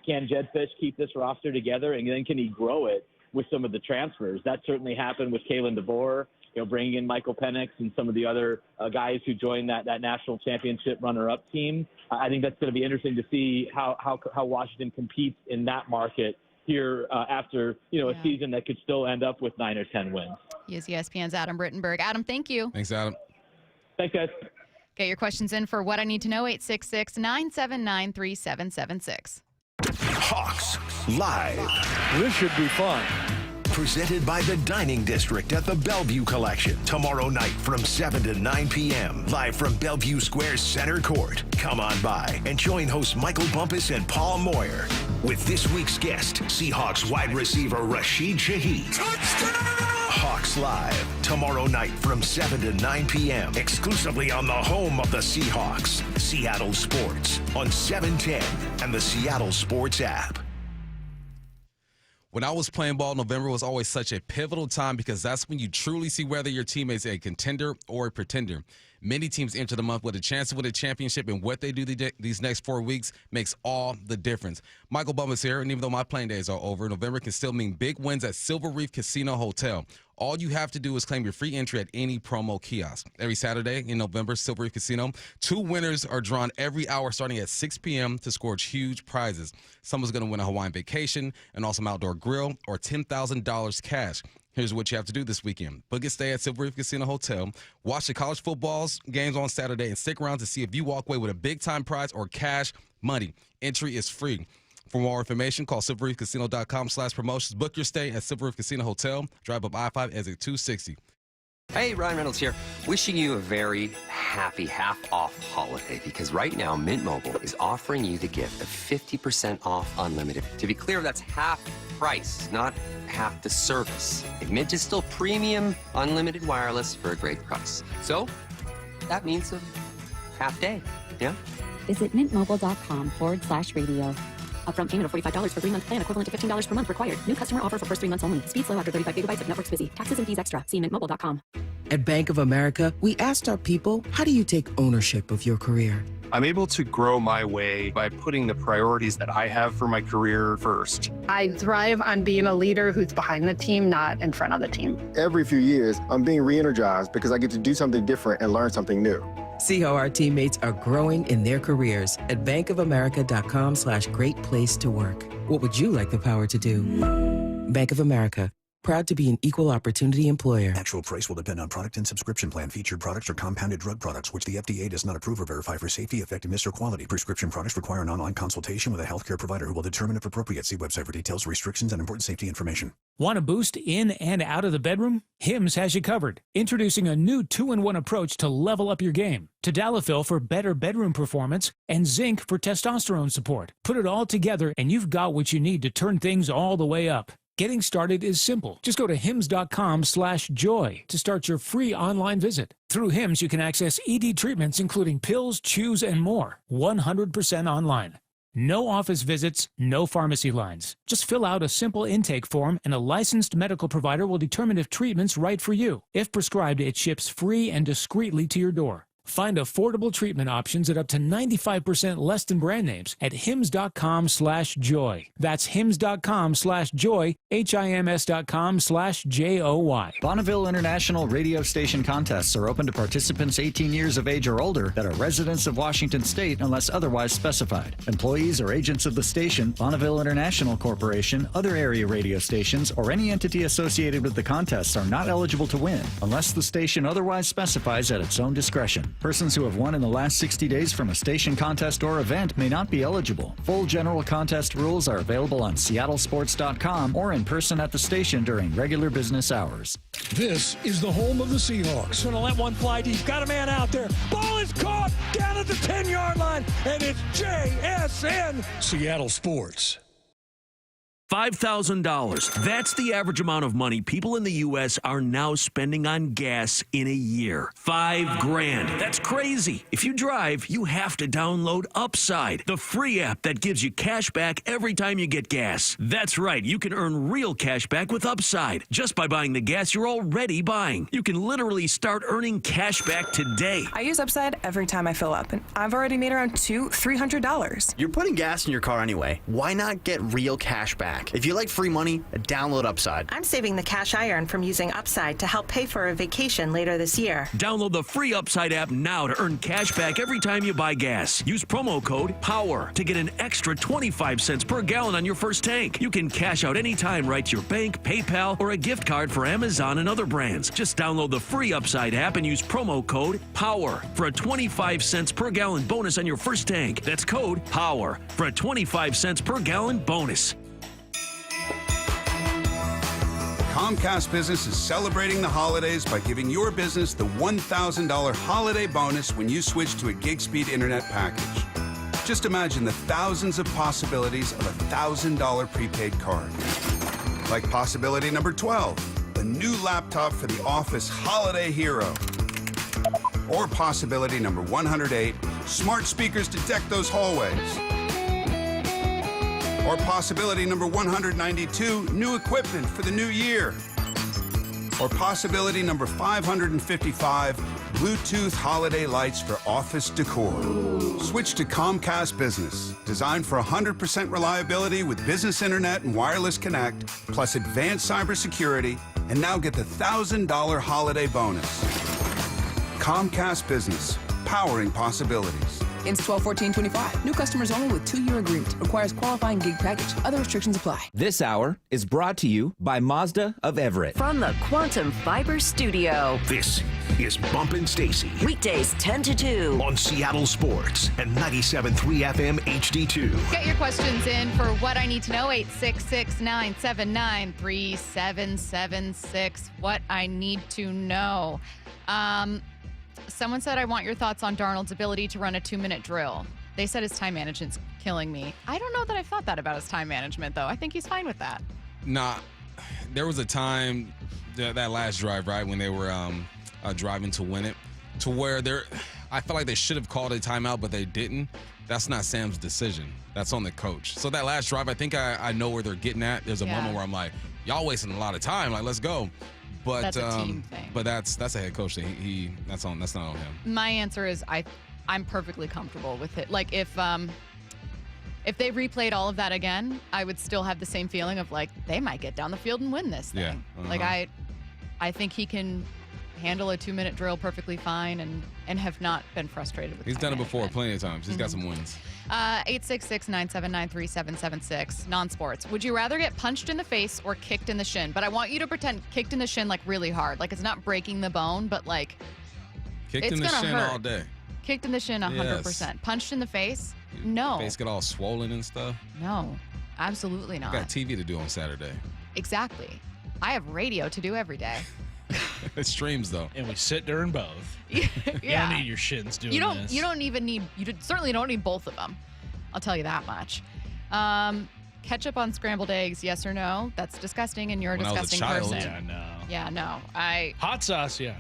can Jedd Fisch keep this roster together, and then can he grow it with some of the transfers? That certainly happened with Kalen DeBoer, bringing in Michael Penix and some of the other guys who joined that national championship runner-up team. I think that's going to be interesting to see how Washington competes in that market here after a season that could still end up with 9 or 10 wins. He is ESPN's Adam Rittenberg. Adam, thank you. Thanks, Adam. Thanks, guys. Get your questions in for What I Need to Know, 866-979-3776. Hawks Live. This should be fun. Presented by the Dining District at the Bellevue Collection. Tomorrow night from 7 to 9 p.m. Live from Bellevue Square's center court. Come on by and join hosts Michael Bumpus and Paul Moyer. With this week's guest, Seahawks wide receiver Rashid Shaheed. Touchdown! Hawks Live. Tomorrow night from 7 to 9 p.m. Exclusively on the home of the Seahawks. Seattle Sports on 710 and the Seattle Sports app. When I was playing ball, November was always such a pivotal time because that's when you truly see whether your team is a contender or a pretender. Many teams enter the month with a chance to win a championship, and what they do these next 4 weeks makes all the difference. Michael Bumpus here, and even though my playing days are over, November can still mean big wins at Silver Reef Casino Hotel. All you have to do is claim your free entry at any promo kiosk. Every Saturday in November, Silver Reef Casino, 2 winners are drawn every hour starting at 6 p.m. to score huge prizes. Someone's going to win a Hawaiian vacation, an awesome outdoor grill, or $10,000 cash. Here's what you have to do this weekend. Book a stay at Silver Reef Casino Hotel, watch the college football games on Saturday, and stick around to see if you walk away with a big-time prize or cash money. Entry is free. For more information, call silverreefcasino.com/promotions. Book your stay at Silver Reef Casino Hotel. Drive up I-5 exit 260. Hey, Ryan Reynolds here. Wishing you a very happy half-off holiday because right now Mint Mobile is offering you the gift of 50% off unlimited. To be clear, that's half price, not half the service. And Mint is still premium unlimited wireless for a great price. So that means a half day, yeah? Visit mintmobile.com/radio. Upfront payment of $45 for 3-month plan equivalent to $15 per month required. New customer offer for first 3 months only. Speed slow after 35 gigabytes if network's busy. Taxes and fees extra. See mintmobile.com. At Bank of America, we asked our people, how do you take ownership of your career? I'm able to grow my way by putting the priorities that I have for my career first. I thrive on being a leader who's behind the team, not in front of the team. Every few years, I'm being re-energized because I get to do something different and learn something new. See how our teammates are growing in their careers at bankofamerica.com/great place to work. What would you like the power to do? Bank of America. Proud to be an equal opportunity employer. Actual price will depend on product and subscription plan. Featured products are compounded drug products, which the FDA does not approve or verify for safety, effectiveness, or quality. Prescription products require an online consultation with a healthcare provider who will determine if appropriate. See website for details, restrictions, and important safety information. Want a boost in and out of the bedroom? Hims has you covered. Introducing a new 2-in-1 approach to level up your game. Tadalafil for better bedroom performance and zinc for testosterone support. Put it all together and you've got what you need to turn things all the way up. Getting started is simple. Just go to hims.com/joy to start your free online visit. Through Hims, you can access ED treatments including pills, chews, and more. 100% online. No office visits, no pharmacy lines. Just fill out a simple intake form and a licensed medical provider will determine if treatment's right for you. If prescribed, it ships free and discreetly to your door. Find affordable treatment options at up to 95% less than brand names at hims.com/joy. That's hims.com/joy, HIMS.com/JOY. Bonneville International radio station contests are open to participants 18 years of age or older that are residents of Washington State unless otherwise specified. Employees or agents of the station, Bonneville International Corporation, other area radio stations, or any entity associated with the contests are not eligible to win unless the station otherwise specifies at its own discretion. Persons who have won in the last 60 days from a station contest or event may not be eligible. Full general contest rules are available on seattlesports.com or in person at the station during regular business hours. This is the home of the Seahawks. Going to let one fly deep. Got a man out there. Ball is caught down at the 10-yard line, and it's JSN. Seattle Sports. $5,000. That's the average amount of money people in the U.S. are now spending on gas in a year. $5,000. That's crazy. If you drive, you have to download Upside, the free app that gives you cash back every time you get gas. That's right. You can earn real cash back with Upside just by buying the gas you're already buying. You can literally start earning cash back today. I use Upside every time I fill up, and I've already made around $300. You're putting gas in your car anyway. Why not get real cash back? If you like free money, download Upside. I'm saving the cash I earn from using Upside to help pay for a vacation later this year. Download the free Upside app now to earn cash back every time you buy gas. Use promo code POWER to get an extra 25 cents per gallon on your first tank. You can cash out anytime right to your bank, PayPal, or a gift card for Amazon and other brands. Just download the free Upside app and use promo code POWER for a 25 cents per gallon bonus on your first tank. That's code POWER for a 25 cents per gallon bonus. Comcast Business is celebrating the holidays by giving your business the $1,000 holiday bonus when you switch to a gig speed internet package. Just imagine the thousands of possibilities of a $1,000 prepaid card. Like possibility number 12, the new laptop for the office holiday hero. Or possibility number 108, smart speakers to deck those hallways. Or possibility number 192, new equipment for the new year. Or possibility number 555, Bluetooth holiday lights for office decor. Switch to Comcast Business, designed for 100% reliability with business internet and wireless connect, plus advanced cybersecurity, and now get the $1,000 holiday bonus. Comcast Business, powering possibilities. Ends 12/14/25. New customers only with 2-year agreement. Requires qualifying gig package. Other restrictions apply. This hour is brought to you by Mazda of Everett. From the Quantum Fiber Studio. This is Bumpin' Stacy. Weekdays 10 to 2. On Seattle Sports and 97.3 FM HD2. Get your questions in for What I Need to Know, 866-979-3776. What I need to know. Someone said, I want your thoughts on Darnold's ability to run a 2-minute drill. They said his time management's killing me. I don't know that I've thought that about his time management, though. I think he's fine with that. Nah, there was a time, that last drive, right, when they were driving to win it, to where I felt like they should have called a timeout, but they didn't. That's not Sam's decision. That's on the coach. So that last drive, I think I know where they're getting at. There's a moment where I'm like, y'all wasting a lot of time. Like, let's go. But that's a team thing. But that's a head coach thing. That's not on him. My answer is I'm perfectly comfortable with it. Like if they replayed all of that again, I would still have the same feeling of like they might get down the field and win this thing. Yeah. Like I think he can handle a 2-minute drill perfectly fine and have not been frustrated with He's done it before plenty of times. He's got some wins. 866-979-3776. Non-sports. Would you rather get punched in the face or kicked in the shin? But I want you to pretend kicked in the shin like really hard. Like it's not breaking the bone, but like kicked in the shin hurt. all day. Kicked in the shin 100%. Yes. Punched in the face? No. Face get all swollen and stuff? No. Absolutely not. I got TV to do on Saturday. Exactly. I have radio to do every day. It streams though. And we sit during both. Yeah. You don't need your shins doing this. You certainly don't need both of them. I'll tell you that much. Ketchup on scrambled eggs, yes or no? That's disgusting, and you're a disgusting person. Yeah, no. Yeah, no. Hot sauce, yeah.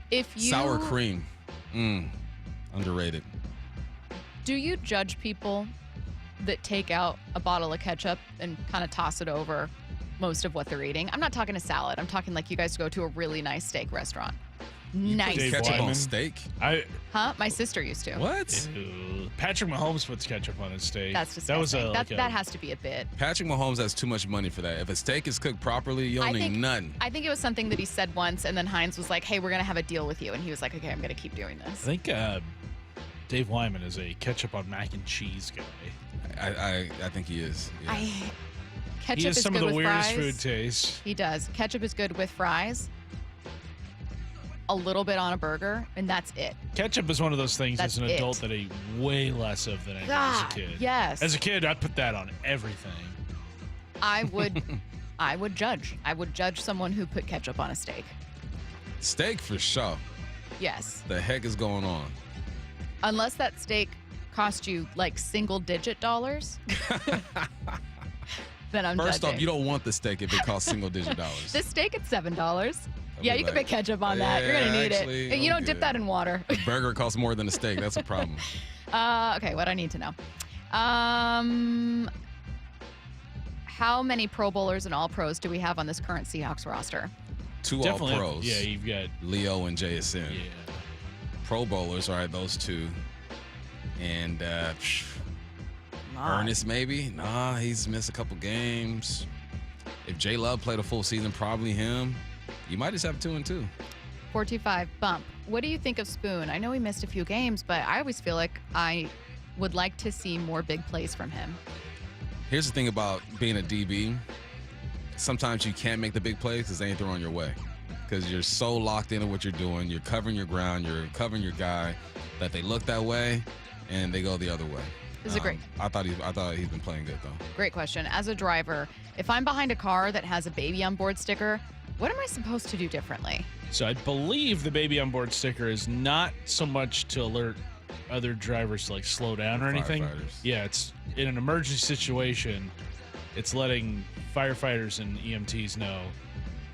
If you sour cream, underrated. Do you judge people that take out a bottle of ketchup and kind of toss it over most of what they're eating? I'm not talking a salad. I'm talking like you guys go to a really nice steak restaurant. Nice steak. Ketchup on steak? My sister used to. What? Ew. Patrick Mahomes puts ketchup on his steak. That's disgusting. That has to be a bit. Patrick Mahomes has too much money for that. If a steak is cooked properly, you don't need nothing. I think it was something that he said once, and then Heinz was like, hey, we're going to have a deal with you. And he was like, okay, I'm going to keep doing this. I think Dave Wyman is a ketchup on mac and cheese guy. I think he is. Yeah. Ketchup he has is some good of the with weirdest fries. food tastes. He does. Ketchup is good with fries. A little bit on a burger, and that's it. Ketchup is one of those things as an adult that I eat way less of than I did as a kid. Yes. As a kid, I'd put that on everything. I would judge. I would judge someone who put ketchup on a steak. Steak for sure. Yes. The heck is going on? Unless that steak cost you like single-digit dollars. Then I'm First judging. off, you don't want the steak if it costs single-digit dollars. This steak at $7. Yeah, you can put ketchup on that. You're going to need it. And you don't dip that in water. A burger costs more than a steak. That's a problem. Okay, what I need to know. How many Pro Bowlers and All-Pros do we have on this current Seahawks roster? Two Definitely. All-Pros. Yeah, you've got Leo and JSN. Yeah. Pro Bowlers, all right, those two. And Ernest, maybe? Nah, he's missed a couple games. If J Love played a full season, probably him. You might just have 2 and 2. 425 bump. What do you think of Spoon? I know he missed a few games, but I always feel like I would like to see more big plays from him. Here's the thing about being a DB. Sometimes you can't make the big plays because they ain't throwing your way. Because you're so locked into what you're doing. You're covering your ground. You're covering your guy that they look that way and they go the other way. This is great. I thought he's been playing good, though. Great question. As a driver, if I'm behind a car that has a baby on board sticker, what am I supposed to do differently? So I believe the baby on board sticker is not so much to alert other drivers to like slow down or anything. Yeah, it's in an emergency situation. It's letting firefighters and EMTs know,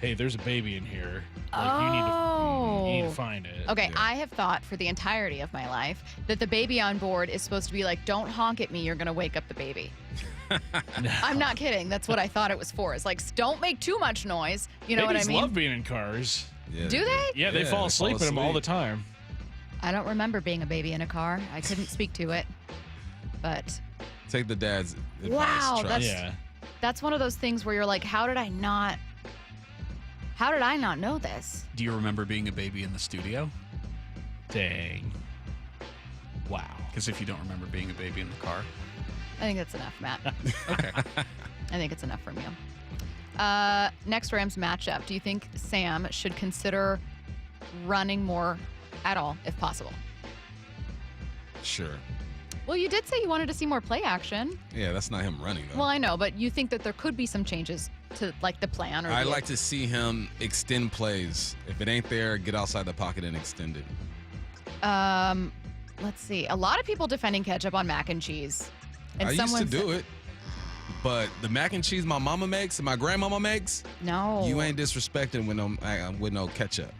hey, there's a baby in here. Like, you need to find it. Okay, yeah. I have thought for the entirety of my life that the baby on board is supposed to be like, don't honk at me, you're going to wake up the baby. No. I'm not kidding. That's what I thought it was for. It's like, don't make too much noise. You know Babies what I mean? love being in cars. Yeah, do they? Yeah, they fall asleep in them all the time. I don't remember being a baby in a car. I couldn't speak to it. But take the dad's advice. Wow, that's one of those things where you're like, how did I not know this? Do you remember being a baby in the studio? Dang. Wow. Because if you don't remember being a baby in the car. I think that's enough, Matt. Okay. I think it's enough from you. Next Rams matchup. Do you think Sam should consider running more at all, if possible? Sure. Well, you did say you wanted to see more play action. Yeah, that's not him running, though. Well, I know, but you think that there could be some changes to, like, the plan? Or I'd like to see him extend plays. If it ain't there, get outside the pocket and extend it. Let's see. A lot of people defending ketchup on mac and cheese. And I used to do it. But the mac and cheese my mama makes and my grandmama makes, no, you ain't disrespecting with no ketchup.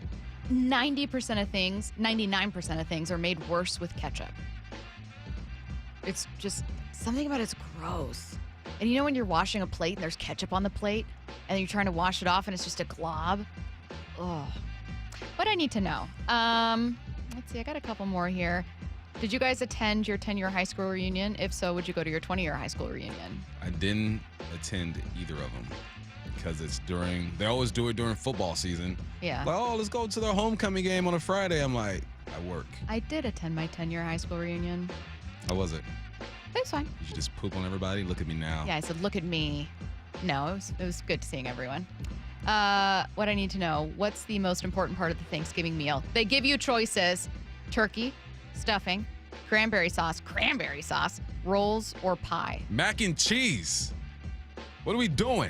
90% of things, 99% of things are made worse with ketchup. It's just something about it's gross. And you know when you're washing a plate and there's ketchup on the plate and you're trying to wash it off and it's just a glob? Oh. What I need to know. Let's see. I got a couple more here. Did you guys attend your 10-year high school reunion? If so, would you go to your 20-year high school reunion? I didn't attend either of them because they always do it during football season. Yeah. Like, oh, let's go to their homecoming game on a Friday. I'm like, I work. I did attend my 10-year high school reunion. How was it? It was fine. Did you just poop on everybody? Look at me now. Yeah, I said, look at me. No, it was good seeing everyone. What I need to know, what's the most important part of the Thanksgiving meal? They give you choices: turkey, stuffing, cranberry sauce, rolls, or pie. Mac and cheese. What are we doing?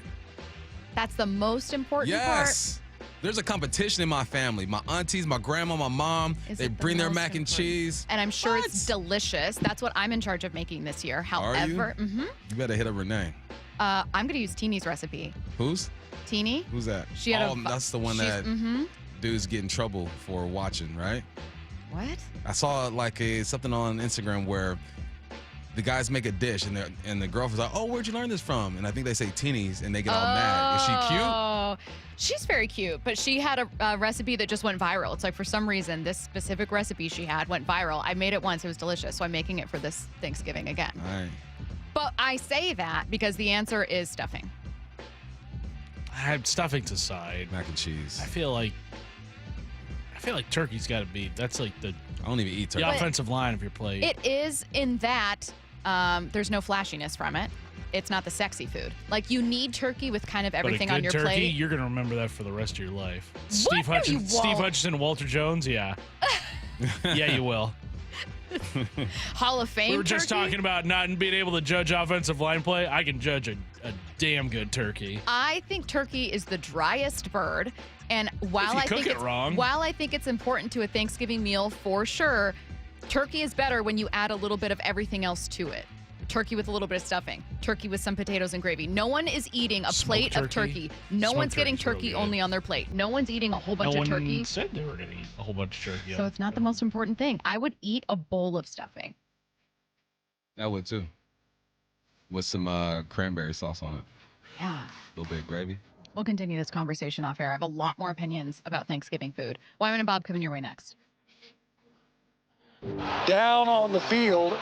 That's the most important part? Yes. There's a competition in my family. My aunties, my grandma, my mom, they bring their mac and cheese. And I'm sure it's delicious. That's what I'm in charge of making this year. However, Are you? You better hit up Renee. I'm going to use Teeny's recipe. Who's? Teeny. Who's that? She had that's the one that dudes get in trouble for watching, right? What? I saw something on Instagram where the guys make a dish and the girlfriend's like, oh, where'd you learn this from? And I think they say Teeny's and they get all mad. Is she cute? Oh, she's very cute, but she had a recipe that just went viral. It's like for some reason, this specific recipe she had went viral. I made it once. It was delicious. So I'm making it for this Thanksgiving again. All right. But I say that because the answer is stuffing. Stuffing's aside. Mac and cheese. I feel like turkey's got to be. That's like I don't even eat turkey. The offensive line of your plate. It is in that there's no flashiness from it. It's not the sexy food. Like, you need turkey with kind of everything on your turkey, plate. You're going to remember that for the rest of your life. Steve Hutchinson, Walter Jones, yeah. Yeah, you will. Hall of Fame. We were just talking about not being able to judge offensive line play. I can judge a damn good turkey. I think turkey is the driest bird. And while I think it's important to a Thanksgiving meal for sure, turkey is better when you add a little bit of everything else to it. Turkey with a little bit of stuffing. Turkey with some potatoes and gravy. No one is eating a plate of turkey. No one's getting turkey only on their plate. No one's eating a whole bunch of turkey. No one said they were going to eat a whole bunch of turkey. So it's not the most important thing. I would eat a bowl of stuffing. I would too. With some cranberry sauce on it. Yeah. A little bit of gravy. We'll continue this conversation off air. I have a lot more opinions about Thanksgiving food. Wyman and Bob coming your way next. Down on the field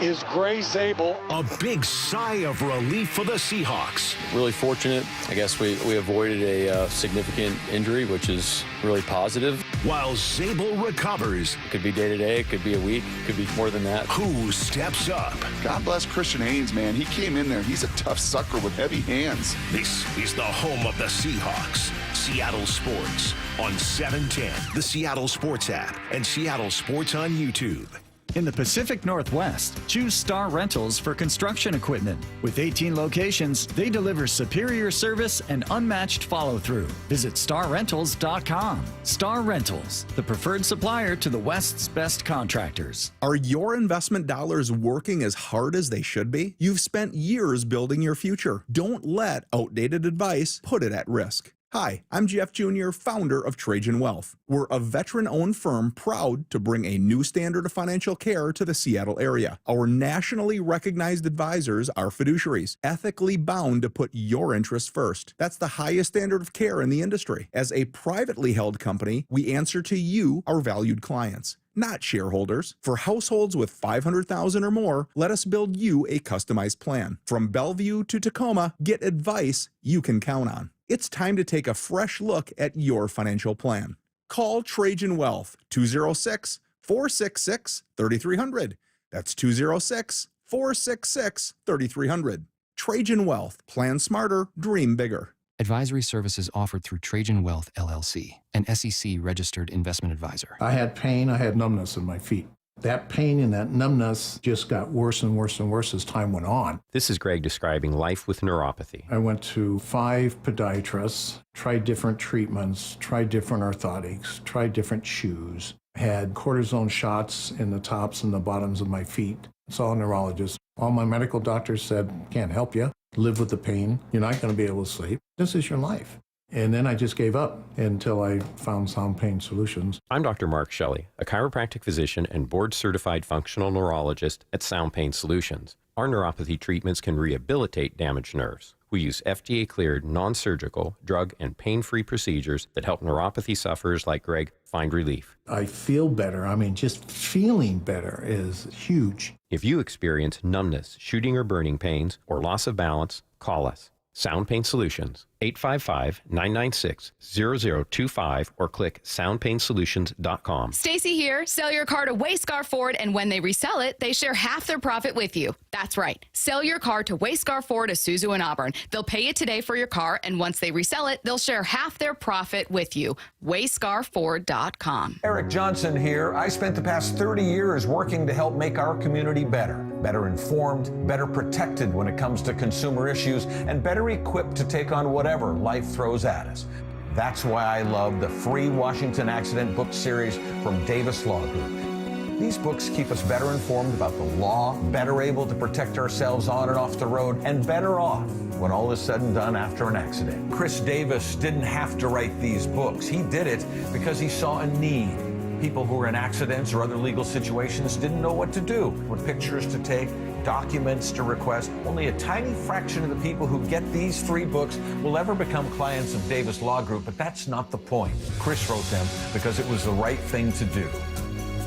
is Gray Zabel. A big sigh of relief for the Seahawks. Really fortunate. I guess we avoided a significant injury, which is really positive. While Zabel recovers. It could be day to day. It could be a week. It could be more than that. Who steps up? God bless Christian Haynes, man. He came in there. He's a tough sucker with heavy hands. This is the home of the Seahawks. Seattle Sports on 710, the Seattle Sports app, and Seattle Sports on YouTube. In the Pacific Northwest, choose Star Rentals for construction equipment. With 18 locations, they deliver superior service and unmatched follow-through. Visit starrentals.com. Star Rentals, the preferred supplier to the West's best contractors. Are your investment dollars working as hard as they should be? You've spent years building your future. Don't let outdated advice put it at risk. Hi, I'm Jeff Jr., founder of Trajan Wealth. We're a veteran-owned firm proud to bring a new standard of financial care to the Seattle area. Our nationally recognized advisors are fiduciaries, ethically bound to put your interests first. That's the highest standard of care in the industry. As a privately held company, we answer to you, our valued clients, not shareholders. For households with $500,000 or more, let us build you a customized plan. From Bellevue to Tacoma, get advice you can count on. It's time to take a fresh look at your financial plan. Call Trajan Wealth, 206-466-3300. That's 206-466-3300. Trajan Wealth. Plan smarter, dream bigger. Advisory services offered through Trajan Wealth, LLC, an SEC-registered investment advisor. I had pain. I had numbness in my feet. That pain and that numbness just got worse and worse and worse as time went on. This is Greg describing life with neuropathy. I went to 5 podiatrists, tried different treatments, tried different orthotics, tried different shoes, had cortisone shots in the tops and the bottoms of my feet. Saw a neurologist. All my medical doctors said, can't help you. Live with the pain. You're not going to be able to sleep. This is your life. And then I just gave up until I found Sound Pain Solutions. I'm Dr. Mark Shelley, a chiropractic physician and board-certified functional neurologist at Sound Pain Solutions. Our neuropathy treatments can rehabilitate damaged nerves. We use FDA-cleared, non-surgical, drug and pain-free procedures that help neuropathy sufferers like Greg find relief. I feel better. I mean, just feeling better is huge. If you experience numbness, shooting or burning pains, or loss of balance, call us. Sound Pain Solutions, 855-996-0025, or click soundpainsolutions.com. Stacy here. Sell your car to Wayscar Ford, and when they resell it, they share half their profit with you. That's right. Sell your car to Wayscar Ford, Isuzu, and Auburn. They'll pay you today for your car, and once they resell it, they'll share half their profit with you. WayscarFord.com. Eric Johnson here. I spent the past 30 years working to help make our community better informed, better protected when it comes to consumer issues, and better equipped to take on whatever life throws at us. That's why I love the free Washington Accident book series from Davis Law Group. These books keep us better informed about the law, better able to protect ourselves on and off the road, and better off when all is said and done after an accident. Chris Davis didn't have to write these books. He did it because he saw a need. People who were in accidents or other legal situations didn't know what to do, what pictures to take, documents to request. Only a tiny fraction of the people who get these free books will ever become clients of Davis Law Group, but that's not the point. Chris wrote them because it was the right thing to do.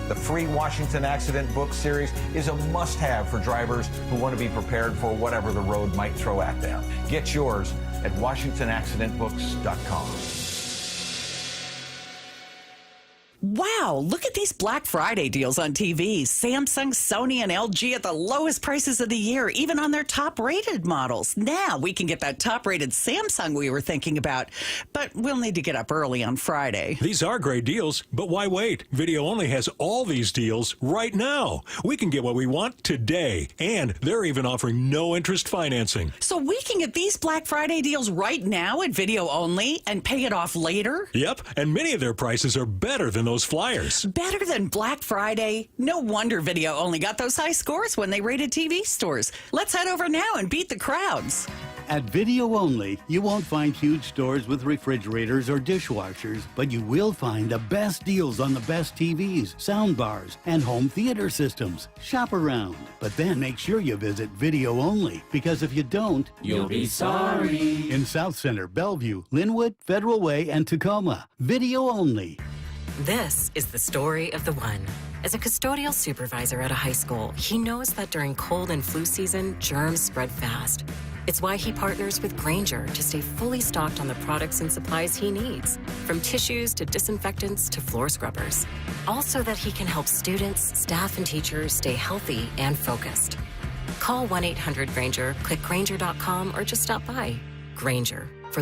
The free Washington Accident book series is a must-have for drivers who want to be prepared for whatever the road might throw at them. Get yours at WashingtonAccidentBooks.com. Wow, look at these Black Friday deals on TVs. Samsung, Sony, and LG at the lowest prices of the year, even on their top-rated models. Now we can get that top-rated Samsung we were thinking about, but we'll need to get up early on Friday. These are great deals, but why wait? Video Only has all these deals right now. We can get what we want today, and they're even offering no-interest financing. So we can get these Black Friday deals right now at Video Only and pay it off later? Yep, and many of their prices are better than those flyers. Better than Black Friday? No wonder Video Only got those high scores when they rated TV stores. Let's head over now and beat the crowds. At Video Only, you won't find huge stores with refrigerators or dishwashers, but you will find the best deals on the best TVs, soundbars, and home theater systems. Shop around, but then make sure you visit Video Only, because if you don't, you'll be sorry. In South Center, Bellevue, Linwood, Federal Way, and Tacoma. Video Only. This is the story of the one. As a custodial supervisor at a high school, he knows that during cold and flu season, germs spread fast. It's why he partners with Grainger to stay fully stocked on the products and supplies he needs, from tissues to disinfectants to floor scrubbers. All so that he can help students, staff, and teachers stay healthy and focused. Call 1-800-GRAINGER, click Grainger.com, or just stop by. Grainger,